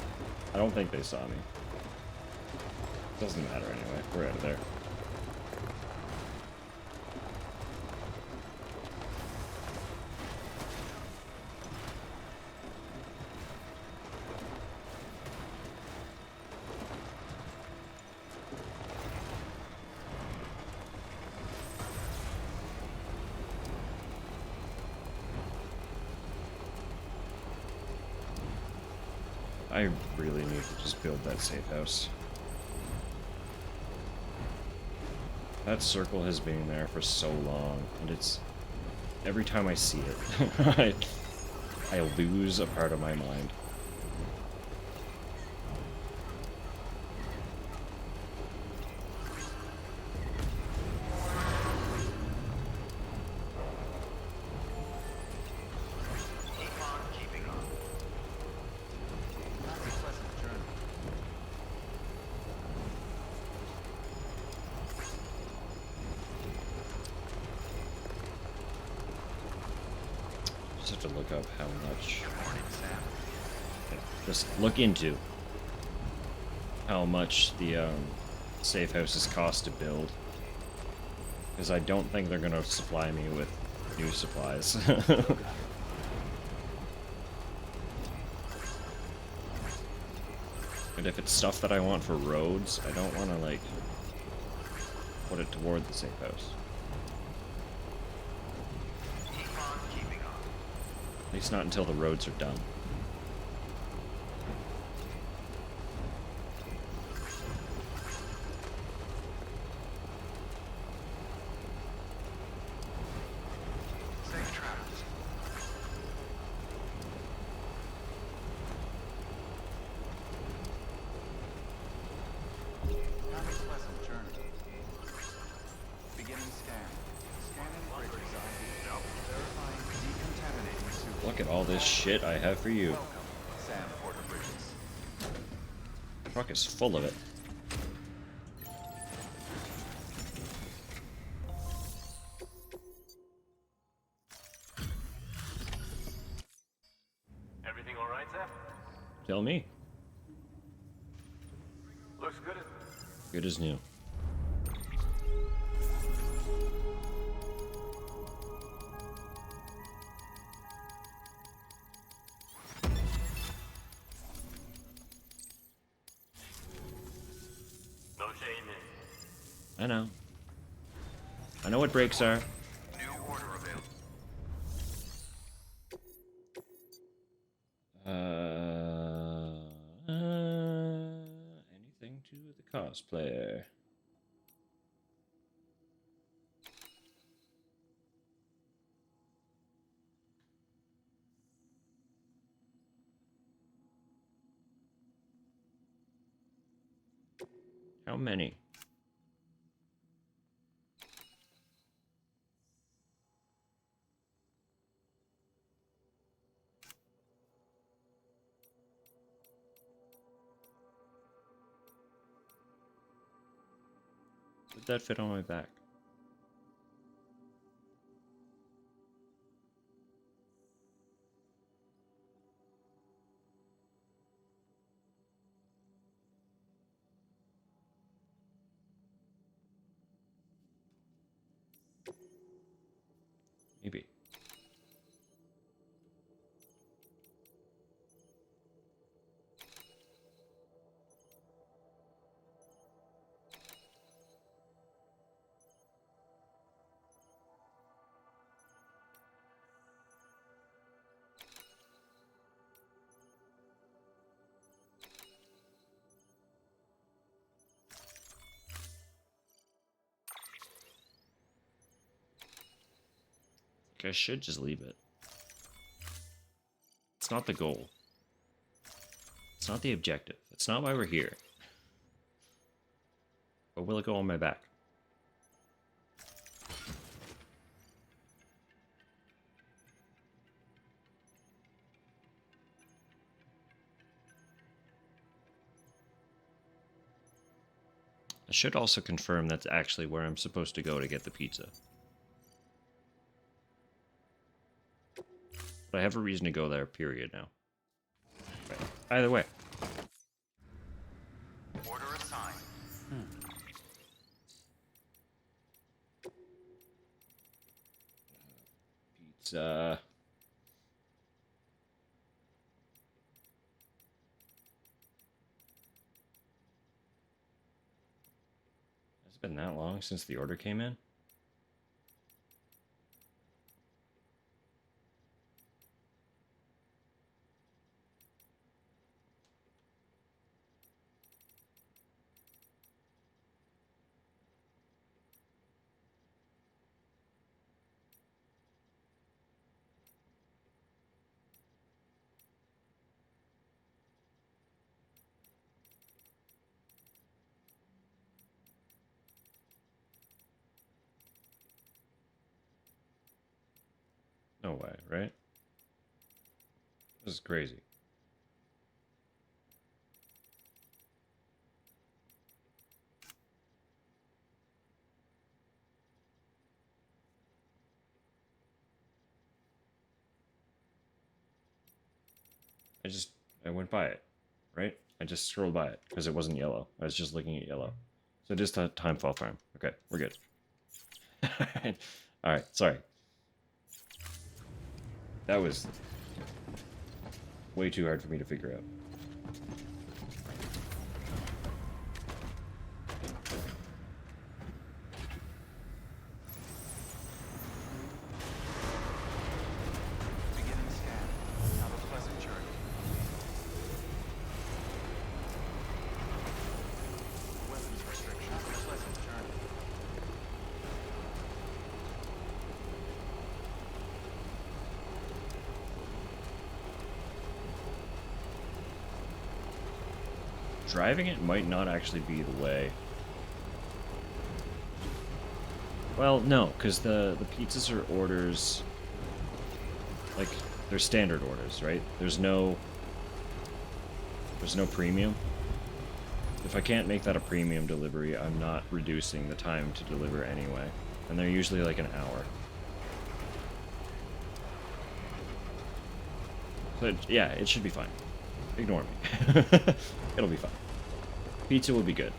I don't think they saw me. Doesn't matter anyway. We're out of there. I really need to just build that safe house. That circle has been there for so long, and it's... every time I see it, I lose a part of my mind. Just have to look up how much... yeah, just look into how much the safe houses cost to build. Because I don't think they're going to supply me with new supplies. And if it's stuff that I want for roads, I don't want to, like, put it toward the safe house. At least not until the roads are done. Safe travels. Have a pleasant journey. Beginning scan. Scanning bridges ID. Verifying decontaminating suit. Look at all this shit I have for you. Welcome, Sam Porter Bridges. Truck is full of it. Everything all right, Sam? Tell me. Looks good. Good as new. No shame in. I know. I know what brakes are. New order available. Anything to the cosplayer. How many? Would that fit on my back? Maybe. I should just leave it. It's not the goal. It's not the objective. It's not why we're here. But will it go on my back? I should also confirm that's actually where I'm supposed to go to get the pizza. But I have a reason to go there, period, now. Right. Either way. Order assigned. Pizza. Has it been that long since the order came in? No way, right? This is crazy. I went by it, right? I just scrolled by it because it wasn't yellow. I was just looking at yellow. So just a timefall farm. Okay, we're good. Alright, sorry. That was way too hard for me to figure out. Beginning scan. Have a pleasant journey. Weapons restriction. Have a pleasant journey. Driving it might not actually be the way. Well, no, because the pizzas are orders, like, they're standard orders, right? There's no premium. If I can't make that a premium delivery, I'm not reducing the time to deliver anyway. And they're usually like an hour. So, yeah, it should be fine. Ignore me. It'll be fine. Pizza will be good.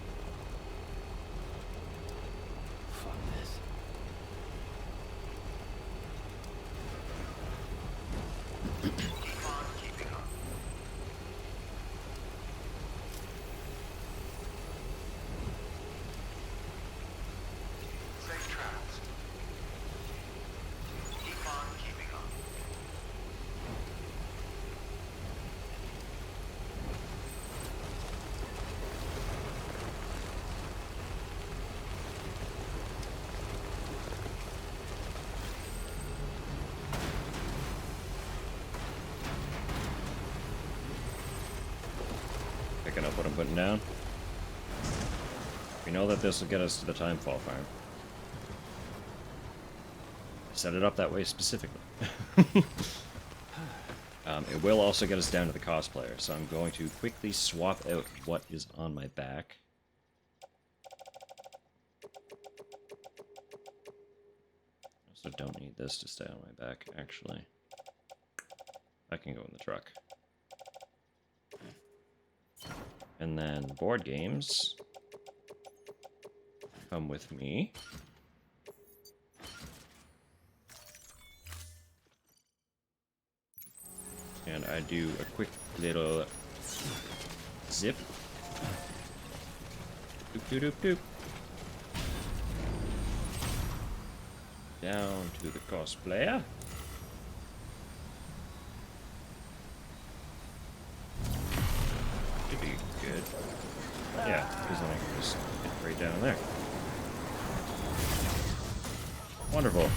Fuck this. Keep on keeping on. Safe travels. Keep on keeping on. Picking up what I'm putting down. We know that this will get us to the timefall farm. Set it up that way specifically. It will also get us down to the cosplayer, so I'm going to quickly swap out what is on my back. Also don't need this to stay on my back, actually. I can go in the truck. And then board games come with me. And I do a quick little zip. Doop doop doop doop. Down to the cosplayer. Should be good. Yeah, because then I can just get right down there. Wonderful.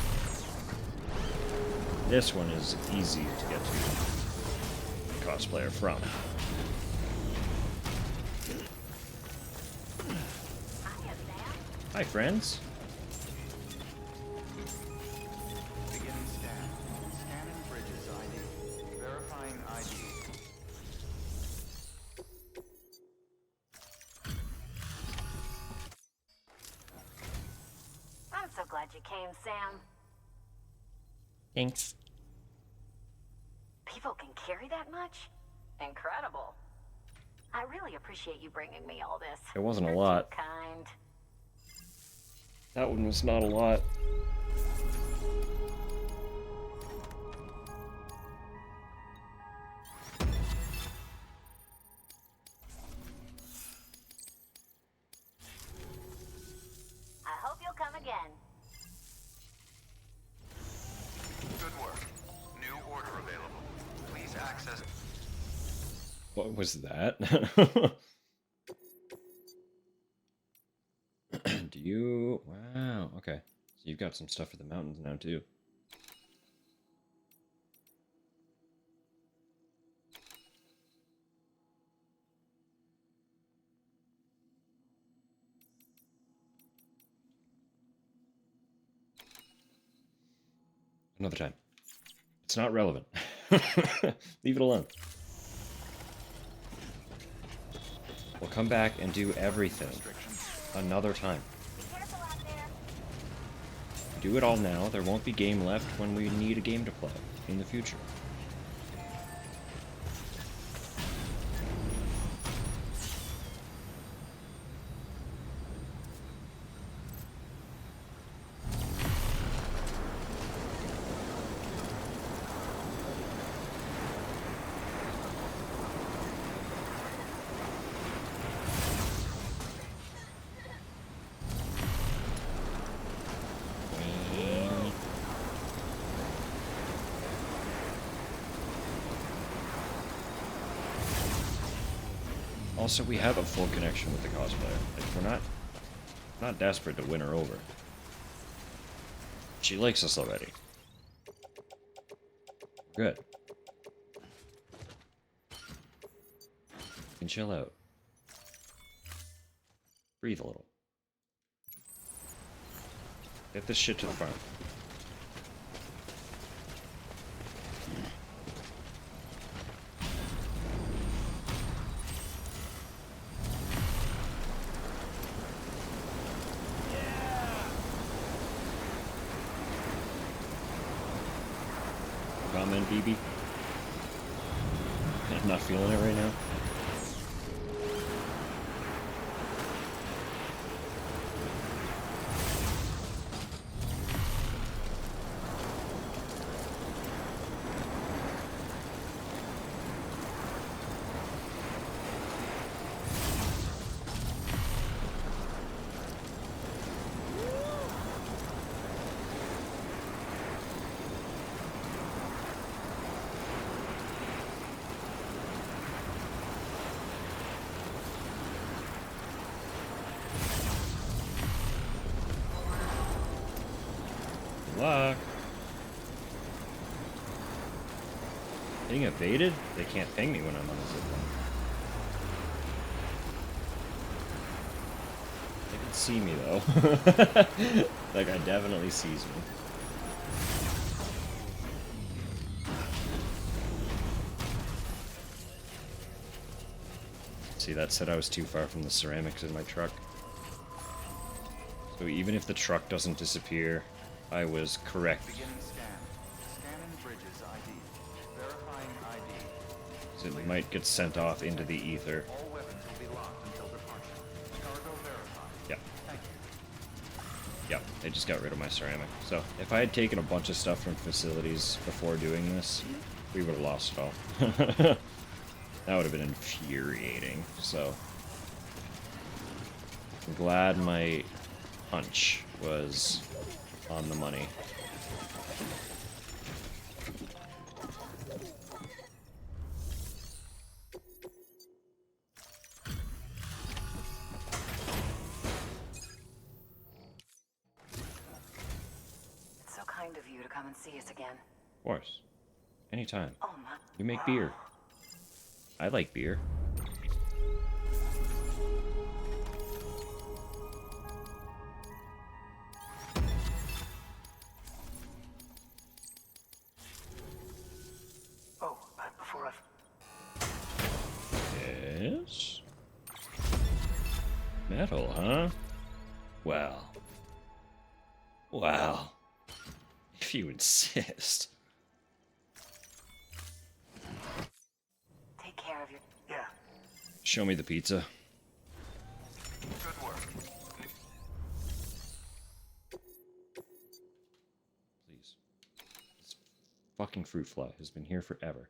This one is easy to get to the cosplayer from. Hi, friends. Beginning scan. Scanning bridges ID. Verifying ID. I'm so glad you came, Sam. Thanks. People can carry that much? Incredible. I really appreciate you bringing me all this. It wasn't a You're lot. too kind. That one was not a lot. I hope you'll come again. Good work. New order available. Please access. What was that? Do you... Wow, okay. So you've got some stuff for the mountains now, too. Another time. It's not relevant. Leave it alone. We'll come back and do everything another time. Do it all now. There won't be game left when we need a game to play in the future. Also, we have a full connection with the cosplayer. Like, we're not desperate to win her over. She likes us already. Good. You can chill out. Breathe a little. Get this shit to the front. Comment, BB. I'm not feeling it right now. Luck. Being evaded? They can't ping me when I'm on the zipline. They can see me though. That guy definitely sees me. See, that said I was too far from the ceramics in my truck. So even if the truck doesn't disappear, I was correct. Beginning scan. Scanning bridges ID. Verifying ID. So it might get sent off into the ether. All weapons will be locked until departure. Cargo verified. Yep. Thank you. Yep, they just got rid of my ceramic. So if I had taken a bunch of stuff from facilities before doing this, we would have lost it all. That would have been infuriating. So I'm glad my hunch was on the money. It's so kind of you to come and see us again. Of course. Anytime. Oh my. You make beer. I like beer. is? Metal, huh? Well. Well. If you insist. Take care of your... Yeah. Show me the pizza. Good work. Please. This fucking fruit fly has been here forever.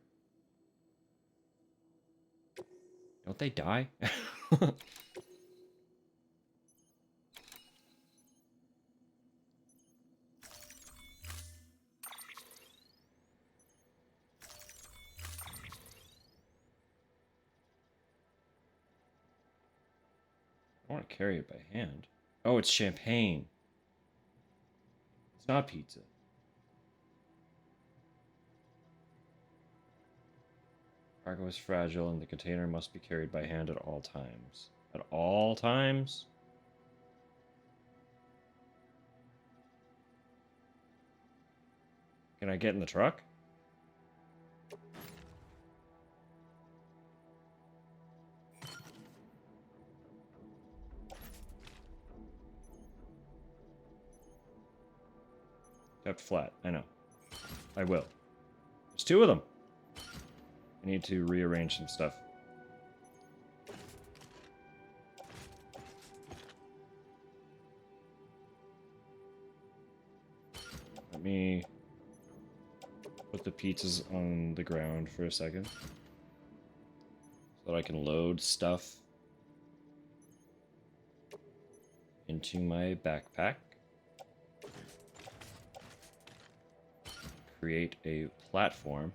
Don't they die? I want to carry it by hand. Oh, it's champagne. It's not pizza. Cargo is fragile and the container must be carried by hand at all times. At all times? Can I get in the truck? Kept flat. I know. I will. There's two of them. I need to rearrange some stuff. Let me put the pizzas on the ground for a second. So that I can load stuff into my backpack. Create a platform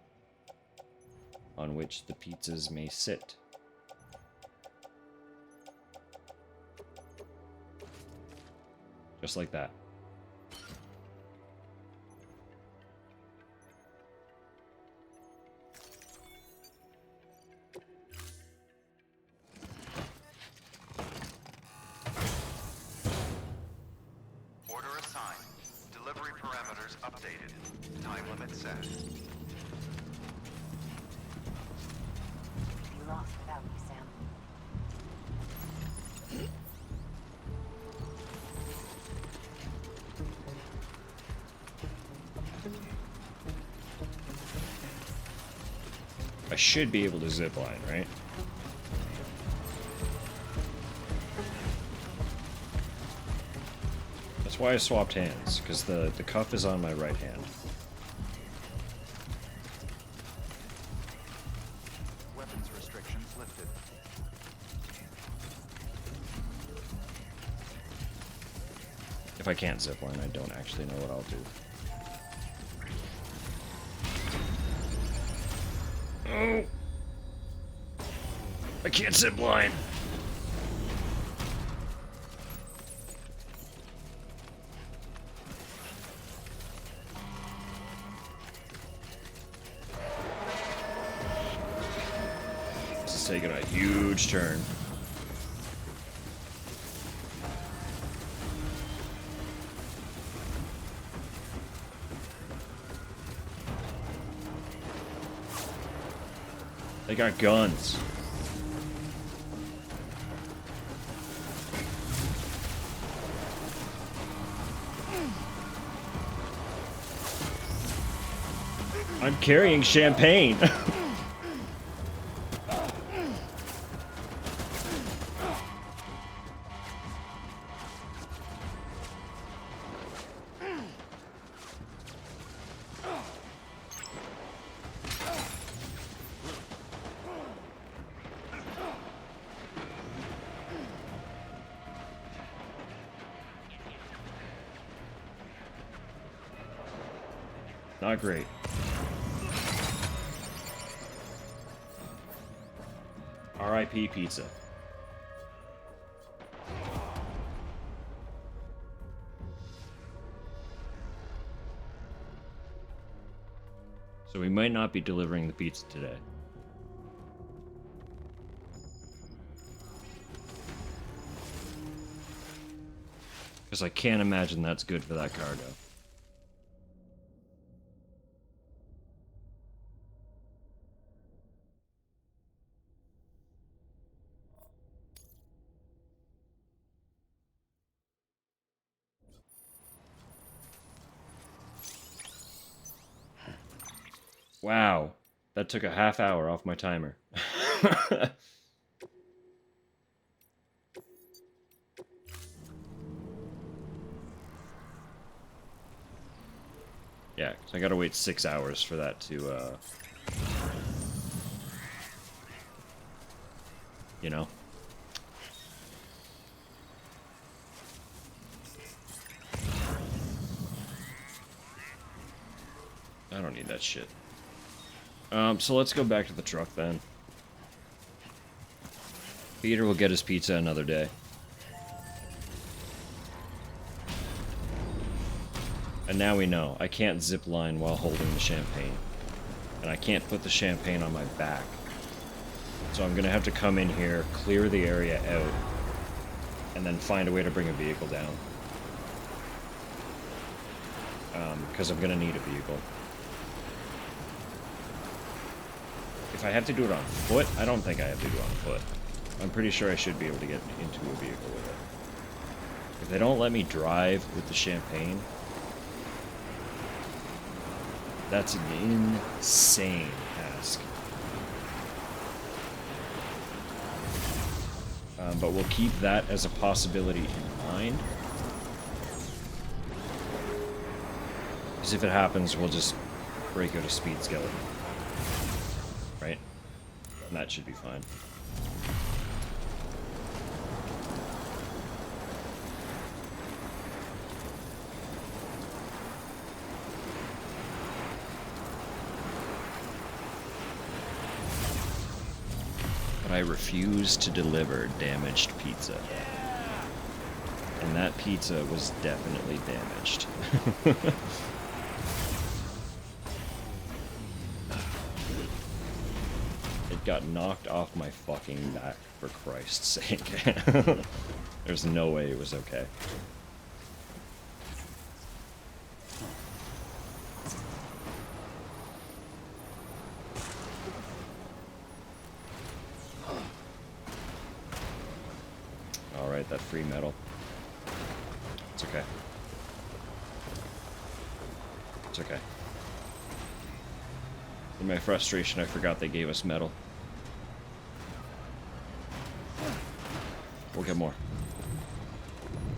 on which the pizzas may sit. Just like that. Order assigned. Delivery parameters updated. Time limit set. You lost without me, Sam. I should be able to zipline, right? That's why I swapped hands, because the cuff is on my right hand. Weapons restrictions lifted. If I can't zipline, I don't actually know what I'll do. Oh! I can't zipline! This is taking a huge turn. They got guns. I'm carrying champagne. Not great. R.I.P. pizza. So we might not be delivering the pizza today. Because I can't imagine that's good for that cargo. Wow. That took a half hour off my timer. Yeah, so I gotta wait 6 hours for that to, you know? I don't need that shit. So let's go back to the truck then. Peter will get his pizza another day. And now we know, I can't zip line while holding the champagne. And I can't put the champagne on my back. So I'm gonna have to come in here, clear the area out, and then find a way to bring a vehicle down. Because I'm gonna need a vehicle. If I have to do it on foot, I don't think I have to do it on foot. I'm pretty sure I should be able to get into a vehicle with it. If they don't let me drive with the champagne, that's an insane ask. But we'll keep that as a possibility in mind. Because if it happens, we'll just break out a speed skeleton. Right? And that should be fine. But I refuse to deliver damaged pizza. And that pizza was definitely damaged. It got knocked off my fucking back, for Christ's sake. There's no way it was okay. Alright, that free metal. It's okay. It's okay. In my frustration, I forgot they gave us metal. We'll get more.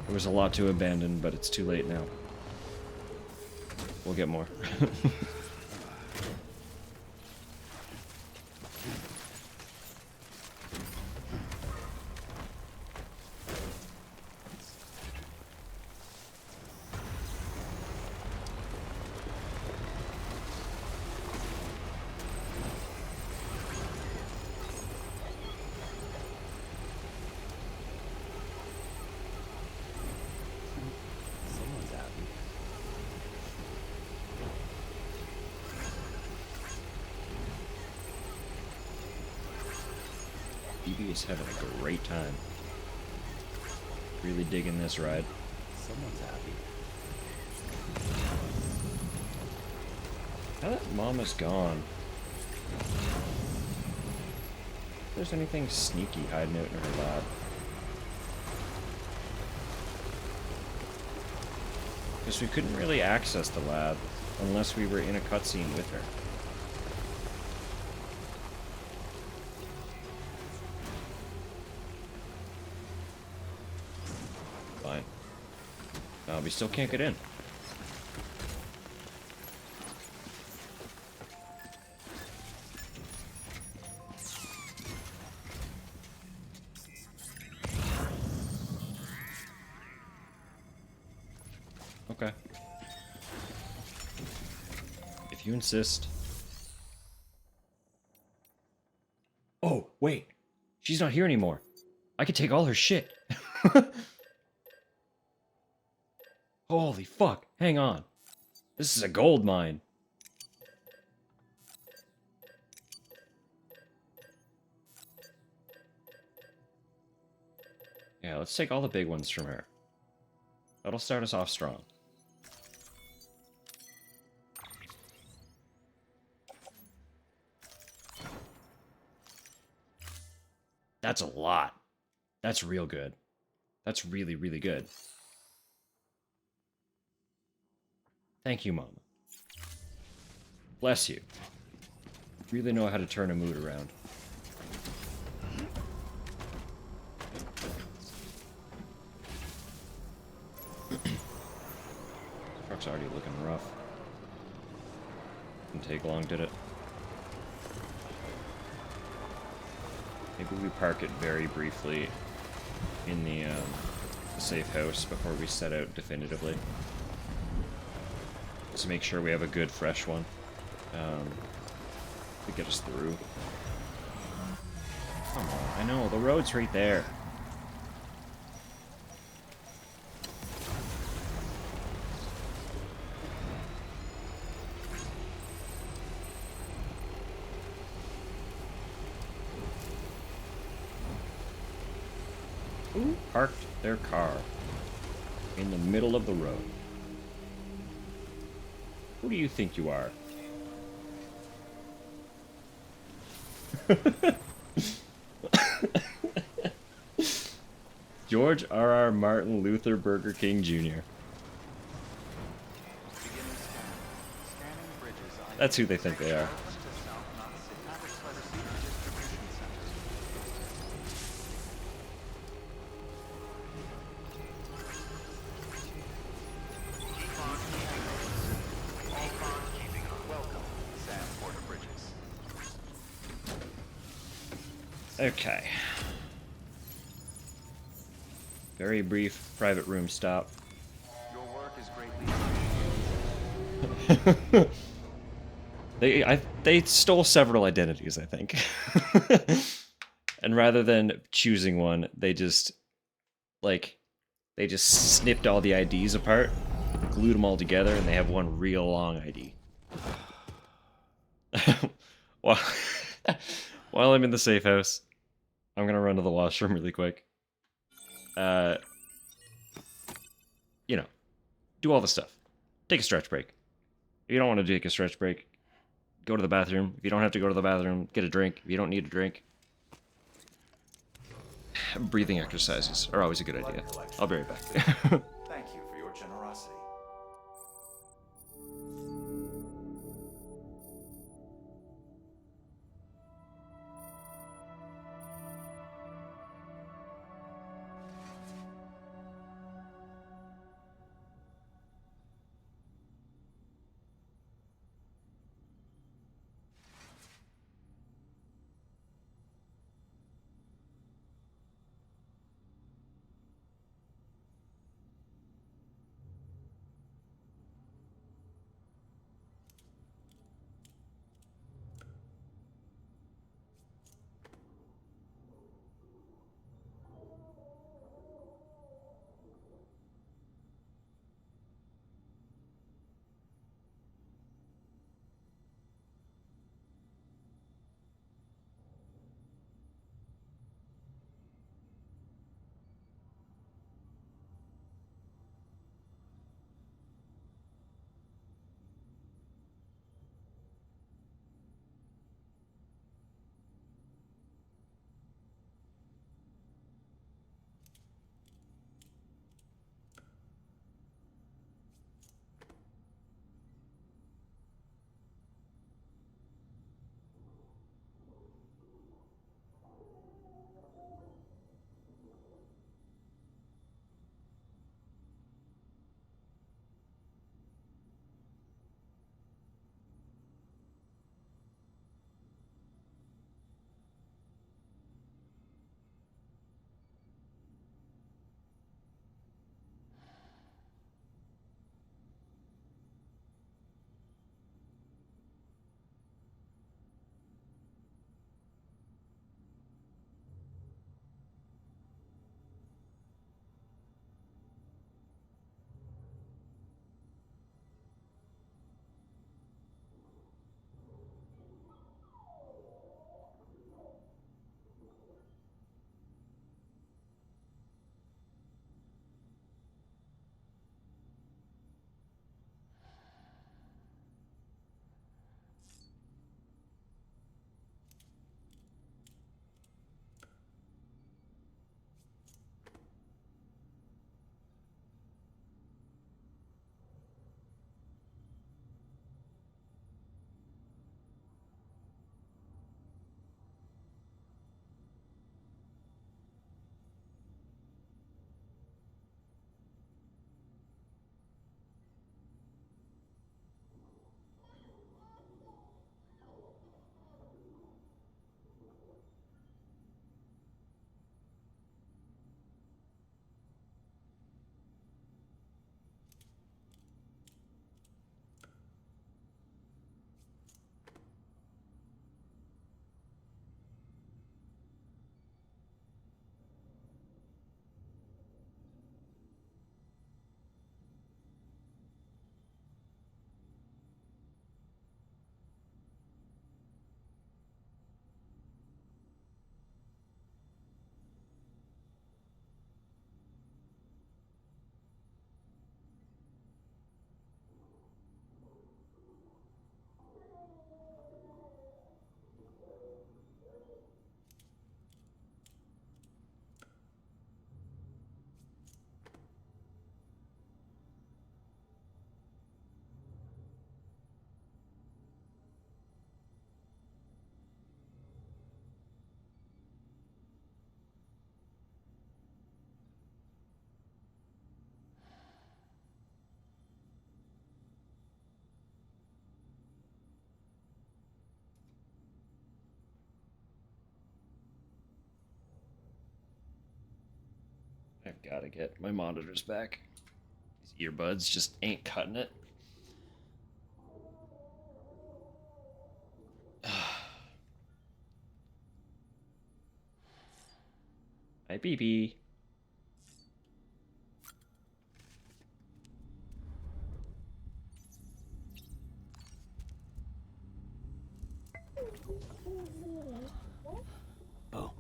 There was a lot to abandon, but it's too late now. We'll get more. BB is having a great time. Really digging this ride. Someone's happy. Now that Mama's gone, if there's anything sneaky hiding out in her lab. Because we couldn't really access the lab unless we were in a cutscene with her. Fine. No, we still can't get in. Okay. If you insist. Oh, wait. She's not here anymore. I could take all her shit. Holy fuck. Hang on. This is a gold mine. Yeah, let's take all the big ones from her. That'll start us off strong. That's a lot. That's real good. That's really, really good. Thank you, Mama. Bless you. really know how to turn a mood around. Truck's already looking rough. Didn't take long, did it? Maybe we park it very briefly in the safe house before we set out definitively. Just to make sure we have a good fresh one to get us through. Come on, I know, the road's right there. Who parked their car in the middle of the road? Who do you think you are? George R.R. Martin Luther Burger King Jr. That's who they think they are. Okay. Very brief private room stop. Your work is greatly They stole several identities, I think. And rather than choosing one, they just snipped all the IDs apart, glued them all together, and they have one real long ID. While while I'm in the safe house, I'm gonna run to the washroom really quick. You know, do all the stuff. Take a stretch break. If you don't want to take a stretch break, go to the bathroom. If you don't have to go to the bathroom, get a drink. If you don't need a drink, breathing exercises are always a good idea. I'll be right back. Thank you for your generosity. I've got to get my monitors back. These earbuds just ain't cutting it. Hi, BB. Oh.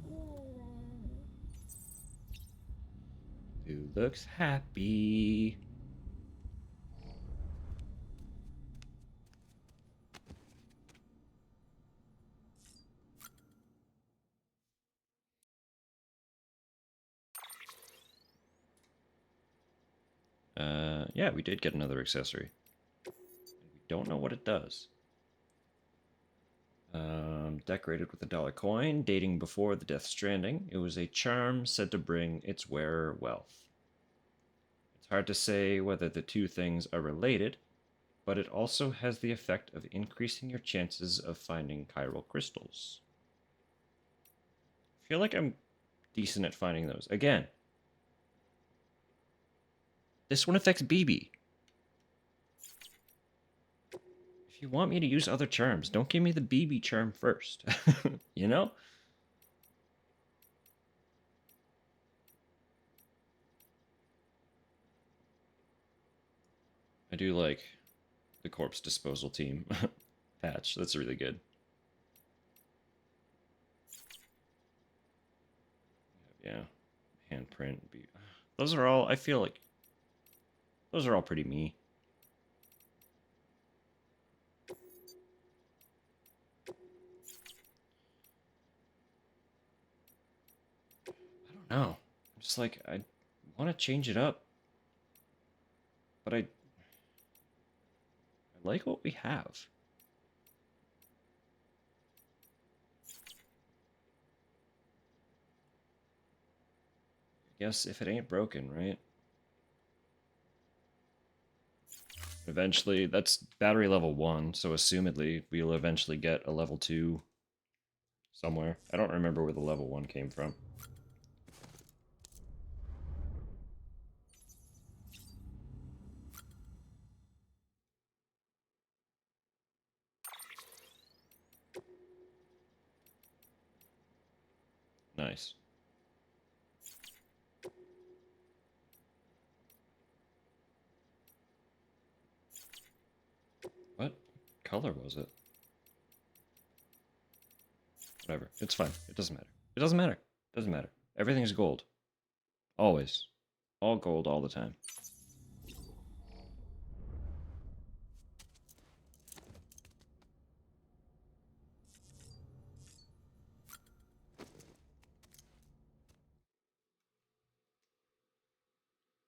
Who looks happy? Yeah, we did get another accessory. We don't know what it does. Decorated with a dollar coin, dating before the Death Stranding, it was a charm said to bring its wearer wealth. It's hard to say whether the two things are related, but it also has the effect of increasing your chances of finding chiral crystals. I feel like I'm decent at finding those. Again, this one affects BB. If you want me to use other charms, don't give me the BB charm first. You know? I do like the corpse disposal team patch. That's really good. Yeah. Handprint. Those are all, I feel like, those are all pretty me. I don't know. I'm just like, I want to change it up. But I like what we have. I guess if it ain't broken, right? Eventually, that's battery level 1, so assumedly we'll eventually get a level 2 somewhere. I don't remember where the level 1 came from. Nice. What color was it? Whatever. It's fine. It doesn't matter. It doesn't matter. It doesn't matter. Everything's gold. Always. All gold all the time.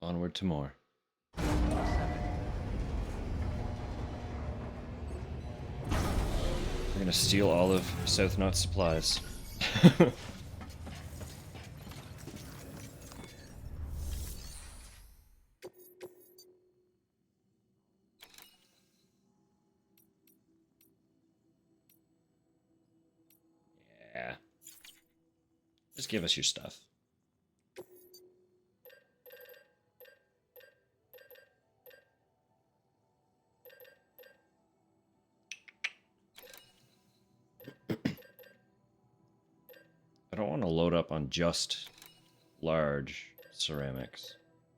Onward to more. We're gonna steal all of South Knot supplies. Yeah. Just give us your stuff. I don't want to load up on just large ceramics,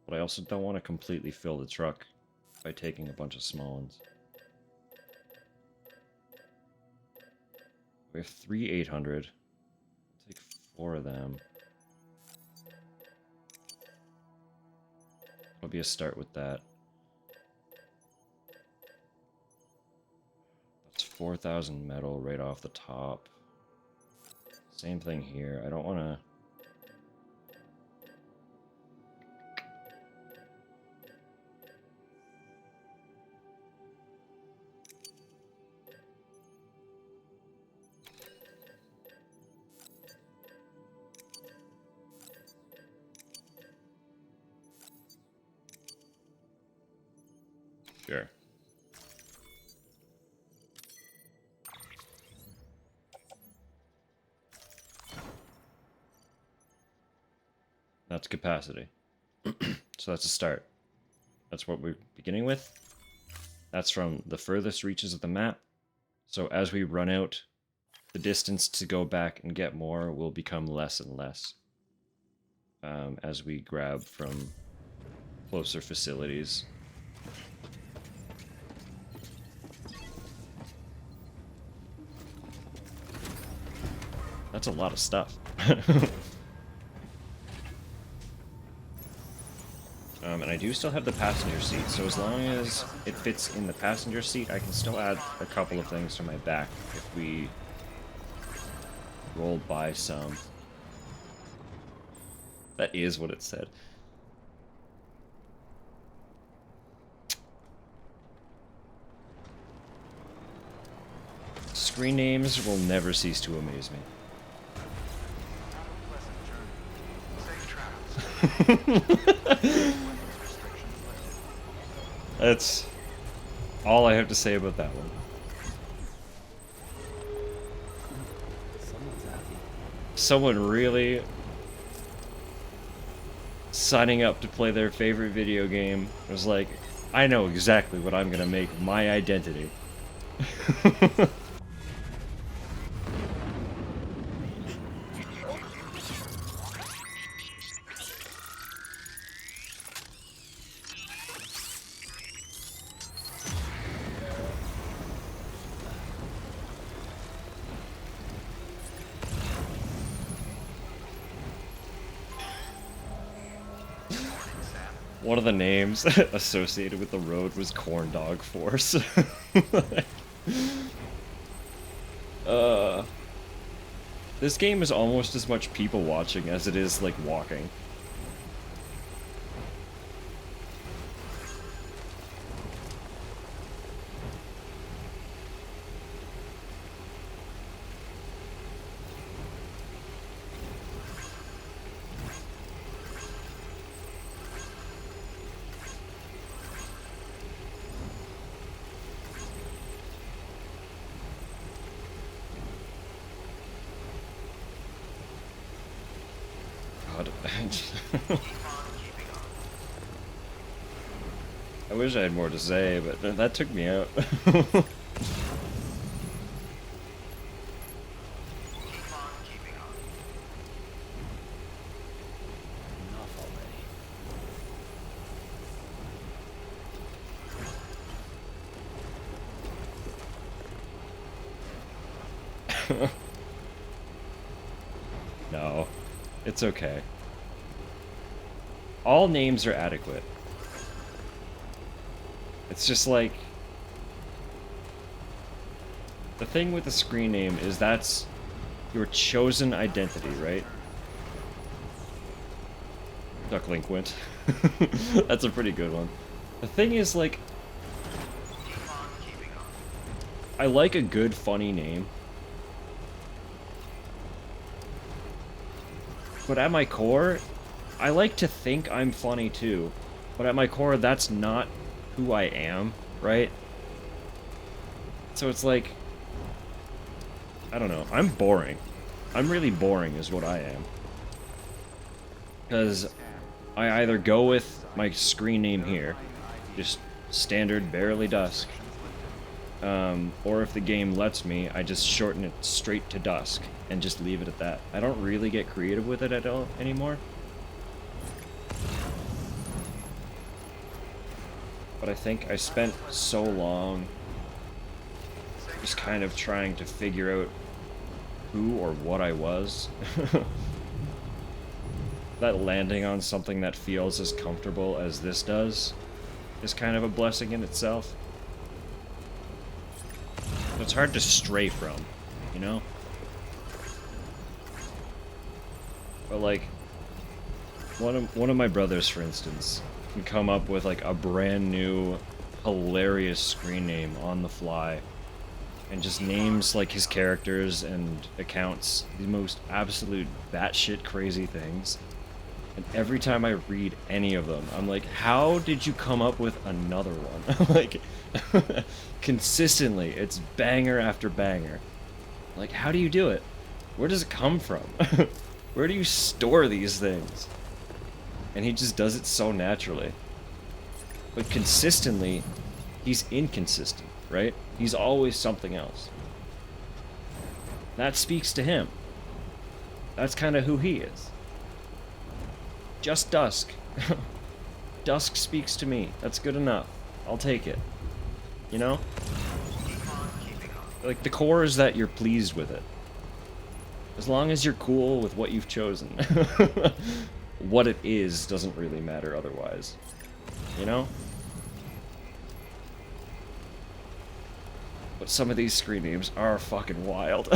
but I also don't want to completely fill the truck by taking a bunch of small ones. We have 3 800. I'll take 4 of them. That'll be a start with that. That's 4,000 metal right off the top. Same thing here. I don't want to... Sure. That's capacity. So that's a start. That's what we're beginning with. That's from the furthest reaches of the map. So as we run out, the distance to go back and get more will become less and less as we grab from closer facilities. That's a lot of stuff. And I do still have the passenger seat, so as long as it fits in the passenger seat, I can still add a couple of things to my back if we roll by some. That is what it said. Screen names will never cease to amaze me. That's all I have to say about that one. Someone's happy. Someone really signing up to play their favorite video game was like, I know exactly what I'm gonna make my identity. One of the names associated with the road was Corn Dog Force. This game is almost as much people watching as it is like walking. I wish I had more to say, but that took me out. No, it's okay. All names are adequate. It's just like... The thing with the screen name is that's your chosen identity, right? Ducklinquent. That's a pretty good one. The thing is, like... I like a good, funny name. But at my core, I like to think I'm funny too. But at my core, that's not who I am, right? So it's like... I don't know. I'm boring. I'm really boring is what I am. Because I either go with my screen name here, just standard Barely Dusk, or if the game lets me, I just shorten it straight to Dusk and just leave it at that. I don't really get creative with it at all anymore. But I think I spent so long just kind of trying to figure out who or what I was. That landing on something that feels as comfortable as this does is kind of a blessing in itself. It's hard to stray from, you know? But like, one of my brothers, for instance, can come up with like a brand new, hilarious screen name on the fly, and just names like his characters and accounts the most absolute batshit crazy things. And every time I read any of them, I'm like, how did you come up with another one? Like, consistently, it's banger after banger. Like, how do you do it? Where does it come from? Where do you store these things? And he just does it so naturally. But consistently, he's inconsistent, right? He's always something else. That speaks to him. That's kind of who he is. Just Dusk. Dusk speaks to me. That's good enough. I'll take it. You know? Like, the core is that you're pleased with it. As long as you're cool with what you've chosen. What it is doesn't really matter otherwise. You know? But some of these screen names are fucking wild.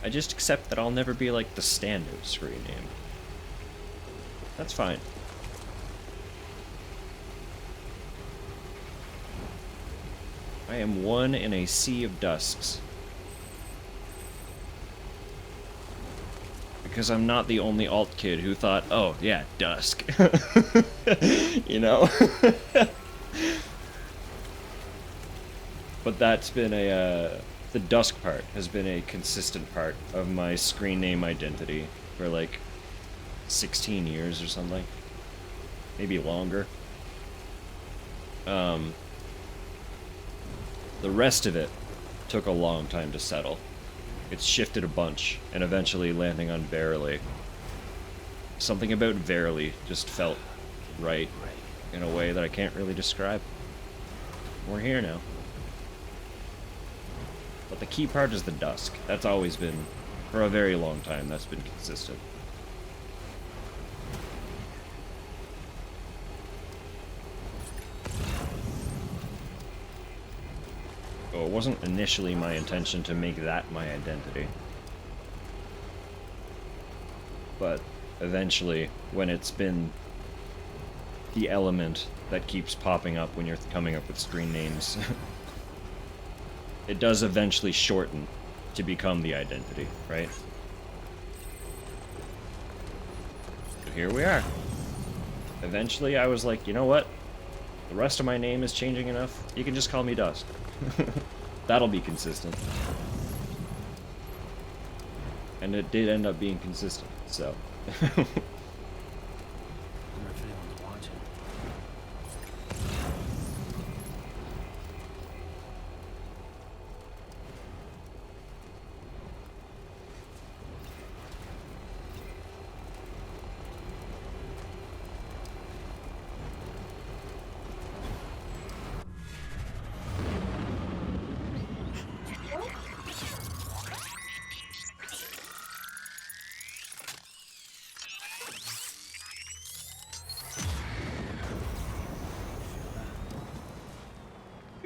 I just accept that I'll never be like the standard screen name. That's fine. I am one in a sea of dusks. Because I'm not the only alt kid who thought, oh yeah, Dusk. You know? But that's been a, the Dusk part has been a consistent part of my screen name identity for like 16 years or something. Maybe longer. The rest of it took a long time to settle. It's shifted a bunch, and eventually landing on Verily. Something about Verily just felt right in a way that I can't really describe. We're here now. But the key part is the Dusk. That's always been, for a very long time, that's been consistent. So it wasn't initially my intention to make that my identity. But eventually, when it's been the element that keeps popping up when you're coming up with screen names, it does eventually shorten to become the identity, right? So here we are. Eventually I was like, you know what? The rest of my name is changing enough. You can just call me Dusk. That'll be consistent. And it did end up being consistent, so.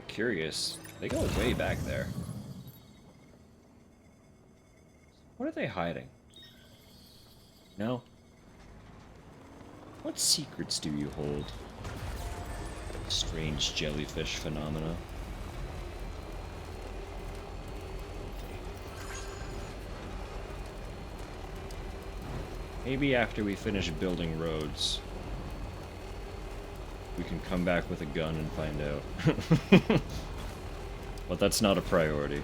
Curious. They go way back there. What are they hiding? No? What secrets do you hold? Strange jellyfish phenomena. Maybe after we finish building roads, we can come back with a gun and find out. But that's not a priority.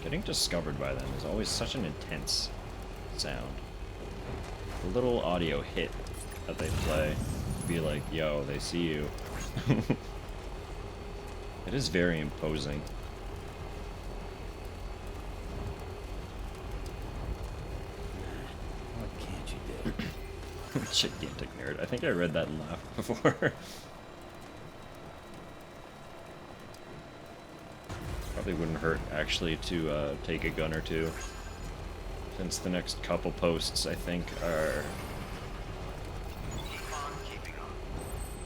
Getting discovered by them is always such an intense sound. The little audio hit that they play, be like, yo, they see you. It is very imposing. What can't you do? Gigantic nerd. I think I read that and laughed before. Probably wouldn't hurt, actually, to take a gun or two. Since the next couple posts, I think, are...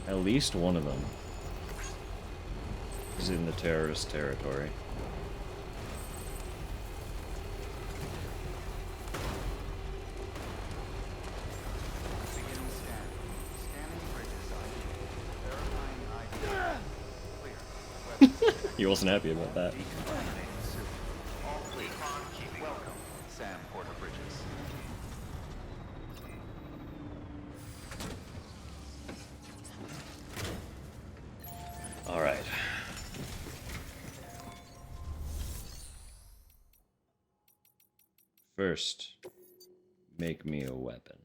At least one of them is in the terrorist territory. He wasn't happy about that. Decontaminating suit. All clear. Welcome, Sam Porter Bridges. All right. First, make me a weapon.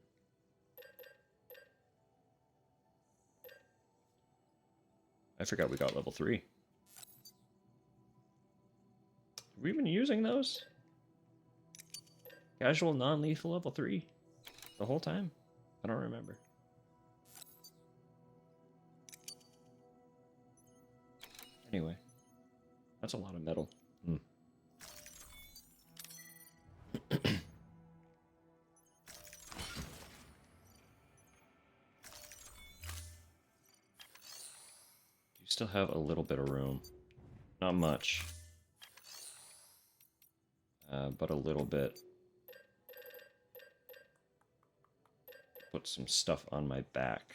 I forgot we got level 3. Have we been using those? Casual, non-lethal level 3? The whole time? I don't remember. Anyway. That's a lot of metal. Still have a little bit of room. Not much. But a little bit. Put some stuff on my back.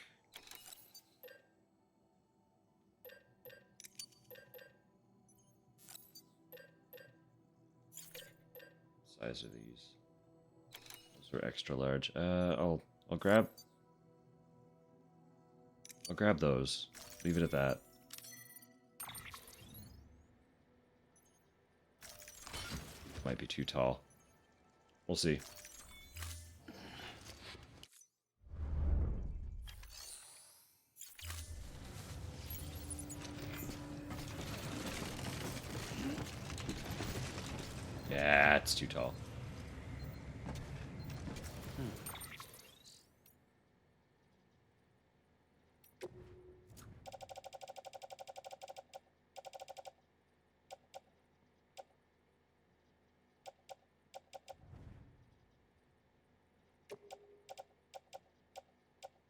What size are these? Those are extra large. I'll grab those. Leave it at that. Might be too tall. We'll see. Yeah, it's too tall.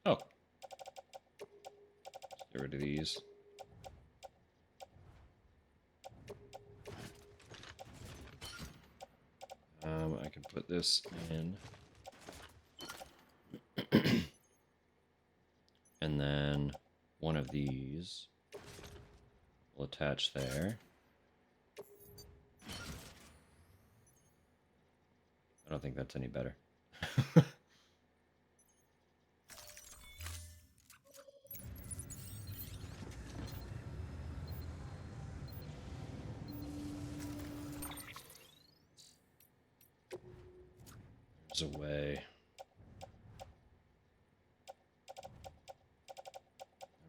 Oh. Get rid of these. I can put this in. And then one of these will attach there. I don't think that's any better. There's a way.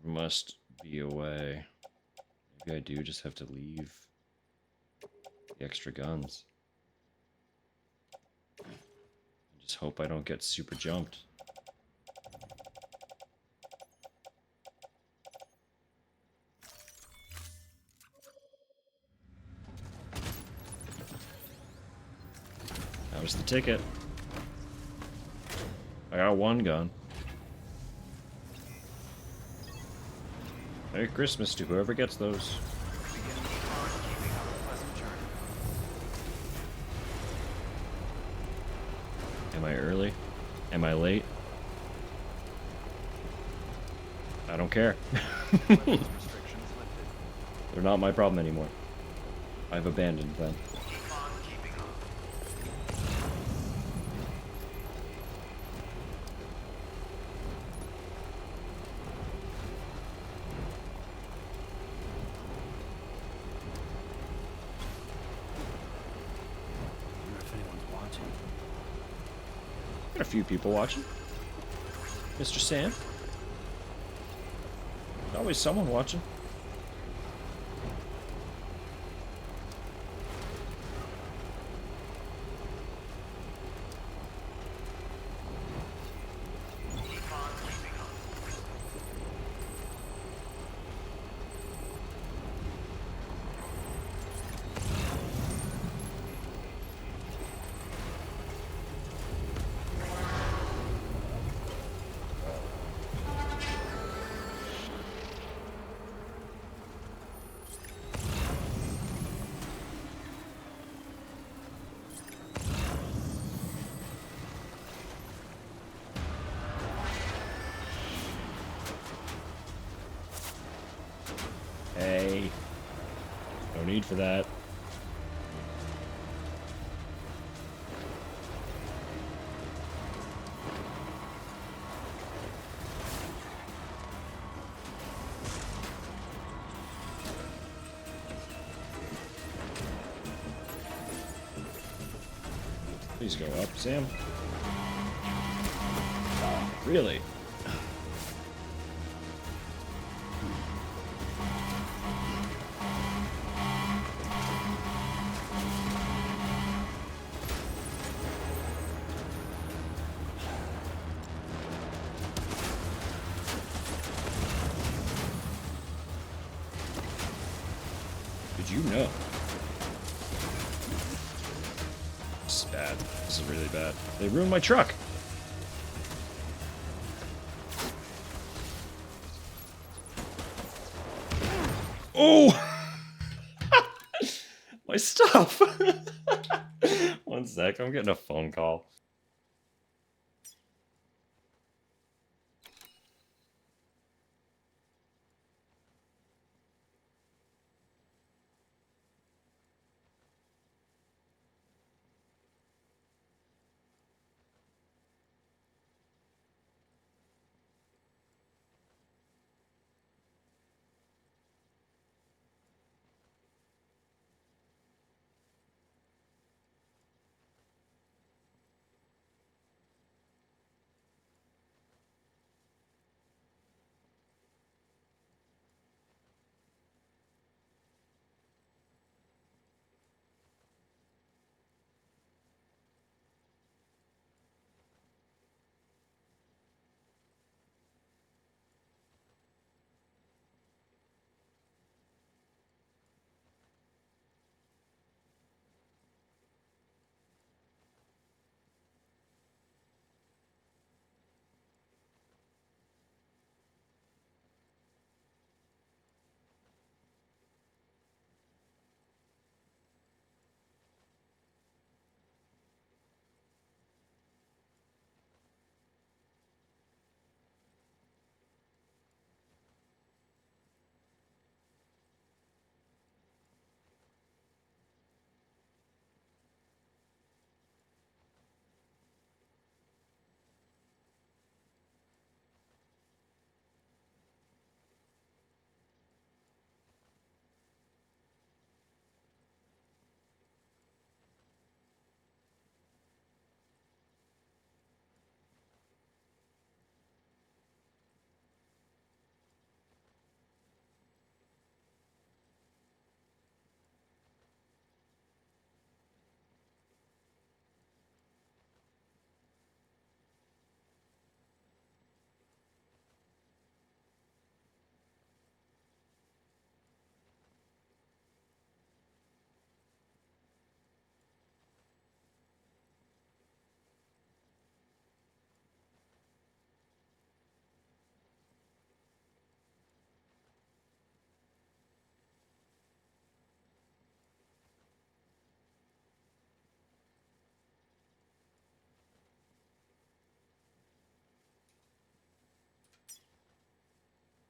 There must be a way. Maybe I do just have to leave the extra guns. I just hope I don't get super jumped. That was the ticket. I got one gun. Merry Christmas to whoever gets those. Am I early? Am I late? I don't care. They're not my problem anymore. I've abandoned them. Got a few people watching. Mr. Sam. There's always someone watching. need for that. Please go up, Sam. Really? Did you know? This is bad. This is really bad. They ruined my truck. Oh! My stuff! One sec, I'm getting a phone call.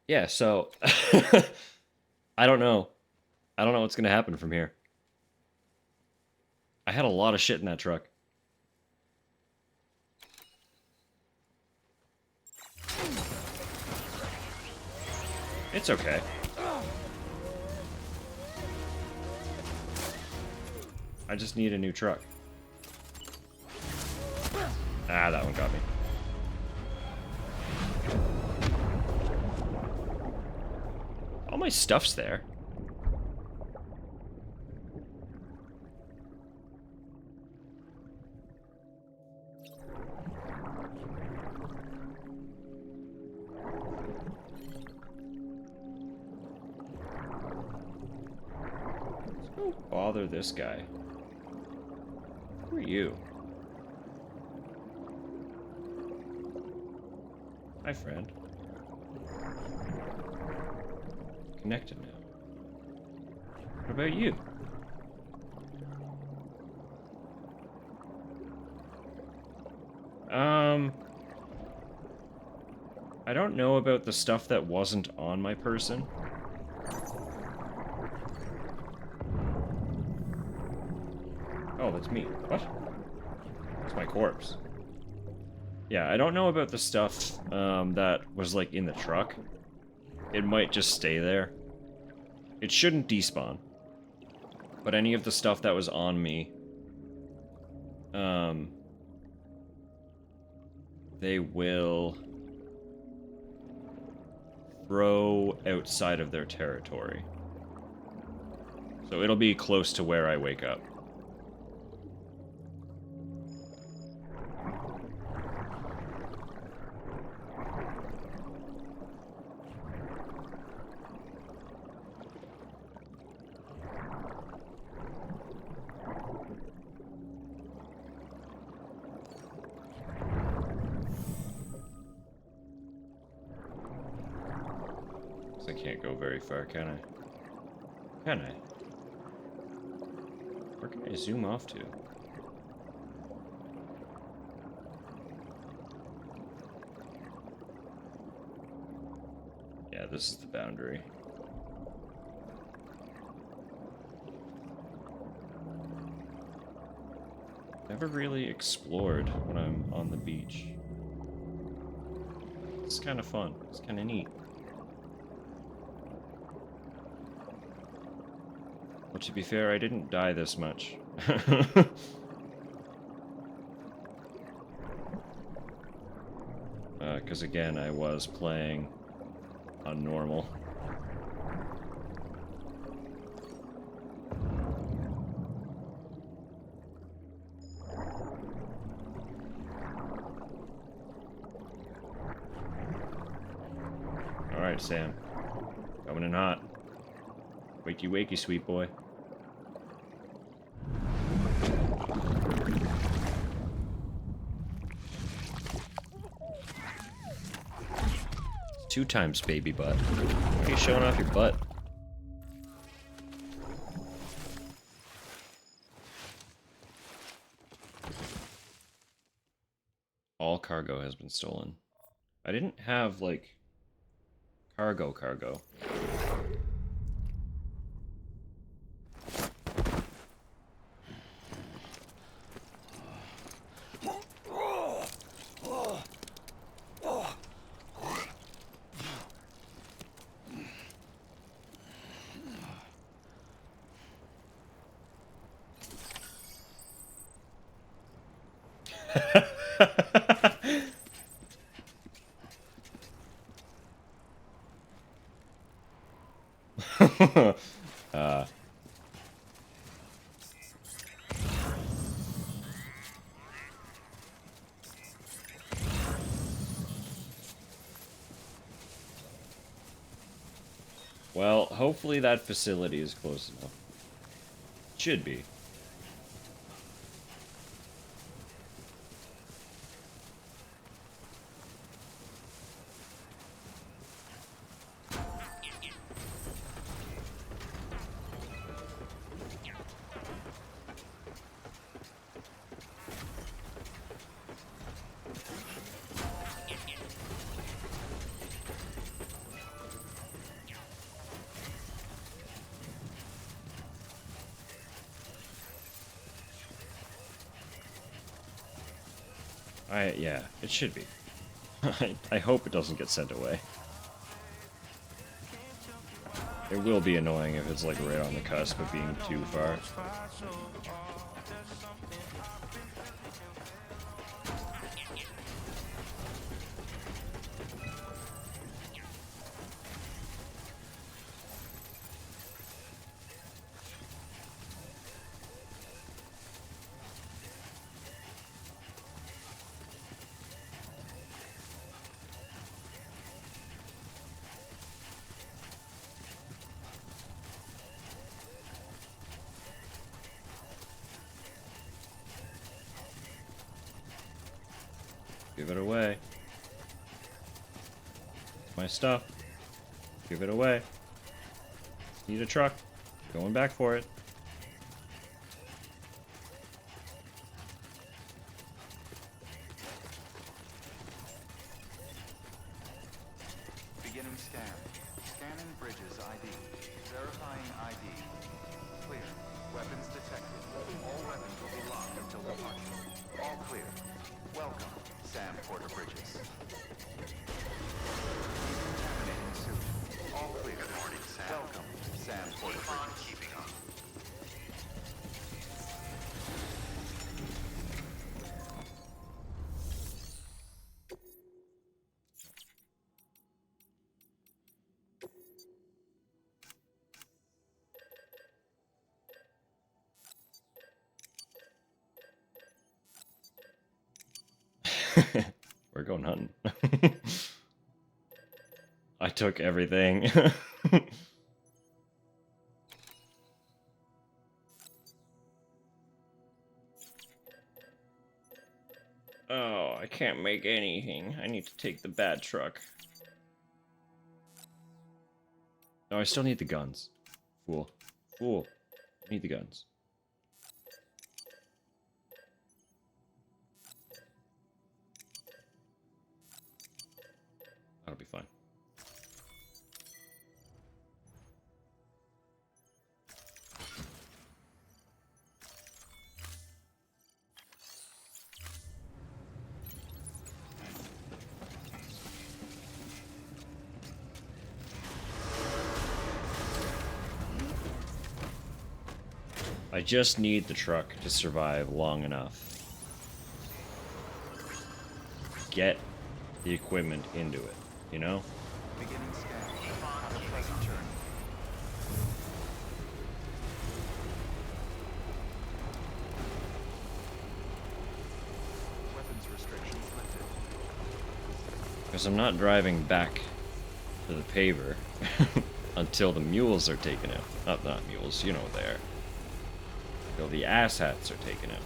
Yeah, so I don't know. I don't know what's gonna happen from here. I had a lot of shit in that truck. It's okay. I just need a new truck. Ah, that one got me. All my stuff's there. Don't bother this guy. Who are you? Hi, friend. Connected now. What about you? I don't know about the stuff that wasn't on my person. it's me. What? It's my corpse. Yeah, I don't know about the stuff that was like in the truck. It might just stay there. It shouldn't despawn. But any of the stuff that was on me, they will throw outside of their territory. So it'll be close to where I wake up. I can't go very far, can I? Can I? Where can I zoom off to? Yeah, this is the boundary. Never really explored when I'm on the beach. It's kind of fun. It's kind of neat. But to be fair, I didn't die this much. Because again, I was playing on normal. Alright, Sam. Coming in hot. Wakey, wakey, sweet boy. Two times, baby butt. Why are you showing off your butt? All cargo has been stolen. I didn't have, like, cargo. Well, hopefully that facility is close enough. Should be. Yeah, it should be. I hope it doesn't get sent away. It will be annoying if it's like right on the cusp of being too far. Give it away. My stuff. Give it away. Need a truck. Going back for it. Beginning scan. Scanning bridges ID. Verifying ID. Clear. Weapons detected. All weapons will be locked until departure. All clear. Welcome, Sam Porter Bridges. Decontaminating suit. All clear. Good morning, Sam. Welcome, Sam Porter Bridges. Keeping on. We're going hunting. I took everything. Oh, I can't make anything. I need to take the bad truck. No, I still need the guns. Fool. Fool. I need the guns. That'll be fine. I just need the truck to survive long enough. Get the equipment into it, you know? Beginning scan. Have a pleasant journey. Weapons restrictions lifted. Because I'm not driving back to the paver until the mules are taken out. Not mules, you know what they are. Until the asshats are taken out.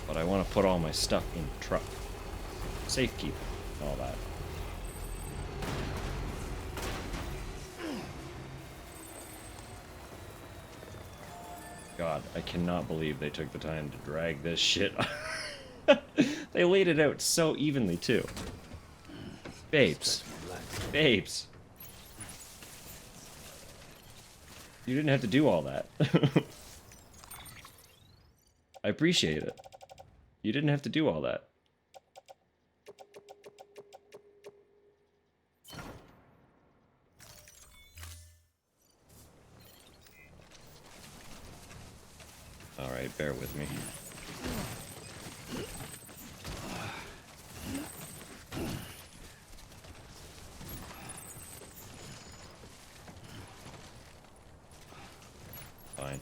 But I want to put all my stuff in the truck. Safekeeping and all that. God, I cannot believe they took the time to drag this shit. They laid it out so evenly, too. Babes. Babes. You didn't have to do all that. I appreciate it. You didn't have to do all that. Alright, bear with me. Fine.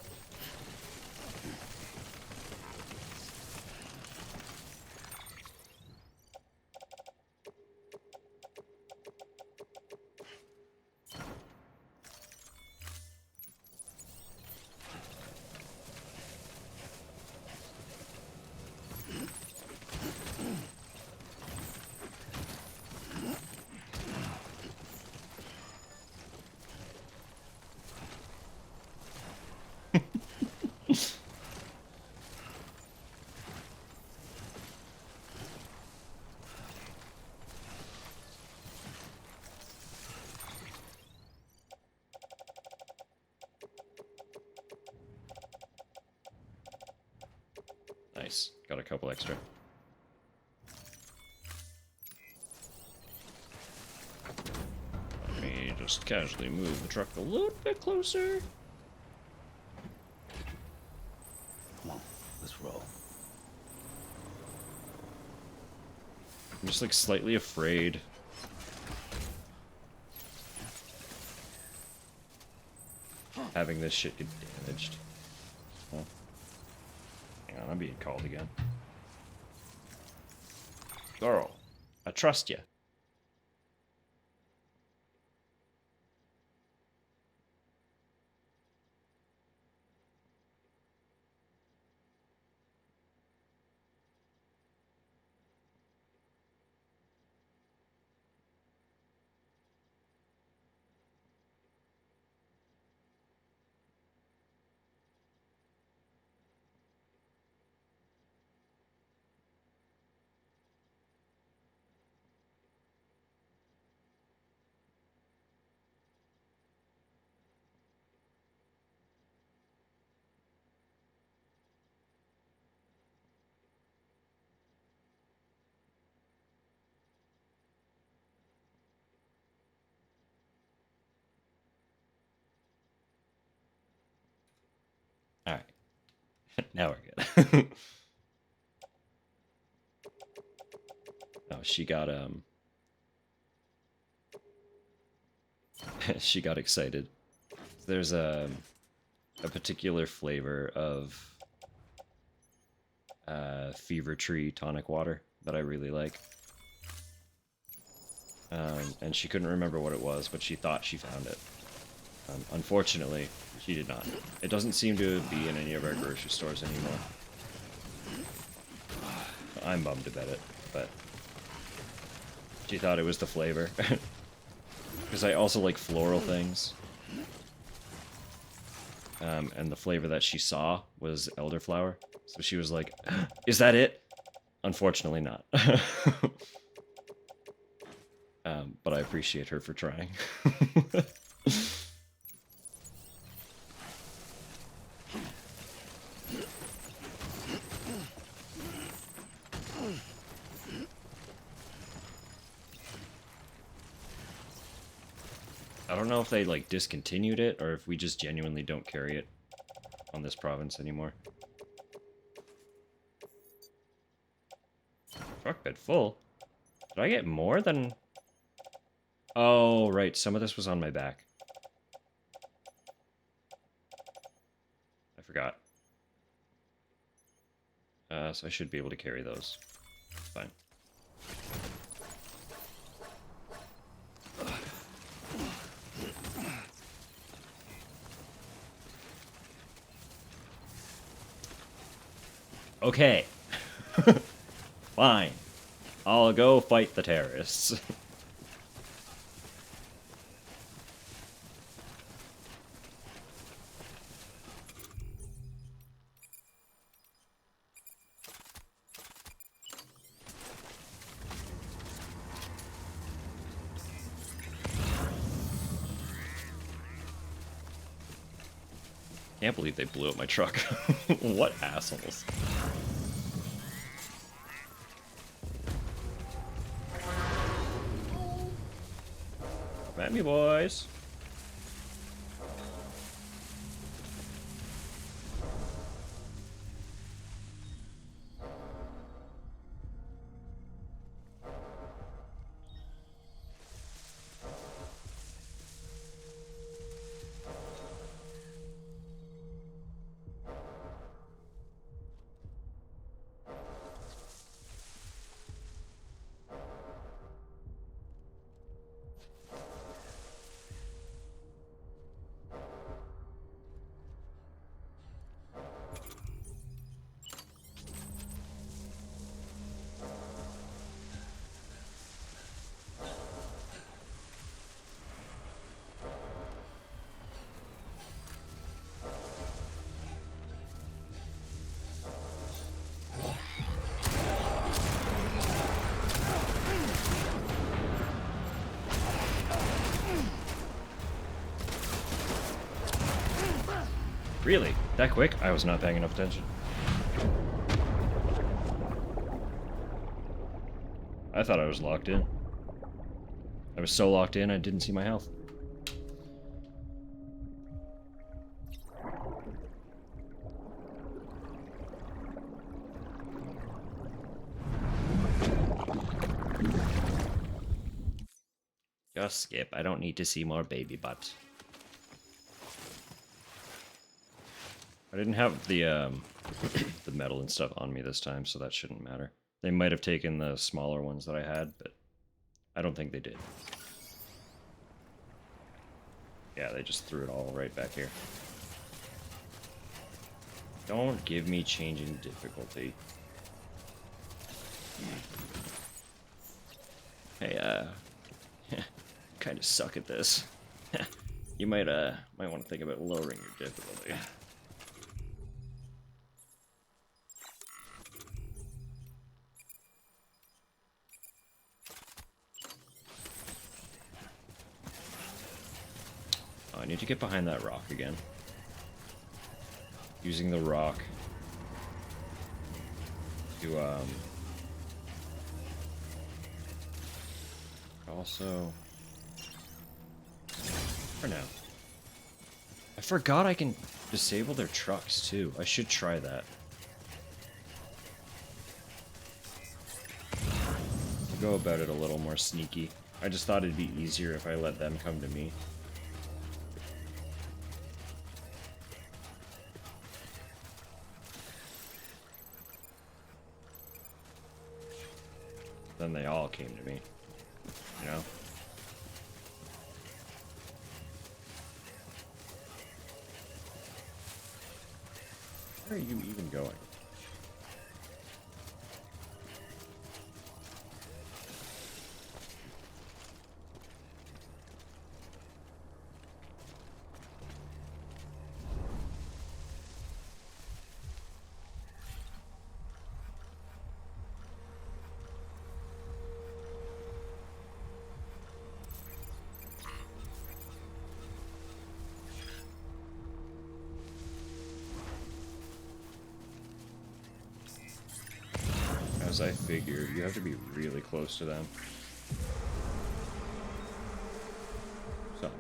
Nice. Got a couple extra. Let me just casually move the truck a little bit closer. Come on, let's roll. I'm just like slightly afraid. Having this shit get damaged. Oh. Hang on, I'm being called again. Girl, I trust you. Now we're good. Oh, she got she got excited. There's a particular flavor of Fever Tree tonic water that I really like. And she couldn't remember what it was, but she thought she found it. Unfortunately, she did not. It doesn't seem to be in any of our grocery stores anymore. I'm bummed about it, but she thought it was the flavor. Because I also like floral things. And the flavor that she saw was elderflower. So she was like, is that it? Unfortunately not. But I appreciate her for trying. I don't know if they, like, discontinued it, or if we just genuinely don't carry it on this province anymore. Truck bed full? Did I get more than... Oh, right, some of this was on my back. I forgot. So I should be able to carry those. Fine. Okay. Fine. I'll go fight the terrorists. Can't believe they blew up my truck. What assholes. Come at me, boys. Really? That quick? I was not paying enough attention. I thought I was locked in. I was so locked in I didn't see my health. Just skip. I don't need to see more baby butts. I didn't have the the metal and stuff on me this time, so that shouldn't matter. They might have taken the smaller ones that I had, but I don't think they did. Yeah, they just threw it all right back here. Don't give me changing difficulty. Hey, kind of suck at this. You might want to think about lowering your difficulty. Oh, I need to get behind that rock again. Using the rock to also for now. I forgot I can Disable their trucks too. I should try that. I'll go about it a little more sneaky. I just thought it'd be easier if I let them come to me. Then they all came to me, you know? Where are you even going? As I figured, you have to be really close to them. So.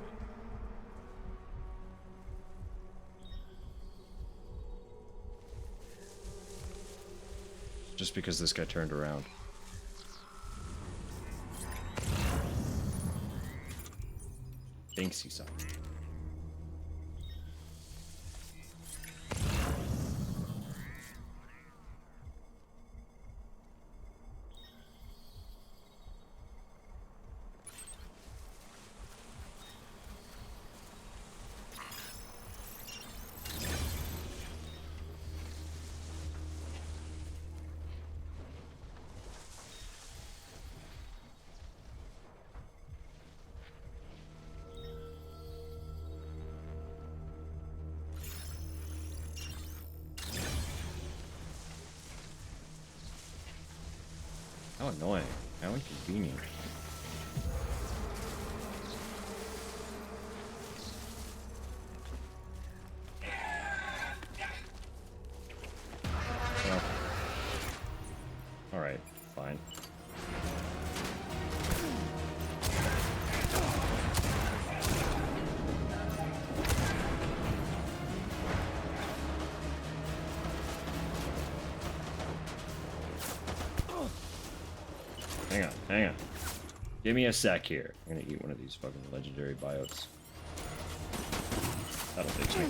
Just because this guy turned around. Thinks he saw me. How annoying. How inconvenient. Well. Alright, fine. Hang on. Give me a sec here. I'm gonna eat one of these fucking legendary biotes. That'll fix me.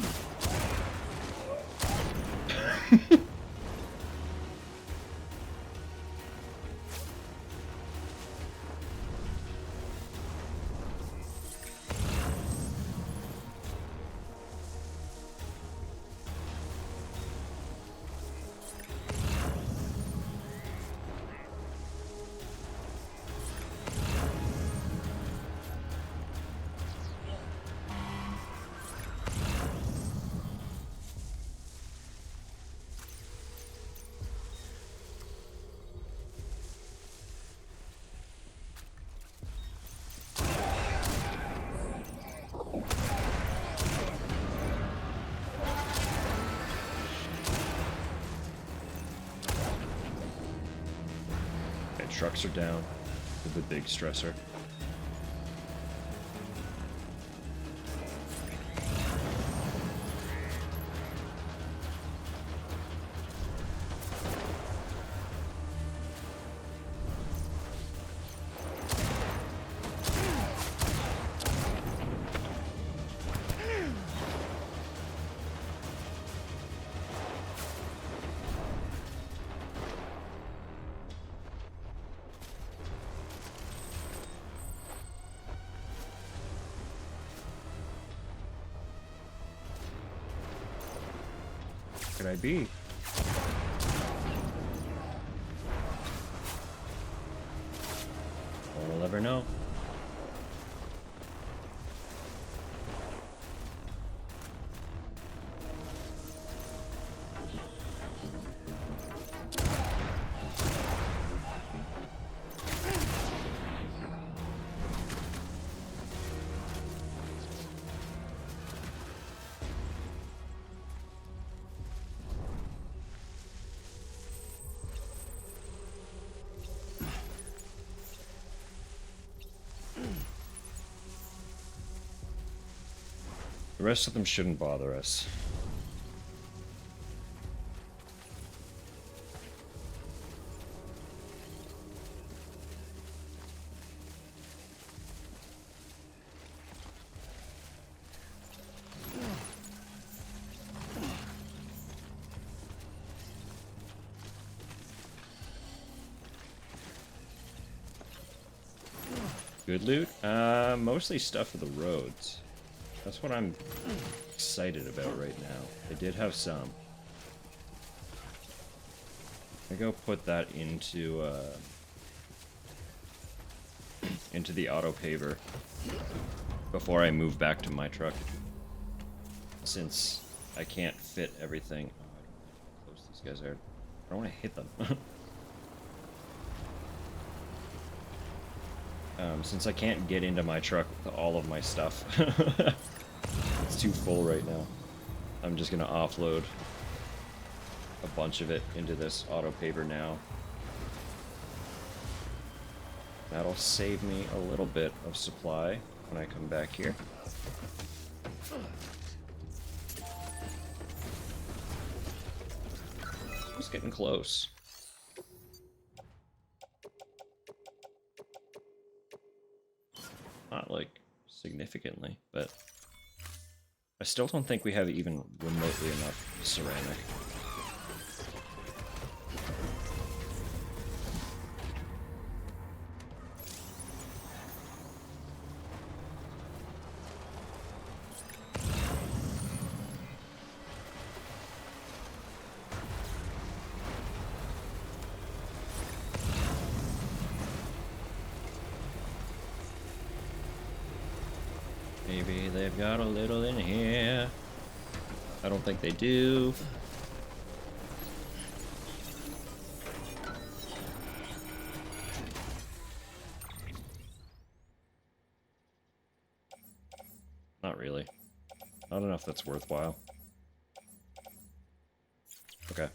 Trucks are down with the big stressor. Could I be? We'll never know. The rest of them shouldn't bother us. Good loot? Mostly stuff for the roads. That's what I'm excited about right now. They did have some. I go put that into the auto paver before I move back to my truck. Since I can't fit everything. Oh, I don't know how close these guys are. I don't want to hit them. Since I can't get into my truck with all of my stuff. It's too full right now. I'm just gonna offload a bunch of it into this auto paver now. That'll save me a little bit of supply when I come back here. It's getting close. Not like significantly, but I still don't think we have even remotely enough ceramic. Maybe they've got a little in here. I don't think they do. Not really. I don't know if that's worthwhile. Okay.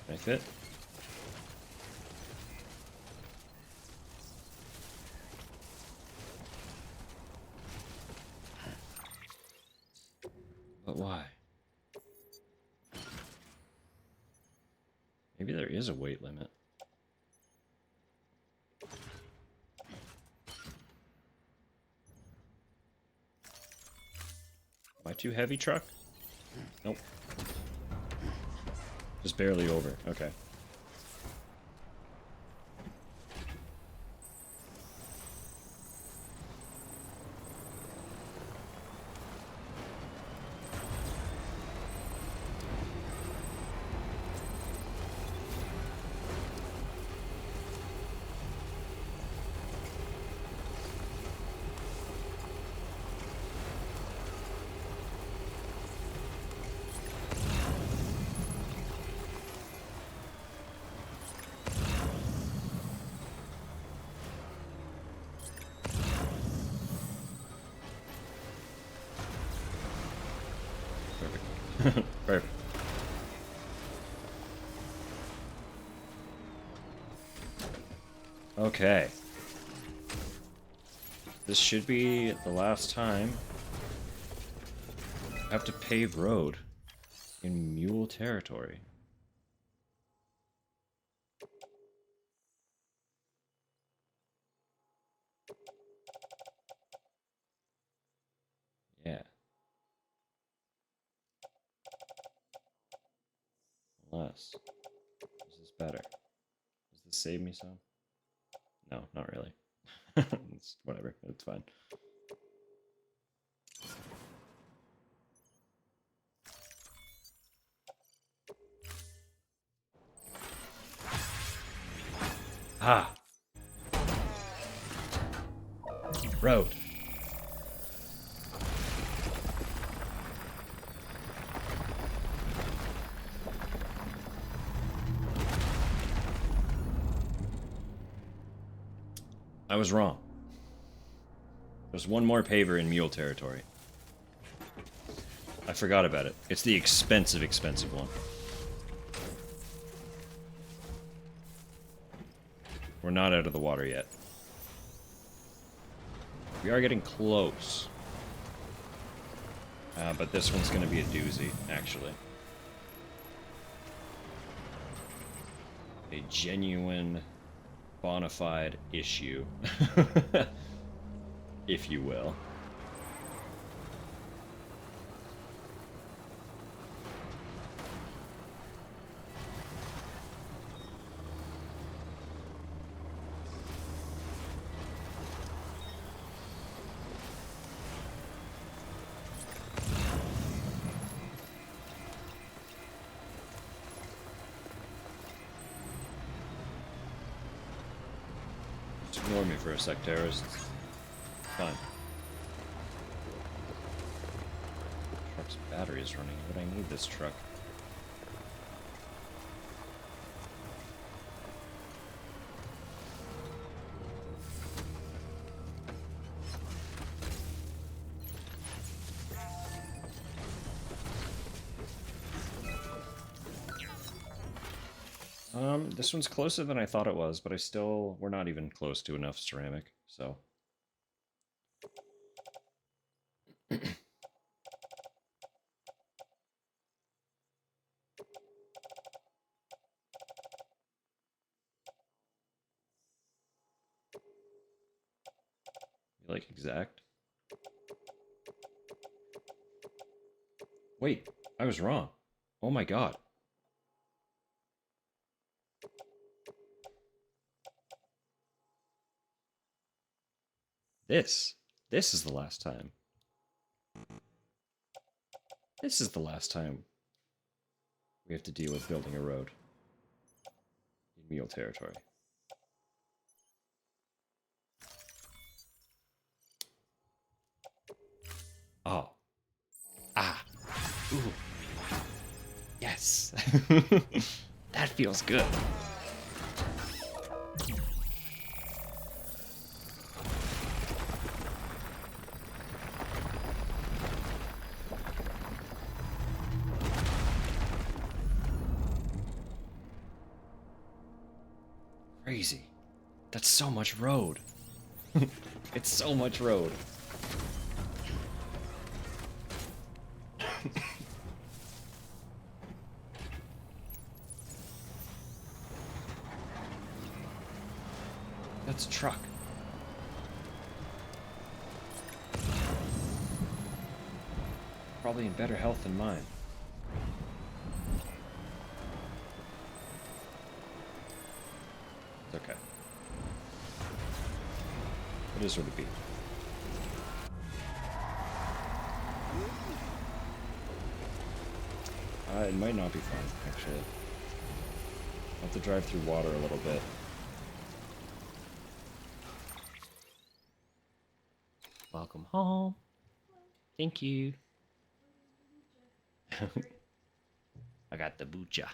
Can I fit? But why? Maybe there is a weight limit. Am I too heavy, truck? Nope. Just barely over. Okay. Perfect. Okay. This should be the last time I have to pave road in mule territory. Yeah. Unless. Is this better? Does this save me some? No, not really. It's whatever. It's fine. Ah! Road. I was wrong. There's one more paver in mule territory. I forgot about it. It's the expensive one. We're not out of the water yet. We are getting close. But this one's going to be a doozy, actually. A genuine, bona fide issue. If you will. Just ignore me for a sec, terrorists. Fine. Truck's battery is running. Would I need this truck? This one's closer than I thought it was, but we're not even close to enough ceramic, so. You like exact? Wait, I was wrong. Oh my god. This is the last time. This is the last time we have to deal with building a road in mule territory. Oh. Ah. Ooh. Yes. That feels good. Crazy. That's so much road. It's so much road. That's a truck. Probably in better health than mine. It's okay. It is what it be. It might not be fun, actually. I'll have to drive through water a little bit. Welcome home. Thank you. I got the boocha.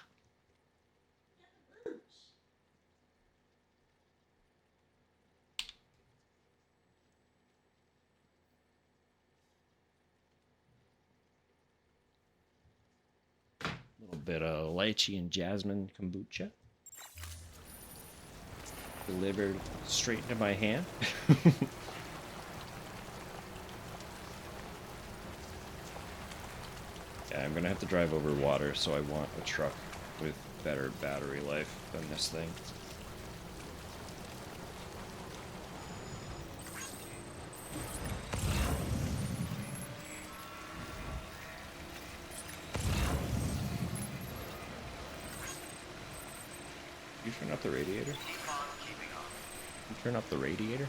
A little bit of lychee and jasmine kombucha. Delivered straight into my hand. Yeah, I'm gonna have to drive over water, so I want a truck with better battery life than this thing. You turn up the radiator? You turn up the radiator?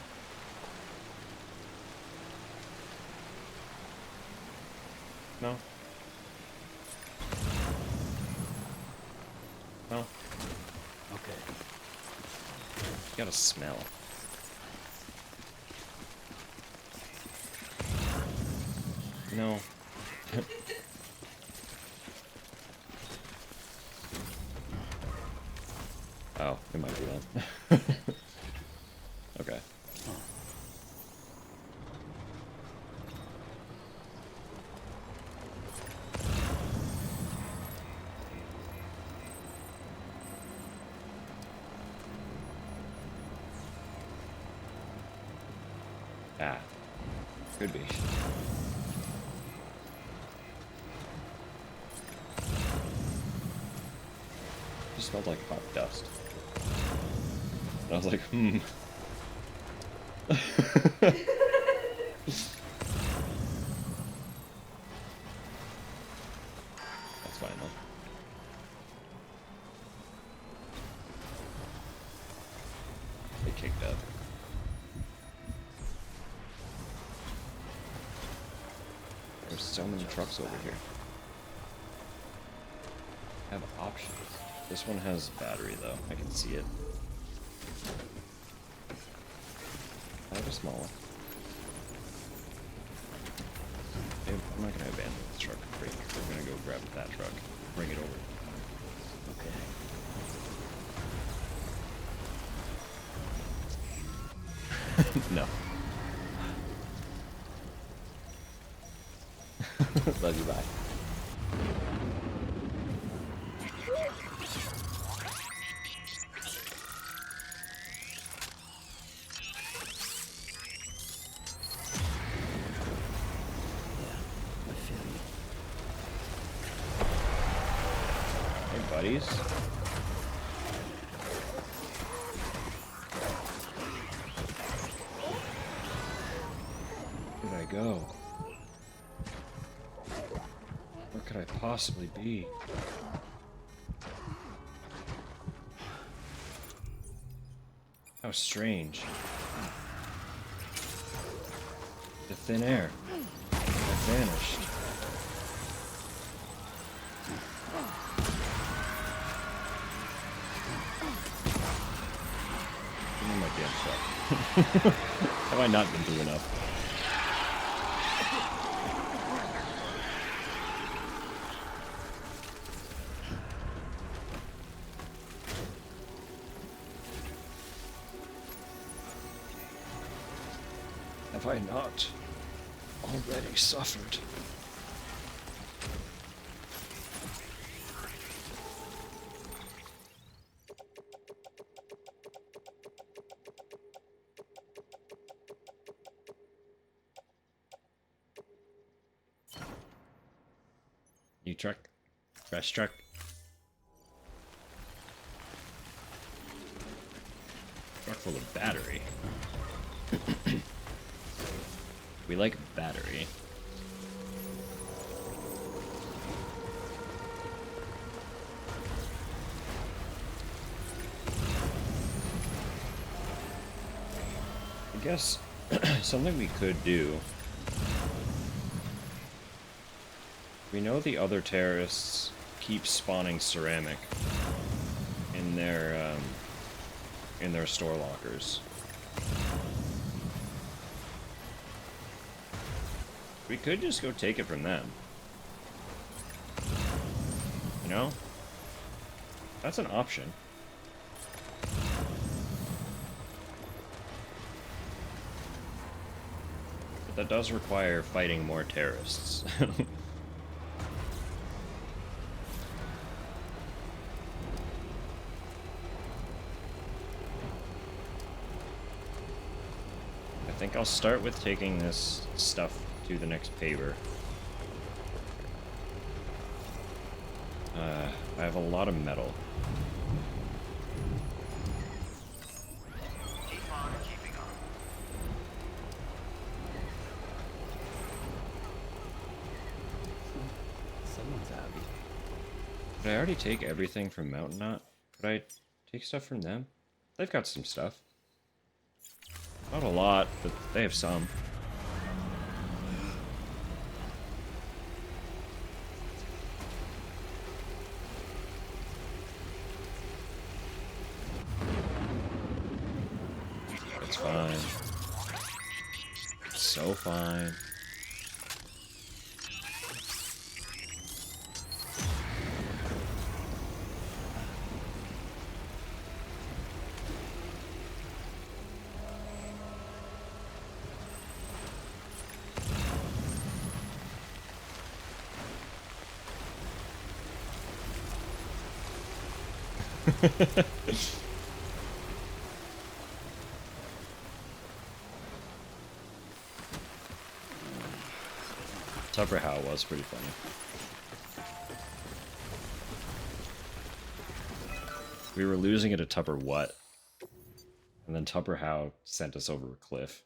No? No? Okay. You gotta smell. No. Oh, it might be that. Okay. Ah, could be. Just smelled like hot dust. And I was like, hmm. That's fine though. They kicked up. There's so many trucks over here. Have options. This one has battery though. I can see it. I have a small one. I'm not gonna abandon this truck. Great. We're gonna go grab that truck. Bring it over. Okay. No. Love you, bye. Hey, buddies. Where did I go? Where could I possibly be? How strange. The thin air. I vanished. Give me my damn truck. Have I not been through enough? Have I not already suffered? New truck. Fresh truck. Truck full of battery. We like battery. I guess something we could do. We know the other terrorists keep spawning ceramic in their store lockers. We could just go take it from them. You know? That's an option. But that does require fighting more terrorists. I think I'll start with taking this stuff to the next paver. I have a lot of metal. Keep on keeping on. Someone's happy. Did I already take everything from Mountain Knot? Could I take stuff from them? They've got some stuff. Not a lot, but they have some. It's fine. It's so fine. Tupper How was pretty funny. We were losing it at Tupper What? And then Tupper How sent us over a cliff.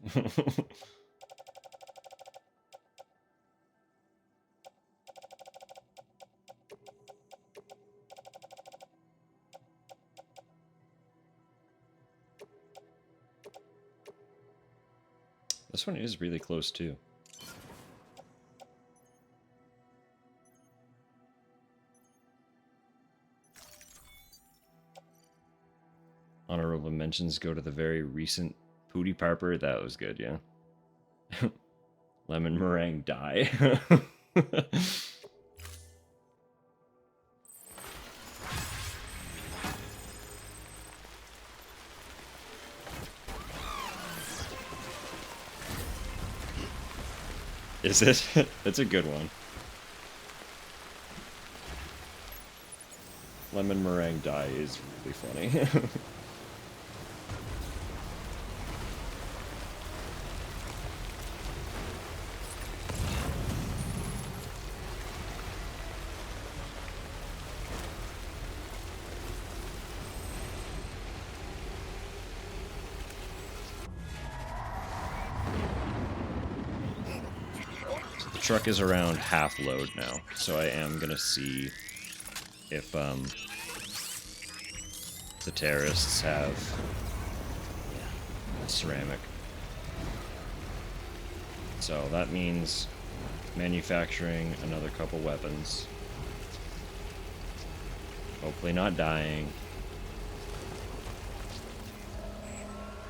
This one is really close too. Honorable mentions go to the very recent Pootie Parper. That was good, yeah. Lemon meringue die. Is it? It's a good one. Lemon meringue die is really funny. The truck is around half load now, so I am gonna see if the terrorists have ceramic. So that means manufacturing another couple weapons. Hopefully not dying.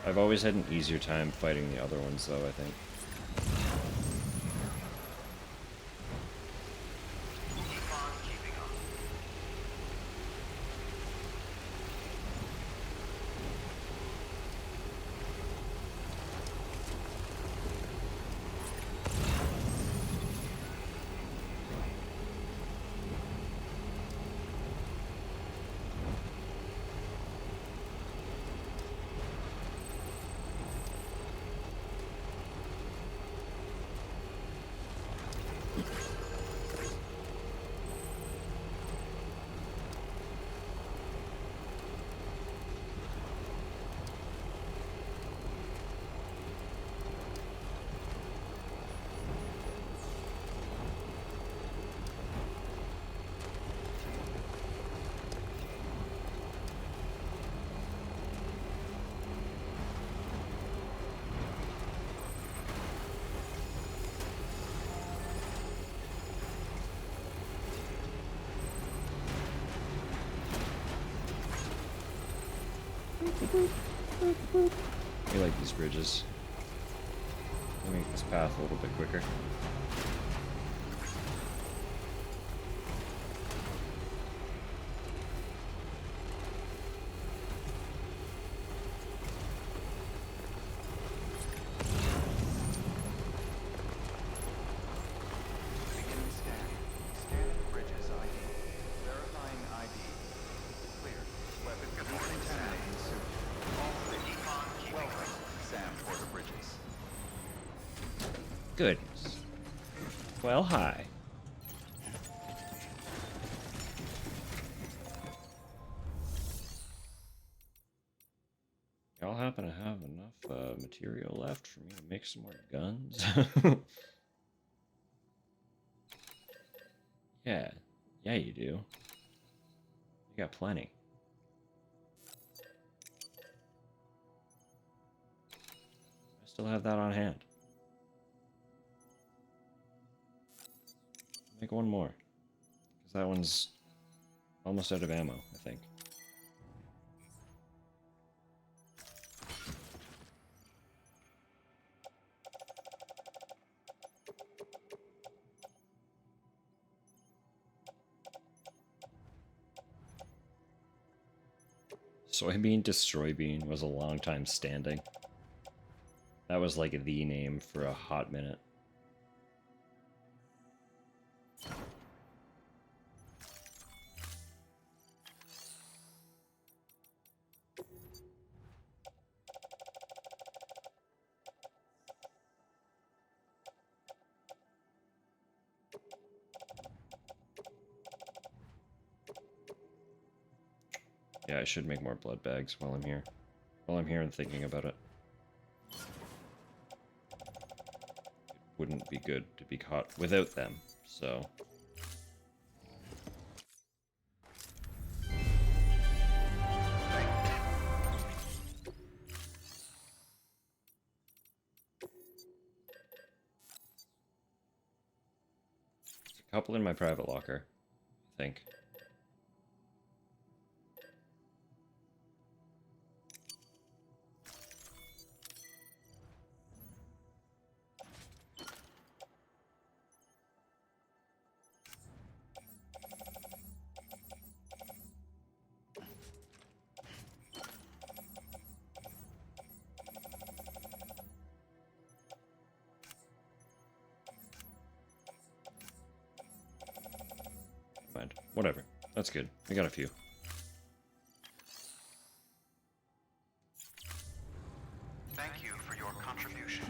I've always had an easier time fighting the other ones though, I think. I like these bridges. Let me make this path a little bit quicker. Beginning scan. Scanning bridges ID. Verifying ID. Clear. Weapon decontaminating suit. All clear. Welcome, Sam Porter Bridges. Goodness. Well, hi. Y'all happen to have enough material left for me to make some more guns? Yeah. Yeah, you do. You got plenty. I still have that on hand. Make one more. Because that one's almost out of ammo, I think. Soybean Destroy Bean was a long time standing. That was like the name for a hot minute. Yeah, I should make more blood bags while I'm here. While I'm here and thinking about it. It wouldn't be good to be caught without them, so... There's a couple in my private locker, I think. Mind. Whatever. That's good. I got a few. Thank you for your contribution.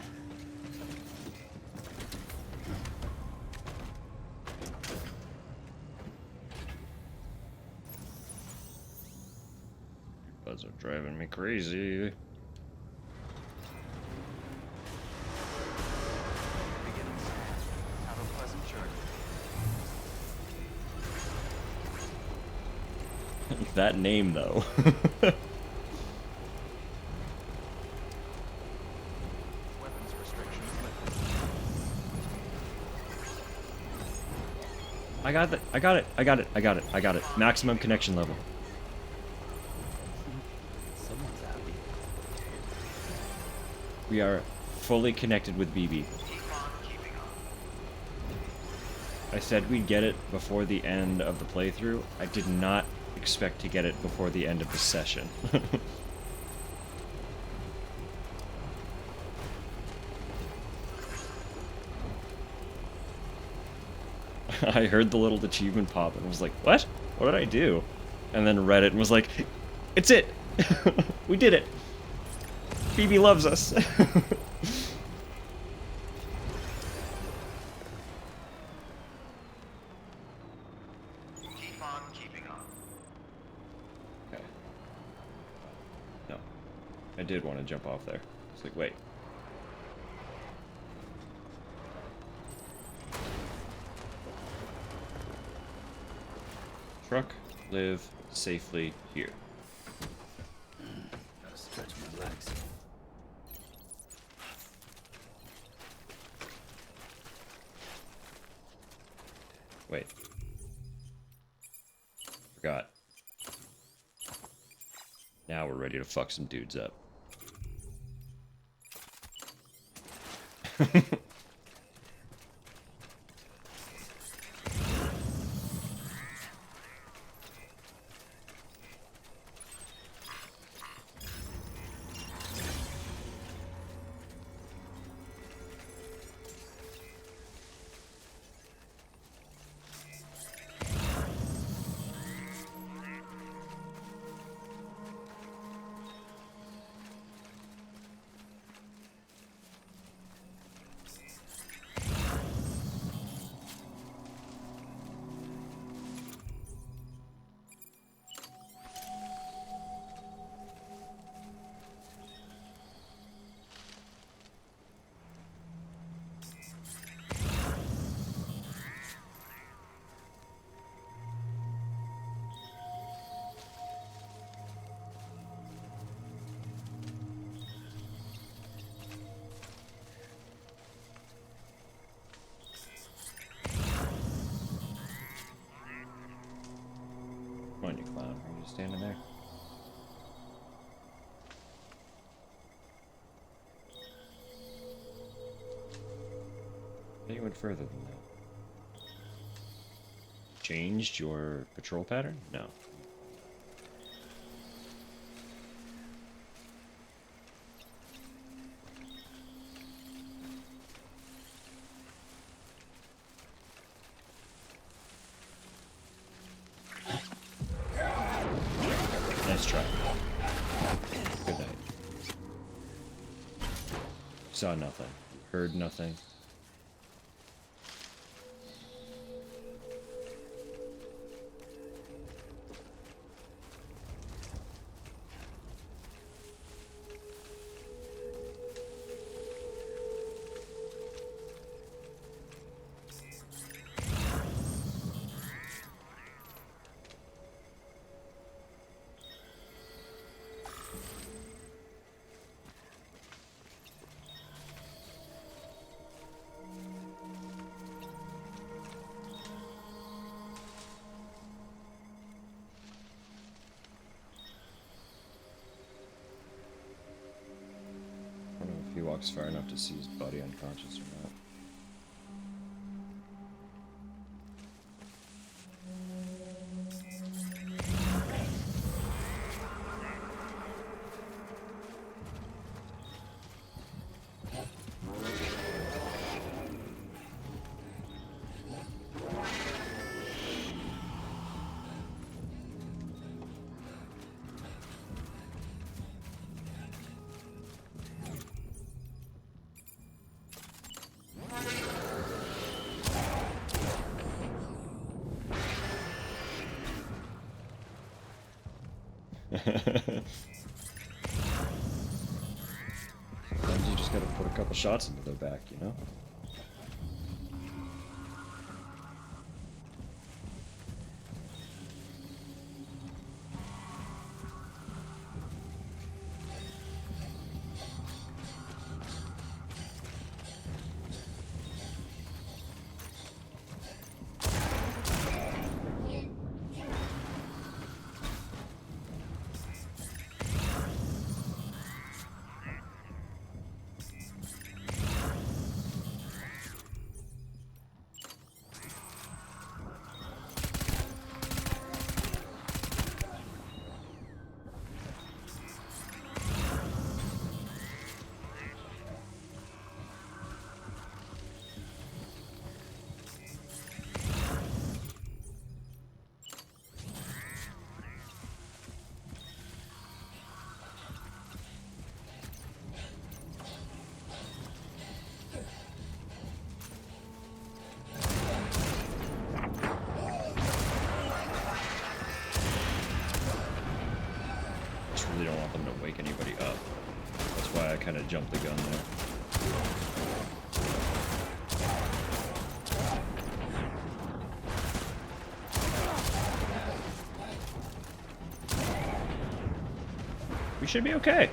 Buds are driving me crazy. Beginning scan. Have a pleasant journey. That name, though. Weapons restrictions lifted. I got it. I got it. I got it. I got it. I got it. Maximum connection level. Someone's happy. We are fully connected with BB. I said we'd get it before the end of the playthrough. I did not expect to get it before the end of the session. I heard the little achievement pop and was like, what? What did I do? And then read it and was like, it's it! We did it! BB loves us! Keep on keeping on. Okay. No. I did want to jump off there. It's like, wait. Truck, live safely here. Gotta stretch my legs. Wait. Forgot. Now we're ready to fuck some dudes up. Come on, you clown. Are you just standing there? I think you went further than that. Changed your patrol pattern? No. Nice try. Good night. Saw nothing. Heard nothing. he walks far enough to see his body unconscious or not. Sometimes you just gotta put a couple shots into their back, you know? Really don't want them to wake anybody up. That's why I kind of jumped the gun there. We should be okay.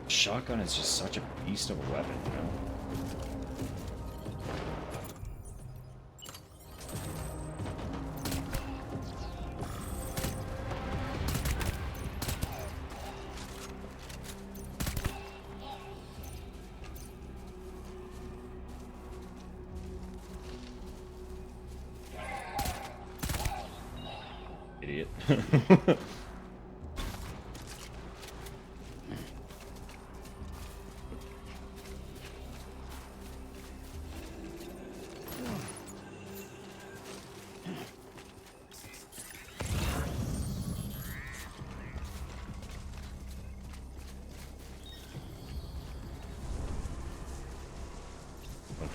Shotgun is just such a beast of a weapon, you know? Idiot.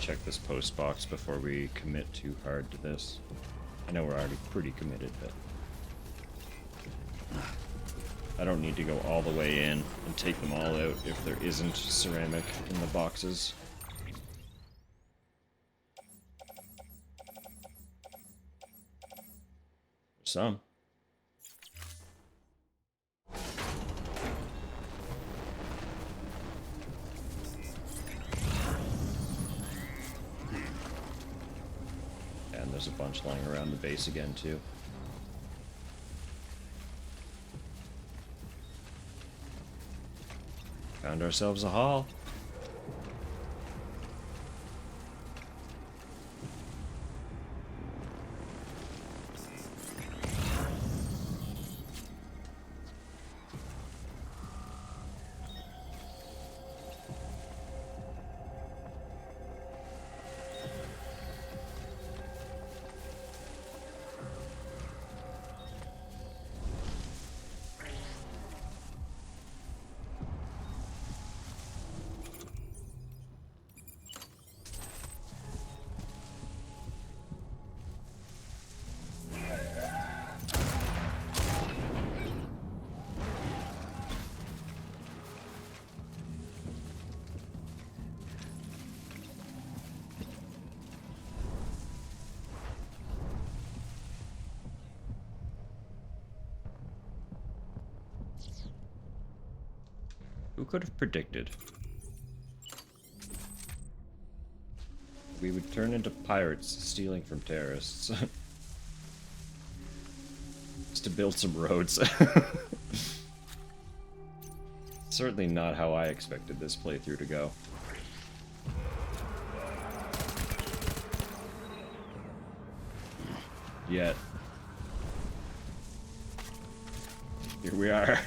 Check this post box before we commit too hard to this. I know we're already pretty committed, but I don't need to go all the way in and take them all out if there isn't ceramic in the boxes. Some. And there's a bunch lying around the base again, too. Found ourselves a haul. Who could have predicted we would turn into pirates stealing from terrorists? Just to build some roads. Certainly not how I expected this playthrough to go. Yet. Here we are.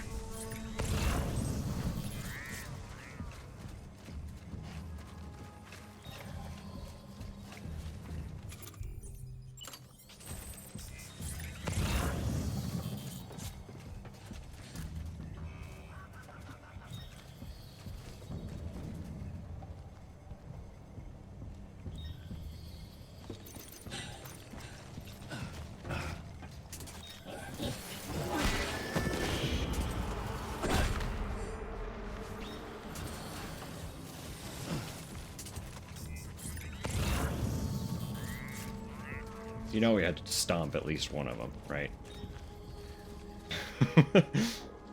You know we had to stomp at least one of them, right?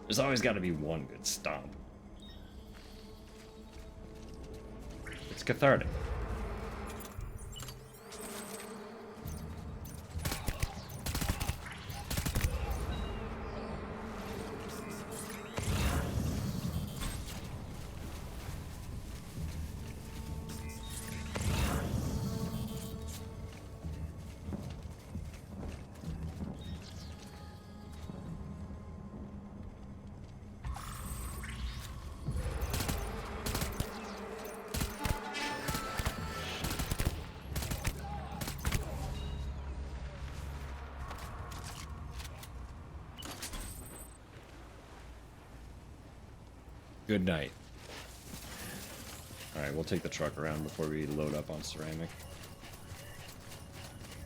There's always got to be one good stomp. It's cathartic. Good night. Alright, we'll take the truck around before we load up on ceramic.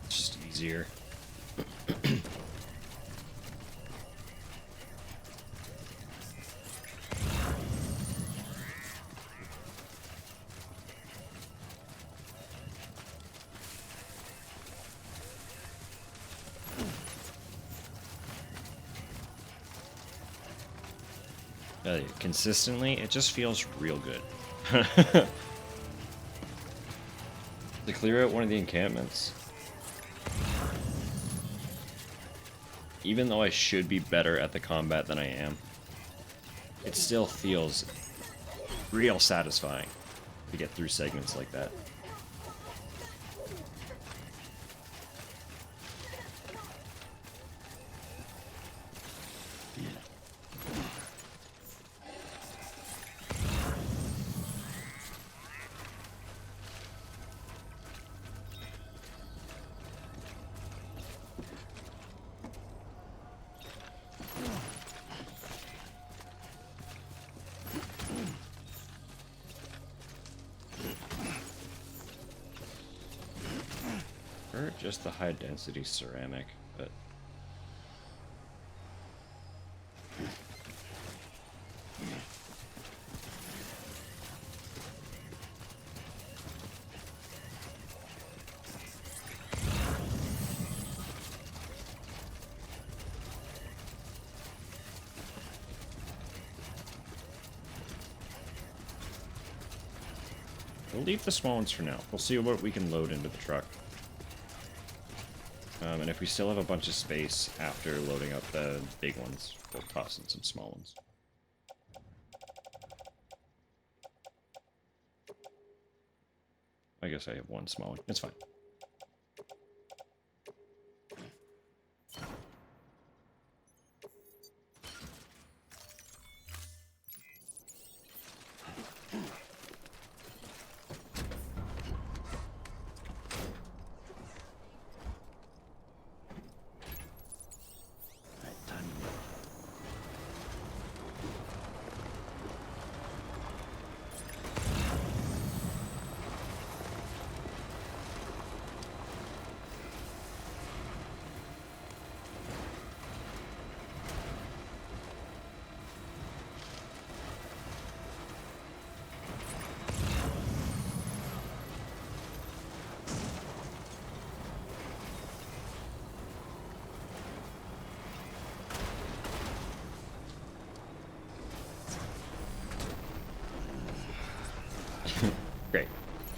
It's just easier. Consistently, it just feels real good. To clear out one of the encampments. Even though I should be better at the combat than I am, it still feels real satisfying to get through segments like that. Or just the high density ceramic, but we'll leave the small ones for now. We'll see what we can load into the truck. And if we still have a bunch of space after loading up the big ones, we'll toss in some small ones. I guess I have one small one. It's fine.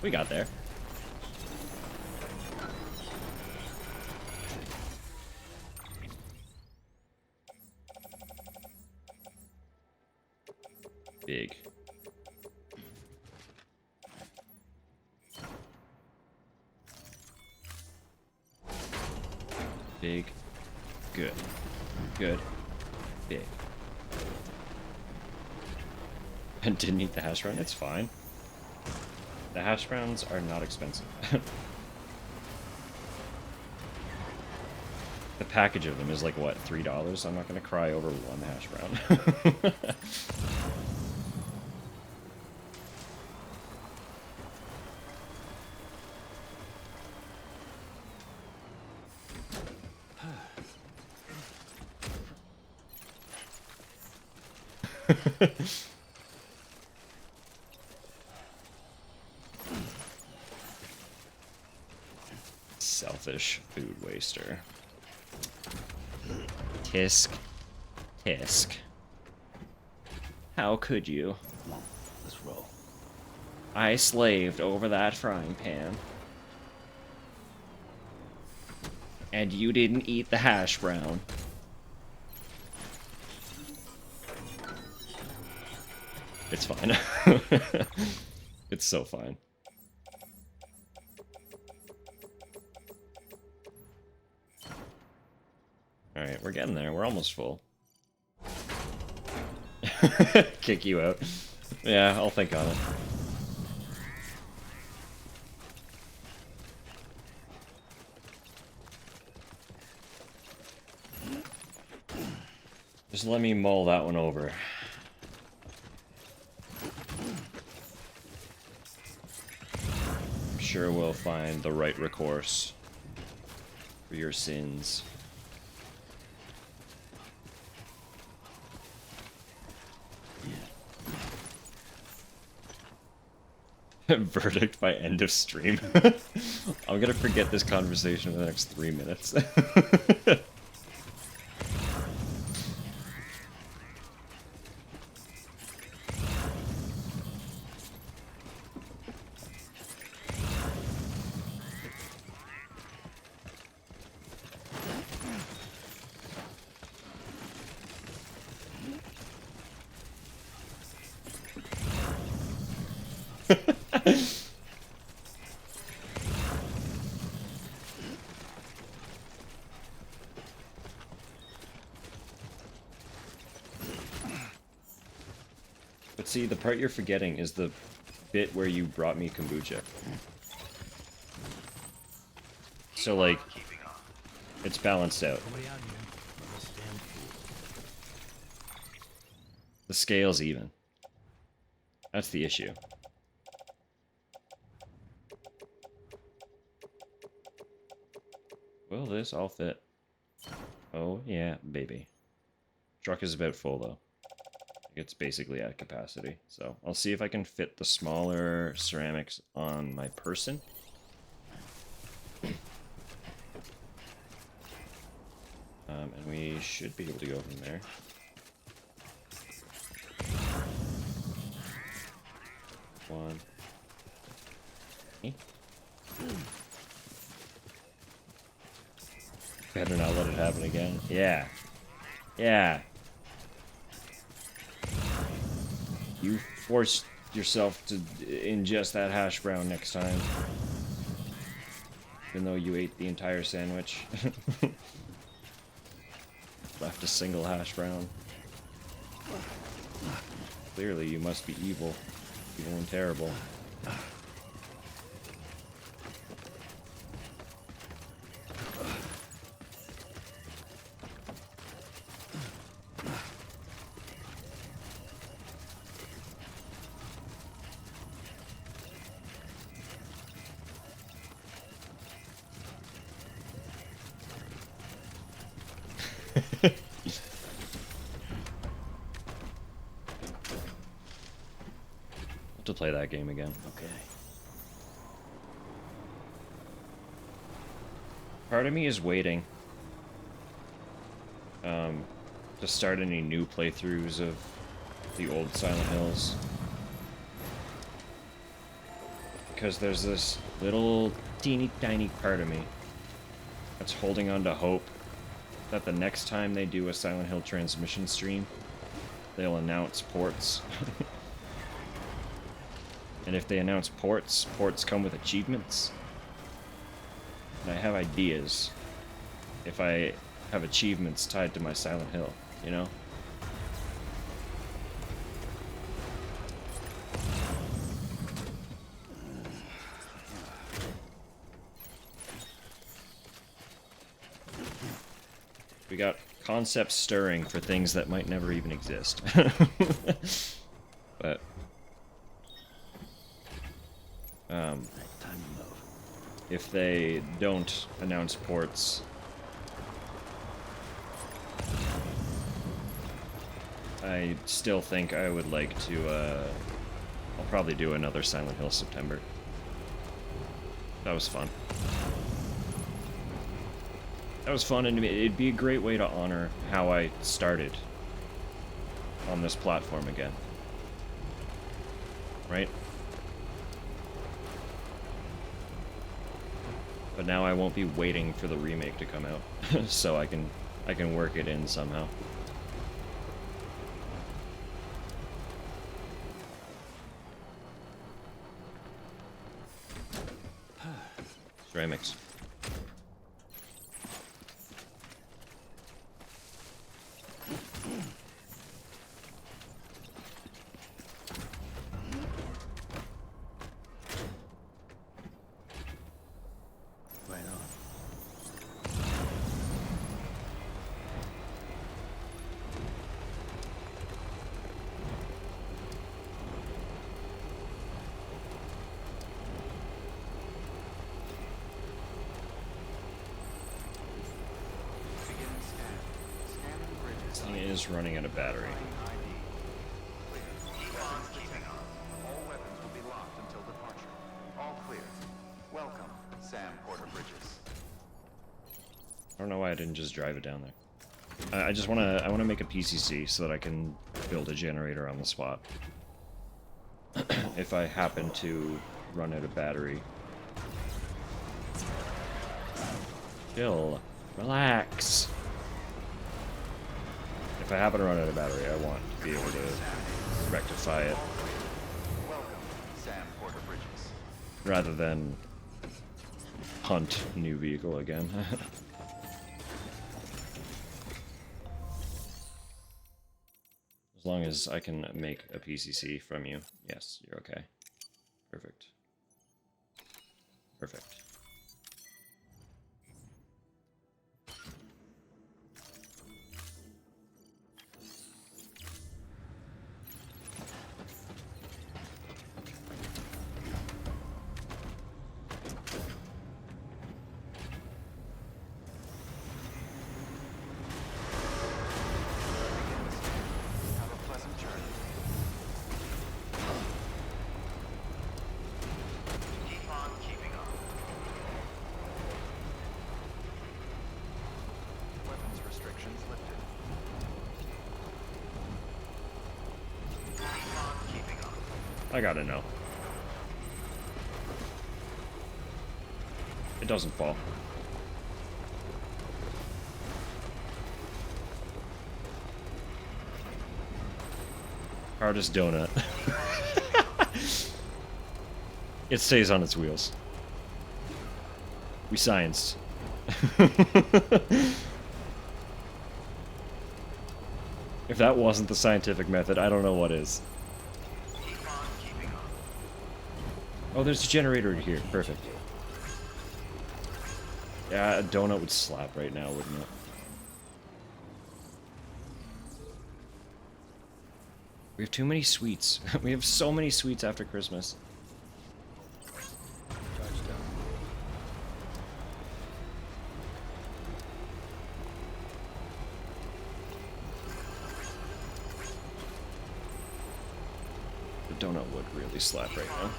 We got there. Big. Big. Good. Good. Big. And didn't eat the hash brown? It's fine. The hash browns are not expensive. The package of them is like, what, $3? I'm not gonna cry over one hash brown. Selfish food waster. Tisk. Tisk. How could you? Come on, let's roll. I slaved over that frying pan. And you didn't eat the hash brown. It's fine. It's so fine. Alright, we're getting there. We're almost full. Kick you out. Yeah, I'll think on it. Just let me mull that one over. I'm sure we'll find the right recourse for your sins. Verdict by end of stream. I'm gonna forget this conversation in the next 3 minutes. But see, the part you're forgetting is the bit where you brought me kombucha. So, like, it's balanced out. The scale's even. That's the issue. Will this all fit? Oh, yeah, baby. Truck is about full, though. It's basically at capacity. So I'll see if I can fit the smaller ceramics on my person. And we should be able to go from there. One. Better not let it happen again. Yeah. Yeah. You forced yourself to ingest that hash brown next time. Even though you ate the entire sandwich. Left a single hash brown. Clearly you must be evil. Evil and terrible. To play that game again. Okay. Part of me is waiting to start any new playthroughs of the old Silent Hills. Because there's this little teeny tiny part of me that's holding on to hope that the next time they do a Silent Hill transmission stream, they'll announce ports. And if they announce ports, ports come with achievements. And I have ideas if I have achievements tied to my Silent Hill, you know? We got concepts stirring for things that might never even exist. But if they don't announce ports, I still think I would like to, I'll probably do another Silent Hill September. That was fun. That was fun, and it'd be a great way to honor how I started on this platform again. Right? But now I won't be waiting for the remake to come out, so I can work it in somehow. Ceramics. Is running out of battery. Keep on keeping on. All weapons will be locked until departure. All clear. Welcome, Sam Porter Bridges. I don't know why I didn't just drive it down there. I wanna make a PCC so that I can build a generator on the spot. If I happen to run out of battery. Chill. Relax. If I happen to run out of battery, I want to be able to rectify it. Welcome, Sam Porter Bridges. Rather than hunt a new vehicle again. As long as I can make a PCC from you. Yes, you're okay. Perfect. Perfect. I gotta know. It doesn't fall. Hardest donut. It stays on its wheels. We scienced. If that wasn't the scientific method, I don't know what is. Oh, there's a generator here. Perfect. Yeah, a donut would slap right now, wouldn't it? We have too many sweets. We have so many sweets after Christmas. The donut would really slap right now.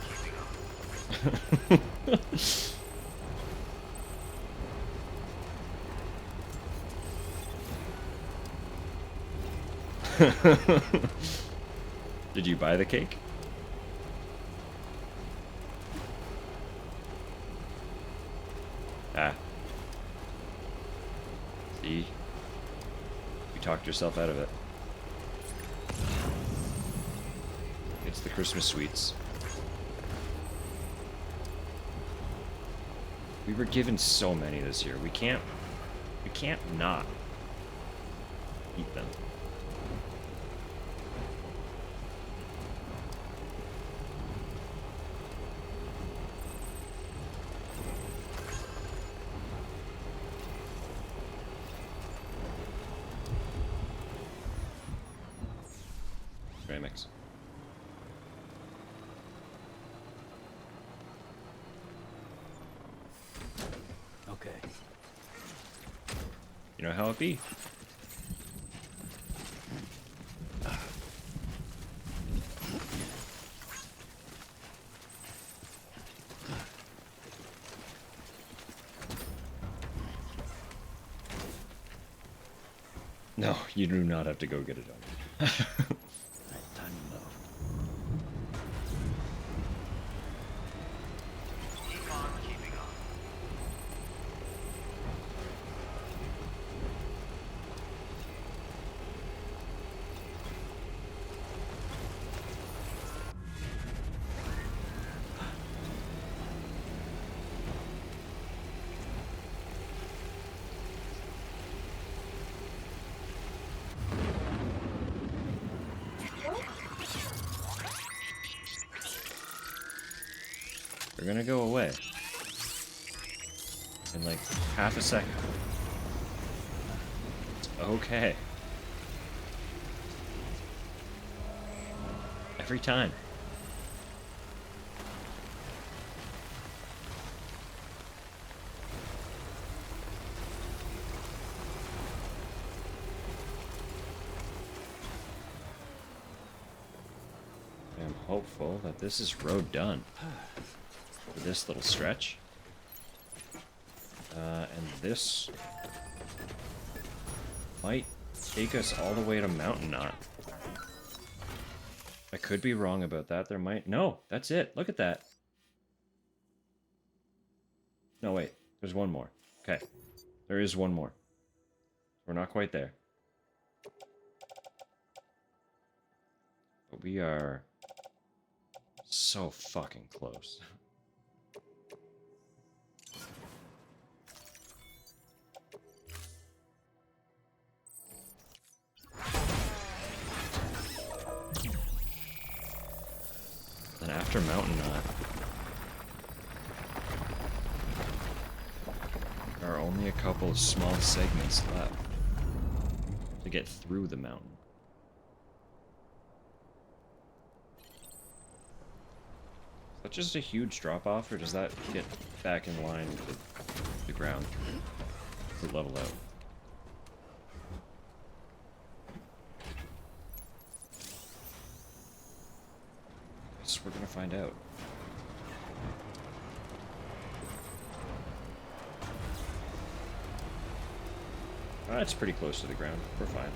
Did you buy the cake? See? You talked yourself out of it. It's the Christmas sweets. We were given so many this year. We can't not eat them. Ceramics. Okay. You know how it be. No, you do not have to go get it done. Time to move. Keep on keeping on. They're gonna go away in like half a second. It's okay. Every time. I'm hopeful that this is road done. For this little stretch. And this might take us all the way to Mountain Knot. I could be wrong about that. There might... No, that's it. Look at that. No, wait. There's one more. Okay. There is one more. We're not quite there. But we are so fucking close. And after Mountain Knot, there are only a couple of small segments left to get through the mountain. Is that just a huge drop-off, or does that get back in line with the ground to level out? Guess we're gonna find out. It's pretty close to the ground. We're fine.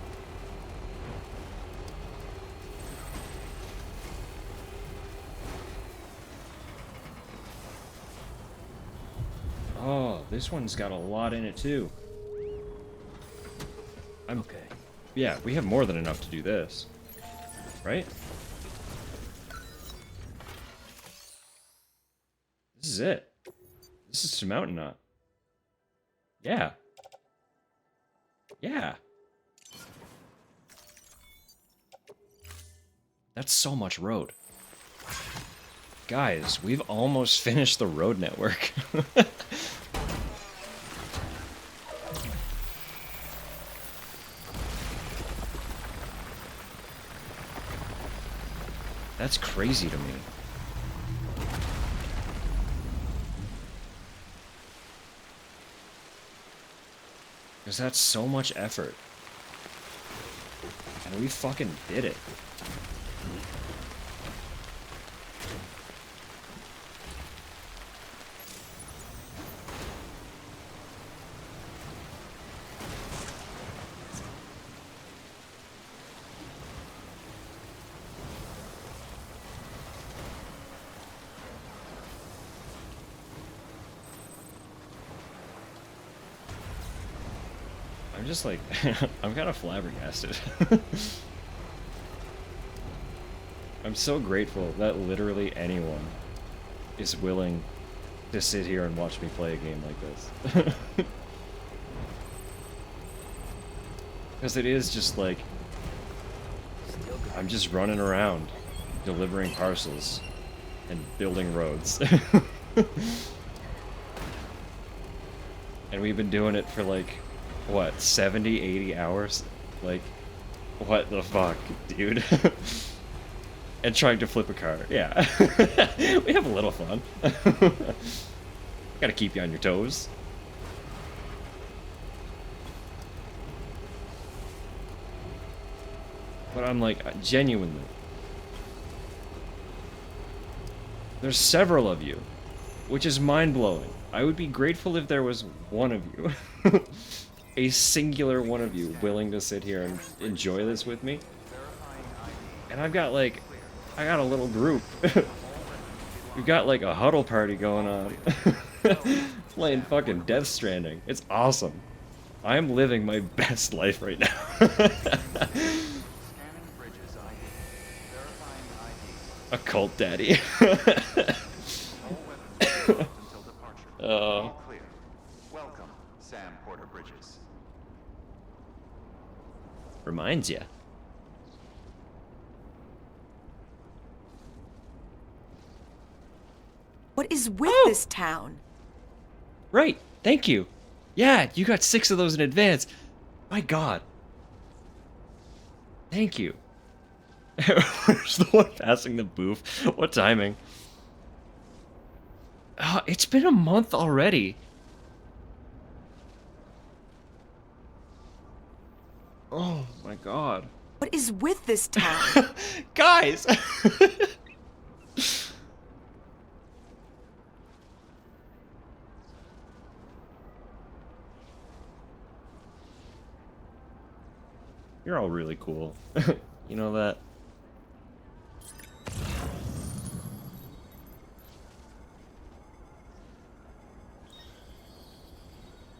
Oh, this one's got a lot in it too. I'm okay. Yeah, we have more than enough to do this. Right? This is it. This is to Mountain Knot. Yeah. Yeah. That's so much road. Guys, we've almost finished the road network. That's crazy to me. Because that's so much effort. And we fucking did it. I'm just like, I'm kind of flabbergasted. I'm so grateful that literally anyone is willing to sit here and watch me play a game like this. Because it is just like, I'm just running around, delivering parcels, and building roads. And we've been doing it for like, what, 70, 80 hours? Like, what the fuck, dude? And trying to flip a car. Yeah. We have a little fun. Gotta keep you on your toes. But I'm like, genuinely. There's several of you, which is mind-blowing. I would be grateful if there was one of you. A singular one of you willing to sit here and enjoy this with me. And I've got like, I got a little group. We've got like a huddle party going on. Playing fucking Death Stranding. It's awesome. I'm living my best life right now. A cult daddy. Welcome, Sam Porter Bridges. Reminds ya. What is with this town? Right. Thank you. Yeah, you got 6 of those in advance. My God. Thank you. Where's the one passing the booth? What timing? It's been a month already. Oh my God. What is with this town? Guys! You're all really cool. You know that?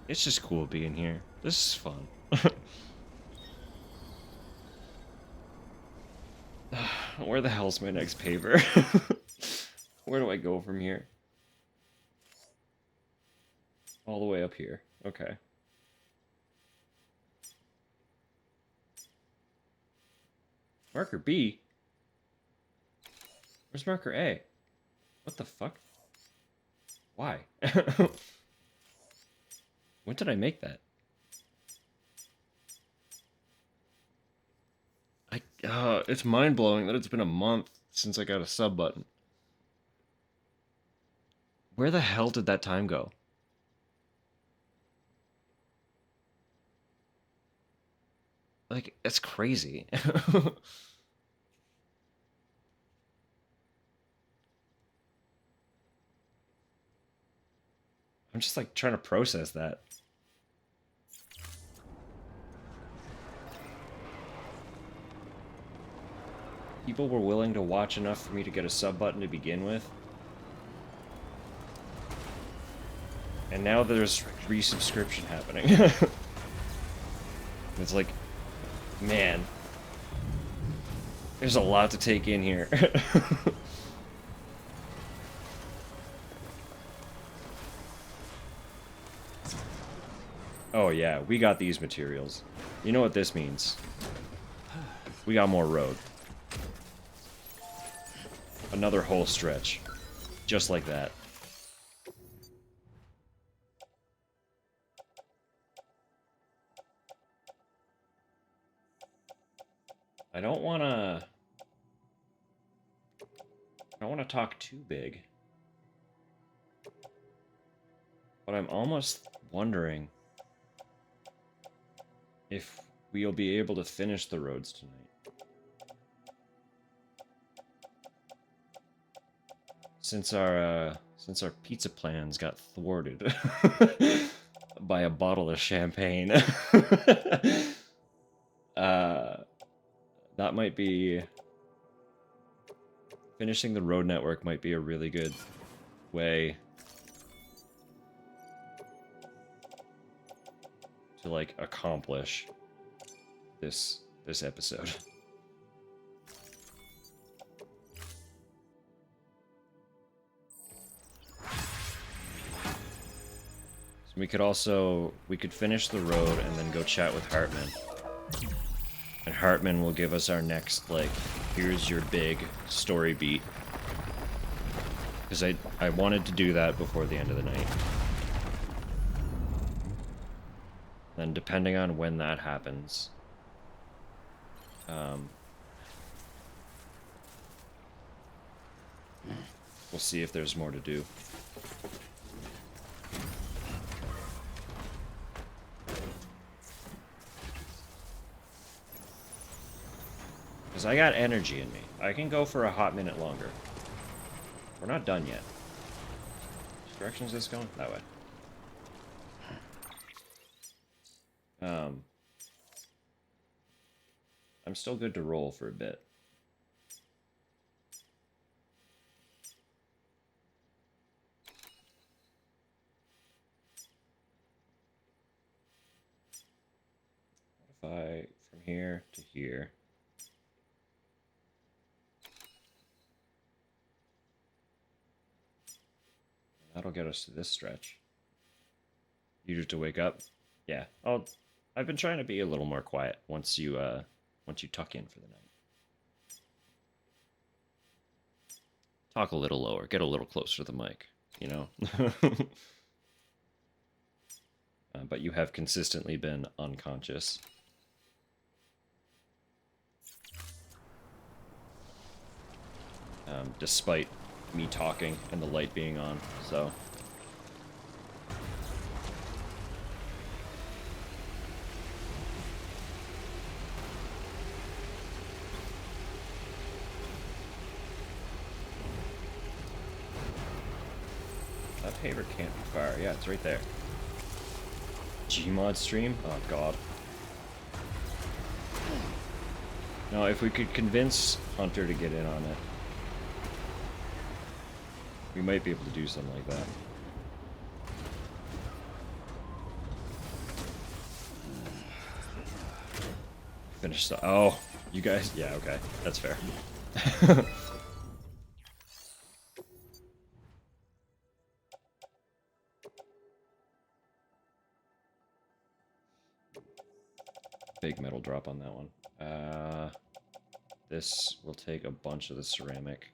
It's just cool being here. This is fun. Where the hell's my next paver? Where do I go from here? All the way up here. Okay. Marker B? Where's marker A? What the fuck? Why? When did I make that? It's mind-blowing that it's been a month since I got a sub button. Where the hell did that time go? Like, it's crazy. I'm just like trying to process that. People were willing to watch enough for me to get a sub button to begin with. And now there's resubscription happening. It's like, man, there's a lot to take in here. Oh yeah, we got these materials. You know what this means. We got more road. Another whole stretch. Just like that. I don't wanna talk too big. But I'm almost wondering if we'll be able to finish the roads tonight. Since our pizza plans got thwarted by a bottle of champagne. That might be... Finishing the road network might be a really good way to to like accomplish this episode. We could finish the road and then go chat with Hartman. And Hartman will give us our next, like, here's your big story beat. Because I wanted to do that before the end of the night. Then depending on when that happens, we'll see if there's more to do. Because I got energy in me. I can go for a hot minute longer. We're not done yet. Which direction is this going? That way. I'm still good to roll for a bit. What if I, from here to here... That'll get us to this stretch. You have to wake up? Yeah. I've been trying to be a little more quiet once you tuck in for the night. Talk a little lower, get a little closer to the mic, you know? But you have consistently been unconscious. Despite me talking and the light being on, so... That paver can't be far. Yeah, it's right there. Gmod stream? Oh, God. No, if we could convince Hunter to get in on it, we might be able to do something like that. Finish the... Oh, you guys... Yeah, okay. That's fair. Big metal drop on that one. This will take a bunch of the ceramic.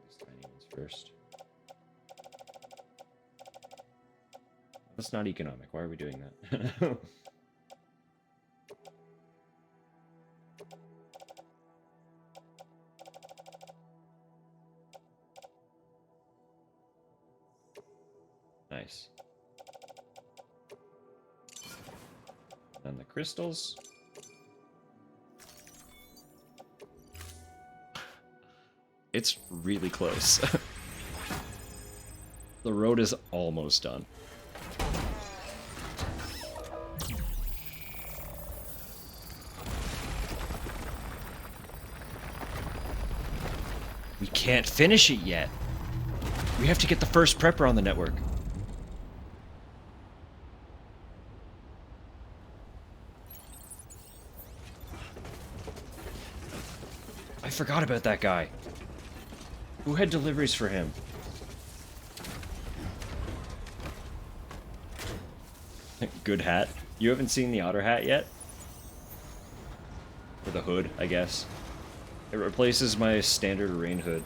These tiny ones first. That's not economic. Why are we doing that? Nice. And the crystals. It's really close. The road is almost done. We can't finish it yet. We have to get the first prepper on the network. I forgot about that guy. Who had deliveries for him? Good hat. You haven't seen the otter hat yet? Or the hood, I guess. It replaces my standard rain hood.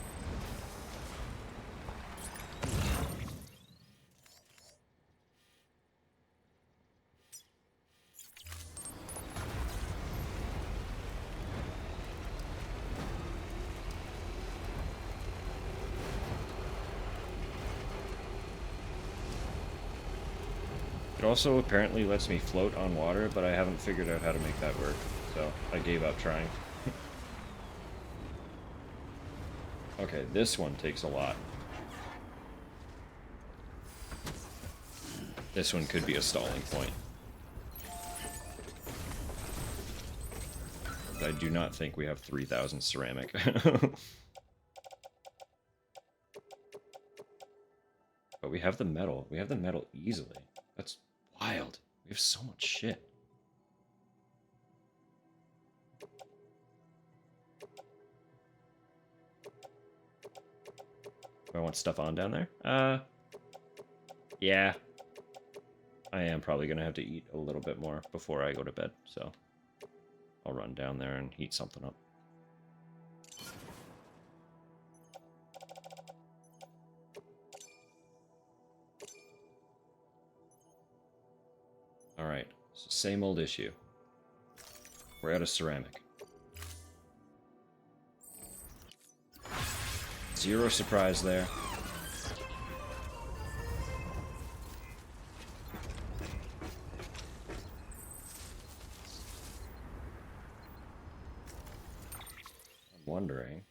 It also apparently lets me float on water, but I haven't figured out how to make that work, so I gave up trying. Okay, this one takes a lot. This one could be a stalling point. I do not think we have 3,000 ceramic. But we have the metal. We have the metal easily. That's wild. We have so much shit. Do I want stuff on down there? Yeah. I am probably going to have to eat a little bit more before I go to bed, so I'll run down there and heat something up. Alright, so same old issue. We're out of ceramic. Zero surprise there. I'm wondering.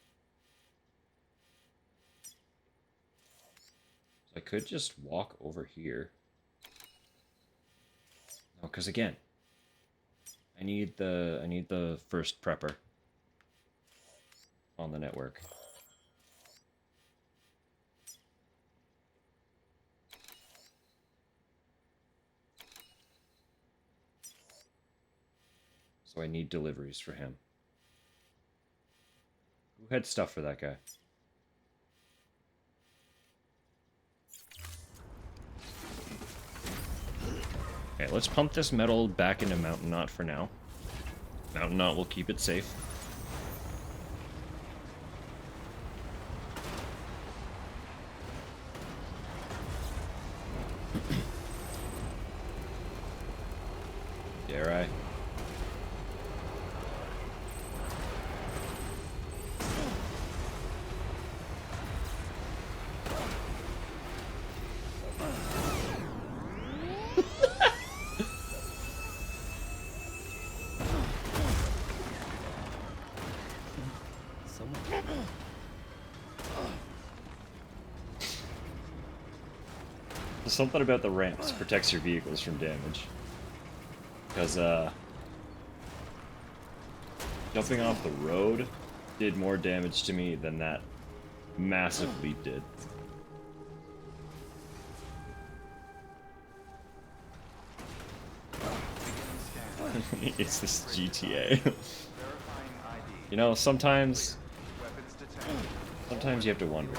I could just walk over here. No, because again, I need the first prepper on the network. So I need deliveries for him. Who had stuff for that guy? Okay, let's pump this metal back into Mountain Knot for now. Mountain Knot will keep it safe. Dare I? Something about the ramps protects your vehicles from damage. Because, jumping off the road did more damage to me than that massive leap did. It's this GTA. You know, sometimes you have to wonder.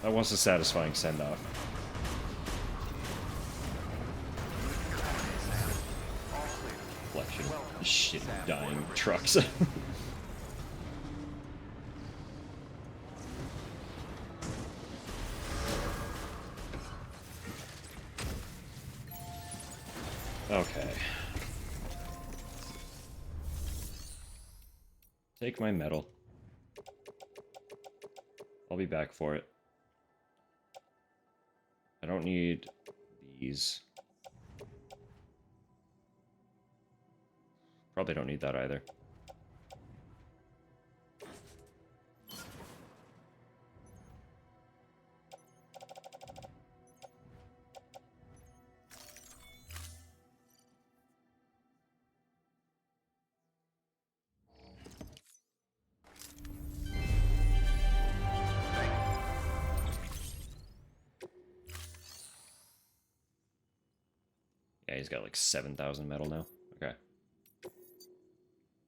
That was a satisfying send-off. Collection of shitty dying trucks. Okay. Take my metal. I'll be back for it. I don't need these. Probably don't need that either. Yeah, he's got like 7,000 metal now. Okay.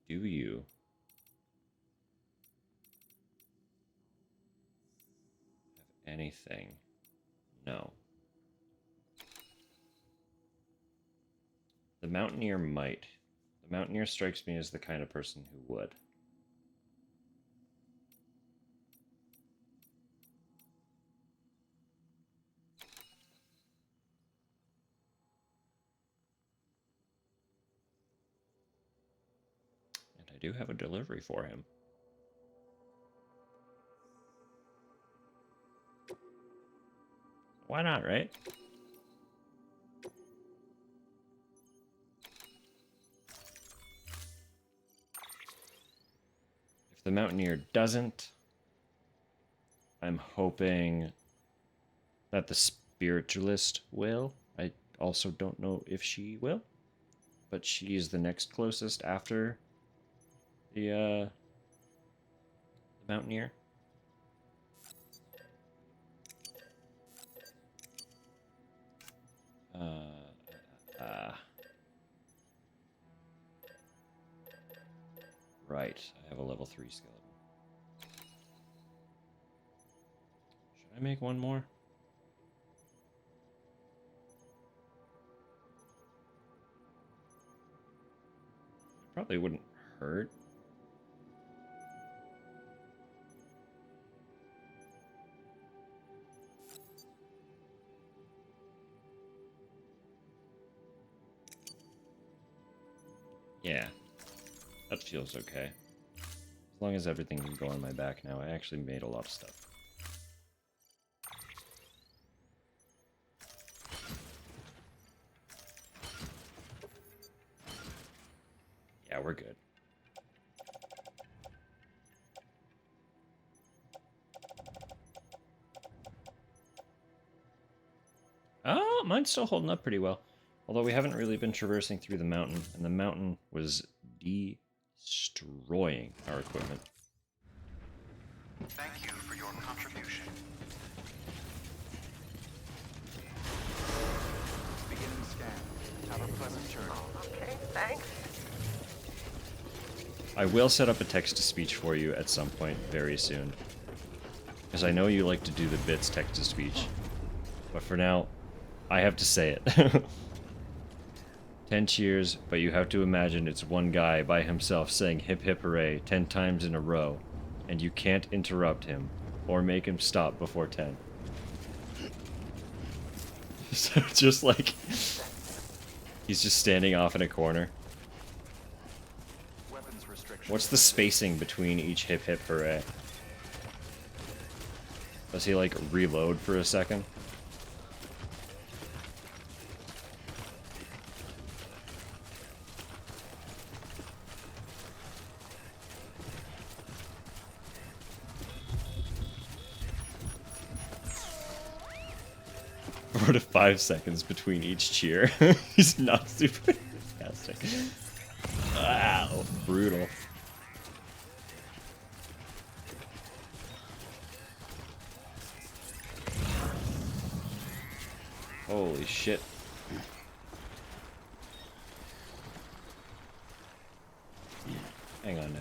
Do you have anything? No. The Mountaineer might. The Mountaineer strikes me as the kind of person who would. And I do have a delivery for him. Why not, right? If the Mountaineer doesn't, I'm hoping that the Spiritualist will. I also don't know if she will. but she's the next closest after the Mountaineer. Right, I have a level 3 skeleton. Should I make one more? It probably wouldn't hurt. Yeah, that feels okay. As long as everything can go on my back now, I actually made a lot of stuff. Yeah, we're good. Oh, mine's still holding up pretty well. Although we haven't really been traversing through the mountain, and the mountain was destroying our equipment. Thank you for your contribution. Beginning scan. Have a pleasant journey. Okay, thanks. I will set up a text-to-speech for you at some point very soon. Because I know you like to do the bits text-to-speech. But for now, I have to say it. 10 cheers, but you have to imagine it's one guy by himself saying hip hip hooray 10 times in a row, and you can't interrupt him or make him stop before 10. So just like he's just standing off in a corner. What's the spacing between each hip hip hooray? Does he like reload for a second? To 5 seconds between each cheer. He's not super fantastic. Wow, brutal. Holy shit. Hang on now.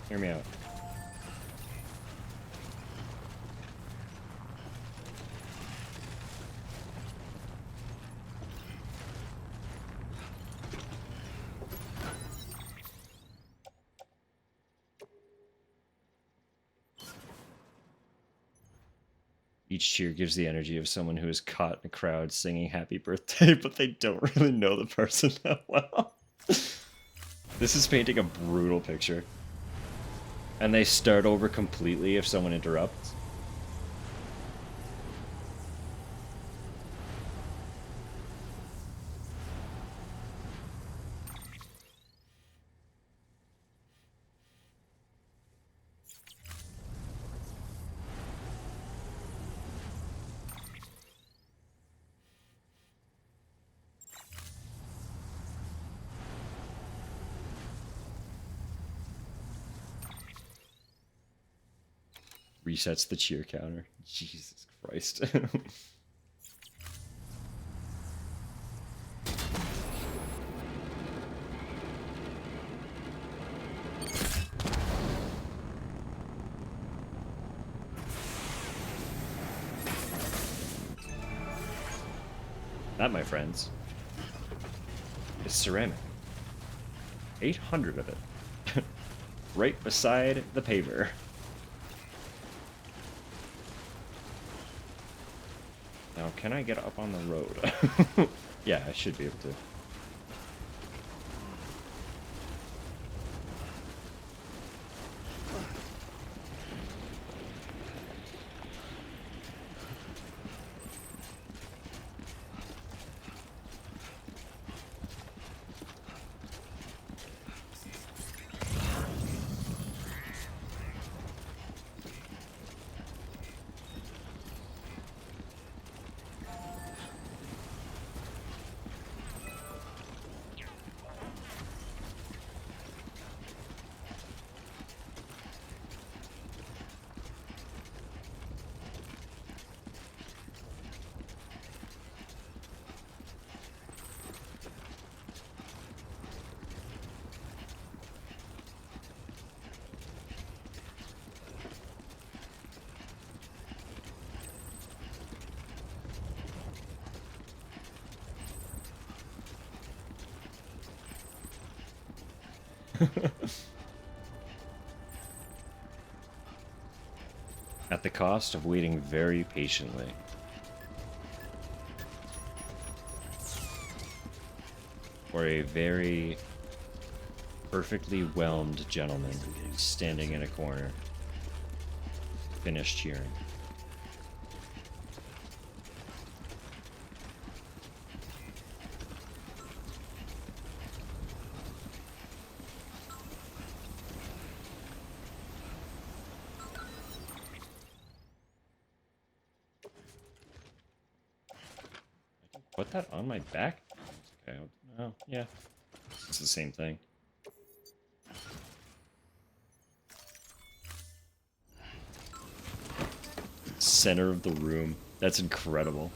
Hear me out. Each cheer gives the energy of someone who is caught in a crowd singing happy birthday, but they don't really know the person that well. This is painting a brutal picture. And they start over completely if someone interrupts. Resets the cheer counter. Jesus Christ. That, my friends, is ceramic. 800 of it. Right beside the paver. Now, can I get up on the road? Yeah, I should be able to. At the cost of waiting very patiently. For a very perfectly whelmed gentleman standing in a corner. Finished cheering. Put that on my back? Okay, oh, yeah. It's the same thing. Center of the room. That's incredible.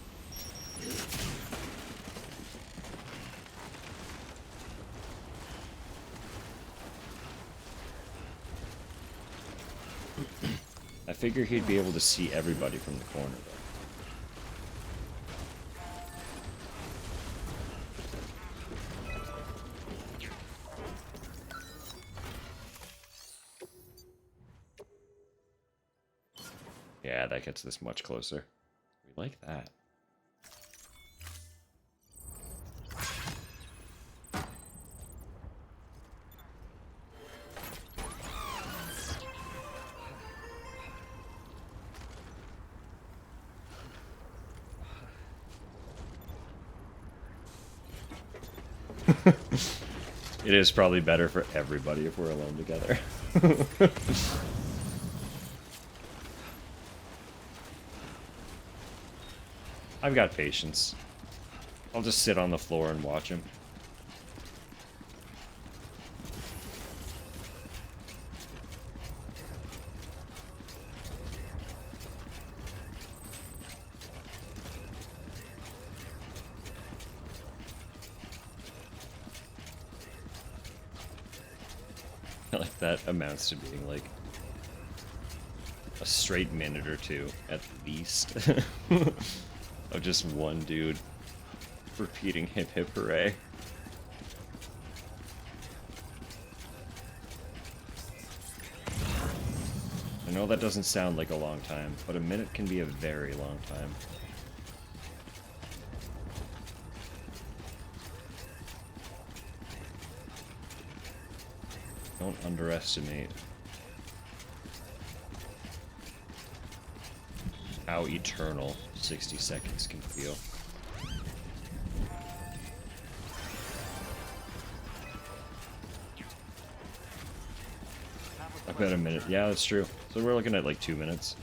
I figure he'd be able to see everybody from the corner, though. Yeah, that gets this much closer. We like that. It is probably better for everybody if we're alone together. I've got patience. I'll just sit on the floor and watch him. Like that amounts to being like a straight minute or two at least of just one dude repeating hip hip hooray. I know that doesn't sound like a long time, but a minute can be a very long time. Don't underestimate how eternal 60 seconds can feel. I bet a minute. Yeah, that's true. So we're looking at like 2 minutes.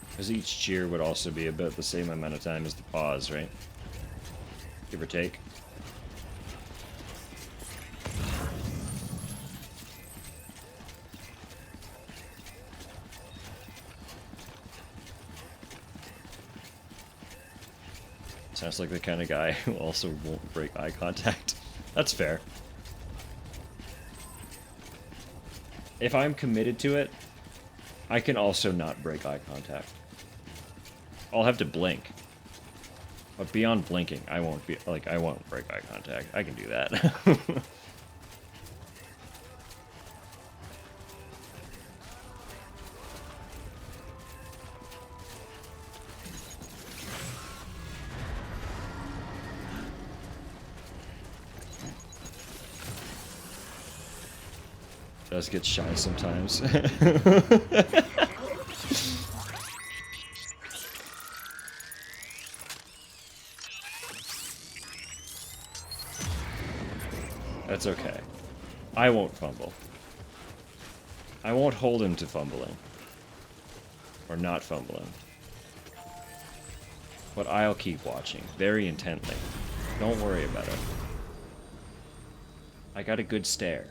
Because each cheer would also be about the same amount of time as the pause, right? Give or take. Sounds like the kind of guy who also won't break eye contact. That's fair. If I'm committed to it, I can also not break eye contact. I'll have to blink. But beyond blinking, I won't break eye contact. I can do that. Does get shy sometimes. That's okay. I won't fumble. I won't hold him to fumbling. Or not fumbling. But I'll keep watching, very intently. Don't worry about it. I got a good stare.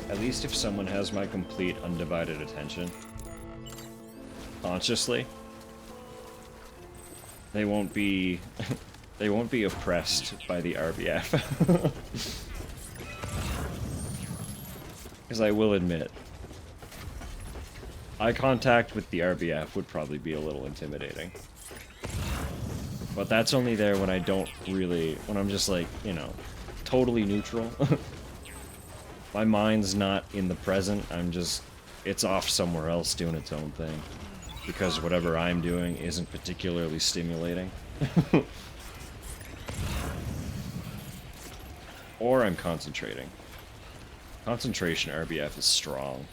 At least if someone has my complete undivided attention, consciously, they won't be they won't be oppressed by the RBF. Because I will admit, eye contact with the RBF would probably be a little intimidating. But that's only there when I don't really, when I'm just like, you know, totally neutral. My mind's not in the present, I'm just, it's off somewhere else doing its own thing. Because whatever I'm doing isn't particularly stimulating. Or I'm concentrating. Concentration RBF is strong.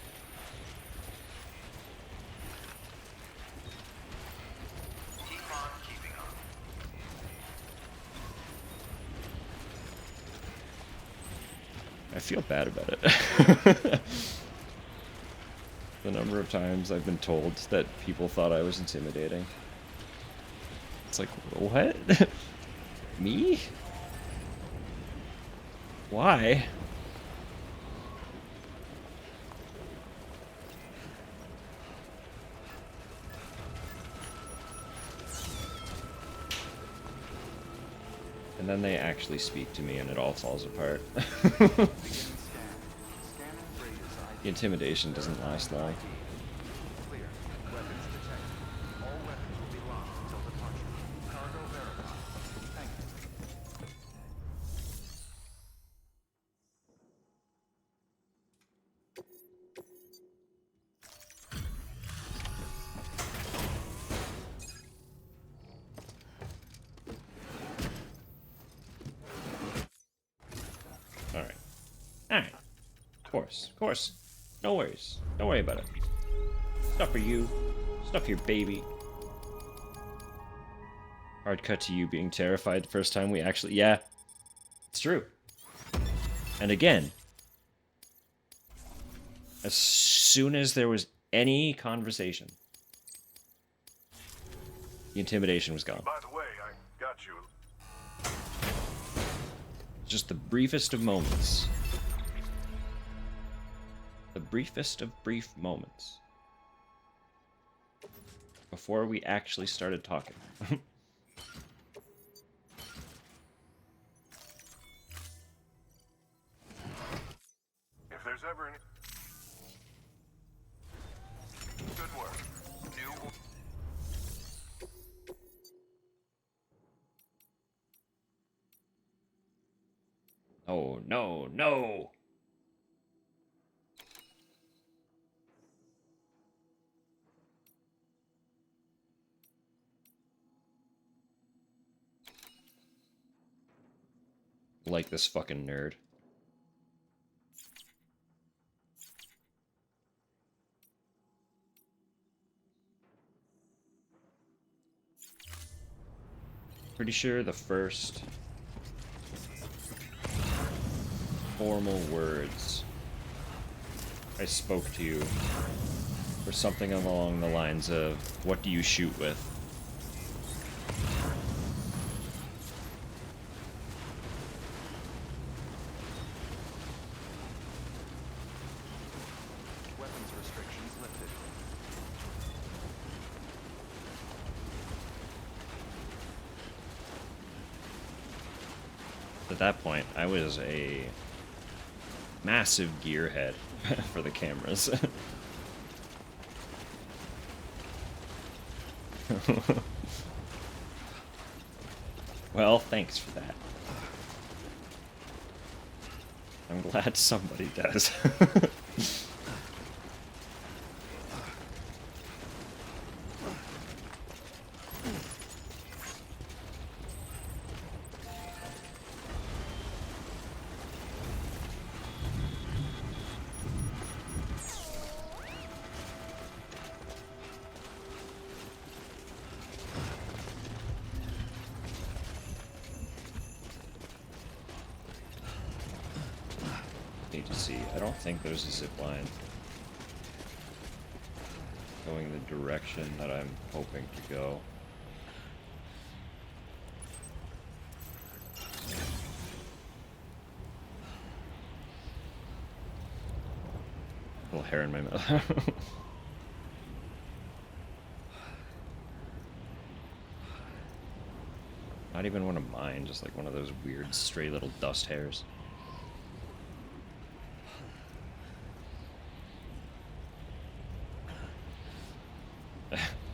I feel bad about it. The number of times I've been told that people thought I was intimidating. It's like, what? Me? Why? And then they actually speak to me and it all falls apart. The intimidation doesn't last long. Clear. Weapons detected. All weapons will be locked until departure. Cargo verified. Thank you. Alright. Alright. Of course. Of course. No worries. Don't worry about it. Stuff for you. Stuff for your baby. Hard cut to you being terrified the first time we actually... Yeah. It's true. And again, as soon as there was any conversation, the intimidation was gone. By the way, I got you. Just the briefest of moments. The briefest of brief moments. Before we actually started talking. If there's ever any... Good work. New... Oh, no, no! Like this fucking nerd. Pretty sure the first formal words I spoke to you were something along the lines of, what do you shoot with? Weapons restrictions lifted. At that point, I was a massive gearhead for the cameras. Well, thanks for that. I'm glad somebody does. Need to see. I don't think there's a zip line going the direction that I'm hoping to go. Little hair in my mouth. Not even one of mine, just like one of those weird stray little dust hairs.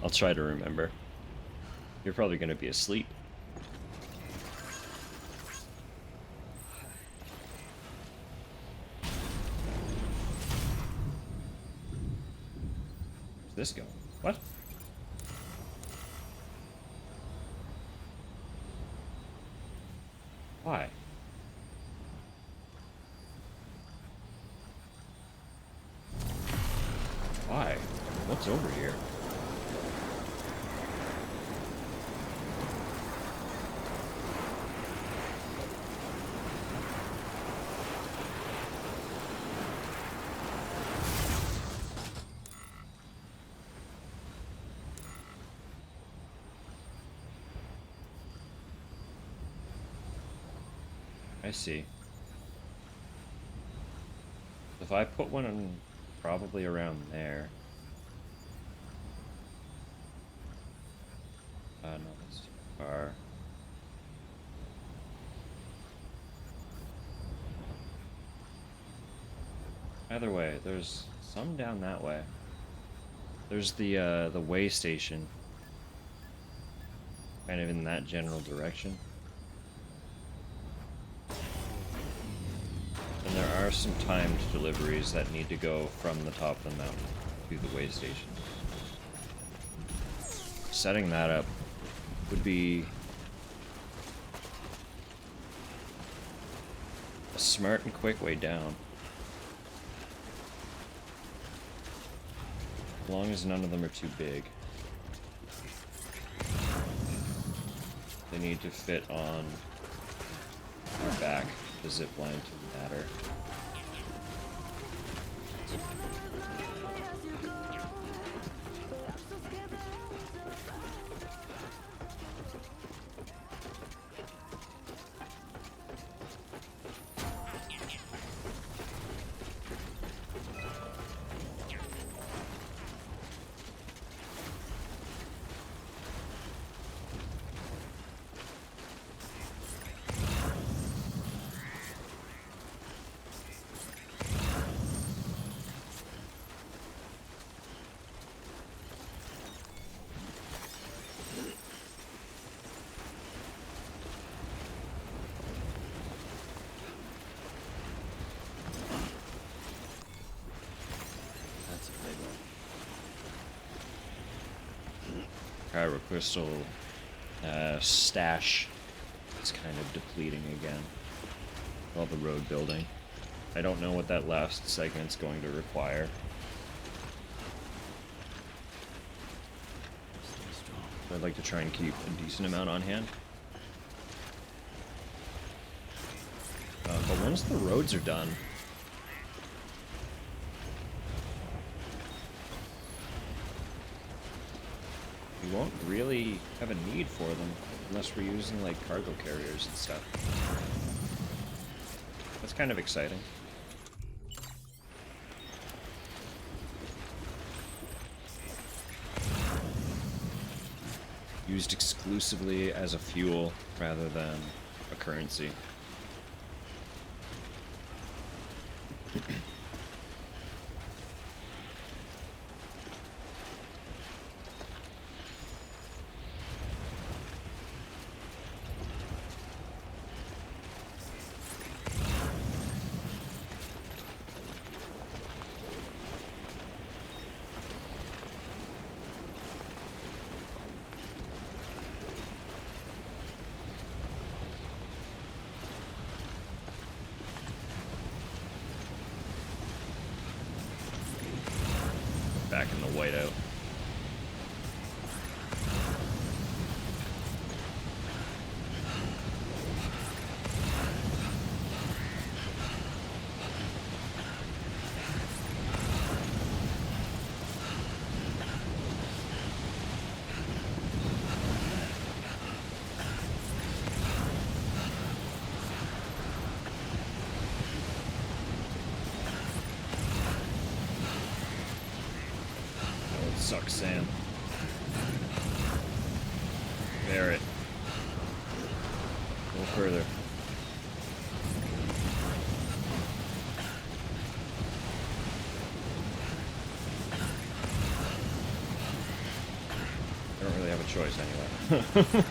I'll try to remember. You're probably going to be asleep. Where's this going? What? Why? Why? What's over here? I see. If I put one on probably around there. No, that's too far. Either way, there's some down that way. There's the way station. Kind of in that general direction. And there are some timed deliveries that need to go from the top of the mountain to the way station. Setting that up would be a smart and quick way down. As long as none of them are too big. They need to fit on your back. The zip line to matter. Crystal stash is kind of depleting again. All the road building. I don't know what that last segment's going to require. I'd like to try and keep a decent amount on hand. But once the roads are done, we won't really have a need for them unless we're using like cargo carriers and stuff. That's kind of exciting. Used exclusively as a fuel rather than a currency. Back in the whiteout. Sucks, Sam. Barrett. further. I don't really have a choice anyway.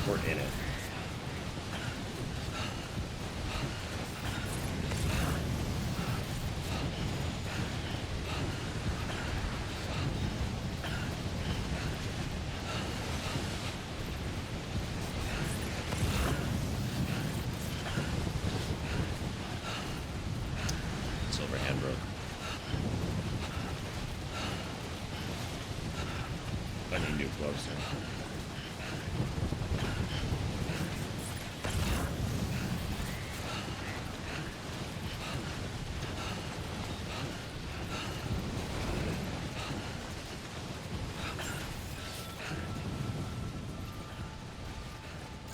We're in it. Silver hand broke. I need new gloves now.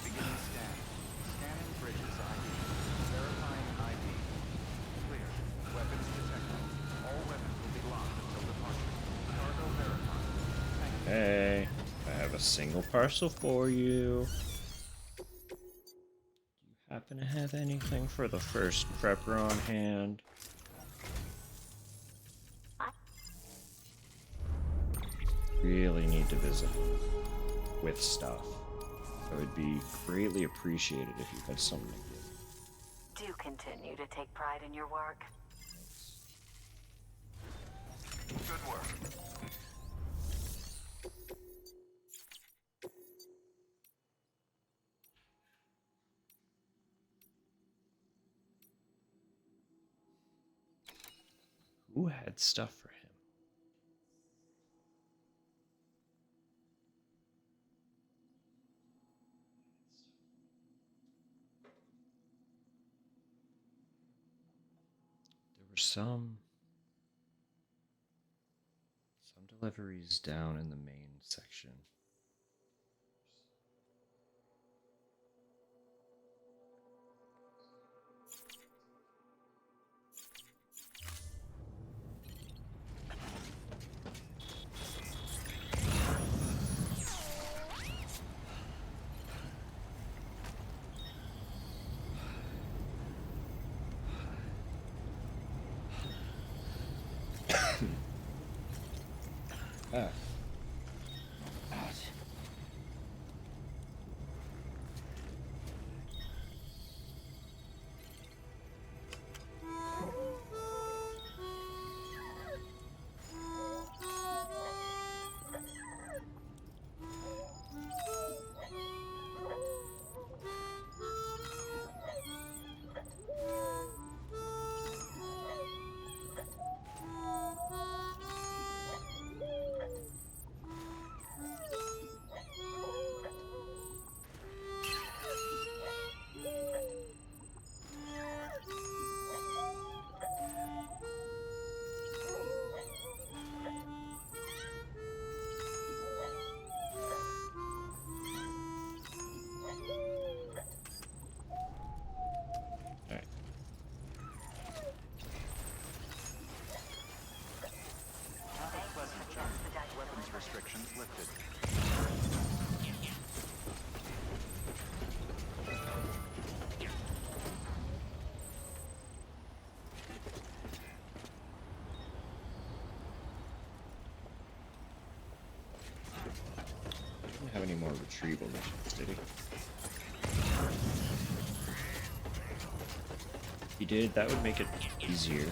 Beginning scan. Scanning bridges ID. Verifying ID. Clear. Weapons detected. All weapons will be locked until departure. Cargo verified. Thank you. Hey, I have a single parcel for you. Do you happen to have anything for the first prepper on hand? Really need to visit with stuff. It would be greatly appreciated if you had something to give. Do continue to take pride in your work. Good work. Who had stuff for him? There were some deliveries down in the main section. Ah. Have a pleasant journey. Weapons restrictions lifted. Didn't have any more retrieval missions, did he? He did. That would make it easier.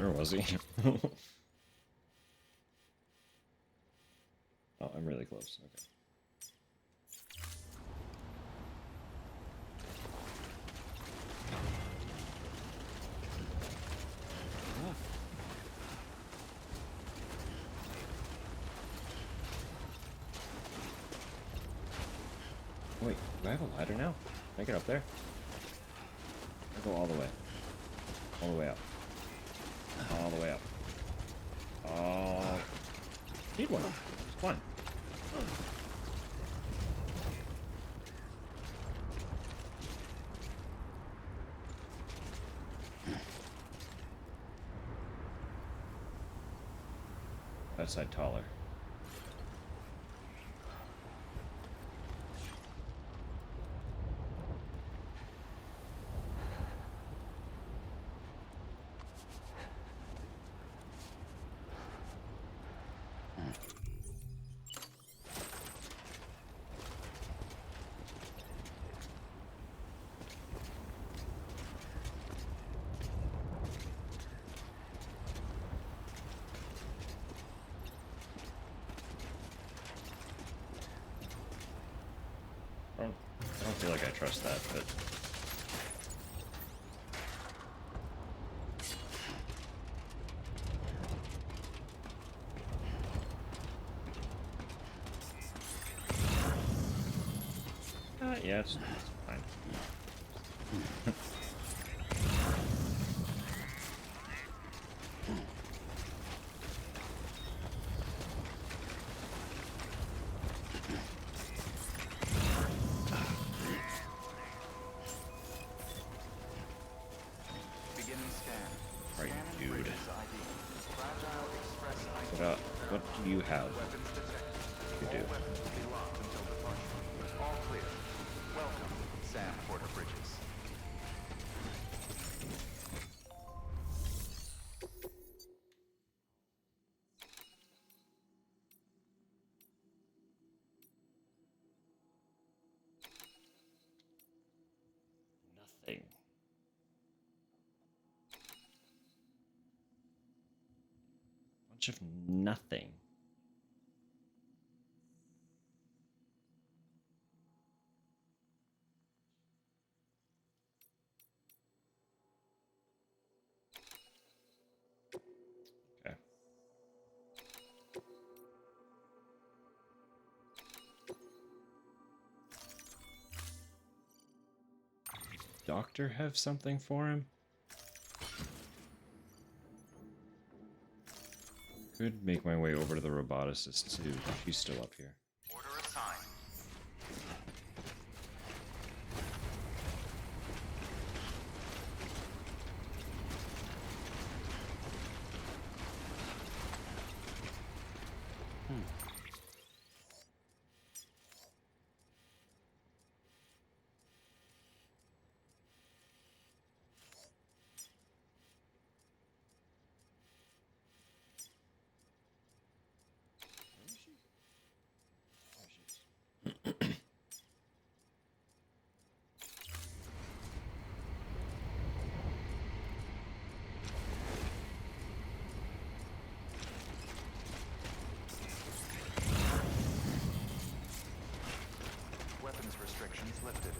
Where was he? Oh, I'm really close. Okay. Wait, do I have a ladder now? Can I get up there? I go all the way. All the way up. All the way up. Oh. Need one. It's one. That side taller. I don't feel like I trust that, but... yeah, it's fine. Beginning scan. Right, Scanning dude. bridges ID. Fragile Express ID. What do you have? Weapons detected. You do. All weapons will be locked until departure. All clear. Welcome, Sam Porter Bridges. Nothing. Bunch of nothing. Okay. Doctor have something for him? Could make my way over to the roboticist too. She's still up here. Order assigned. Weapons restrictions lifted.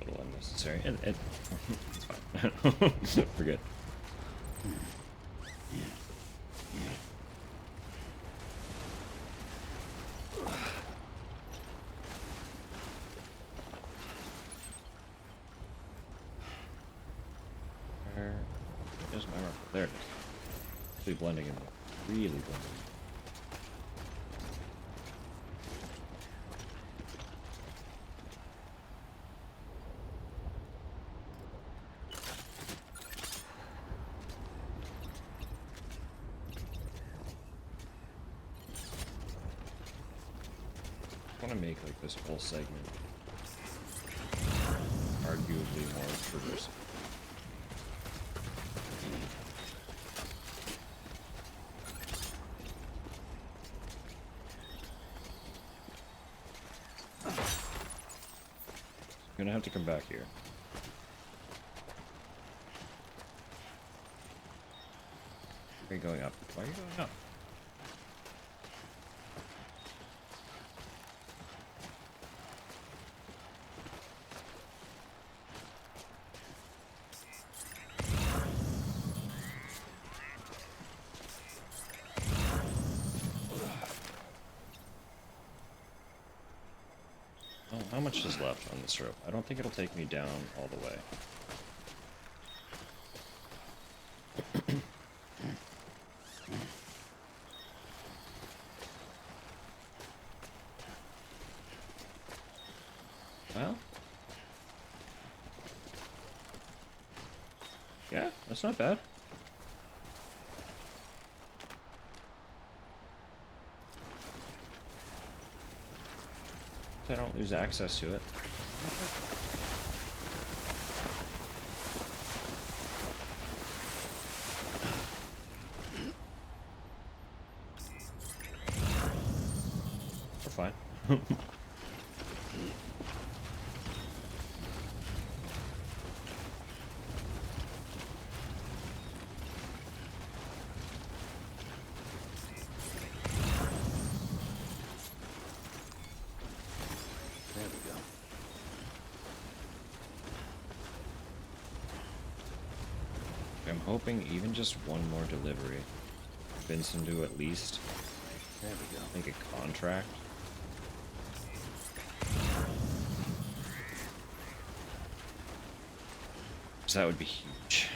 A little unnecessary. It's fine. We're good. There's my rifle. There it is. Really blending in. Really blending in. I want to make like this whole segment arguably more traversable. I'm gonna have to come back here. Why are you going up? Why are you going up? Oh, how much is left on this rope? I don't think it'll take me down all the way. Well, yeah, that's not bad. I don't lose access to it. We're fine. I'm hoping even just one more delivery. Convince him to at least make a contract. So that would be huge.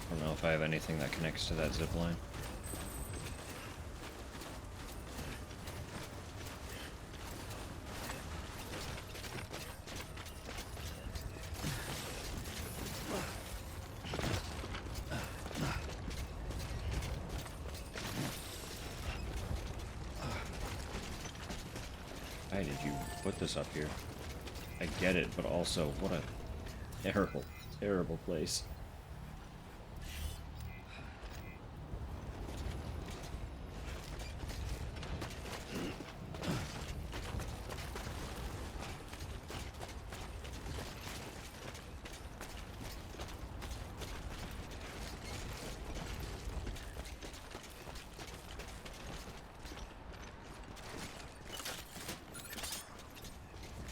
I don't know if I have anything that connects to that zip line. Why did you put this up here? I get it, but also, what a terrible, terrible place.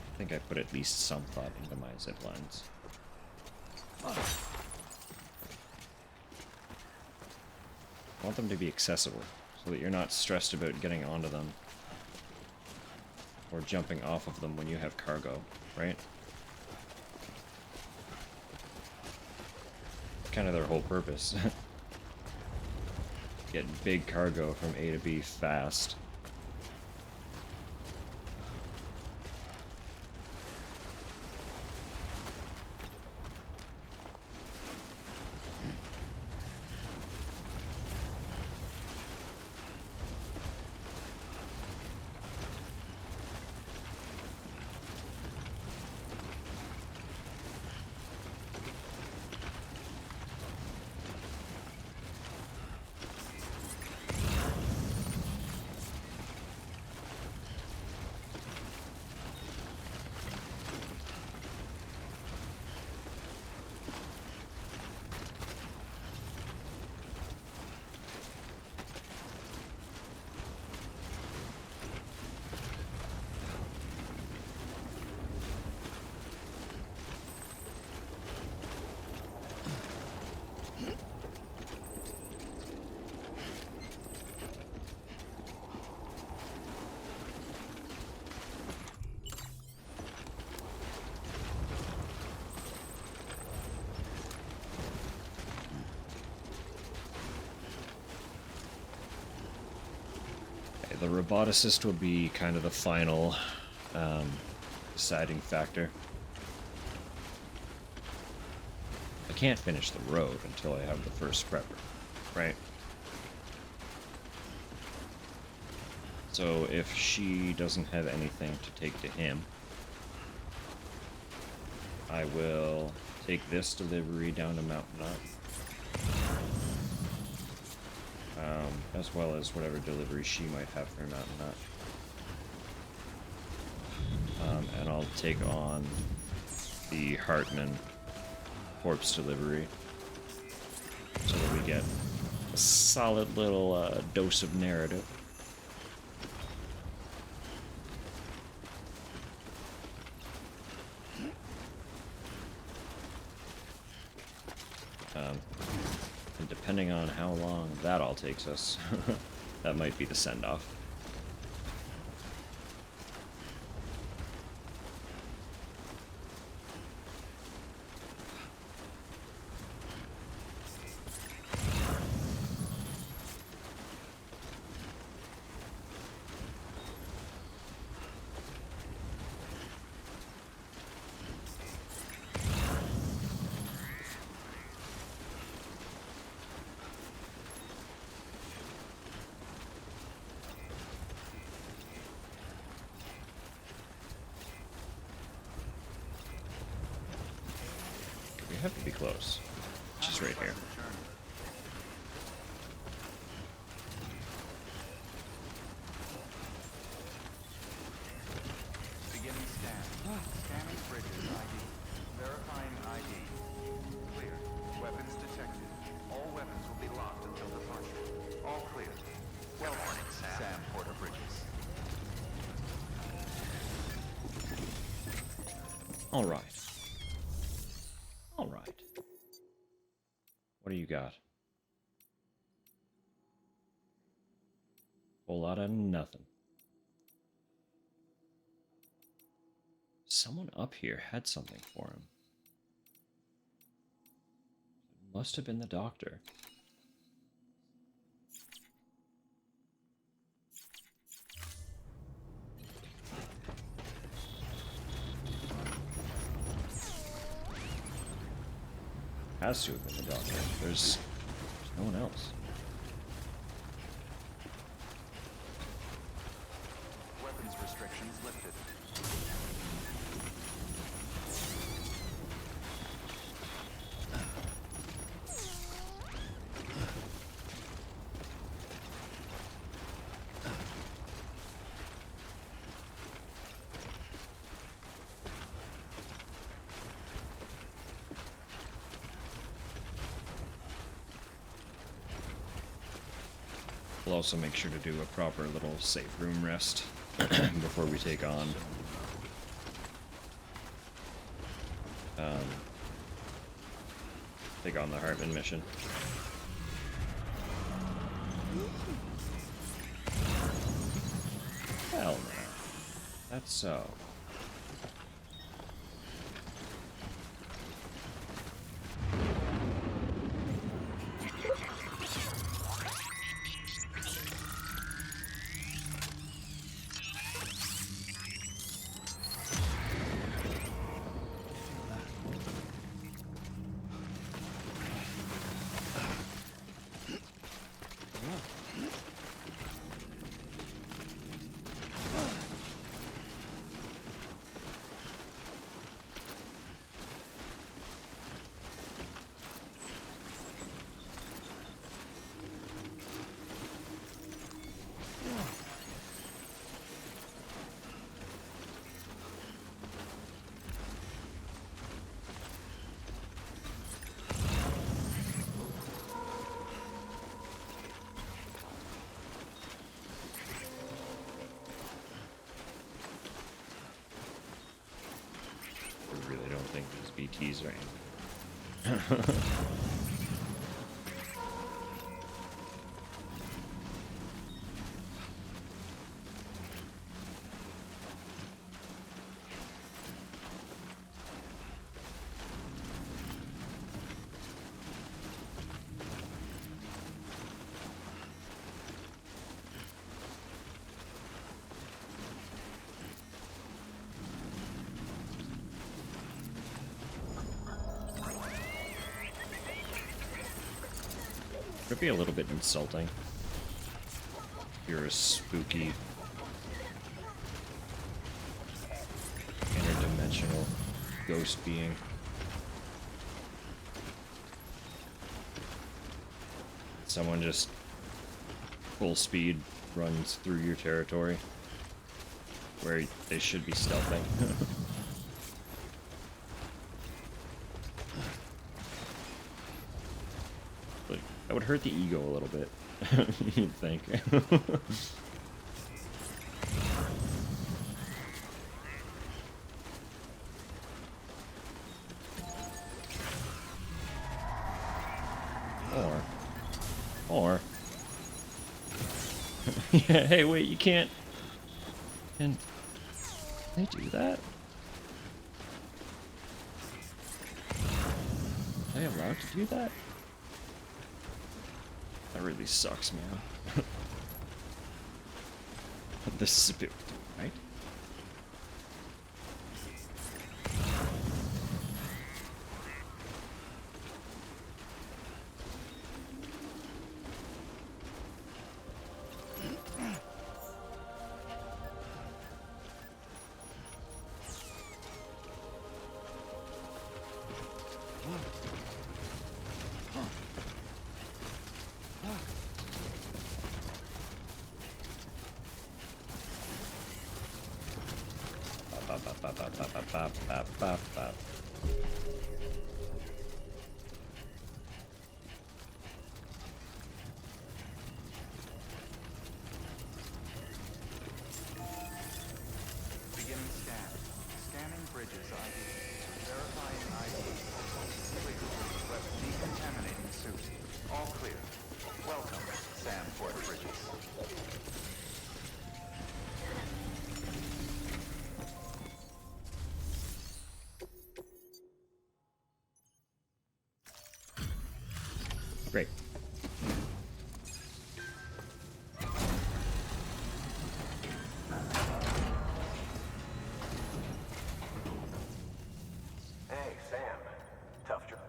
I think I put at least some thought into my zip lines. I want them to be accessible, so that you're not stressed about getting onto them or jumping off of them when you have cargo, right? Kind of their whole purpose. Get big cargo from A to B fast. the roboticist will be kind of the final deciding factor. I can't finish the road until I have the first prepper, right? So if she doesn't have anything to take to him, I will take this delivery down to Mountain Up. As well as whatever delivery she might have for Mountain Up. And I'll take on the Hartman corpse delivery so that we get a solid little dose of narrative. And depending on how long that all takes us, that might be the send-off. We have to be close. She's right here. Beginning scan. Scanning bridges ID. Verifying ID. Clear. Weapons detected. All weapons will be locked until departure. All clear. Well, morning, Sam. Sam Porter Bridges. All right. All right. What do you got? Whole lot of nothing. Someone up here had something for him. It must have been the doctor. Has to have been the doctor. There's no one else. Weapons restrictions lifted. We'll also make sure to do a proper little safe room rest before we take on the Hartman mission. Hell no. That's so. I really don't think these BTs are in. Could be a little bit insulting. You're a spooky, interdimensional ghost being. Someone just full speed runs through your territory where they should be stealthing. But that would hurt the ego a little bit, you'd think. Or yeah, hey, wait, you can't. Can they do that? Are they allowed to do that? That really sucks, man. This is a bit, right? Beginning scan. Scanning bridges ID. Verifying ID. Clear. Weapon decontaminating suit. All clear. Welcome, Sam Fort Bridges. Great. Hey, Sam. Tough job.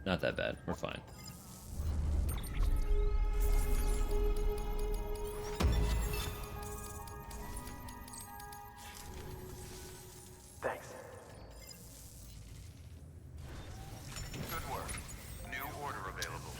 Not that bad. We're fine. Thanks. Good work. New order available.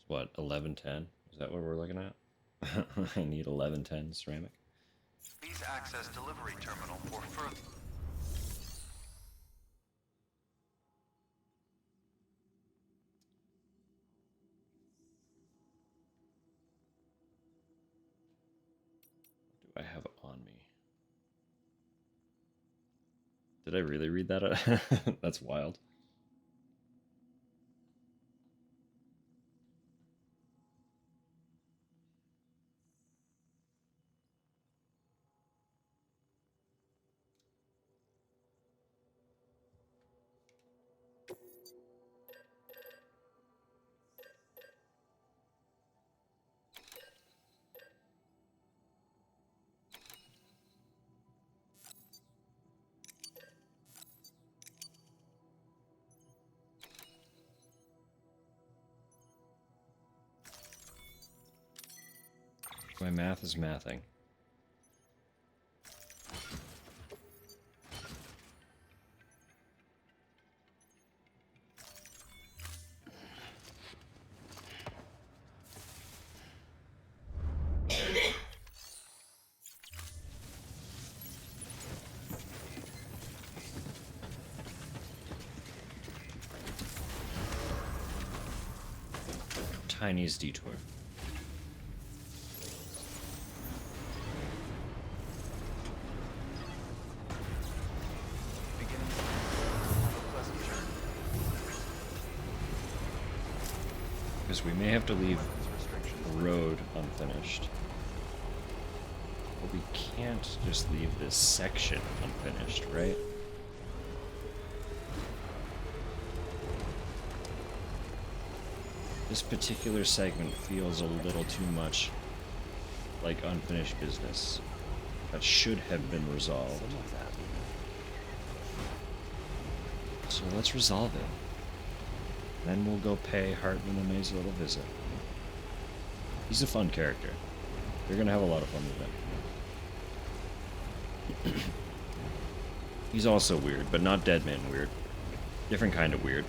What, 1110? Is that what we're looking at? I need 1110 ceramic. Please access delivery terminal for further. What do I have on me? Did I really read that? That's wild. My math is mathing. Tiniest detour. Because we may have to leave the road unfinished. But we can't just leave this section unfinished, right? This particular segment feels a little too much like unfinished business that should have been resolved. So let's resolve it. Then we'll go pay Hartman a nice little visit. He's a fun character. You're gonna have a lot of fun with him. He's also weird, but not Deadman weird. Different kind of weird.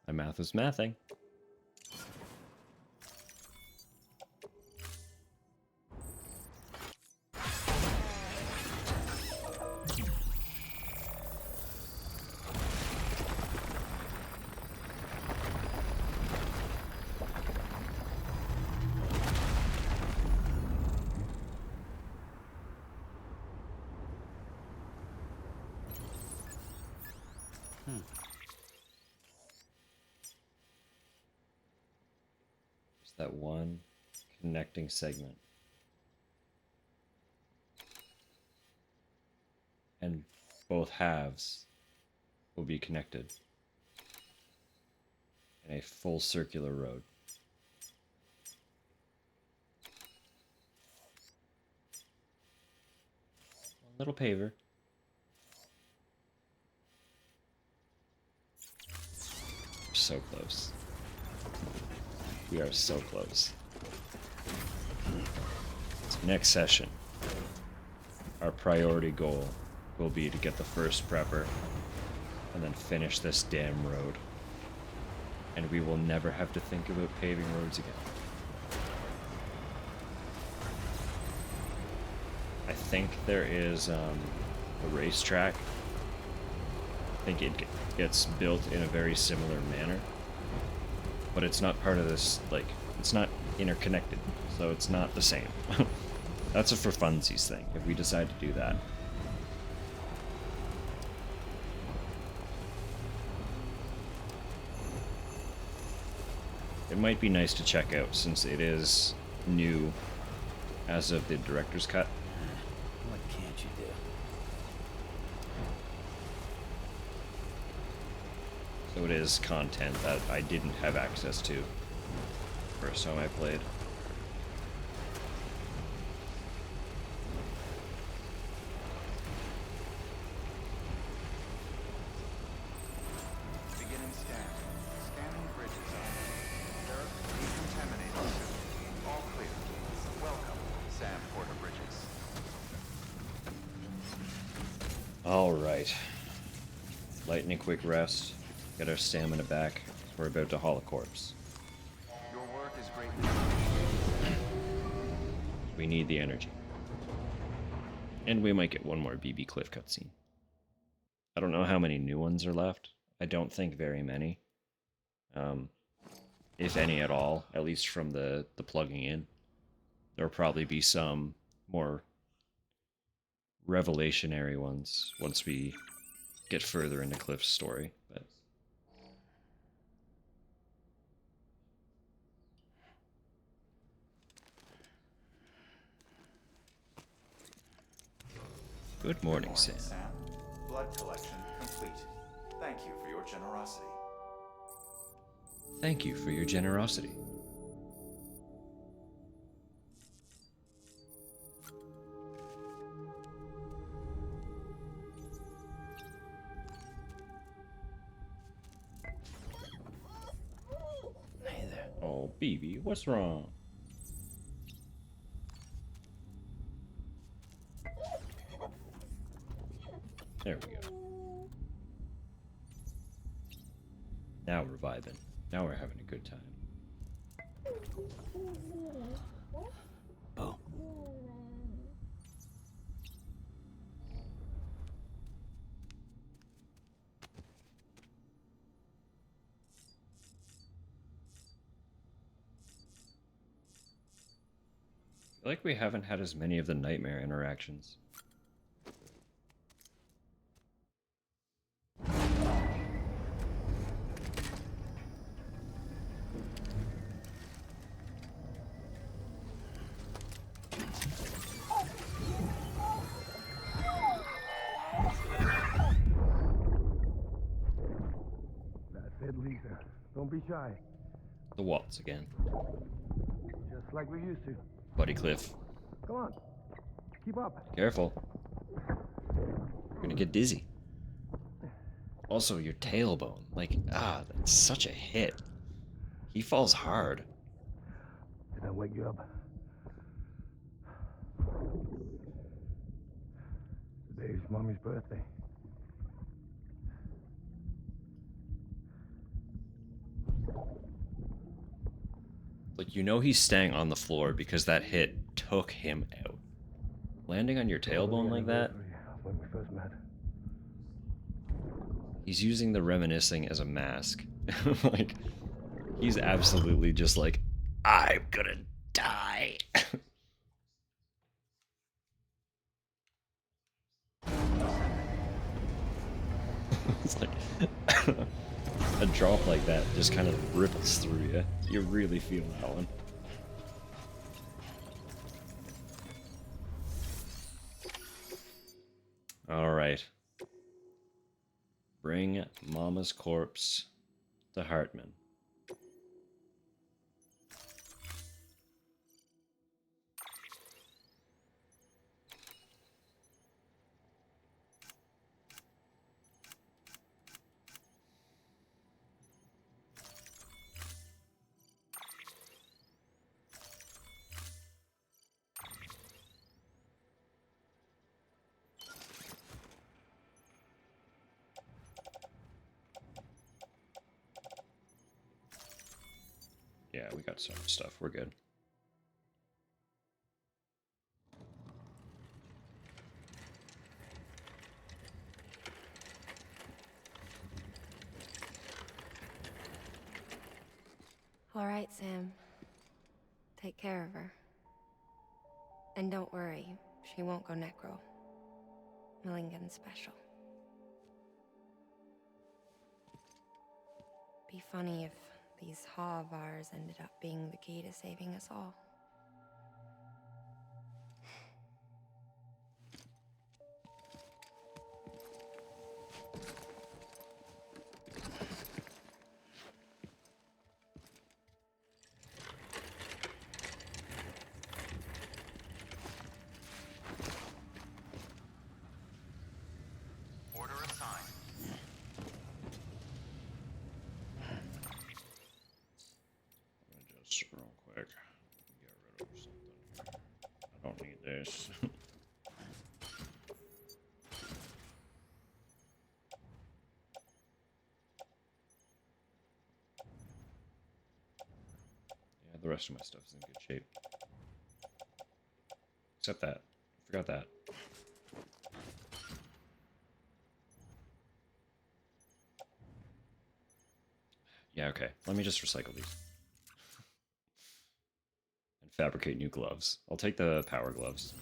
My math was mathing. That one connecting segment. And both halves will be connected in a full circular road. One little paver. We're so close. We are so close. So next session, our priority goal will be to get the first prepper and then finish this damn road. And we will never have to think about paving roads again. I think there is a racetrack. I think it gets built in a very similar manner. But it's not part of this, like, it's not interconnected, so it's not the same. That's a for funsies thing, if we decide to do that. It might be nice to check out, since it is new as of the director's cut. What can't you do? So it is content that I didn't have access to first time I played. Beginning scan. Scanning bridges on. Verify decontaminating soon. All clear. Welcome, Sam Porter Bridges. Alright. Lightning quick rest. Get our stamina back. We're about to haul a corpse. Your work is greatly appreciated. We need the energy. And we might get one more BB Cliff cutscene. I don't know how many new ones are left. I don't think very many. If any at all, at least from the plugging in. There'll probably be some more revelationary ones once we get further into Cliff's story, but good morning, Sam. Blood collection complete. Thank you for your generosity. Thank you for your generosity. Hey there. Oh, BB, what's wrong? There we go. Now we're vibing. Now we're having a good time. Bo. feel like we haven't had as many of the nightmare interactions. That's it, Lisa. Don't be shy. The waltz again. Just like we used to. Buddy Cliff. Come on. Keep up. Careful. You're gonna get dizzy. Also, your tailbone. Like, that's such a hit. He falls hard. Did I wake you up? Today's Mommy's birthday. Like, you know he's staying on the floor because that hit took him out. Landing on your tailbone like that? When we first met. He's using the reminiscing as a mask. Like, he's absolutely just like, I'm gonna die. It's like a drop like that just kind of ripples through you. You really feel that one. All right. Bring Mama's corpse to Hartman. Yeah, we got so much stuff. We're good. All right, Sam. Take care of her. And don't worry, she won't go necro. Milligan's special. Be funny if these Ha of ours ended up being the key to saving us all. Order assigned. Just real quick, get rid of something. I don't need this. Yeah, the rest of my stuff's in good shape. Except that. I forgot that. Yeah, okay. Let me just recycle these. And fabricate new gloves. I'll take the power gloves.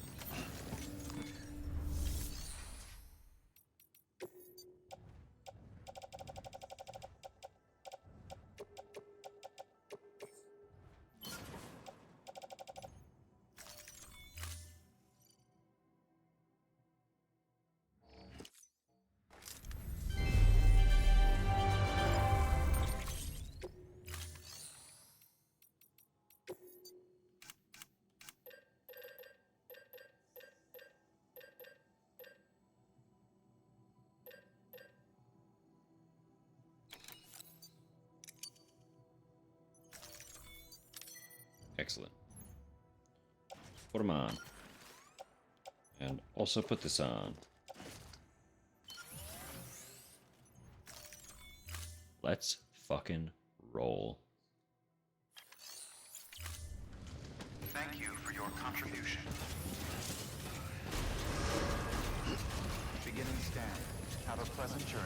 Excellent. Put them on. And also put this on. Let's fucking roll. Thank you for your contribution. Beginning scan. Have a pleasant journey.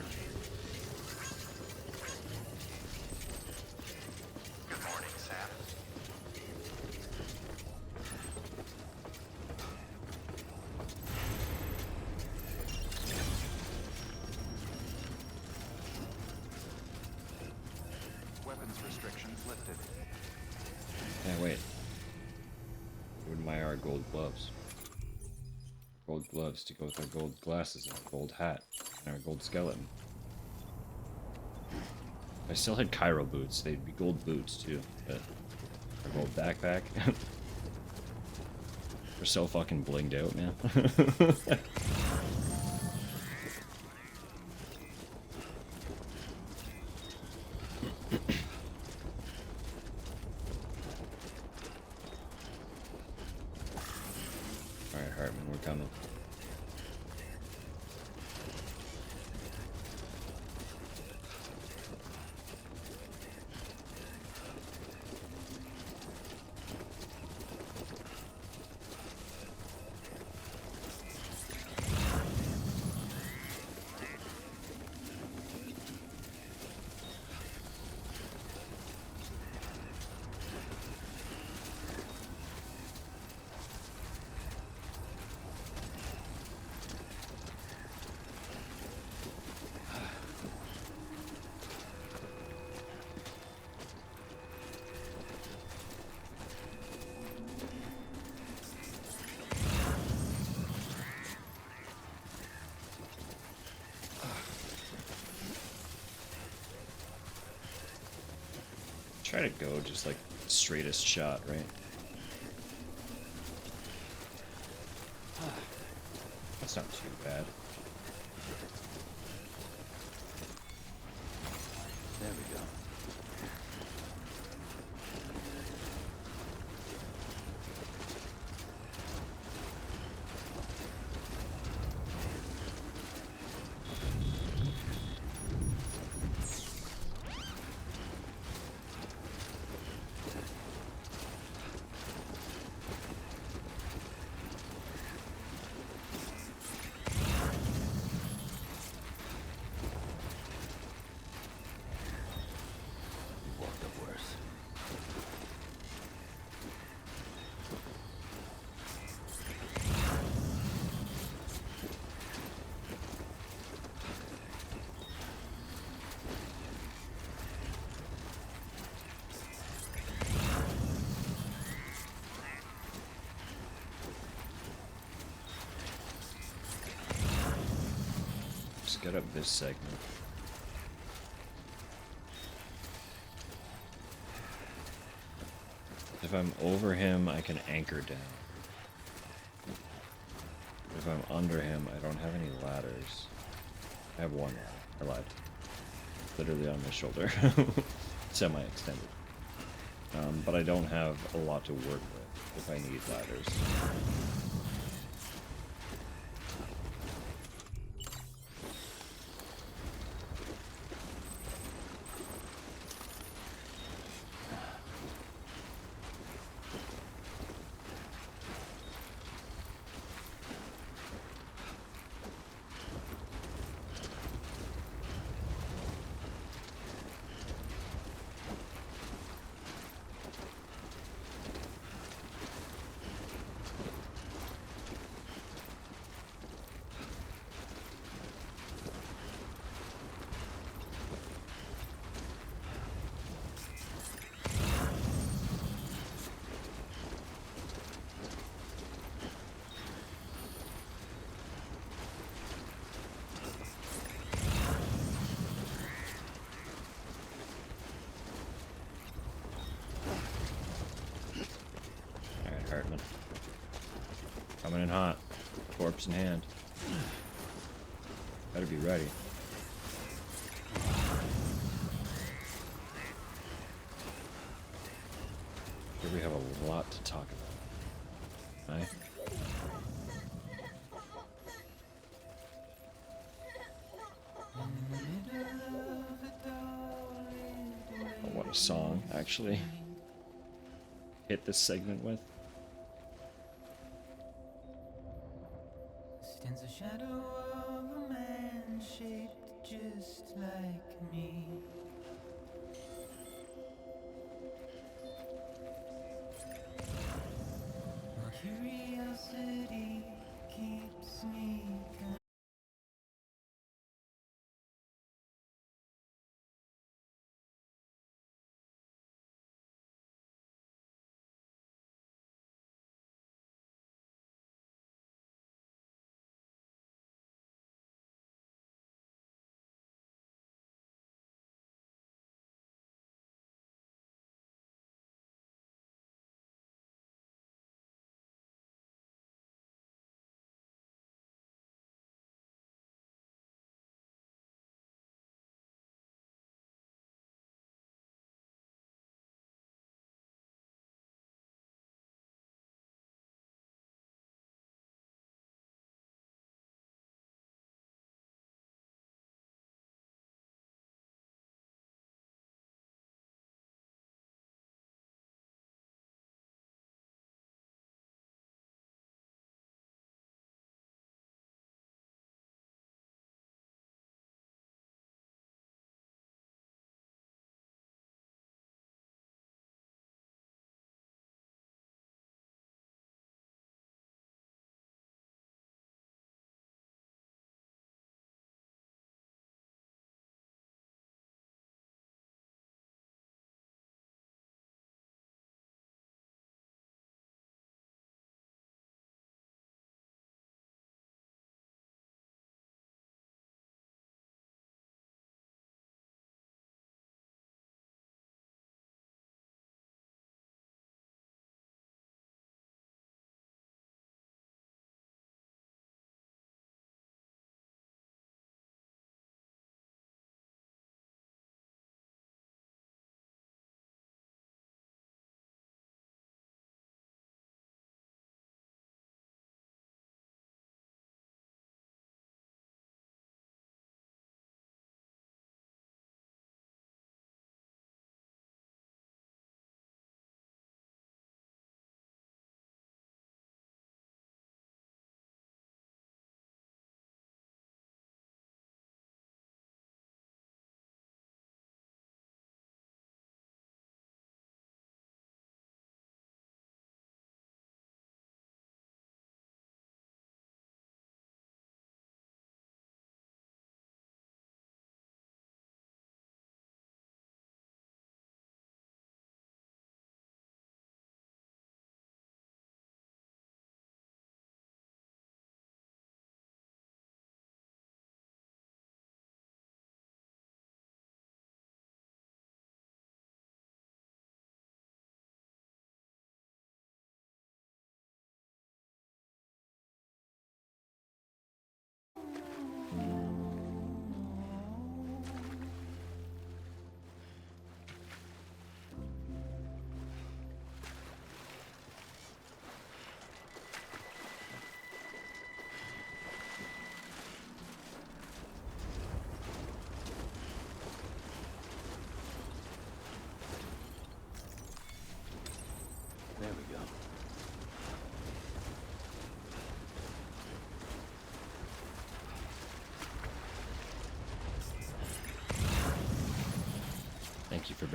Good morning, Sam. lifted. Yeah, wait. You would admire our gold gloves. Gold gloves to go with our gold glasses and our gold hat and our gold skeleton. If I still had Cairo boots, they'd be gold boots too. But our gold backpack. We're so fucking blinged out, man. Alright, Hartman, we're coming. Try to go just like straightest shot, right? That's not too bad. There we go. Get up this segment. If I'm over him, I can anchor down. If I'm under him, I don't have any ladders. I have one ladder. I lied. Literally on my shoulder. Semi-extended. But I don't have a lot to work with if I need ladders. Hartman. Coming in hot. Corpse in hand. Better be ready. Here we have a lot to talk about. Right? Oh, what a song, actually. Hit this segment with. Stands a shadow of a man shaped just like me. My curiosity keeps me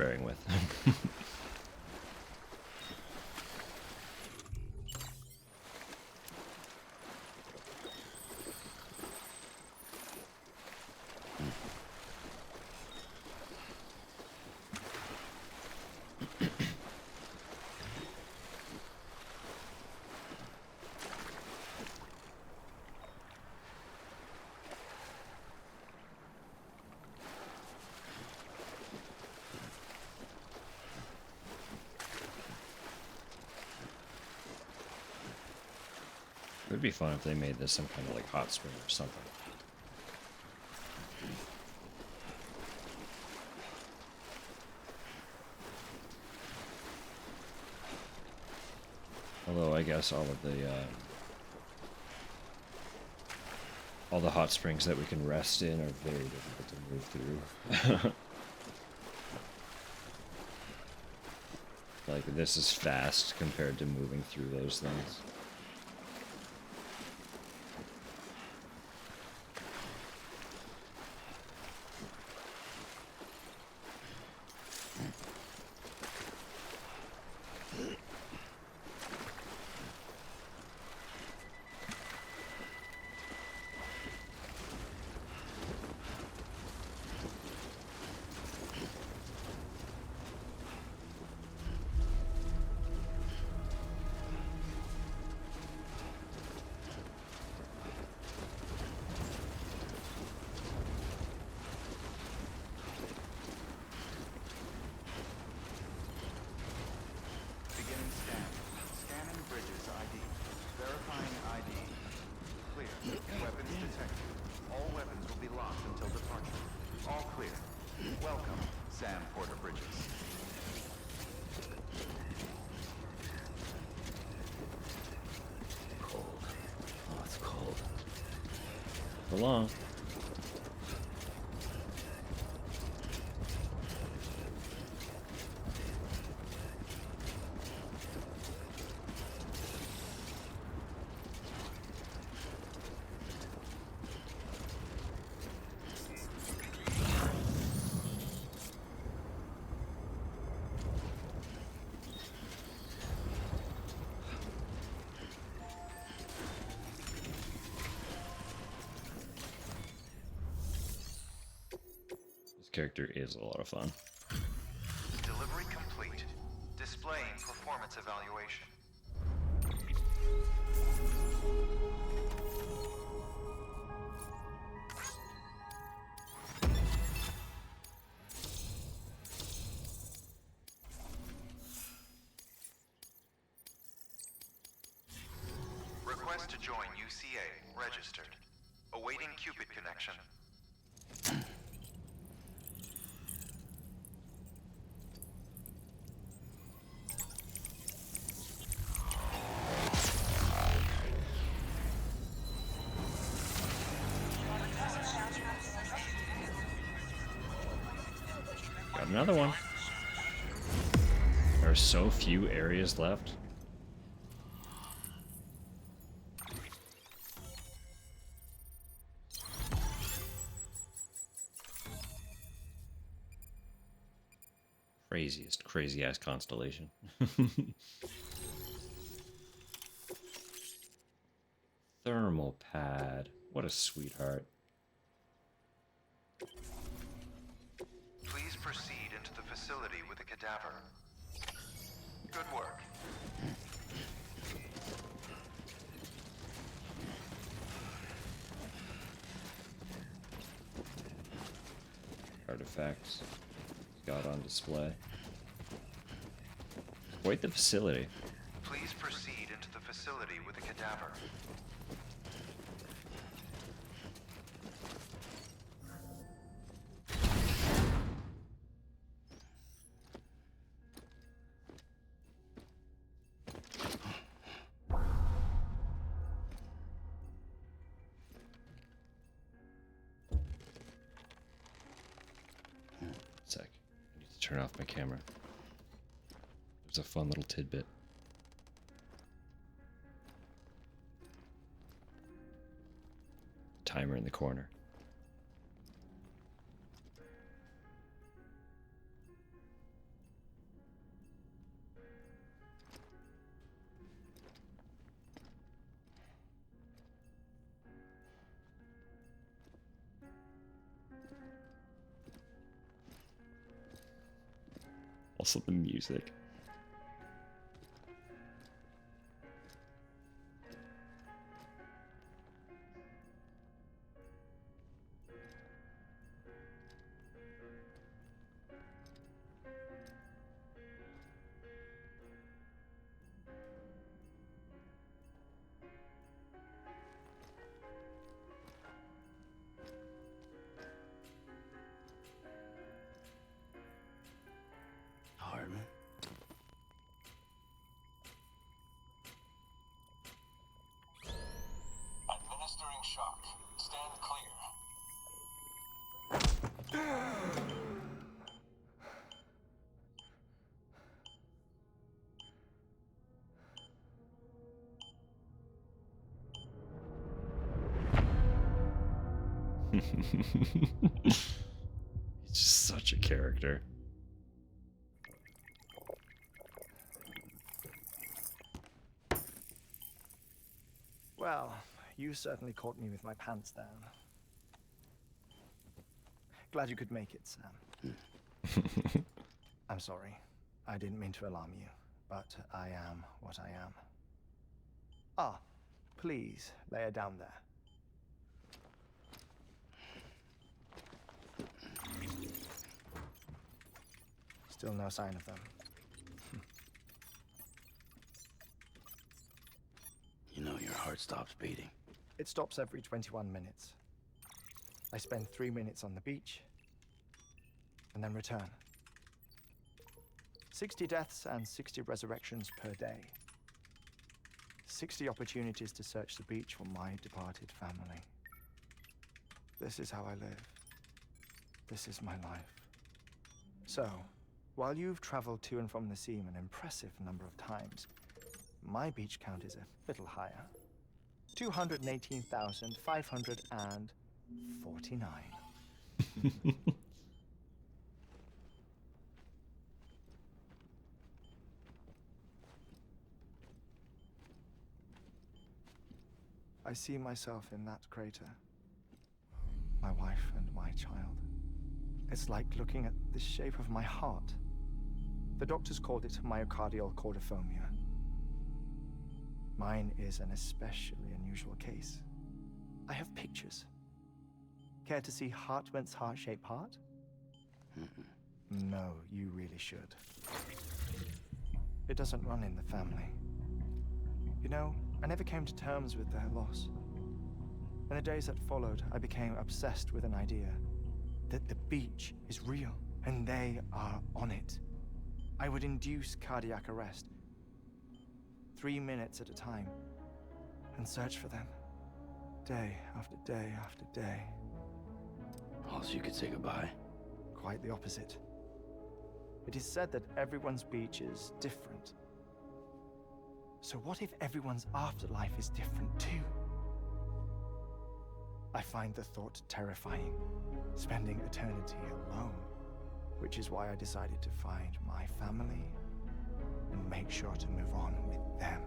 bearing with. It would be fun if they made this some kind of like hot spring or something. Although I guess all the hot springs that we can rest in are very difficult to move through. Like this is fast compared to moving through those things. Beginning scan. Scanning bridges ID. Verifying ID. Clear. Weapons detected. All weapons will be locked until departure. All clear. Welcome, Sam Porter Bridges. Cold. Oh, it's cold. So long. Character is a lot of fun. Delivery complete. Displaying performance evaluation. Request to join UCA. Registered. Awaiting Cupid connection. Got another one. There are so few areas left. Craziest, crazy ass constellation. Thermal pad. What a sweetheart. Please proceed into the facility with the cadaver. Good work. Artifacts got on display. Quite the facility. Please proceed into the facility with the cadaver. Sec. I need to turn off my camera. There's a fun little tidbit. Timer in the corner. Also the music. Hardman. Administering shock. Stand clear. He's just such a character. Well, you certainly caught me with my pants down. Glad you could make it, Sam. I'm sorry. I didn't mean to alarm you, but I am what I am. Ah, please, lay her down there. Still no sign of them. You know your heart stops beating. It stops every 21 minutes. I spend 3 minutes on the beach, and then return. 60 deaths and 60 resurrections per day. 60 opportunities to search the beach for my departed family. This is how I live. This is my life. So, while you've traveled to and from the sea an impressive number of times, my beach count is a little higher. 218,549. I see myself in that crater. My wife and my child. It's like looking at the shape of my heart. The doctors called it myocardial cordiformia. Mine is an especially unusual case. I have pictures. Care to see Hartman's heart-shaped heart? No, you really should. It doesn't run in the family. You know, I never came to terms with their loss. In the days that followed, I became obsessed with an idea that the beach is real, and they are on it. I would induce cardiac arrest, 3 minutes at a time, and search for them, day after day after day. Also, you could say goodbye. Quite the opposite. It is said that everyone's beach is different. So what if everyone's afterlife is different too? I find the thought terrifying, spending eternity alone, which is why I decided to find my family and make sure to move on with them.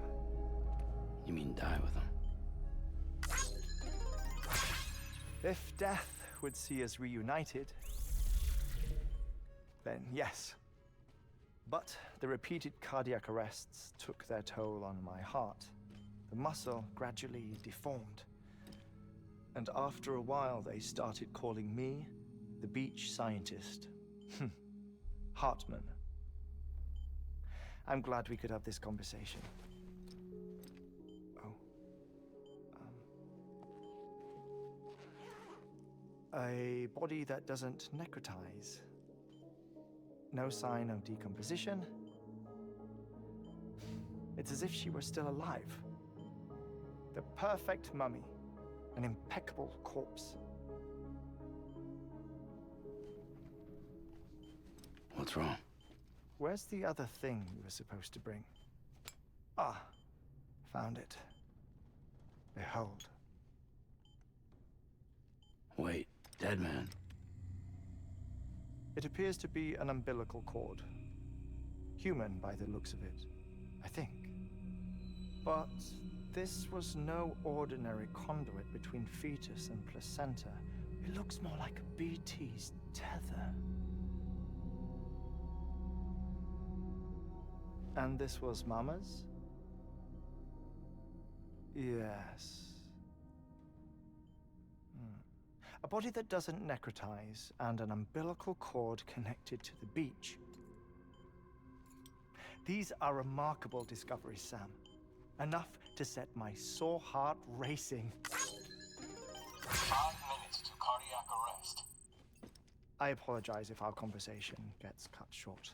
You mean die with them? If death would see us reunited, then yes. But the repeated cardiac arrests took their toll on my heart. The muscle gradually deformed. And after a while, they started calling me the beach scientist. Hartman. I'm glad we could have this conversation. A body that doesn't necrotize. No sign of decomposition. It's as if she were still alive. The perfect mummy. An impeccable corpse. What's wrong? Where's the other thing you were supposed to bring? Ah, found it. Behold. Wait, dead man. It appears to be an umbilical cord. Human by the looks of it, I think. But this was no ordinary conduit between fetus and placenta. It looks more like a BT's tether. And this was Mama's? Yes. A body that doesn't necrotize, and an umbilical cord connected to the beach. These are remarkable discoveries, Sam. Enough to set my sore heart racing. 5 minutes to cardiac arrest. I apologize if our conversation gets cut short.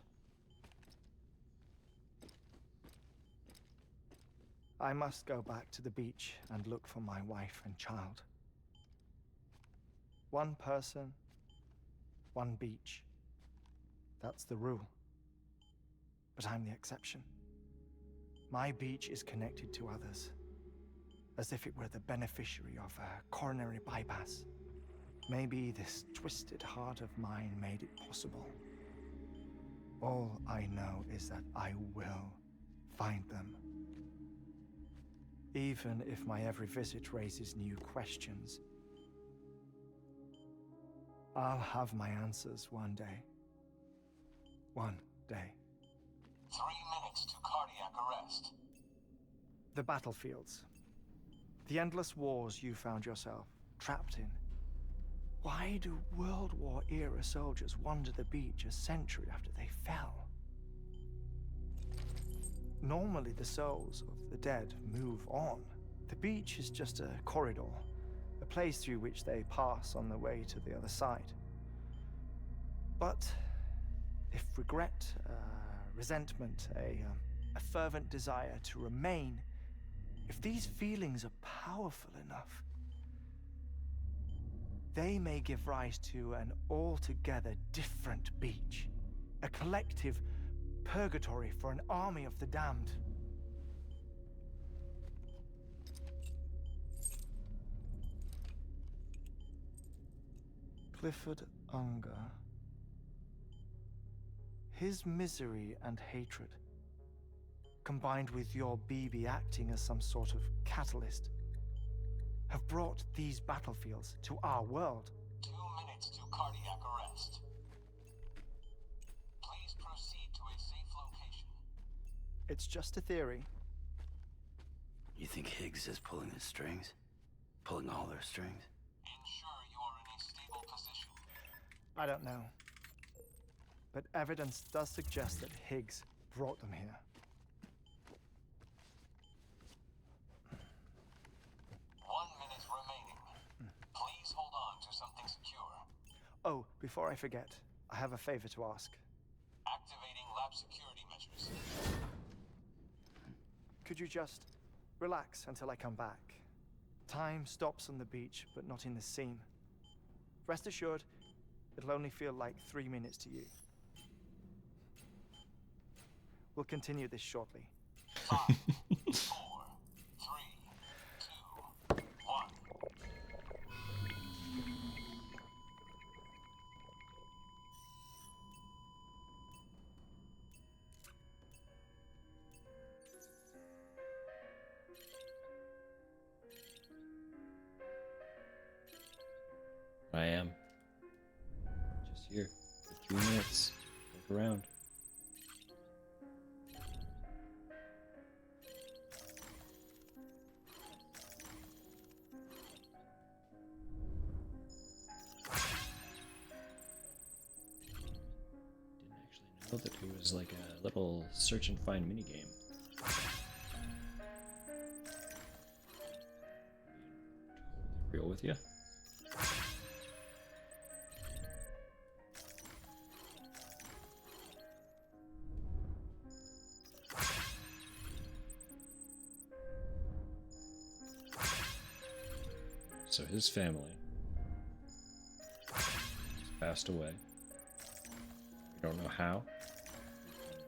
I must go back to the beach and look for my wife and child. One person, one beach. That's the rule. But I'm the exception. My beach is connected to others, as if it were the beneficiary of a coronary bypass. Maybe this twisted heart of mine made it possible. All I know is that I will find them. Even if my every visit raises new questions, I'll have my answers one day. One day. 3 minutes to cardiac arrest. The battlefields. The endless wars you found yourself trapped in. Why do World War-era soldiers wander the beach a century after they fell? Normally, the souls of the dead move on. The beach is just a corridor, a place through which they pass on the way to the other side. But if regret, resentment, a fervent desire to remain, if these feelings are powerful enough, they may give rise to an altogether different beach, a collective purgatory for an army of the damned. Clifford Unger. His misery and hatred, combined with your BB acting as some sort of catalyst, have brought these battlefields to our world. 2 minutes to cardiac arrest. Please proceed to a safe location. It's just a theory. You think Higgs is pulling the strings? Pulling all their strings? Ensure you are in a stable position. I don't know. But evidence does suggest that Higgs brought them here. 1 minute remaining. Please hold on to something secure. Oh, before I forget, I have a favor to ask. Activating lab security measures. Could you just relax until I come back? Time stops on the beach, but not in the scene. Rest assured, it'll only feel like 3 minutes to you. We'll continue this shortly. 5, 4, 3, 2, 1. I am. Just here for 3 minutes. Look around. Didn't actually know that it was like a little search and find minigame. Totally real with you. So his family has passed away. We don't know how.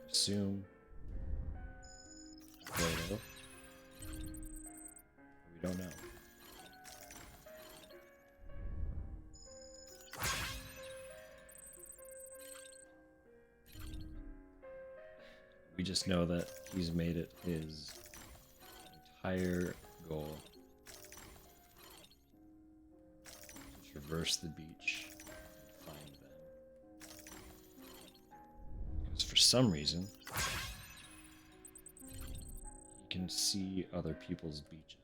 We assume Plato. We don't know. We just know that he's made it his entire goal to traverse the beach and find them. Because for some reason, can see other people's beaches.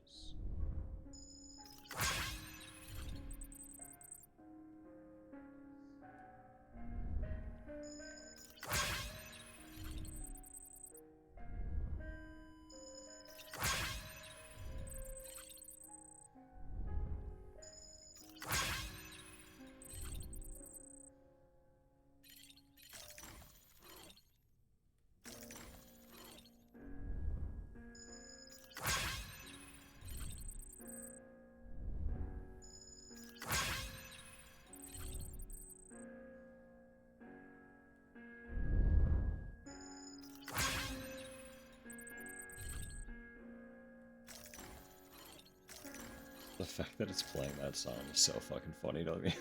The fact that it's playing that song is so fucking funny to me.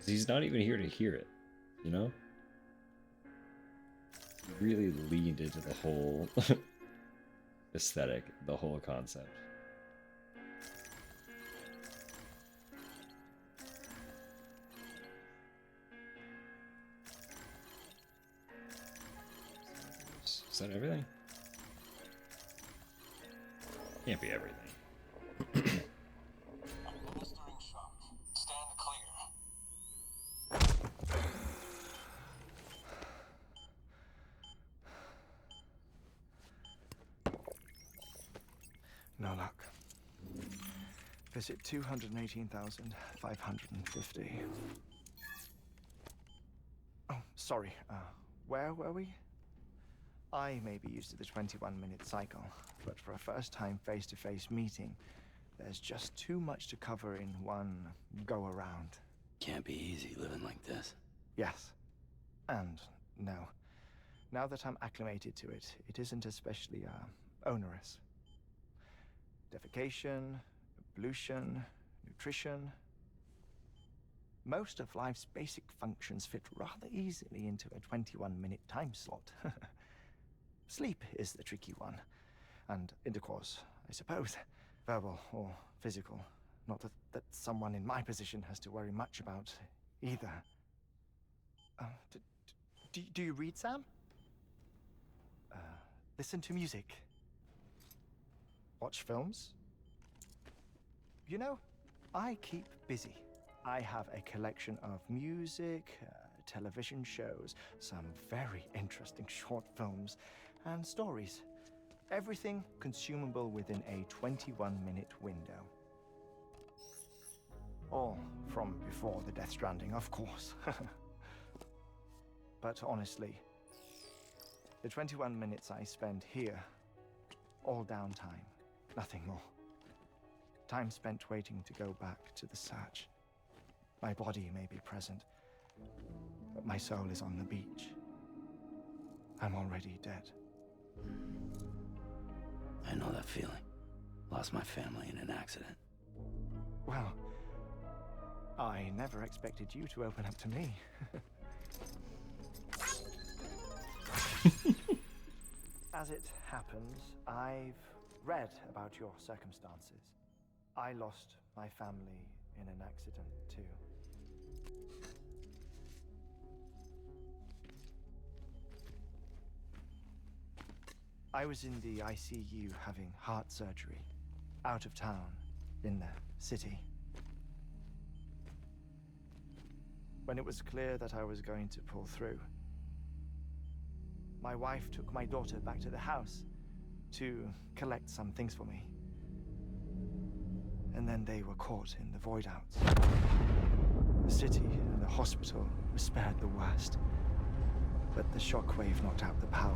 He's not even here to hear it, you know? He really leaned into the whole aesthetic, the whole concept. Is that everything? Can't be everything. Administering shock. Stand clear. No luck. Visit 218,550. Oh, sorry. Where were we? I may be used to the 21-minute cycle, but for a first-time face-to-face meeting, there's just too much to cover in one go-around. Can't be easy living like this. Yes. And no. Now that I'm acclimated to it, it isn't especially, onerous. Defecation, pollution, nutrition. Most of life's basic functions fit rather easily into a 21-minute time slot. Sleep is the tricky one. And intercourse, I suppose. Verbal or physical. Not that someone in my position has to worry much about either. Do you read, Sam? Listen to music. Watch films. You know, I keep busy. I have a collection of music, television shows, some very interesting short films, and stories. Everything consumable within a 21-minute window. All from before the Death Stranding, of course. But honestly, the 21 minutes I spend here, all downtime, nothing more. Time spent waiting to go back to the search. My body may be present, but my soul is on the beach. I'm already dead. I know that feeling. Lost my family in an accident. Well, I never expected you to open up to me. As it happens, I've read about your circumstances. I lost my family in an accident, too. I was in the ICU having heart surgery, out of town, in the city. When it was clear that I was going to pull through, my wife took my daughter back to the house to collect some things for me. And then they were caught in the void-outs. The city and the hospital were spared the worst, but the shockwave knocked out the power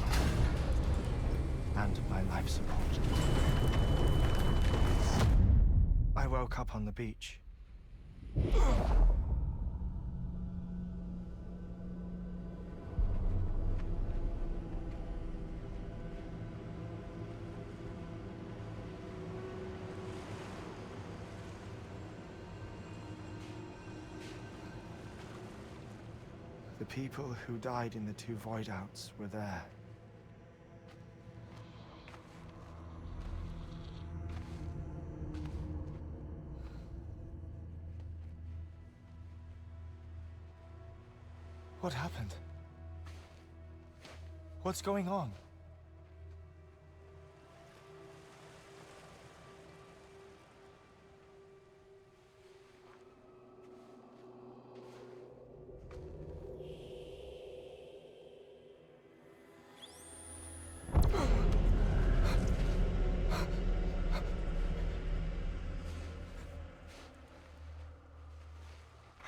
and my life support. I woke up on the beach. The people who died in the two void-outs were there. What happened? What's going on?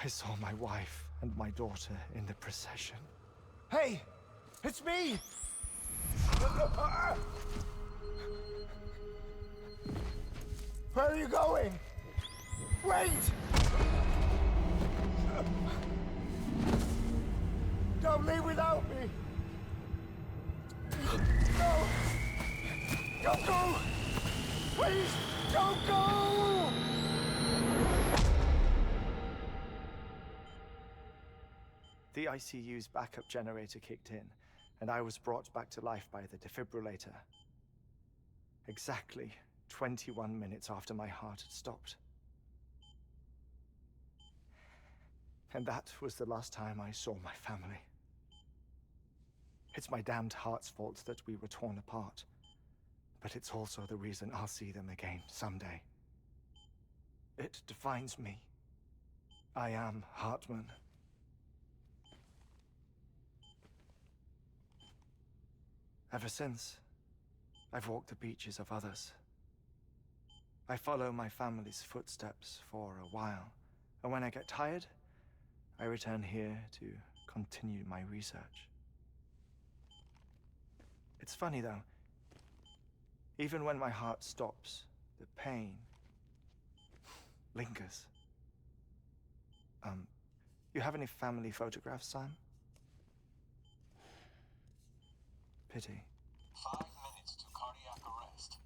I saw my wife and my daughter in the procession. Hey! It's me! Where are you going? Wait! Don't leave without me! No! Don't go! Please, don't go! The ICU's backup generator kicked in, and I was brought back to life by the defibrillator. Exactly 21 minutes after my heart had stopped. And that was the last time I saw my family. It's my damned heart's fault that we were torn apart, but it's also the reason I'll see them again someday. It defines me. I am Hartman. Ever since, I've walked the beaches of others. I follow my family's footsteps for a while, and when I get tired, I return here to continue my research. It's funny though, even when my heart stops, the pain lingers. You have any family photographs, Sam? Pity. 5 minutes to cardiac arrest.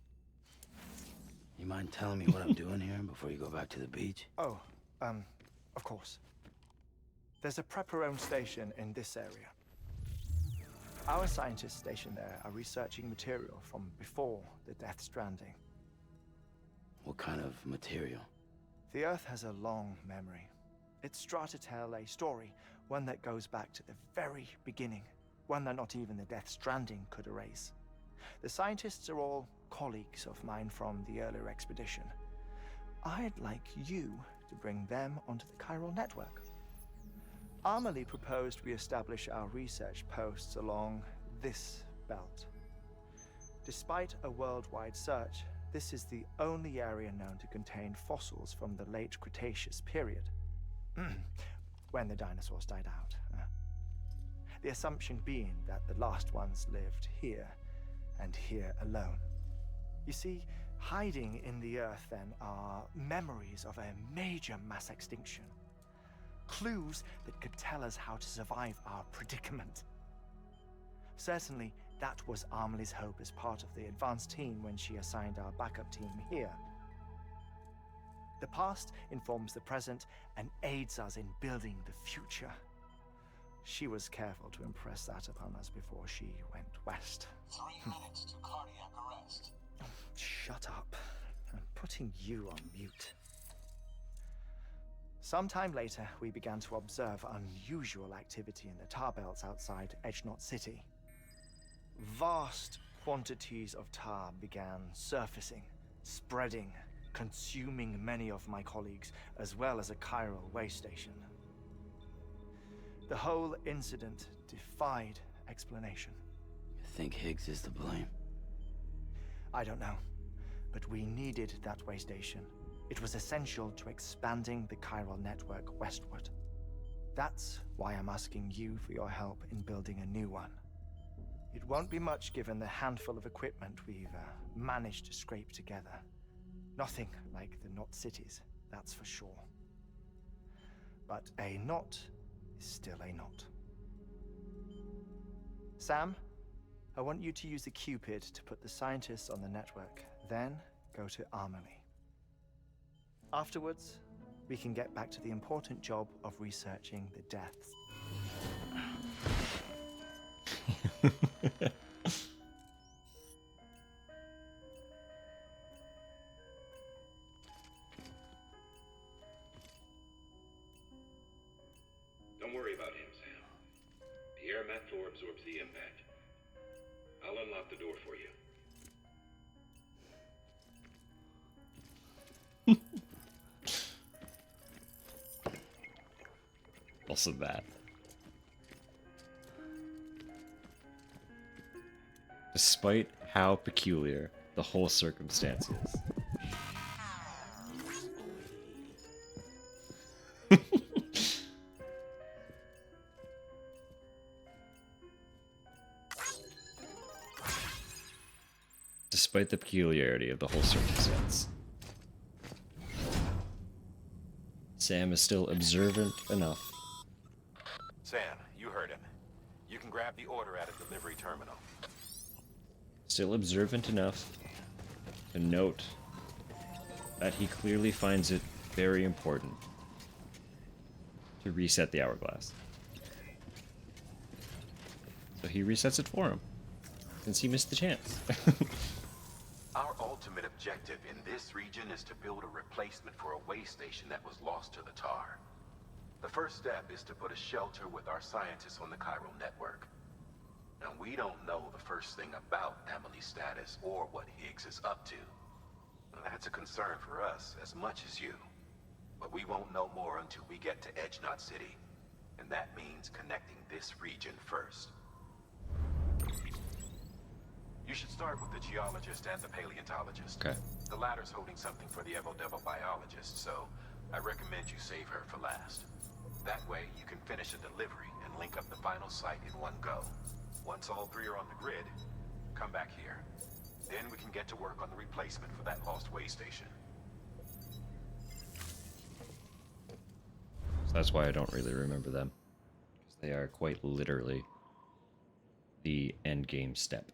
You mind telling me what I'm doing here before you go back to the beach? Oh, of course. There's a prep-your-own station in this area. Our scientists stationed there are researching material from before the Death Stranding. What kind of material? The Earth has a long memory. It's trying to tell a story, one that goes back to the very beginning, one that not even the Death Stranding could erase. The scientists are all colleagues of mine from the earlier expedition. I'd like you to bring them onto the chiral network. Amelie proposed we establish our research posts along this belt. Despite a worldwide search, this is the only area known to contain fossils from the late Cretaceous period, when the dinosaurs died out. The assumption being that the last ones lived here, and here alone. You see, hiding in the Earth then are memories of a major mass extinction. Clues that could tell us how to survive our predicament. Certainly, that was Amelie's hope as part of the advanced team when she assigned our backup team here. The past informs the present and aids us in building the future. She was careful to impress that upon us before she went west. 3 minutes to cardiac arrest. Shut up. I'm putting you on mute. Sometime later, we began to observe unusual activity in the tar belts outside Edgenot City. Vast quantities of tar began surfacing, spreading, consuming many of my colleagues, as well as a chiral way station. The whole incident defied explanation. You think Higgs is to blame? I don't know, but we needed that way station. It was essential to expanding the chiral network westward. That's why I'm asking you for your help in building a new one. It won't be much given the handful of equipment we've managed to scrape together. Nothing like the knot cities, that's for sure. But a knot is still a knot. Sam, I want you to use the Cupid to put the scientists on the network, then go to Amelie. Afterwards, we can get back to the important job of researching the deaths. Don't worry about him, Sam. The air mat floor absorbs the impact. I'll unlock the door for you. Also that. Despite how peculiar the whole circumstance is. Despite the peculiarity of the whole circumstance, Sam is still observant enough. Sam, you heard him. You can grab the order at a delivery terminal. Still observant enough to note that he clearly finds it very important to reset the hourglass. So he resets it for him, since he missed the chance. Our ultimate objective in this region is to build a replacement for a way station that was lost to the tar. The first step is to put a shelter with our scientists on the chiral network. Now, we don't know the first thing about Emily's status or what Higgs is up to. Now, that's a concern for us as much as you. But we won't know more until we get to Edge Knot City. And that means connecting this region first. You should start with the geologist and the paleontologist. Okay. The latter's holding something for the Evo-Devo biologist, so I recommend you save her for last. That way, you can finish a delivery and link up the final site in one go. Once all three are on the grid, come back here. Then we can get to work on the replacement for that lost way station. So that's why I don't really remember them. Because they are quite literally the endgame step.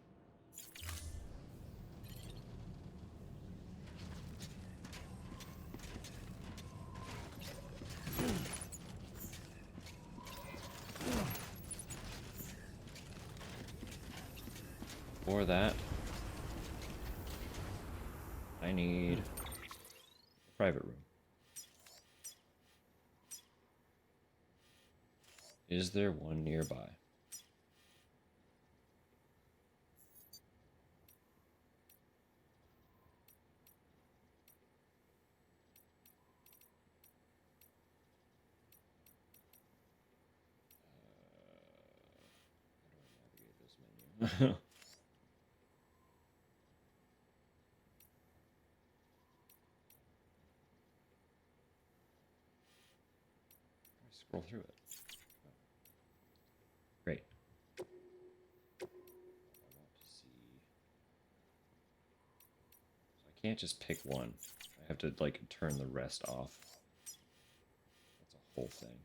For that, I need a private room. Is there one nearby? How do I navigate this menu? Scroll through it. Great. I want to see. So I can't just pick one. I have to like turn the rest off. That's a whole thing.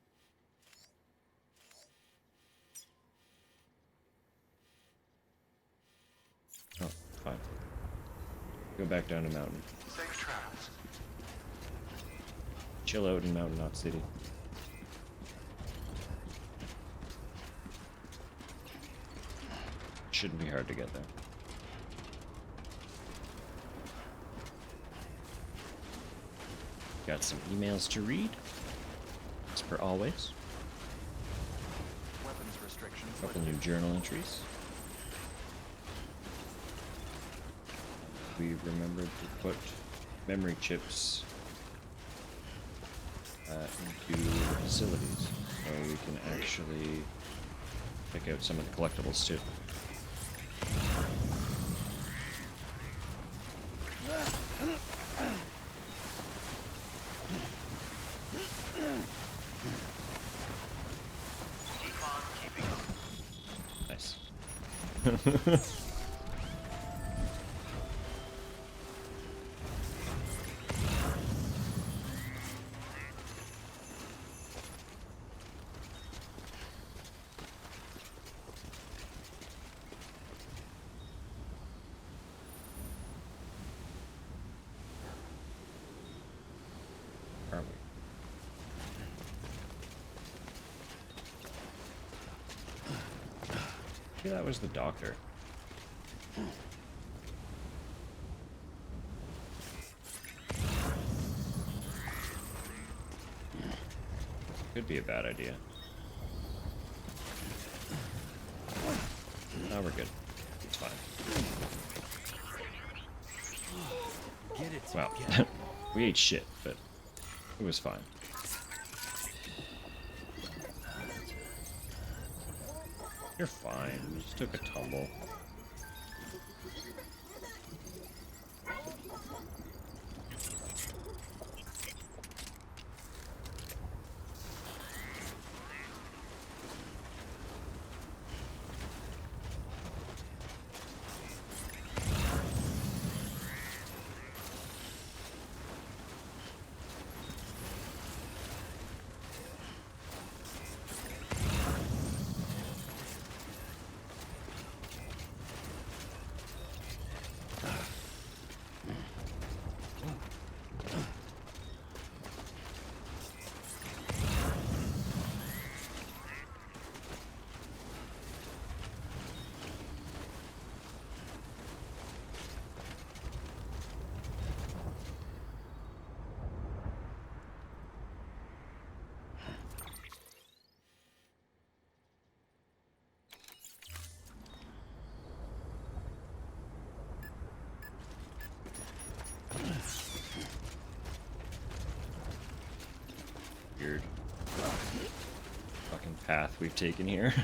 Oh, fine. Go back down to mountain. Safe travels. Chill out in Mountain Knot City. Shouldn't be hard to get there. Got some emails to read, as per always. Weapons restrictions. A couple new journal entries. We remembered to put memory chips into the facilities, so we can actually pick out some of the collectibles too. Nice. Are we? Maybe that was the doctor. Could be a bad idea. No, we're good. It's fine. Well, we ate shit, but it was fine. You're fine. You just took a tumble. Weird fucking path we've taken here.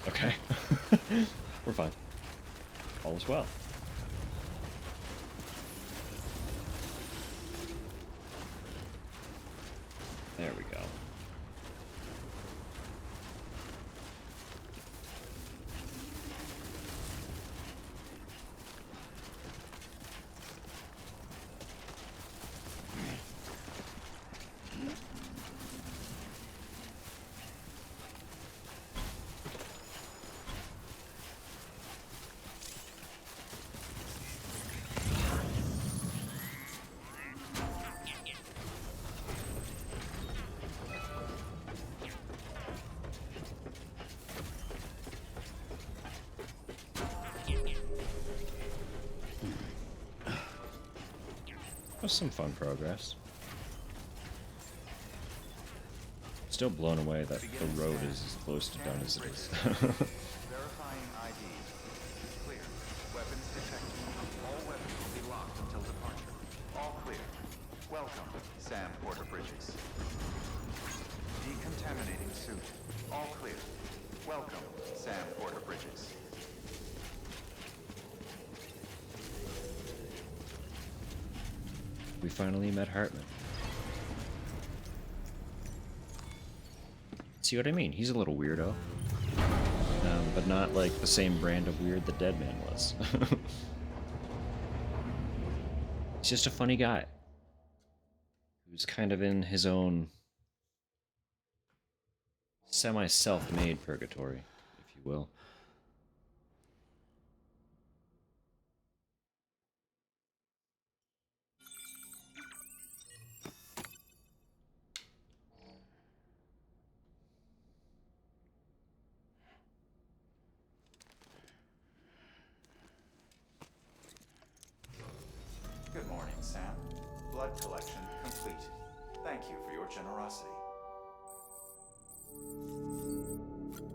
Okay. We're fine. All is well. There we go. Was some fun progress. Still blown away that the road is as close to done as it is. Verifying ID. Clear. Weapons detected. All weapons will be locked until departure. All clear. Welcome, Sam Porter Bridges. Decontaminating suit. All clear. Welcome, Sam Porter Bridges. We finally met Hartman. See what I mean? He's a little weirdo. But not like the same brand of weird the Dead Man was. He's just a funny guy. Who's kind of in his own semi-self-made purgatory, if you will. Good morning, Sam. Blood collection complete. Thank you for your generosity.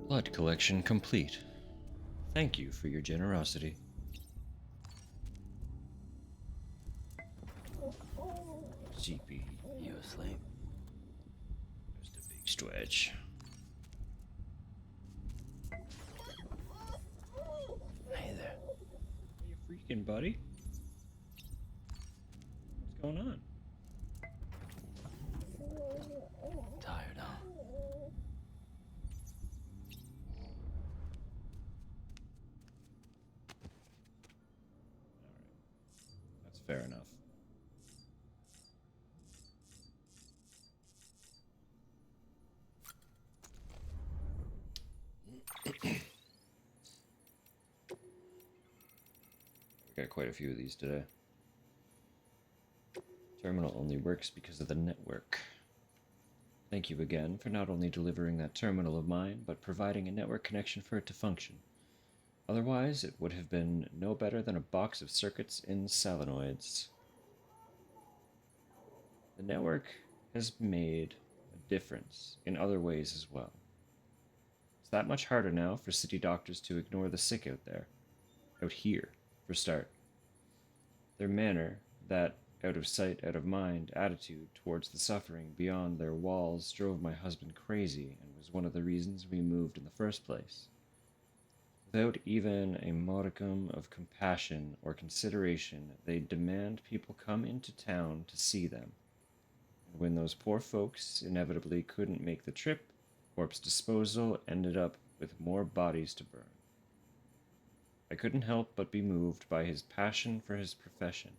Blood collection complete. Thank you for your generosity. CP. You asleep? Just a big stretch. Hey there. You freaking buddy? What's going on? Tired, huh? That's fair enough. We got quite a few of these today. Terminal only works because of the network. Thank you again for not only delivering that terminal of mine, but providing a network connection for it to function. Otherwise, it would have been no better than a box of circuits in solenoids. The network has made a difference in other ways as well. It's that much harder now for city doctors to ignore the sick out there. Out here, for start. Their manner, that out of sight, out of mind attitude towards the suffering beyond their walls drove my husband crazy and was one of the reasons we moved in the first place. Without even a modicum of compassion or consideration, they demand people come into town to see them. And when those poor folks inevitably couldn't make the trip, corpse disposal ended up with more bodies to burn. I couldn't help but be moved by his passion for his profession.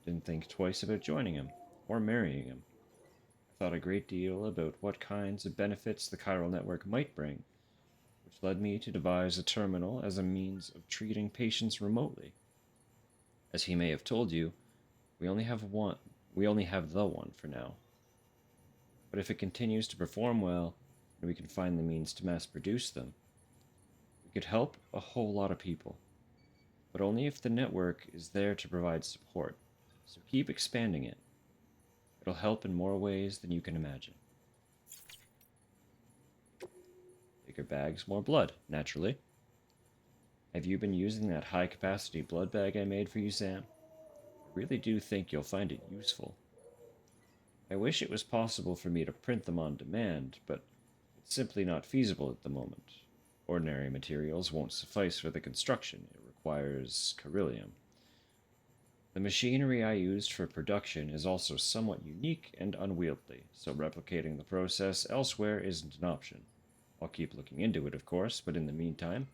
Didn't think twice about joining him or marrying him. I thought a great deal about what kinds of benefits the chiral network might bring, which led me to devise a terminal as a means of treating patients remotely. As he may have told you, we only have the one for now. But if it continues to perform well, and we can find the means to mass produce them, we could help a whole lot of people. But only if the network is there to provide support. So keep expanding it. It'll help in more ways than you can imagine. Bigger bags, more blood, naturally. Have you been using that high-capacity blood bag I made for you, Sam? I really do think you'll find it useful. I wish it was possible for me to print them on demand, but it's simply not feasible at the moment. Ordinary materials won't suffice for the construction. It requires beryllium. The machinery I used for production is also somewhat unique and unwieldy, so replicating the process elsewhere isn't an option. I'll keep looking into it, of course, but in the meantime,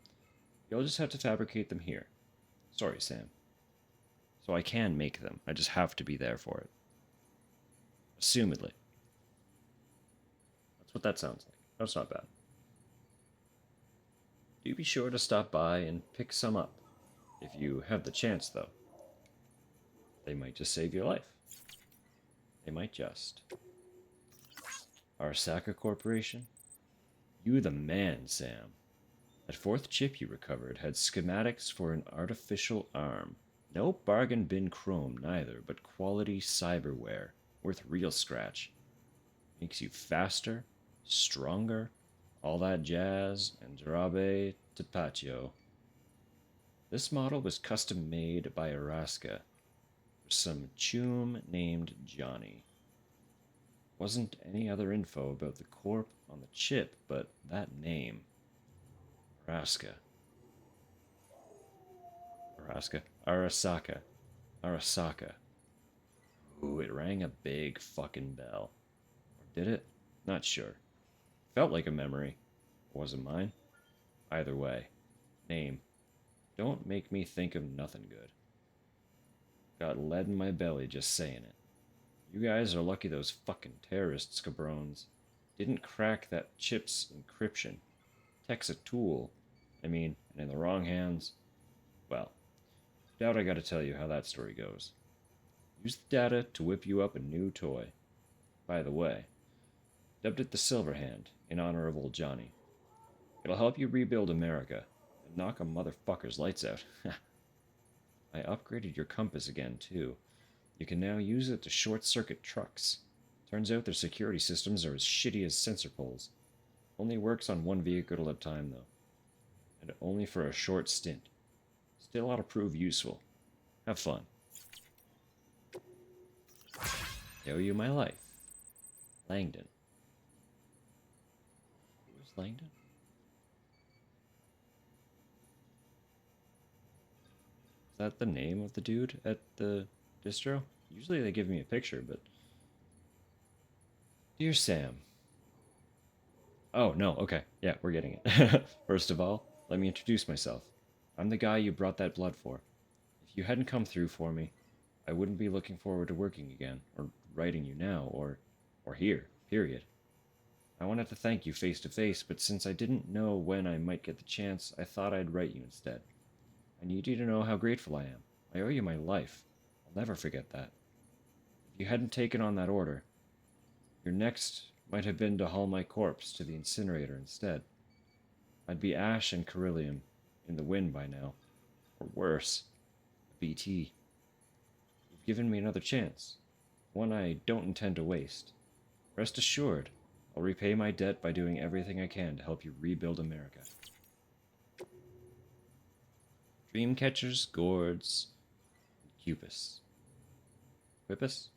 you'll just have to fabricate them here. Sorry, Sam. So I can make them. I just have to be there for it. Assumedly. That's what that sounds like. That's not bad. Do be sure to stop by and pick some up. If you have the chance, though. They might just save your life. They might just. Arasaka Corporation? You the man, Sam. That fourth chip you recovered had schematics for an artificial arm. No bargain bin chrome, neither, but quality cyberware. Worth real scratch. Makes you faster, stronger, all that jazz, and jarabe tapatio. This model was custom made by Araska for some choom named Johnny. Wasn't any other info about the corp on the chip, but that name. Araska. Arasaka. Ooh, it rang a big fucking bell. Or did it? Not sure. Felt like a memory. Wasn't mine. Either way. Name. Don't make me think of nothing good. Got lead in my belly just saying it. You guys are lucky those fucking terrorists, cabrones, didn't crack that chip's encryption. Tech's a tool. And in the wrong hands, well, doubt I gotta tell you how that story goes. Use the data to whip you up a new toy. By the way, dubbed it the Silver Hand, in honor of old Johnny. It'll help you rebuild America, and knock a motherfucker's lights out. I upgraded your compass again, too. You can now use it to short-circuit trucks. Turns out their security systems are as shitty as sensor poles. Only works on one vehicle at a time, though. And only for a short stint. Still ought to prove useful. Have fun. I owe you my life. Langdon. Who's Langdon? Is that the name of the dude at the distro? Usually they give me a picture, but... Dear Sam. Oh, no, okay. Yeah, we're getting it. First of all, let me introduce myself. I'm the guy you brought that blood for. If you hadn't come through for me, I wouldn't be looking forward to working again, or writing you now, or here, period. I wanted to thank you face to face, but since I didn't know when I might get the chance, I thought I'd write you instead. I need you to know how grateful I am. I owe you my life. I'll never forget that. If you hadn't taken on that order, your next might have been to haul my corpse to the incinerator instead. I'd be ash and beryllium in the wind by now. Or worse, a BT. You've given me another chance. One I don't intend to waste. Rest assured, I'll repay my debt by doing everything I can to help you rebuild America. Dreamcatchers, gourds, Cupus. Quipus?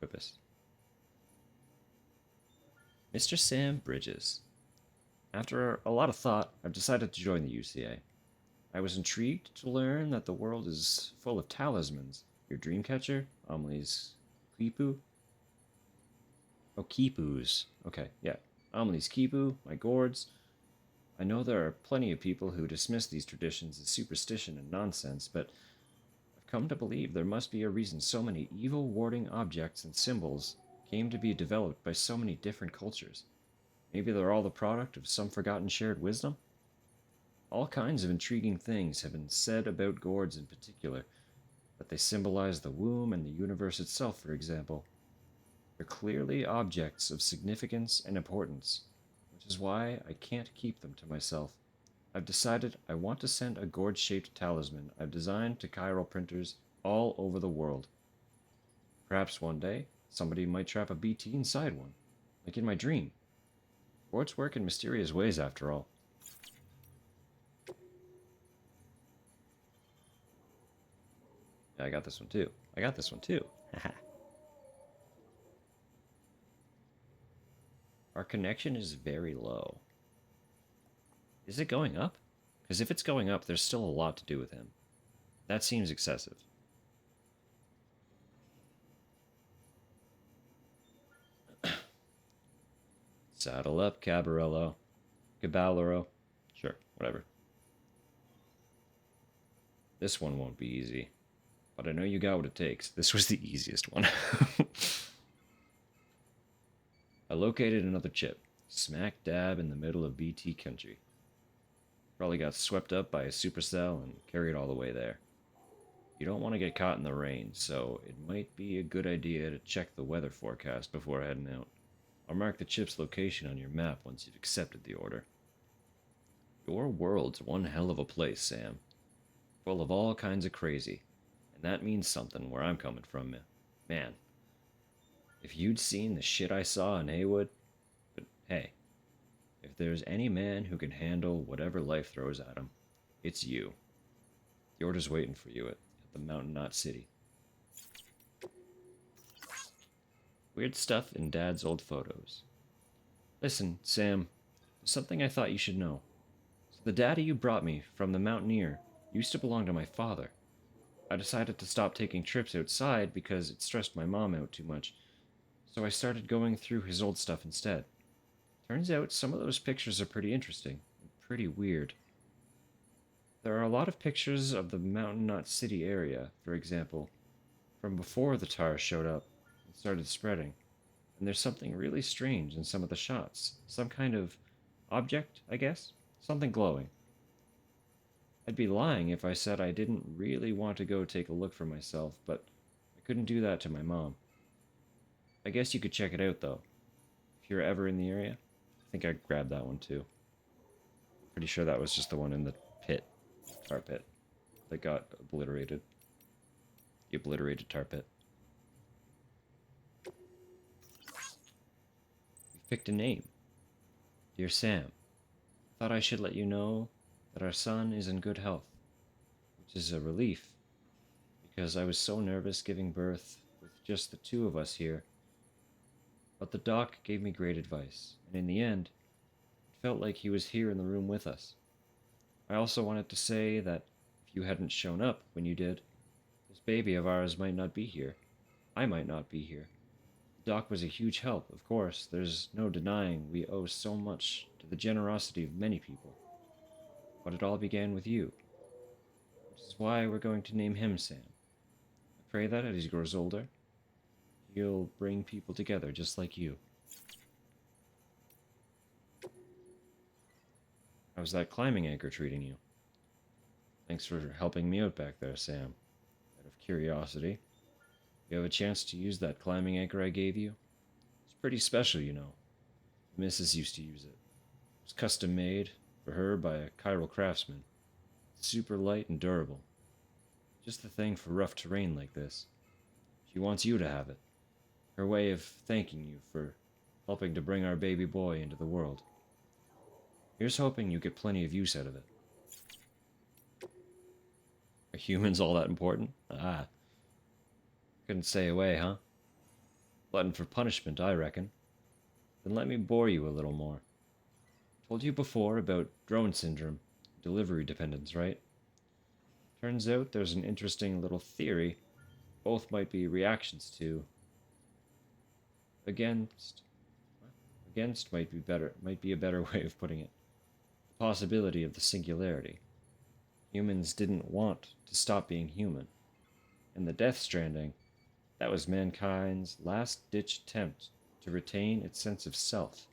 Quipus. Mr. Sam Bridges. After a lot of thought, I've decided to join the UCA. I was intrigued to learn that the world is full of talismans. Your Dreamcatcher, Amelie's Quipu. Oh, Quipus. Okay, yeah. Amelie's Quipu, my gourds. I know there are plenty of people who dismiss these traditions as superstition and nonsense, but I've come to believe there must be a reason so many evil warding objects and symbols came to be developed by so many different cultures. Maybe they're all the product of some forgotten shared wisdom? All kinds of intriguing things have been said about gourds in particular, that they symbolize the womb and the universe itself, for example. They're clearly objects of significance and importance, which is why I can't keep them to myself. I've decided I want to send a gourd-shaped talisman I've designed to chiral printers all over the world. Perhaps one day, somebody might trap a BT inside one, like in my dream. Gourds work in mysterious ways, after all. Yeah, I got this one too. I got this one too. Our connection is very low. Is it going up? Because if it's going up, there's still a lot to do with him. That seems excessive. Saddle up, Cabarello. Caballero. Sure, whatever. This one won't be easy. But I know you got what it takes. This was the easiest one. I located another chip. Smack dab in the middle of BT country. Probably got swept up by a supercell and carried all the way there. You don't want to get caught in the rain, so it might be a good idea to check the weather forecast before heading out. I'll mark the chip's location on your map once you've accepted the order. Your world's one hell of a place, Sam. Full of all kinds of crazy. And that means something where I'm coming from, man. If you'd seen the shit I saw in Haywood... But hey, if there's any man who can handle whatever life throws at him, it's you. The order's waiting for you at the Mountain Knot City. Weird stuff in Dad's old photos. Listen, Sam, there's something I thought you should know. So the daddy you brought me from the Mountaineer used to belong to my father. I decided to stop taking trips outside because it stressed my mom out too much, so I started going through his old stuff instead. Turns out some of those pictures are pretty interesting, and pretty weird. There are a lot of pictures of the Mountain Knot City area, for example, from before the tar showed up and started spreading, and there's something really strange in some of the shots. Some kind of object, I guess? Something glowing. I'd be lying if I said I didn't really want to go take a look for myself, but I couldn't do that to my mom. I guess you could check it out, though. If you're ever in the area. I think I grabbed that one, too. Pretty sure that was just the one in the pit. Tar pit. That got obliterated. The obliterated tar pit. We've picked a name. Dear Sam, thought I should let you know that our son is in good health, which is a relief, because I was so nervous giving birth with just the two of us here. But the doc gave me great advice, and in the end, it felt like he was here in the room with us. I also wanted to say that if you hadn't shown up when you did, this baby of ours might not be here. I might not be here. The doc was a huge help, of course. There's no denying we owe so much to the generosity of many people. But it all began with you, which is why we're going to name him Sam. I pray that as he grows older, he'll bring people together just like you. How's that climbing anchor treating you? Thanks for helping me out back there, Sam. Out of curiosity, you have a chance to use that climbing anchor I gave you? It's pretty special, you know. The missus used to use it. It was custom made for her by a chiral craftsman. It's super light and durable. Just the thing for rough terrain like this. She wants you to have it. Her way of thanking you for helping to bring our baby boy into the world. Here's hoping you get plenty of use out of it. Are humans all that important? Ah. Couldn't stay away, huh? Glutton for punishment, I reckon. Then let me bore you a little more. Told you before about drone syndrome, delivery dependence, right? Turns out there's an interesting little theory. Both might be reactions to against. Against might be a better way of putting it. The possibility of the singularity. Humans didn't want to stop being human. And the Death Stranding, that was mankind's last-ditch attempt to retain its sense of self.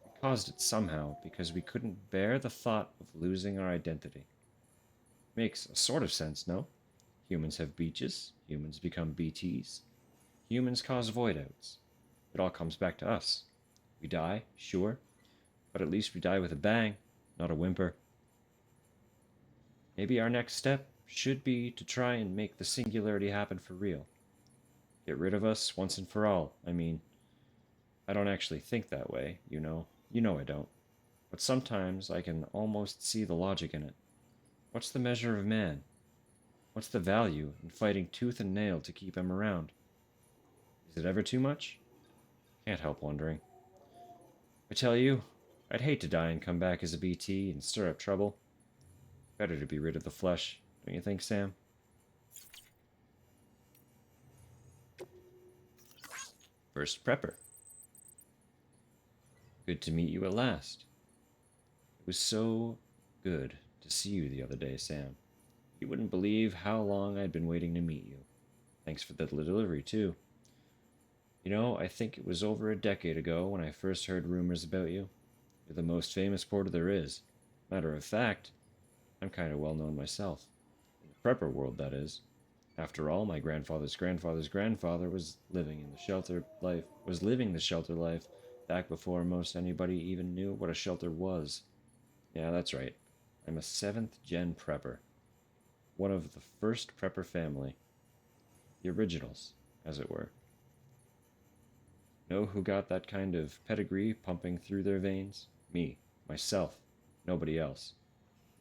We caused it somehow because we couldn't bear the thought of losing our identity. Makes a sort of sense, no? Humans have beaches, humans become BTs. Humans cause void-outs. It all comes back to us. We die, sure, but at least we die with a bang, not a whimper. Maybe our next step should be to try and make the singularity happen for real. Get rid of us once and for all. I mean, I don't actually think that way, you know. You know I don't. But sometimes I can almost see the logic in it. What's the measure of man? What's the value in fighting tooth and nail to keep him around? Is it ever too much? Can't help wondering. I tell you, I'd hate to die and come back as a BT and stir up trouble. Better to be rid of the flesh, don't you think, Sam? First prepper. Good to meet you at last. It was so good to see you the other day, Sam. You wouldn't believe how long I'd been waiting to meet you. Thanks for the delivery, too. You know, I think it was over a decade ago when I first heard rumors about you. You're the most famous porter there is. Matter of fact, I'm kind of well known myself. In the prepper world, that is. After all, my grandfather's grandfather's grandfather was living the shelter life back before most anybody even knew what a shelter was. Yeah, that's right. I'm a 7th gen prepper. One of the first prepper family. The originals, as it were. Know who got that kind of pedigree pumping through their veins? Me. Myself. Nobody else.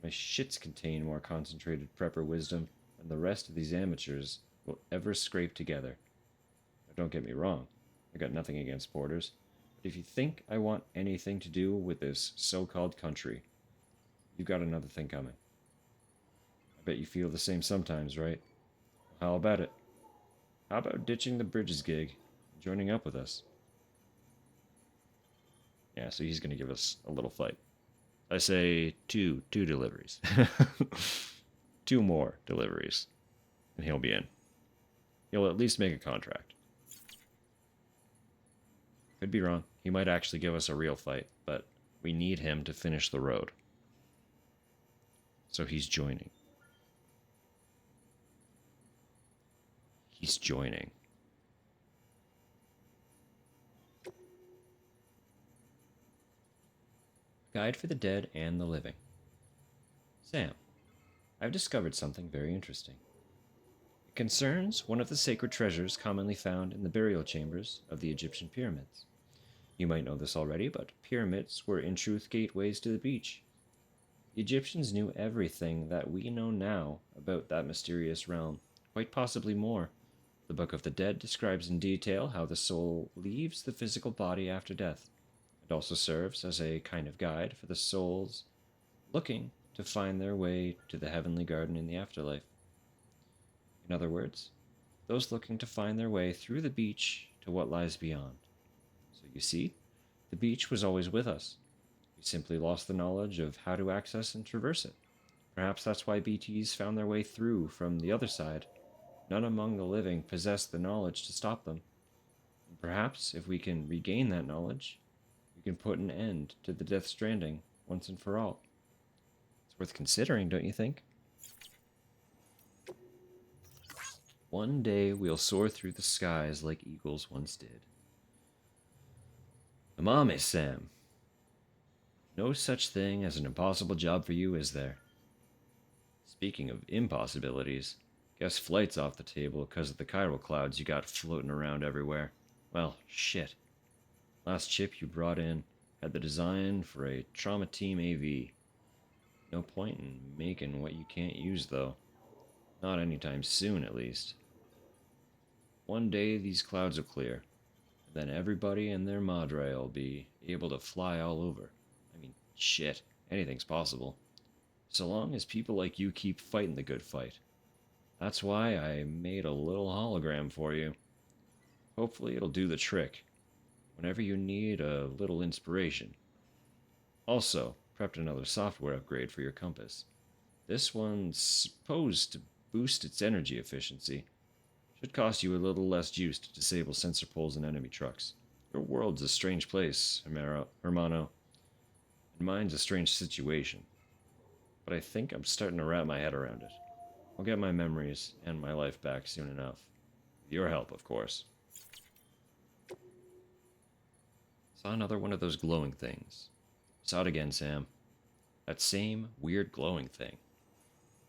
My shits contain more concentrated prepper wisdom than the rest of these amateurs will ever scrape together. Now, don't get me wrong. I got nothing against porters. But if you think I want anything to do with this so-called country, you've got another thing coming. I bet you feel the same sometimes, right? Well, how about it? How about ditching the Bridges gig and joining up with us? Yeah, so he's going to give us a little fight. I say two deliveries. 2 more deliveries, and he'll be in. He'll at least make a contract. Could be wrong. He might actually give us a real fight, but we need him to finish the road. So he's joining. He's joining. Guide for the Dead and the Living. Sam, I've discovered something very interesting. It concerns one of the sacred treasures commonly found in the burial chambers of the Egyptian pyramids. You might know this already, but pyramids were in truth gateways to the beach. The Egyptians knew everything that we know now about that mysterious realm, quite possibly more. The Book of the Dead describes in detail how the soul leaves the physical body after death. It also serves as a kind of guide for the souls looking to find their way to the heavenly garden in the afterlife. In other words, those looking to find their way through the beach to what lies beyond. So you see, the beach was always with us. We simply lost the knowledge of how to access and traverse it. Perhaps that's why BTs found their way through from the other side. None among the living possessed the knowledge to stop them. And perhaps if we can regain that knowledge, we can put an end to the Death Stranding once and for all. It's worth considering, don't you think? One day we'll soar through the skies like eagles once did. Amame, Sam. No such thing as an impossible job for you, is there? Speaking of impossibilities, guess flight's off the table because of the chiral clouds you got floating around everywhere. Well, shit. Last chip you brought in had the design for a Trauma Team AV. No point in making what you can't use, though. Not anytime soon, at least. One day these clouds will clear, and then everybody and their madre will be able to fly all over. I mean, shit, anything's possible. So long as people like you keep fighting the good fight. That's why I made a little hologram for you. Hopefully it'll do the trick, whenever you need a little inspiration. Also, prepped another software upgrade for your compass. This one's supposed to boost its energy efficiency. Should cost you a little less juice to disable sensor poles in enemy trucks. Your world's a strange place, Hermano. And mine's a strange situation. But I think I'm starting to wrap my head around it. I'll get my memories and my life back soon enough. With your help, of course. Saw another one of those glowing things. Saw it again, Sam. That same weird glowing thing.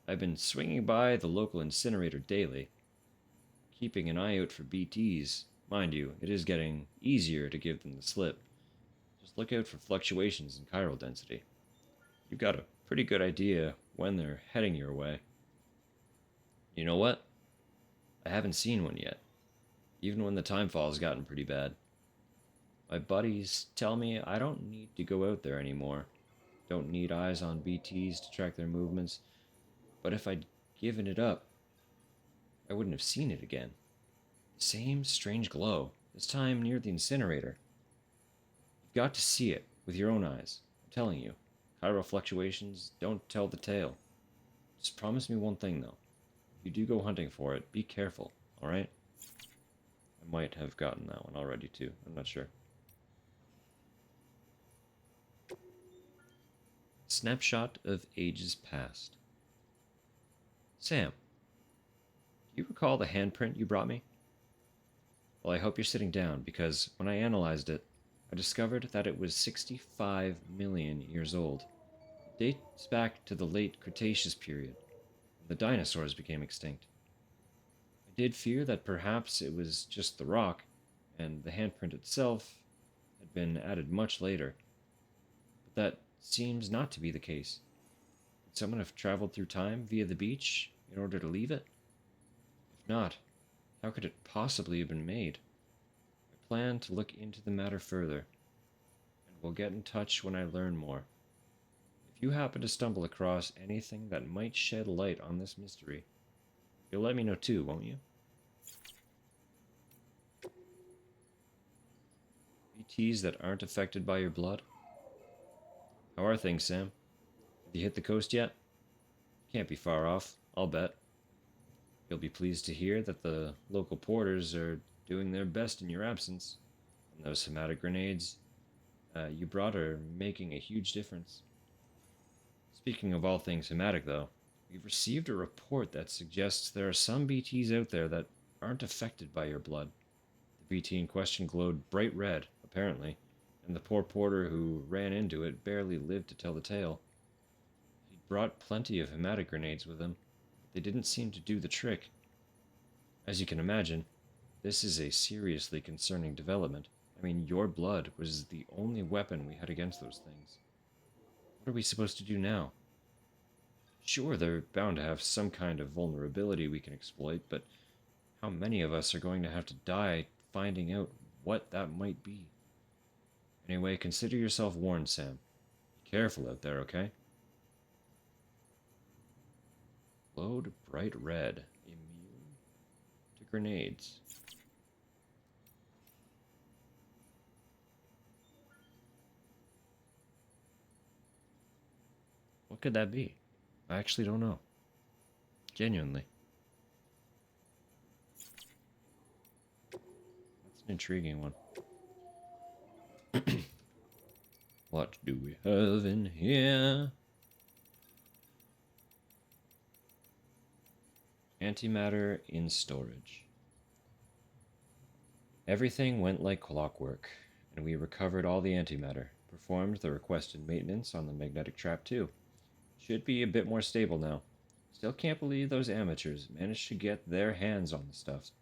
I've been swinging by the local incinerator daily, keeping an eye out for BTs. Mind you, it is getting easier to give them the slip. Just look out for fluctuations in chiral density. You've got a pretty good idea when they're heading your way. You know what? I haven't seen one yet, even when the timefall's gotten pretty bad. My buddies tell me I don't need to go out there anymore. Don't need eyes on BTs to track their movements. But if I'd given it up, I wouldn't have seen it again. Same strange glow, this time near the incinerator. You've got to see it with your own eyes. I'm telling you, chiral fluctuations don't tell the tale. Just promise me one thing, though. If you do go hunting for it, be careful, alright? I might have gotten that one already, too. I'm not sure. Snapshot of ages past. Sam, do you recall the handprint you brought me? Well, I hope you're sitting down, because when I analyzed it, I discovered that it was 65 million years old. It dates back to the late Cretaceous period, when the dinosaurs became extinct. I did fear that perhaps it was just the rock, and the handprint itself had been added much later. But that seems not to be the case. Could someone have traveled through time via the beach in order to leave it? If not, how could it possibly have been made? I plan to look into the matter further, and will get in touch when I learn more. If you happen to stumble across anything that might shed light on this mystery, you'll let me know too, won't you? BTs that aren't affected by your blood? How are things, Sam? Have you hit the coast yet? Can't be far off, I'll bet. You'll be pleased to hear that the local porters are doing their best in your absence, and those hematic grenades you brought are making a huge difference. Speaking of all things hematic, though, we've received a report that suggests there are some BTs out there that aren't affected by your blood. The BT in question glowed bright red, apparently, and the poor porter who ran into it barely lived to tell the tale. He'd brought plenty of hematic grenades with him, but they didn't seem to do the trick. As you can imagine, this is a seriously concerning development. I mean, your blood was the only weapon we had against those things. What are we supposed to do now? Sure, they're bound to have some kind of vulnerability we can exploit, but how many of us are going to have to die finding out what that might be? Anyway, consider yourself warned, Sam. Be careful out there, okay? Glowed bright red. Immune to grenades. What could that be? I actually don't know. Genuinely. That's an intriguing one. What do we have in here? Antimatter in storage. Everything went like clockwork, and we recovered all the antimatter, performed the requested maintenance on the magnetic trap too. Should be a bit more stable now. Still can't believe those amateurs managed to get their hands on the stuff.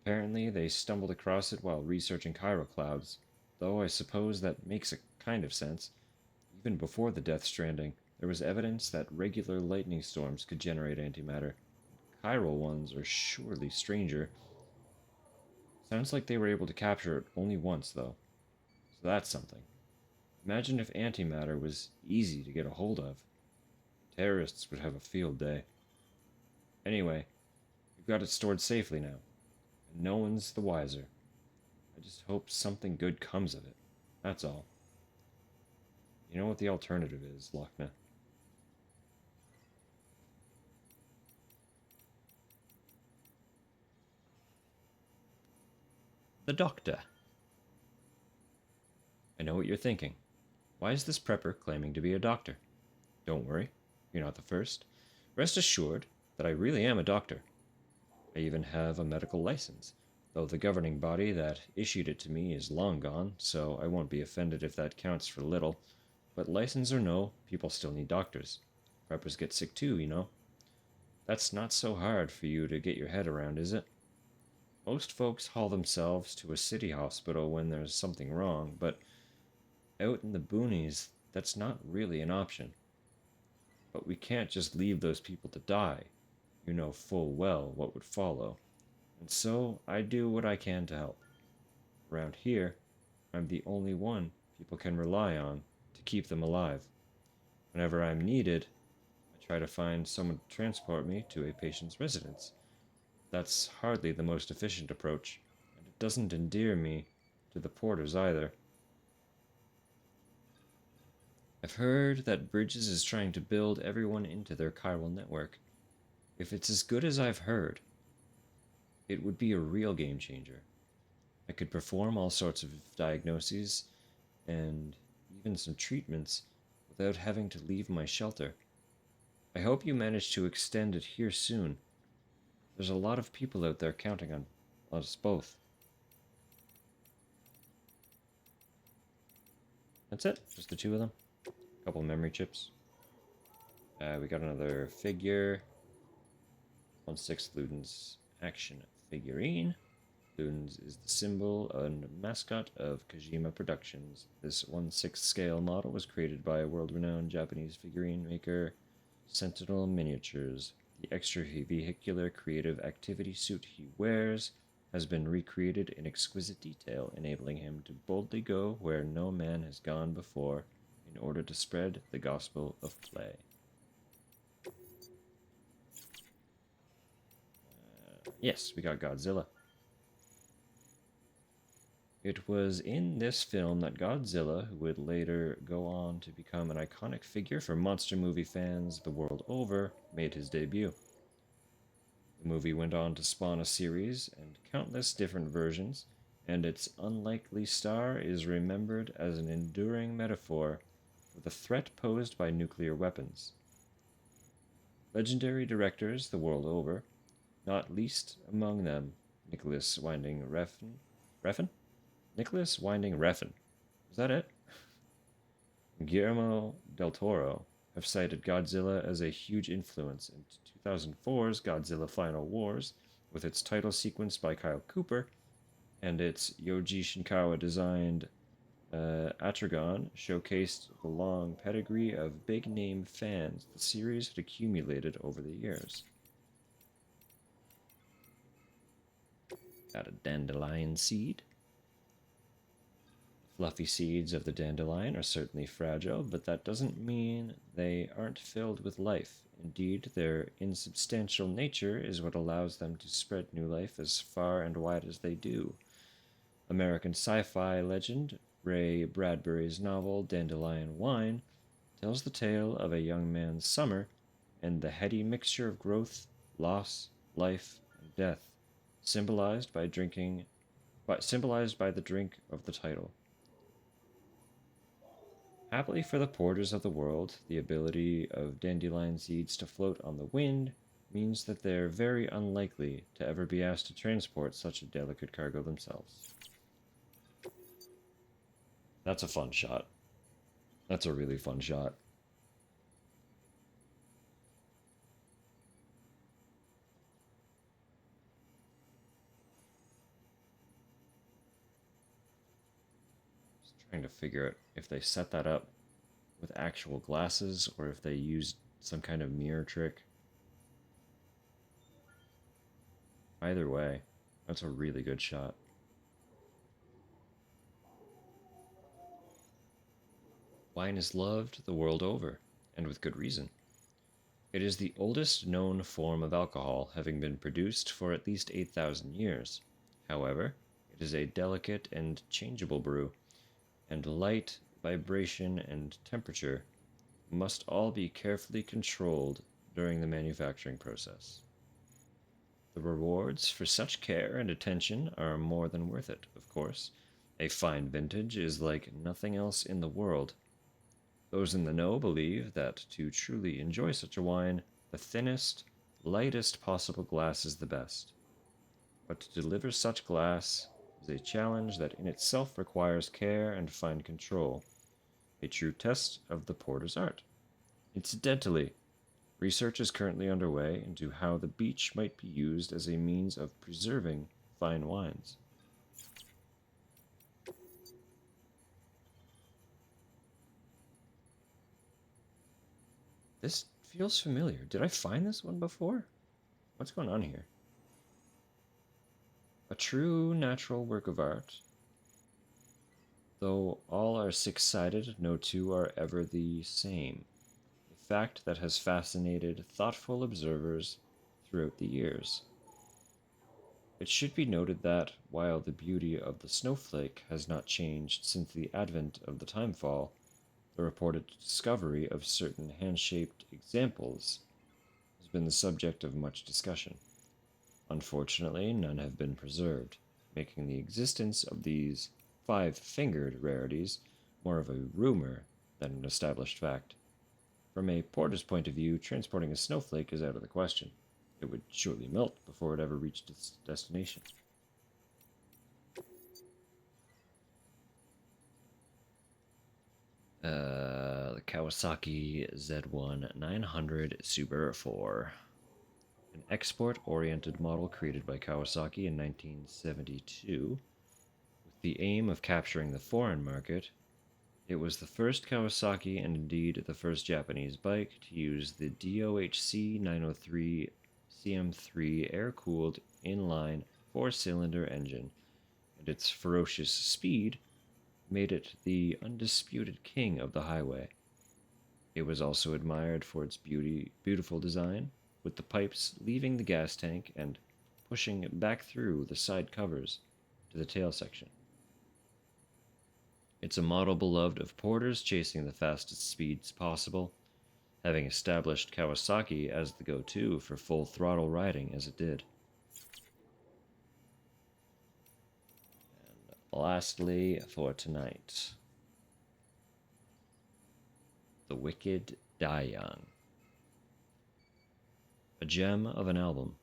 Apparently, they stumbled across it while researching chiral clouds, though I suppose that makes a kind of sense. Even before the Death Stranding, there was evidence that regular lightning storms could generate antimatter. Chiral ones are surely stranger. Sounds like they were able to capture it only once, though. So that's something. Imagine if antimatter was easy to get a hold of. Terrorists would have a field day. Anyway, we've got it stored safely now, and no one's the wiser. I just hope something good comes of it. That's all. You know what the alternative is, Lochna. The Doctor. I know what you're thinking. Why is this prepper claiming to be a doctor? Don't worry, you're not the first. Rest assured that I really am a doctor. I even have a medical license, though the governing body that issued it to me is long gone, so I won't be offended if that counts for little. But license or no, people still need doctors. Preppers get sick too, you know. That's not so hard for you to get your head around, is it? Most folks haul themselves to a city hospital when there's something wrong, but out in the boonies, that's not really an option. But we can't just leave those people to die. You know full well what would follow. And so I do what I can to help. Around here, I'm the only one people can rely on to keep them alive. Whenever I'm needed, I try to find someone to transport me to a patient's residence. That's hardly the most efficient approach, and it doesn't endear me to the porters either. I've heard that Bridges is trying to build everyone into their chiral network. If it's as good as I've heard, it would be a real game changer. I could perform all sorts of diagnoses and even some treatments without having to leave my shelter. I hope you manage to extend it here soon. There's a lot of people out there counting on us both. That's it, just the two of them. A couple memory chips. We got another figure. 1/6 Luden's action figurine. Ludens is the symbol and mascot of Kojima Productions. This 1/6 scale model was created by a world-renowned Japanese figurine maker, Sentinel Miniatures. The extravehicular creative activity suit he wears has been recreated in exquisite detail, enabling him to boldly go where no man has gone before in order to spread the gospel of play. Yes, we got Godzilla. It was in this film that Godzilla, who would later go on to become an iconic figure for monster movie fans the world over, made his debut. The movie went on to spawn a series and countless different versions, and its unlikely star is remembered as an enduring metaphor for the threat posed by nuclear weapons. Legendary directors the world over, not least among them Nicholas Winding Refn? Nicholas Winding Refn. Is that it? Guillermo del Toro have cited Godzilla as a huge influence in 2004's Godzilla Final Wars, with its title sequence by Kyle Cooper, and its Yoji Shinkawa designed Atragon showcased the long pedigree of big-name fans the series had accumulated over the years. Got a dandelion seed. Fluffy seeds of the dandelion are certainly fragile, but that doesn't mean they aren't filled with life. Indeed, their insubstantial nature is what allows them to spread new life as far and wide as they do. American sci-fi legend Ray Bradbury's novel Dandelion Wine tells the tale of a young man's summer and the heady mixture of growth, loss, life, and death, symbolized by the drink of the title. Happily for the porters of the world, the ability of dandelion seeds to float on the wind means that they're very unlikely to ever be asked to transport such a delicate cargo themselves. That's a fun shot. That's a really fun shot. to figure out if they set that up with actual glasses or if they used some kind of mirror trick. Either way, that's a really good shot. Wine is loved the world over, and with good reason. It is the oldest known form of alcohol, having been produced for at least 8,000 years. However, it is a delicate and changeable brew, and light, vibration, and temperature must all be carefully controlled during the manufacturing process. The rewards for such care and attention are more than worth it, of course. A fine vintage is like nothing else in the world. Those in the know believe that to truly enjoy such a wine, the thinnest, lightest possible glass is the best. But to deliver such glass is a challenge that in itself requires care and fine control, a true test of the porter's art. Incidentally, research is currently underway into how the beach might be used as a means of preserving fine wines. This feels familiar. Did I find this one before? What's going on here? A true natural work of art. Though all are six-sided, no two are ever the same. A fact that has fascinated thoughtful observers throughout the years. It should be noted that, while the beauty of the snowflake has not changed since the advent of the timefall, the reported discovery of certain hand-shaped examples has been the subject of much discussion. Unfortunately, none have been preserved, making the existence of these five-fingered rarities more of a rumor than an established fact. From a porter's point of view, transporting a snowflake is out of the question. It would surely melt before it ever reached its destination. The Kawasaki Z1 900 Super 4. An export-oriented model created by Kawasaki in 1972. With the aim of capturing the foreign market, it was the first Kawasaki and indeed the first Japanese bike to use the DOHC 903 CM3 air-cooled inline four-cylinder engine, and its ferocious speed made it the undisputed king of the highway. It was also admired for its beautiful design, with the pipes leaving the gas tank and pushing back through the side covers to the tail section. It's a model beloved of porters chasing the fastest speeds possible, having established Kawasaki as the go-to for full throttle riding as it did. And lastly, for tonight, The Wicked Die Young. A gem of an album,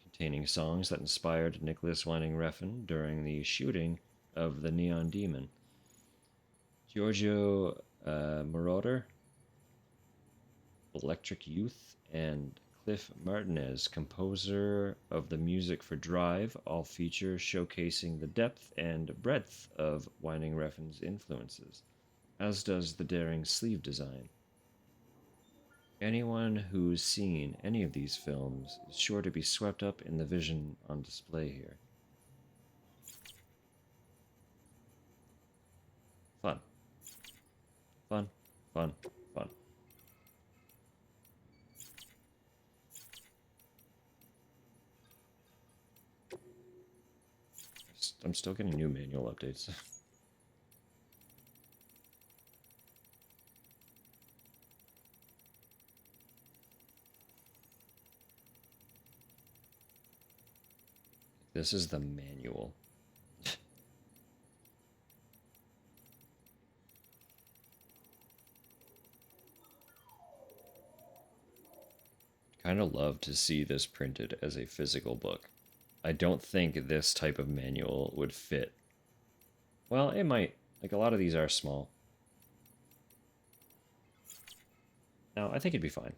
containing songs that inspired Nicholas Winding Refn during the shooting of The Neon Demon. Giorgio Moroder, Electric Youth, and Cliff Martinez, composer of the music for Drive, all feature showcasing the depth and breadth of Winding Refn's influences, as does the daring sleeve design. Anyone who's seen any of these films is sure to be swept up in the vision on display here. Fun. Fun, fun, fun. I'm still getting new manual updates. This is the manual. Kind of love to see this printed as a physical book. I don't think this type of manual would fit. Well, it might. Like, a lot of these are small. No, I think it'd be fine.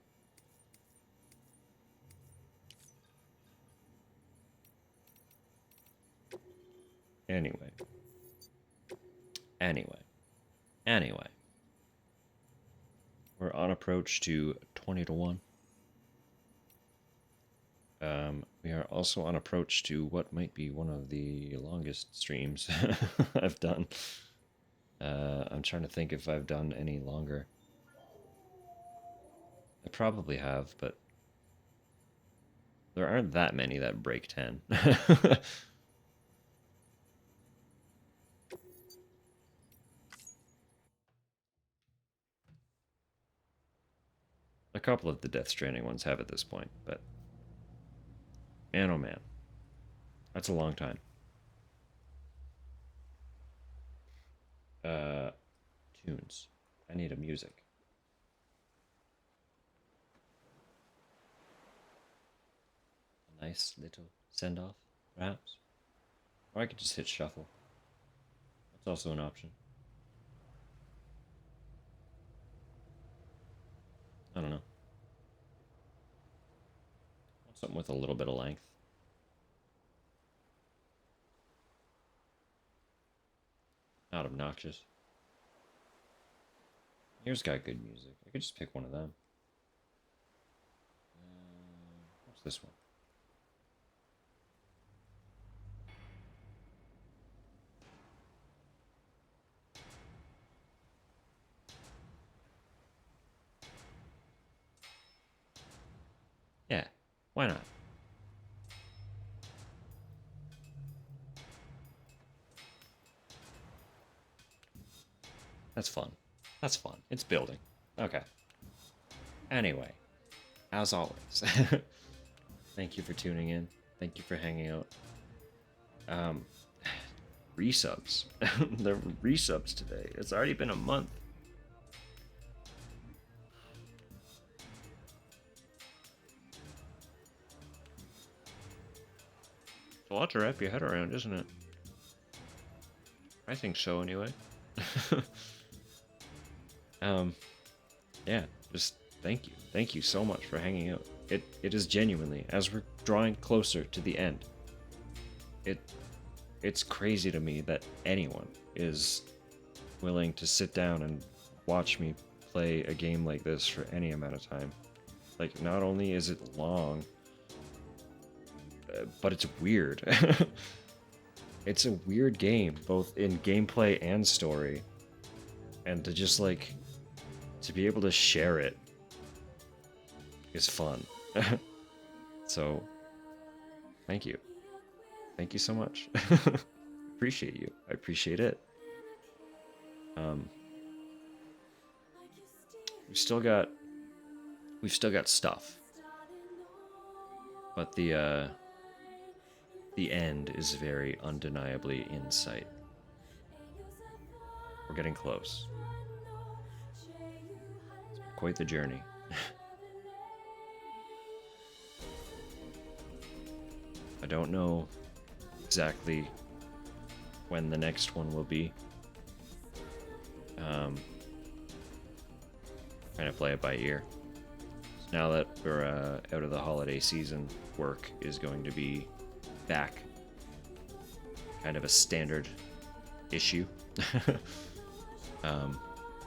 Anyway. Anyway, we're on approach to 20 to 1. We are also on approach to what might be one of the longest streams I've done. I'm trying to think if I've done any longer. I probably have, but there aren't that many that break 10. A couple of the Death Stranding ones have at this point, but man oh man, that's a long time. Tunes. I need a music. A nice little send-off, perhaps? Or I could just hit shuffle. That's also an option. I don't know. Want something with a little bit of length. Not obnoxious. Here's got good music. I could just pick one of them. What's this one? Yeah, why not? That's fun. That's fun. It's building. Okay. Anyway, as always, thank you for tuning in. Thank you for hanging out. Resubs. There were resubs today. It's already been a month. It's a lot to wrap your head around, isn't it? I think so, anyway. Yeah, just thank you. Thank you so much for hanging out. It is genuinely, as we're drawing closer to the end, it's crazy to me that anyone is willing to sit down and watch me play a game like this for any amount of time. Like, not only is it long, but it's weird. It's a weird game, both in gameplay and story. And to just, like, to be able to share it is fun. So, thank you. Thank you so much. Appreciate you. I appreciate it. We've still got stuff. But the end is very undeniably in sight. We're getting close. It's quite the journey. I don't know exactly when the next one will be. Trying to play it by ear. So now that we're out of the holiday season, work is going to be back. Kind of a standard issue.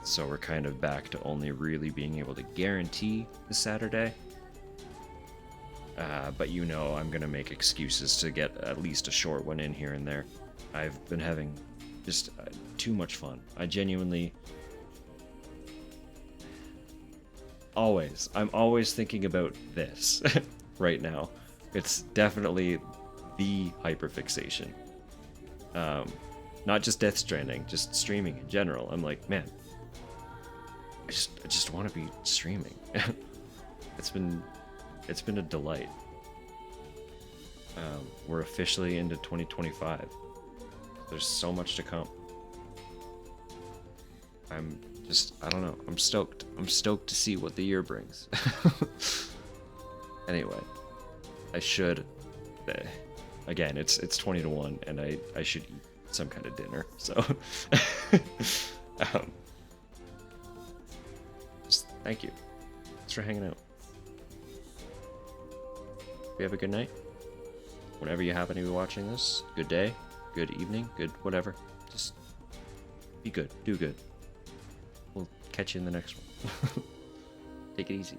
So we're kind of back to only really being able to guarantee the Saturday. But you know I'm going to make excuses to get at least a short one in here and there. I've been having just too much fun. I genuinely... I'm always thinking about this right now. It's definitely the hyperfixation. Not just Death Stranding, just streaming in general. I'm like, man, I just want to be streaming. It's been a delight. We're officially into 2025. There's so much to come. I don't know. I'm stoked. I'm stoked to see what the year brings. Anyway, I should. Again, it's 20 to 1, and I should eat some kind of dinner. So, just thank you. Thanks for hanging out. We have a good night. Whenever you happen to be watching this, good day, good evening, good whatever. Just be good. Do good. catch you in the next one. Take it easy.